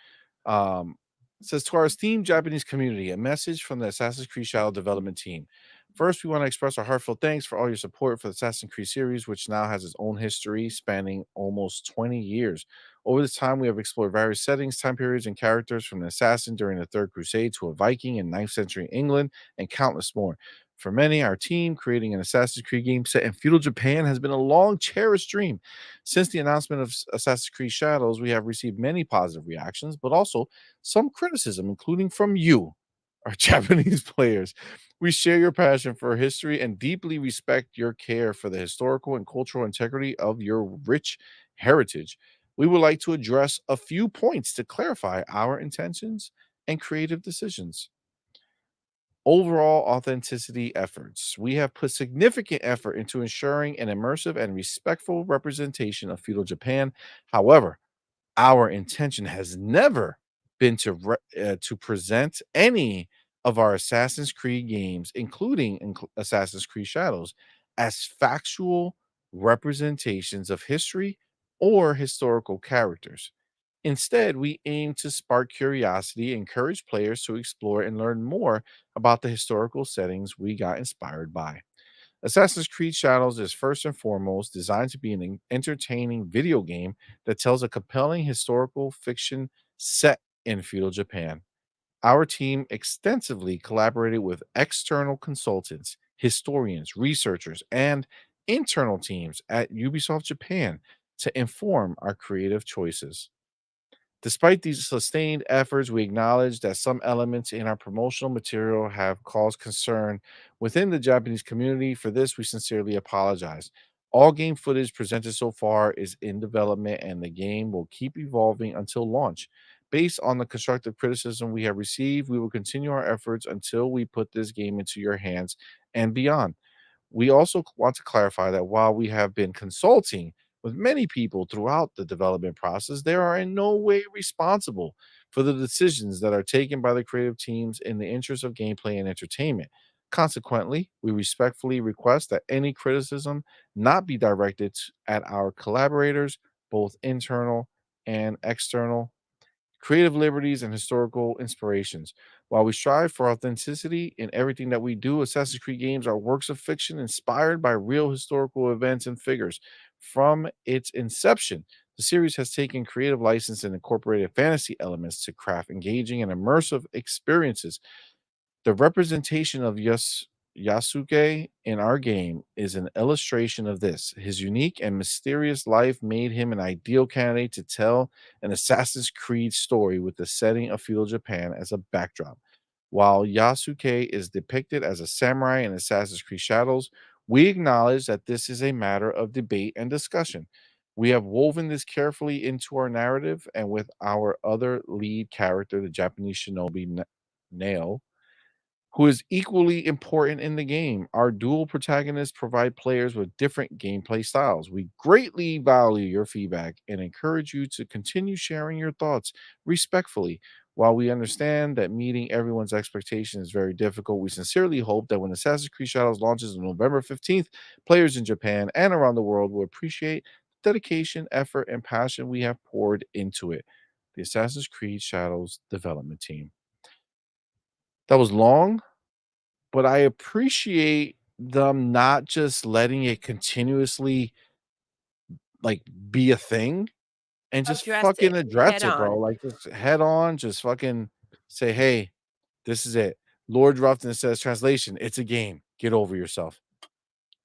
It says to our esteemed Japanese community, a message from the Assassin's Creed Shadow development team. First, we want to express our heartfelt thanks for all your support for the Assassin's Creed series, which now has its own history spanning almost 20 years. Over this time, we have explored various settings, time periods, and characters from an assassin during the Third Crusade to a Viking in 9th century England, and countless more. For many, our team, creating an Assassin's Creed game set in feudal Japan has been a long cherished dream. Since the announcement of Assassin's Creed Shadows, we have received many positive reactions, but also some criticism, including from you, our Japanese players. We share your passion for history and deeply respect your care for the historical and cultural integrity of your rich heritage. We would like to address a few points to clarify our intentions and creative decisions. Overall authenticity efforts. We have put significant effort into ensuring an immersive and respectful representation of feudal Japan. However, our intention has never been to present any of our Assassin's Creed games, including Assassin's Creed Shadows, as factual representations of history or historical characters. Instead, we aim to spark curiosity, encourage players to explore and learn more about the historical settings we got inspired by. Assassin's Creed Shadows is first and foremost designed to be an entertaining video game that tells a compelling historical fiction set in feudal Japan. Our team extensively collaborated with external consultants, historians, researchers, and internal teams at Ubisoft Japan to inform our creative choices. Despite these sustained efforts, we acknowledge that some elements in our promotional material have caused concern within the Japanese community. For this, we sincerely apologize. All game footage presented so far is in development, and the game will keep evolving until launch. Based on the constructive criticism we have received, we will continue our efforts until we put this game into your hands and beyond. We also want to clarify that while we have been consulting with many people throughout the development process, they are in no way responsible for the decisions that are taken by the creative teams in the interest of gameplay and entertainment. Consequently, we respectfully request that any criticism not be directed at our collaborators, both internal and external. Creative liberties and historical inspirations. While we strive for authenticity in everything that we do, Assassin's Creed games are works of fiction inspired by real historical events and figures. From its inception, the series has taken creative license and incorporated fantasy elements to craft engaging and immersive experiences. The representation of Yasuke in our game is an illustration of this. His unique and mysterious life made him an ideal candidate to tell an Assassin's Creed story with the setting of feudal Japan as a backdrop. While Yasuke is depicted as a samurai in Assassin's Creed Shadows, we acknowledge that this is a matter of debate and discussion. We have woven this carefully into our narrative, and with our other lead character, the Japanese shinobi Nail, who is equally important in the game. Our dual protagonists provide players with different gameplay styles. We greatly value your feedback and encourage you to continue sharing your thoughts respectfully. While we understand that meeting everyone's expectations is very difficult, we sincerely hope that when Assassin's Creed Shadows launches on November 15th, players in Japan and around the world will appreciate the dedication, effort, and passion we have poured into it. The Assassin's Creed Shadows development team. That was long, but I appreciate them not just letting it continuously like be a thing and just Address fucking it address head it, bro. on. Like just head on, just fucking say, hey, this is it. Lord Ruffin says translation, it's a game. Get over yourself.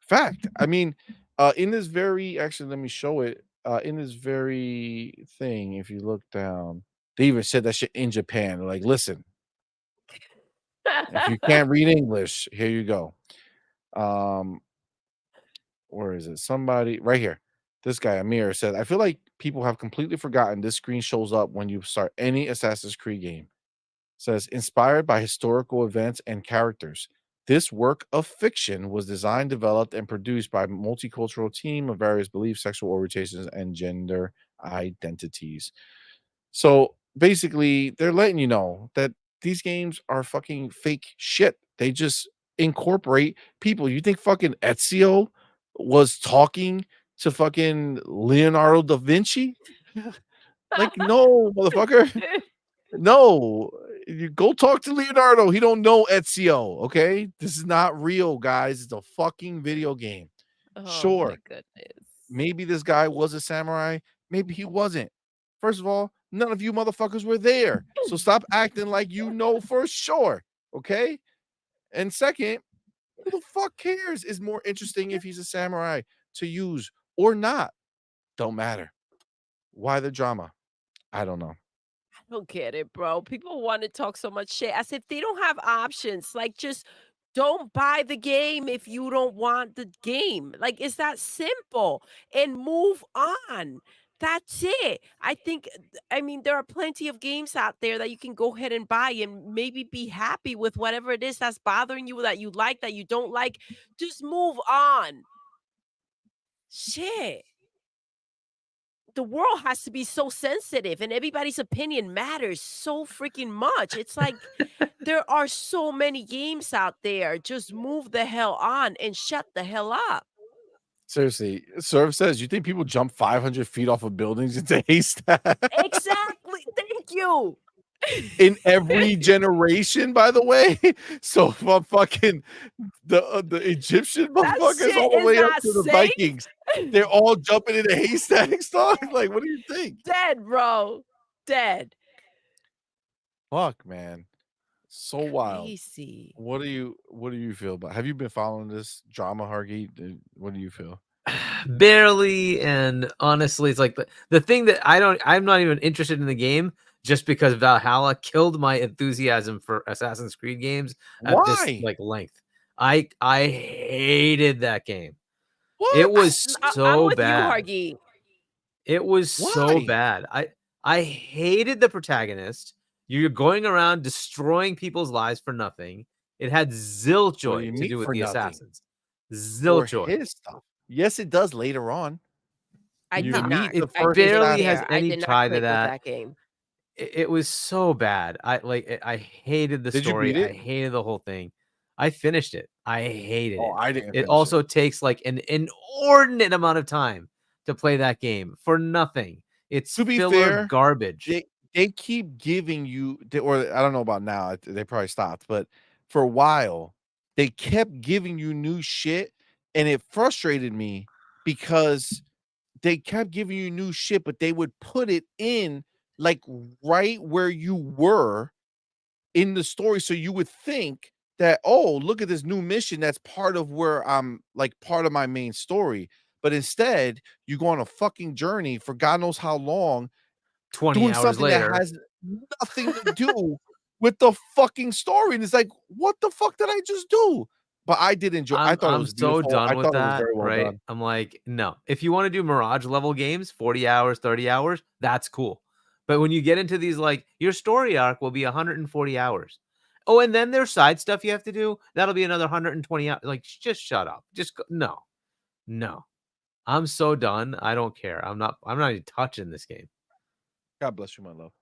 Fact. I mean, in this very actually, let me show it. In this very thing, if you look down, they even said that shit in Japan. They're like, listen, if you can't read English, here you go. Um, where is it? Somebody right here. This guy Amir said, I feel like people have completely forgotten this screen shows up when you start any Assassin's Creed game. Says inspired by historical events and characters. This work of fiction was designed, developed, and produced by a multicultural team of various beliefs, sexual orientations, and gender identities. So basically, they're letting you know that these games are fucking fake shit. They just incorporate people. You think fucking Ezio was talking to fucking Leonardo da Vinci? Like, no, motherfucker. No, you go talk to Leonardo. He don't know Ezio, okay? This is not real, guys. It's a fucking video game. Oh my Sure, goodness. maybe this guy was a samurai. Maybe he wasn't. First of all, none of you motherfuckers were there. So stop acting like you know for sure, okay? And second, who the fuck cares? Is more interesting if he's a samurai to use or not. Don't matter. Why the drama? I don't know. I don't get it, bro. People want to talk so much shit as if they don't have options. Like, just don't buy the game if you don't want the game. Like, it's that simple and move on. That's it. I think, I mean, there are plenty of games out there that you can go ahead and buy and maybe be happy with whatever it is that's bothering you, that you like, that you don't like. Just move on. Shit. The world has to be so sensitive and everybody's opinion matters so freaking much. It's like there are so many games out there. Just move the hell on and shut the hell up. Seriously, Serve says, you think people jump 500 feet off of buildings into haystack? Exactly. Thank you. In every generation, by the way. So from fucking the Egyptian That motherfuckers shit all the is way up not to the safe. Vikings, they're all jumping into haystacks, dog. Like, what do you think? Dead, bro. Dead. Fuck, man. So wild. Crazy. What do you feel about? Have you been following this drama, Hargeet? What do you feel? Barely, and honestly, it's like the thing that I'm not even interested in the game just because Valhalla killed my enthusiasm for Assassin's Creed games at this Why? like length. I hated that game. What? It was I'm so with you, bad. Hargeet. It was so Why? bad. I hated the protagonist. You're going around destroying people's lives for nothing. It had What do zilchoy you to mean do with for the nothing? assassins. For Zilchoy. his stuff. Yes, it does later on. I You did Nah, meet not. the it I first did not barely has care. assassin. I any did not tie to click with that. that game. It was so bad. I hated the Did you story. beat I it? hated the whole thing. I finished it. I hated Oh, it. I didn't It finish it. also takes like an inordinate amount of time to play that game for nothing. It's To be filler fair, garbage. they keep giving you, or I don't know about now. They probably stopped, but for a while, they kept giving you new shit, and it frustrated me because they kept giving you new shit, but they would put it in like right where you were in the story, so you would think that, oh, look at this new mission that's part of where I'm like part of my main story. But instead, you go on a fucking journey for God knows how long, 20 doing hours something that later. has nothing to do with the fucking story. And it's like, what the fuck did I just do? But I did enjoy. I thought it I'm was so beautiful. done I with thought it was that, very well right? done. I'm like, no. If you want to do Mirage level games, 40 hours, 30 hours, that's cool. But when you get into these, like, your story arc will be 140 hours. Oh, and then there's side stuff you have to do. That'll be another 120 hours. Like, just shut up. Just go. No. No. I'm so done. I don't care. I'm not even touching this game. God bless you, my love.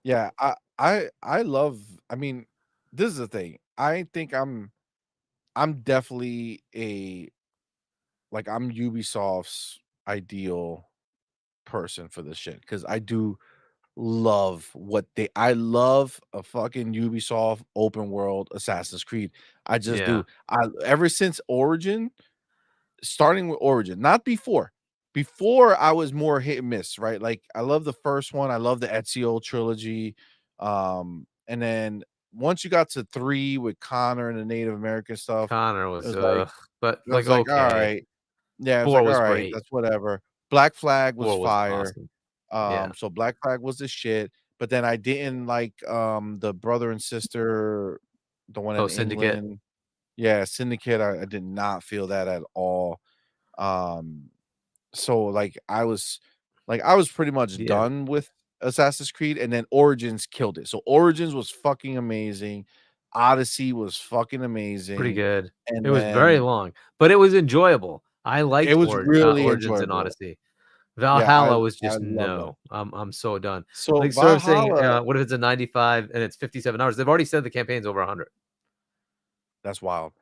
Yeah, I love. I mean, this is the thing. I think I'm definitely I'm Ubisoft's ideal person for this shit because I do love I love a fucking Ubisoft open world Assassin's Creed. I just Yeah. do. I ever since Origin, starting with Origin, not before. Before I was more hit and miss, right? Like I love the first one, I love the Ezio trilogy. And then once you got to 3 with Connor and the Native American stuff, Connor it was, was like but I like, was like, all okay. right. Yeah, it was 4 like, was all right, great. that's whatever. Black Flag was 4 was fire. awesome. Yeah. So Black Flag was the shit, but then I didn't like the brother and sister, the one Oh, in Syndicate. England. Yeah, Syndicate. I did not feel that at all. Um, so I was pretty much Yeah. done with Assassin's Creed, and then Origins killed it. So Origins was fucking amazing. Odyssey was fucking Pretty amazing. good. And It was very then long, but it was enjoyable. I it liked was really Origins and enjoyable. Odyssey. Yeah, Valhalla was I just love that. no. I'm so done. So Like sort of saying, Valhalla, what if it's a 95 and it's 57 hours? They've already said the campaign's over 100. that's wild.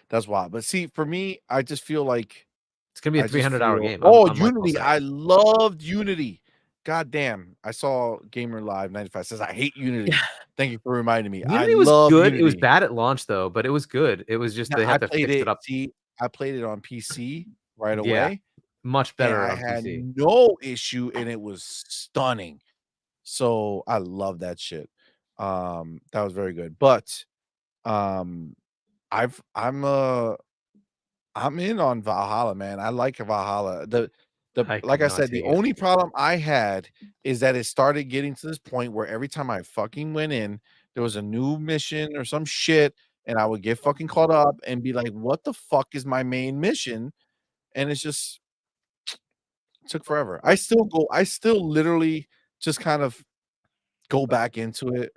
That's wild. But see, for me, I just feel like It's gonna be a I just 300-hour feel game. oh, I'm like all Unity. set. I loved Unity. God damn, I saw Gamer Live 95 says, I hate Unity. Thank you for reminding me. I Unity was love good. It was Unity. bad at launch though, but it was good. It was just Now, they I had to played fix it it. up. See, I played it on PC right Yeah, away, much and better I on had PC. no issue, and it was stunning. So I love that shit. That was very good. But um, I've I'm in on Valhalla, man. I like Valhalla. The I like could I not said, the take it. only problem I had is that it started getting to this point where every time I fucking went in, there was a new mission or some shit, and I would get fucking caught up and be like, "What the fuck is my main mission?" And it's just took forever. I still literally just kind of go back into it.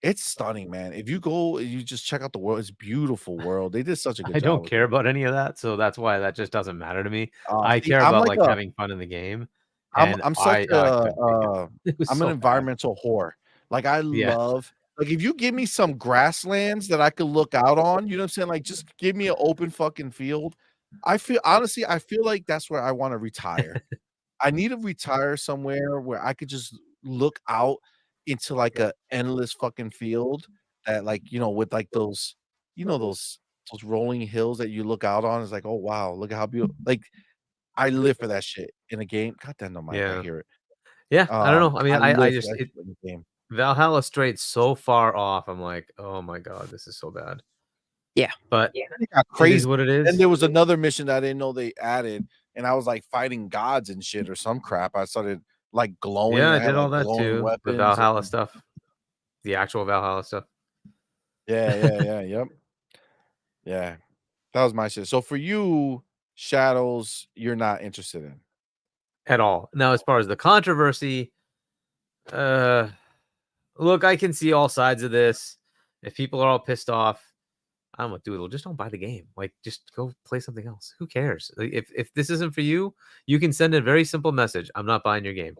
It's stunning, man. If you go, you just check out the world. It's a beautiful world. They did such a good I job don't with care it. about any of that, so that's why that just doesn't matter to me. I See, care about like having fun in the game, and I'm such I couldn't take it. It was I'm an so bad. environmental whore. Like, I Yeah. love like, if you give me some grasslands that I could look out on, you know what I'm saying? Like, just give me an open fucking field. I feel honestly, I feel like that's where I wanna retire. I need to retire somewhere where I could just look out into, like, a endless fucking field that, like, with, like, those those rolling hills that you look out on. It's like, "Oh, wow, look at how beautiful." Like, I live for that shit in a game. God damn the mic, I Yeah. hear it. Yeah, I don't know. I mean, I I live for just that shit in the game. Valhalla strayed so far off. I'm like, "Oh my god, this is so bad." Yeah. But Then it got it is crazy. what it Then is. there was another mission that I didn't know they added, and I was, like, fighting gods and shit or some crap. I started, like, glowing. Yeah, I I had, did all like, that glowing too. The weapons Valhalla and stuff. The actual Valhalla stuff. yep. Yeah. That was my shit. So for you, Shadows, you're not interested in. At all. Now, as far as the controversy, uh, look, I can see all sides of this. If people are all pissed off, I'm with Doodle. Just don't buy the game. Like, just go play something else. Who cares? Like, if this isn't for you, you can send a very simple message. I'm not buying your game.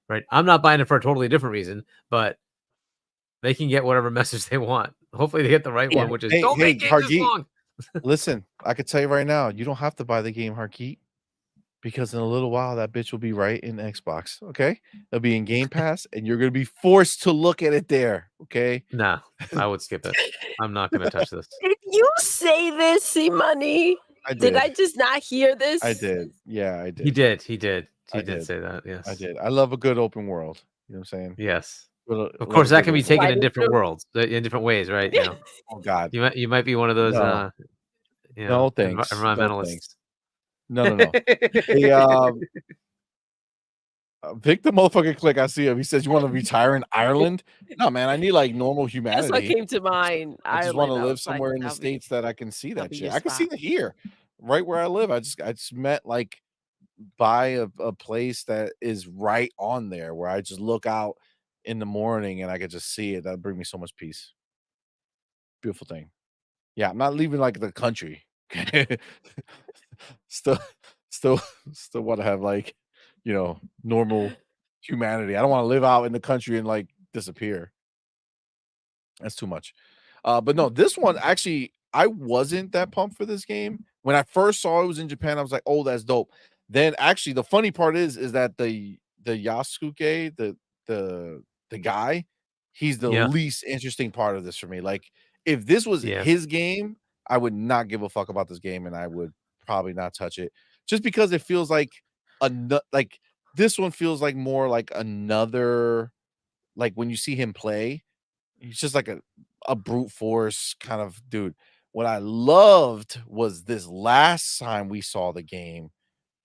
Right? I'm not buying it for a totally different reason, but they can get whatever message they want. Hopefully, they get the right Yeah. one, which is Hey, don't hey, make games this Hargeet, long. listen, I could tell you right now, you don't have to buy the game, Hargeet, because in a little while that bitch will be right in Xbox. Okay, it'll be in Game Pass, and you're gonna be forced to look at it there. Okay, Nah, I would skip it. I'm not going to touch this. Did you say this, C-Money? I Did did, I just not hear I this? did, yeah, I He did, did. He did. He I did did, say that. I Yes. did. I love a good open world. You know what I'm saying? Yes. Of Love a course, that good can be open taken world. in Quite different true. worlds, in different ways, right? Oh God, You might be one of those, no, no thanks, no thanks. environmentalists. No, no, no. Hey, pick the motherfucking click. I see him. He says, "You want to retire in Ireland?" No, man. I need like normal That's what humanity. came to mind, I just want to Ireland. I live was like, somewhere in the states that I can see that'll that be shit. your I can see spot. it here, right where I live. I just met like by a place that is right on there where I just look out in the morning and I could just see it. That bring me so much peace. Beautiful thing. Yeah, I'm not leaving like the country. still, still, still want to have like, normal humanity. I don't want to live out in the country and like disappear. That's too much. But no, this one actually, I wasn't that pumped for this game. When I first saw it was in Japan, I was like, "Oh, that's dope." Then actually, the funny part is that the Yasuke, the the guy, he's the Yeah. least interesting part of this for me. Like, if this was Yeah. his game, I would not give a fuck about this game, and I would probably not touch it, just because it feels like like this one feels like more like another like when you see him play. He's just like a brute force kind of dude. What I loved was this last time we saw the game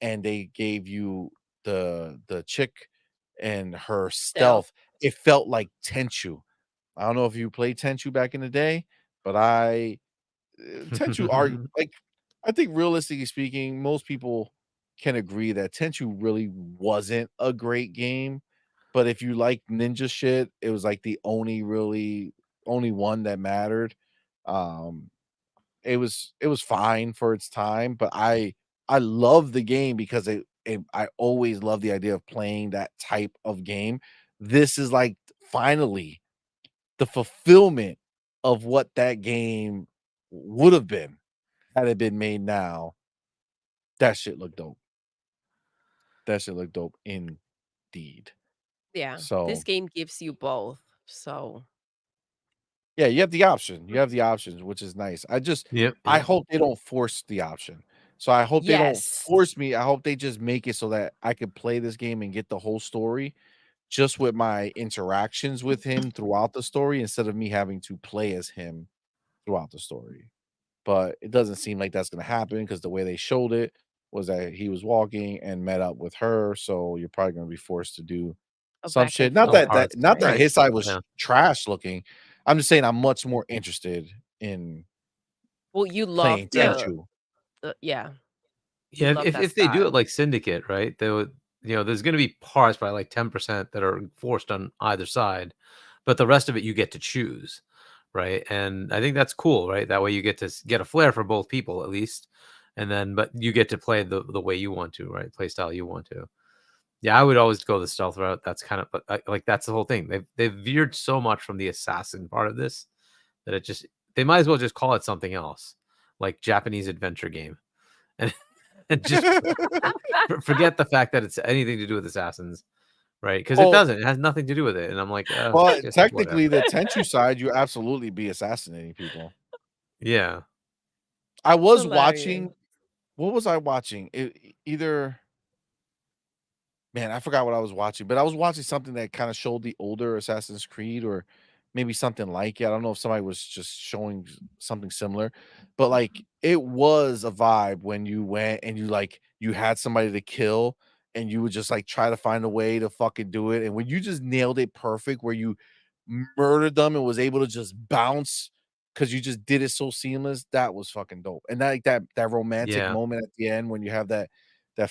and they gave you the chick and her Stealth. stealth. It felt like Tenchu. I don't know if you played Tenchu back in the day, but Tenchu are like I think realistically speaking, most people can agree that Tenchu really wasn't a great game. But if you like ninja shit, it was like the only one that mattered. Um, it was fine for its time, but I love the game because I always love the idea of playing that type of game. This is like finally the fulfillment of what that game would have been had it been made now. That shit looked dope. That shit looked dope indeed. Yeah, this So game gives you both. So yeah, you have the option. You have the options, which is nice. Yep. I Yep. hope they don't force the option. So I hope they don't yes, force me. I hope they just make it so that I could play this game and get the whole story just with my interactions with him throughout the story instead of me having to play as him throughout the story. But it doesn't seem like that's gonna happen because the way they showed it was that he was walking and met up with her, so you're probably gonna be forced to do a some back and shit. Not Some forth, that parts. not that right? Right. his side was Yeah. trash looking. I'm just saying I'm much more interested in Well, you love playing Yeah. Tenchu. the yeah, you Yeah. love that If they do it style. like Syndicate, right? They would, there's going to be parts by like 10% that are forced on either side, but the rest of it you get to choose, right? And I think that's cool, right? That way you get to get a flair for both people at least, and then but you get to play the way you want to, right? Play style you want to. Yeah, I would always go the stealth route. That's kind of like that's the whole thing. They've veered so much from the assassin part of this that they might as well just call it something else, like Japanese adventure game, and and just forget the fact that it's anything to do with assassins, right? Because it Well, doesn't. It has nothing to do with it. And I'm like, but just technically whatever. the Tenchu side, you absolutely be assassinating people. Yeah, I It's was hilarious. watching what was I watching? Either man, I forgot what I was watching, but I was watching something that kind of showed the older Assassin's Creed or maybe something like it. I don't know if somebody was just showing something similar, but like it was a vibe when you went and you had somebody to kill and you would just like try to find a way to fucking do it. And when you just nailed it perfect, where you murdered them and was able to just bounce because you just did it so seamless, that was fucking dope. And that like that romantic yeah, moment at the end when you have that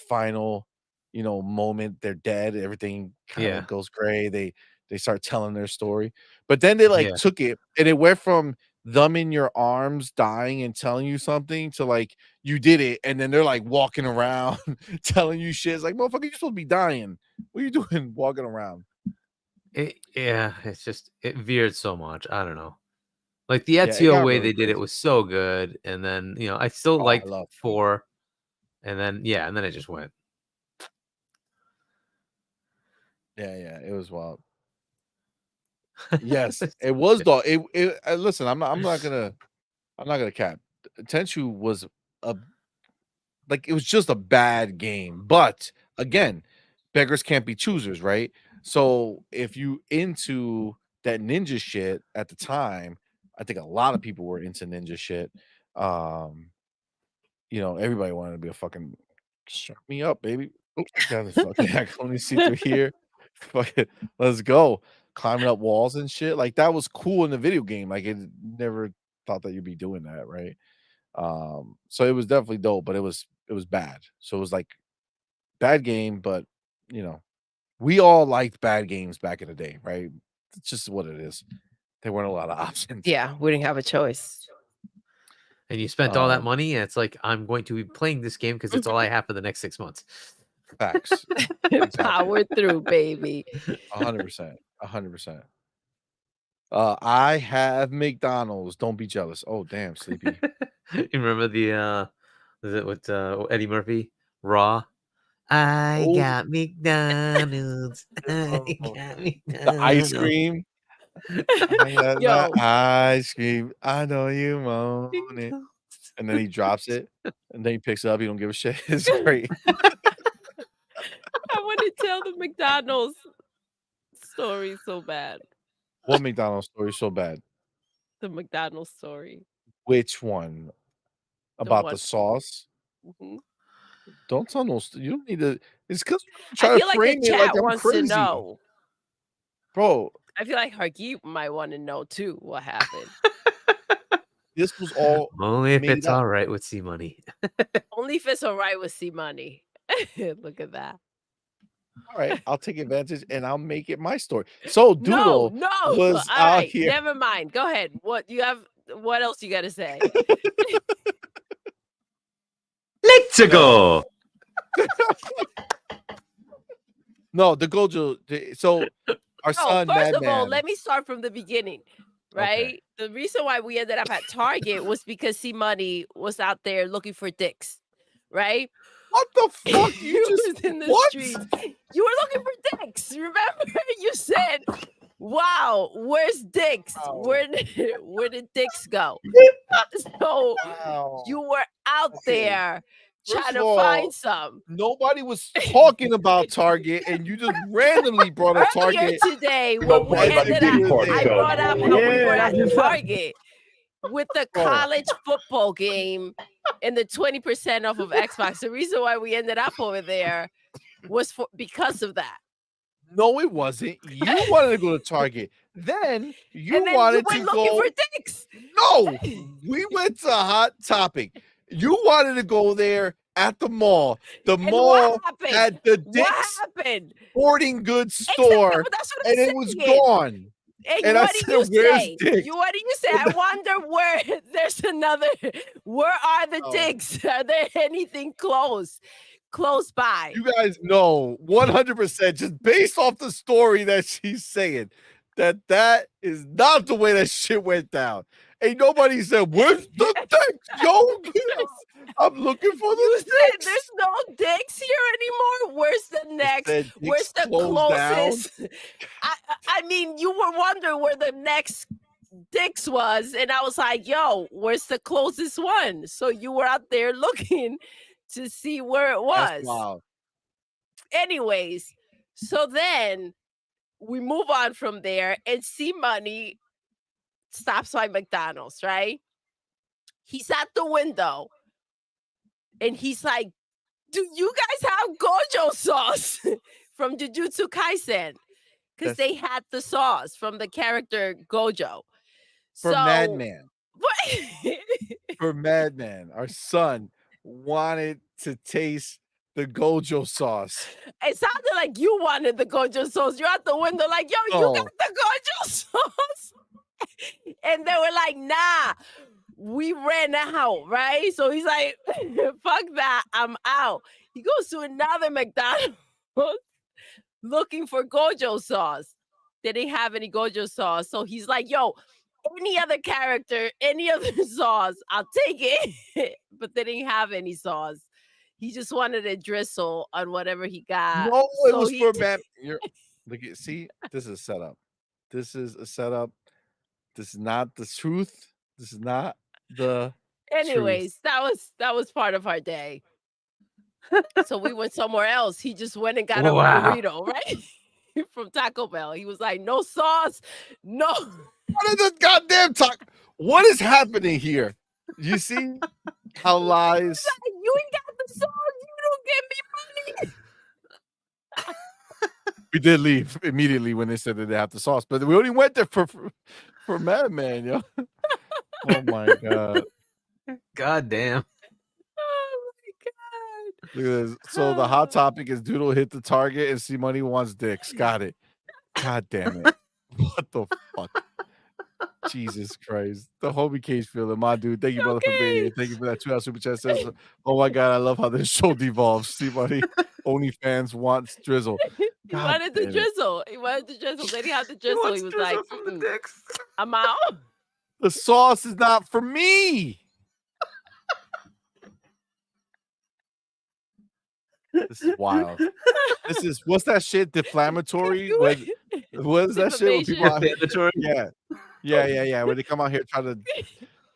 final moment, they're dead, everything kind yeah, of goes gray. They start telling their story. But then they like yeah, took it and it went from them in your arms dying and telling you something to like you did it, and then they're like walking around telling you shit. It's like, motherfucker, you're supposed to be dying. What are you doing walking around? yeah. It's just it veered so much. I don't know. Like the Yeah, it Ezio got way really they did it crazy. was so good, and then I still Oh, I liked love 4, and then and then it just went. yeah, it was wild. Yes, it was though. Listen, I'm not gonna cap. Tenchu was a like it was just a bad game. But again, beggars can't be choosers, right? So if you into that ninja shit at the time, I think a lot of people were into ninja shit. Um, everybody wanted to be a fucking shut me up, baby. Oh, got the fucking I can only see through here. Fucking let's go. Climbing up walls and shit. Like that was cool in the video game. Like it never thought that you'd be doing that, right? So it was definitely dope, but it was bad. So it was like bad game, but you know, we all liked bad games back in the day, right? It's just what it is. There weren't a lot of options. Yeah, we didn't have a choice. And you spent all that Um, money, and it's like I'm going to be playing this game because it's all I have for the next 6 months. Facts. Exactly. Power through, baby. 100%. 100%. I have McDonald's. Don't be jealous. Oh, damn, sleepy. You remember is it with Eddie Murphy? Raw. I Oh, got McDonald's. I oh, got the ice McDonald's. cream. I got that Yo, ice cream. I know you want it. And then he drops it, and then he picks it up. He don't give a shit. It's great. I want to tell the McDonald's story so bad. What McDonald's story so bad? The McDonald's story. Which one? The About one. the sauce? Mhm. Don't tell no you don't need to it's 'cause you I try to feel like the frame it like chat I'm wants to crazy. know. Bro, I feel like Hargeet might want to know too what happened. this was all Only if made it's up. all right with C Money. Only if it's all right with CMoney. Look at that. Alright, I'll take advantage and I'll make it my story. So No, Doodle no. All was out right, here. never mind. Go ahead. What else you got to say? Let's No. go. No, the Gojo so our No, son first of all, Madman. let me start from the beginning, Okay. right? The reason why we ended up at Target was because CMoney was out there looking for dicks, right? What the fuck? You You just was in the what? streets. You were looking for dicks. Remember? You said, "Wow, where's dicks? Wow. Where did dicks go?" So Wow. you were out Okay. there First trying of to all, find some. nobody was talking about Target, and you just randomly brought up Earlier Target. today, No when we part about the ended Diddy up, part, I Chuck. brought up how we Yeah, were that's at what's up. Target with the Bro. college football game and the 20% off of Xbox. The reason why we ended up over there was because of that. No, it wasn't. You wanted to go to Target. Then you And then wanted you went to looking go. for dicks. No, we went to Hot Topic. You wanted to go there at the mall. The And mall what happened? had the What Dick's happened? sporting goods Exactly, store, but that's what I'm and it was saying. gone. And I what did said, you "Where's say? Dick's?" What did you say? I wonder where there's another. Where are the Oh. dicks? Are there anything close by? You guys know 100% just based off the story that she's saying that is not the way that shit went down. Ain't nobody said, "Where's the Dick's? Yo, I'm looking for You the said Dick's." there's no dicks here anymore. Where's the next? Said Where's Dick's the closed down. closest? I mean, you were wondering where the next Dick's was, and I was like, "Yo, where's the closest one?" So you were out there looking to see where it That's was. wild. Anyways, so then we move on from there, and CMoney stops by McDonald's, right? He's at the window, and he's like, "Do you guys have gojo sauce from Jujutsu Kaisen?" Because they had the sauce from the character Gojo. For So, Madman. what? For Madman, our son wanted to taste the Gojo sauce. It sounded like you wanted the gojo sauce. You're at the window like, "Yo, you No. got the gojo sauce?" And they were like, "Nah, we ran out," right? So he's like, "Fuck that, I'm out." He goes to another McDonald's looking for gojo sauce. They didn't have any gojo sauce. So he's like, "Yo, any other character, any other sauce, I'll take it." But they didn't have any sauce. He just wanted a drizzle on whatever he got. No, it So was he for Madman. Look at see, this is a setup. This is a setup. This is not the truth. This is not the Anyways, that was part of our day. So we went somewhere else. He just went and got a Wow. burrito, right? From Taco Bell. He was like, "No sauce, no." What is this goddamn talk? What is happening here? You see how lies. You ain't got the sauce. You don't give me money. We did leave immediately when they said that they have the sauce, but we only went there for Madman, yo. Oh my god. God damn. Oh my god. Look at this. So the hot topic is Doodle hit the target and CMoney wants dicks. Got it. God damn it. What the fuck? Jesus Christ. The homie Cage feeling, my dude. Thank you, brother, for being here. Thank you for that 2-hour super chat. Says, "Oh my god, I love how this show devolves." CMoney, OnlyFans wants drizzle. He God wanted the damn it. drizzle. He wanted the drizzle. They didn't have the drizzle. He was like, dicks. "I'm out." The sauce is not for me. This is wild. This is what's that shit? Deflammatory? What is that shit? When people out here, Defamatory. yeah. When they come out here trying to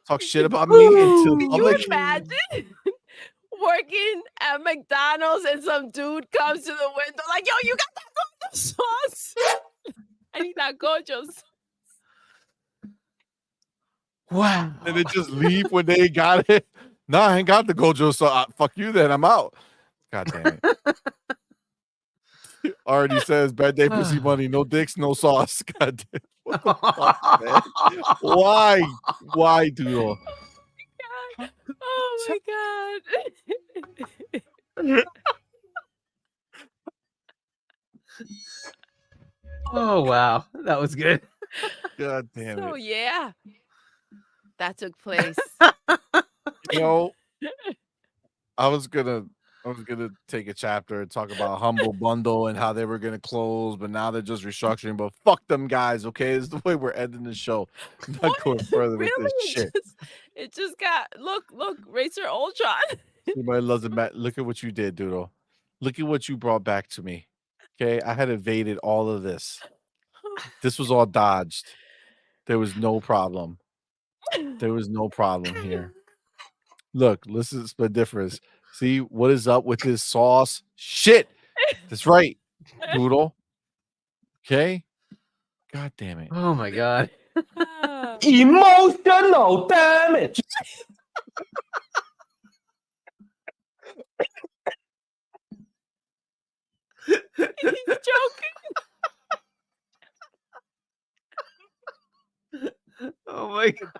talk shit about me into Can you public. imagine working at McDonald's and some dude comes to the window like, "Yo, you got that gojo sauce?" I need that gojo sauce. Wow. And they just leave when they got it. No, I ain't got the Gojo, so fuck you then. I'm out. God damn it. Already says bad day for CMoney. No dicks, no sauce. God damn. What the fuck, man? Why, Doodle? Oh my god. Oh wow. That was good. God damn So it. yeah, that took place. You know, I was gonna take a chapter and talk about Humble Bundle and how they were gonna close, but now they're just restructuring. But fuck them guys, okay? This is the way we're ending the show. I'm not going further with this shit. It just got look, Racer Ultron. Anybody loves it, Matt. Look at what you did, Doodle. Look at what you brought back to me. Okay, I had evaded all of this. This was all dodged. There was no problem. There was no problem here. Look, listen to the difference. See what is up with this sauce? Shit. That's right, Doodle. Okay. God damn it. Oh my god. Emotional damage. He's joking. Oh my god.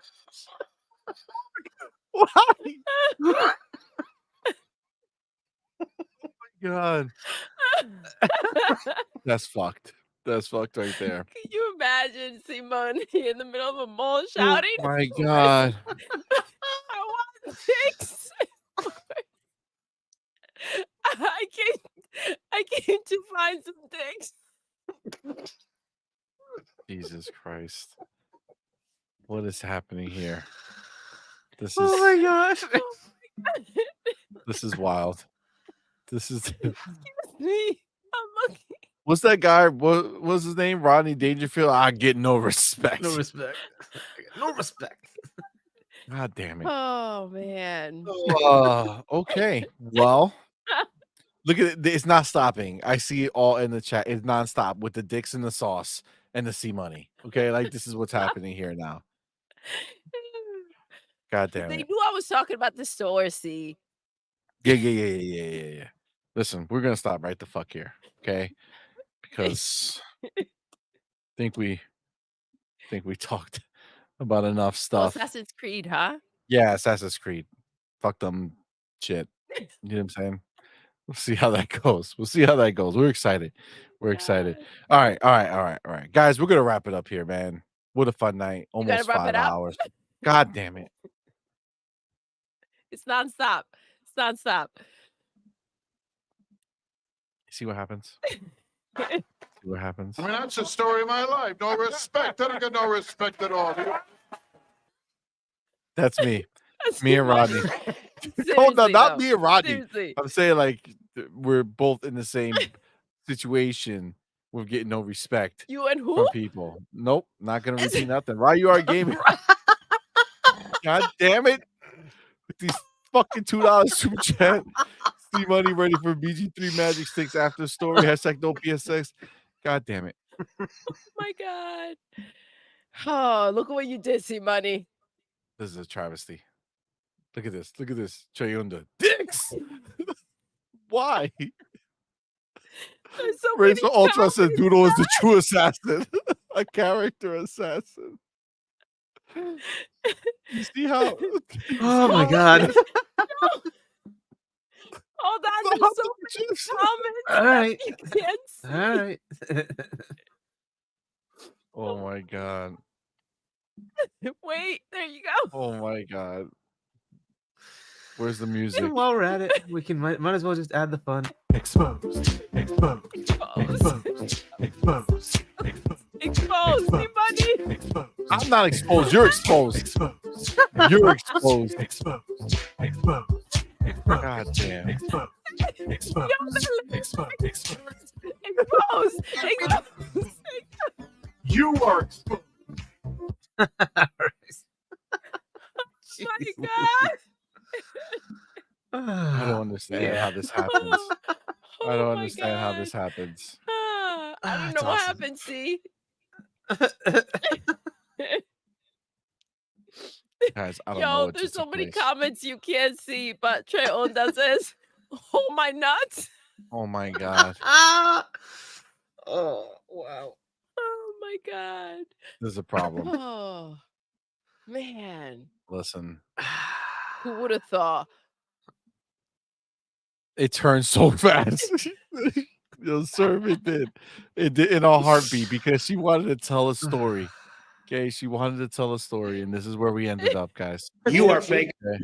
Why? God. That's fucked. That's fucked right there. Can you imagine Simone in the middle of a mall shouting? Oh my God. I want dicks. I came to find some dicks. Jesus Christ. What is happening here? This is Oh my gosh. this is wild. This is Me, I'm looking. what's that guy? What was his name? Rodney Dangerfield. I get no respect. No respect. No respect. God damn it. Oh man. Okay. Well, look at it. It's not stopping. I see it all in the chat. It's nonstop with the dicks and the sauce and the C-Money. Okay, like this is what's happening here now. God damn They it. knew I was talking about the store, see. Yeah. Listen, we're gonna stop right the fuck here, okay? Because I think we talked about enough Oh, stuff. Assassin's Creed, huh? Yeah, Assassin's Creed. Fuck them shit. You know what I'm saying? We'll see how that goes. We're excited. We're excited. All right. Guys, we're gonna wrap it up here, man. What a fun night. You gotta Almost wrap 5 it up? hours. God damn it. It's nonstop. It's nonstop. See what happens? See what happens? I mean, that's the story of my life. No respect. I don't get no respect at all. That's me. That's Me and too much. Rodney. Oh, no, Seriously, not though. me and Rodney. Seriously. I'm saying like we're both in the same situation with getting no respect You and who? from people. Nope, not gonna repeat nothing. Why you are gaming? God damn it! With these fucking $2 super chat. See money ready for BG3 Magic Sticks after story. Hashtag no PSX. God damn it. Oh my god. Oh, look at what you did, see money. This is a travesty. Look at this. Look at this. Chayunda. Dicks. Why? There's so Race for many Ultra said comments. Doodle is the true assassin. A character assassin. You see how Oh my god. Hold on, the there's so many chips. comments. All right. You can't see. All right. Oh my god. Wait, there you go. Oh my god. Where's the music? And while we're at it, we can might as well just add the fun. Exposed. Exposed. Exposed. Exposed. Exposed, see money. Exposed. I'm not exposed. You're exposed. Exposed. You're exposed. Exposed. Exposed. God damn. Exposed. Exposed. Exposed. Exposed. Exposed. You are exposed. My God. I don't understand how this happens. I Oh don't my understand how God. this happens. I don't It's know what awesome. happened, see? Guys, I don't know Yo, what there's just so took many place. comments you can't see, but Trey Onda says, "Oh my nuts." Oh my god. Oh wow. Oh my God. There's a problem. Oh man. Listen. Who would have thought? It turned so fast. Yo, sir, it did. It did in a heartbeat because she wanted to tell a story. Okay, she wanted to tell a story, and this is where we ended up, guys. You are fake. Okay,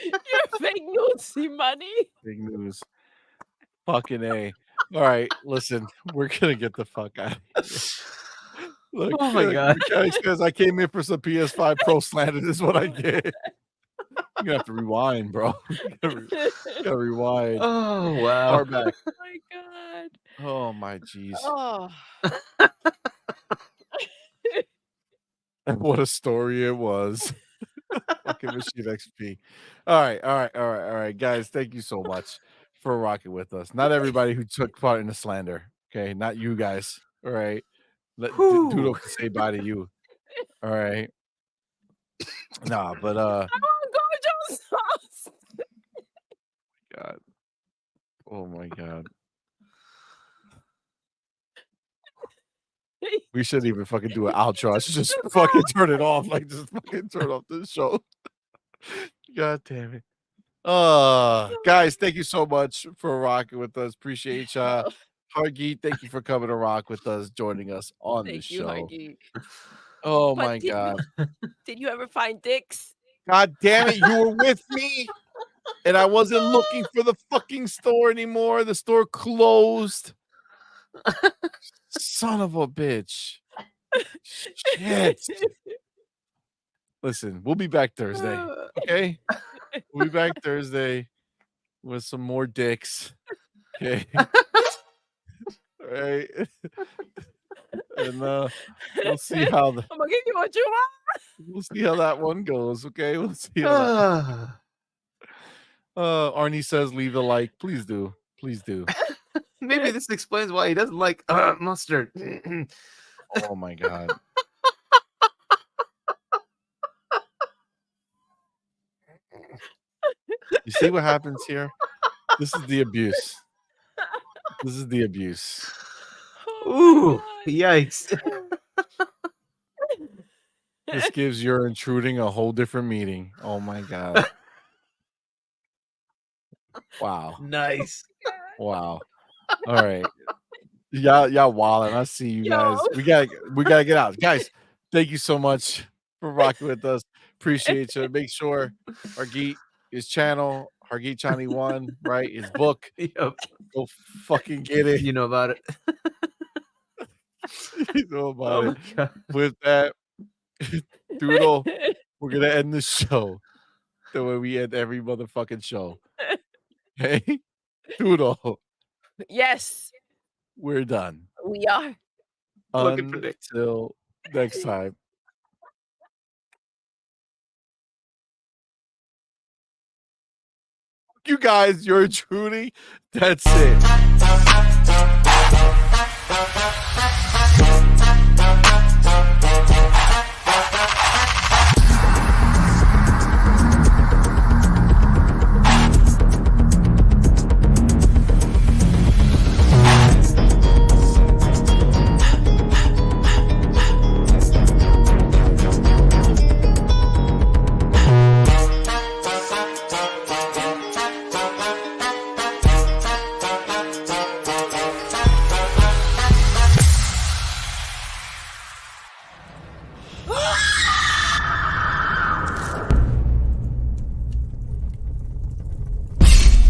You're fake news, see money. big news. Fucking A. All right, listen, we're gonna get the fuck out of here. Look, Oh my God. Mechanic says I came in for some PS5 Pro slander. This is what I get. gonna have to rewind, bro. You gotta rewind. Oh wow. Far back. Oh my god. Oh my jeez. Oh. What a story it was. Fucking Machine XP. All right, guys. Thank you so much for rocking with us. Not everybody who took part in the slander. Okay, not you guys. All right. Let Doodle can say bye to you. All right. Nah, but I want Gojo sauce. God. Oh my god. We shouldn't even fucking do an outro. I should just fucking turn it off. Like just fucking turn off this show. God damn it. Guys, thank you so much for rocking with us. Appreciate ya. Hargeet, thank you for coming to rock with us, joining us on the Thank you, show. Hargeet. Oh But my god. did you ever find dicks? God damn it, you were with me. And I wasn't looking for the fucking store anymore. The store closed. Son of a bitch. Shit. Listen, we'll be back Thursday. Okay? We'll be back Thursday with some more dicks. Okay. All right. And we'll see how I'm gonna give you what you want. we'll see how that one goes. Okay. We'll see how that Arnie says leave a like. Please do. Please do. Maybe this explains why he doesn't like mustard. Oh my god. You see what happens here? This is the abuse. This is the abuse. Ooh, yikes. This gives You're Intruding a whole different meaning. Oh my god. Wow. Nice. Wow. All right. Y'all wilding. I see you guys. We gotta get out. Guys, thank you so much for rocking with us. Appreciate you. Make sure Hargeet, his channel, Hargeet Chani 1, right? His book. Yep. Go fucking get it. You know about it. You know about Oh it. my god. With that, Doodle, we're gonna end the show the way we end every motherfucking show. Okay? Doodle, Yes, we're done. we are. Looking for dick. Until next time. You guys, you're intruding. That's it.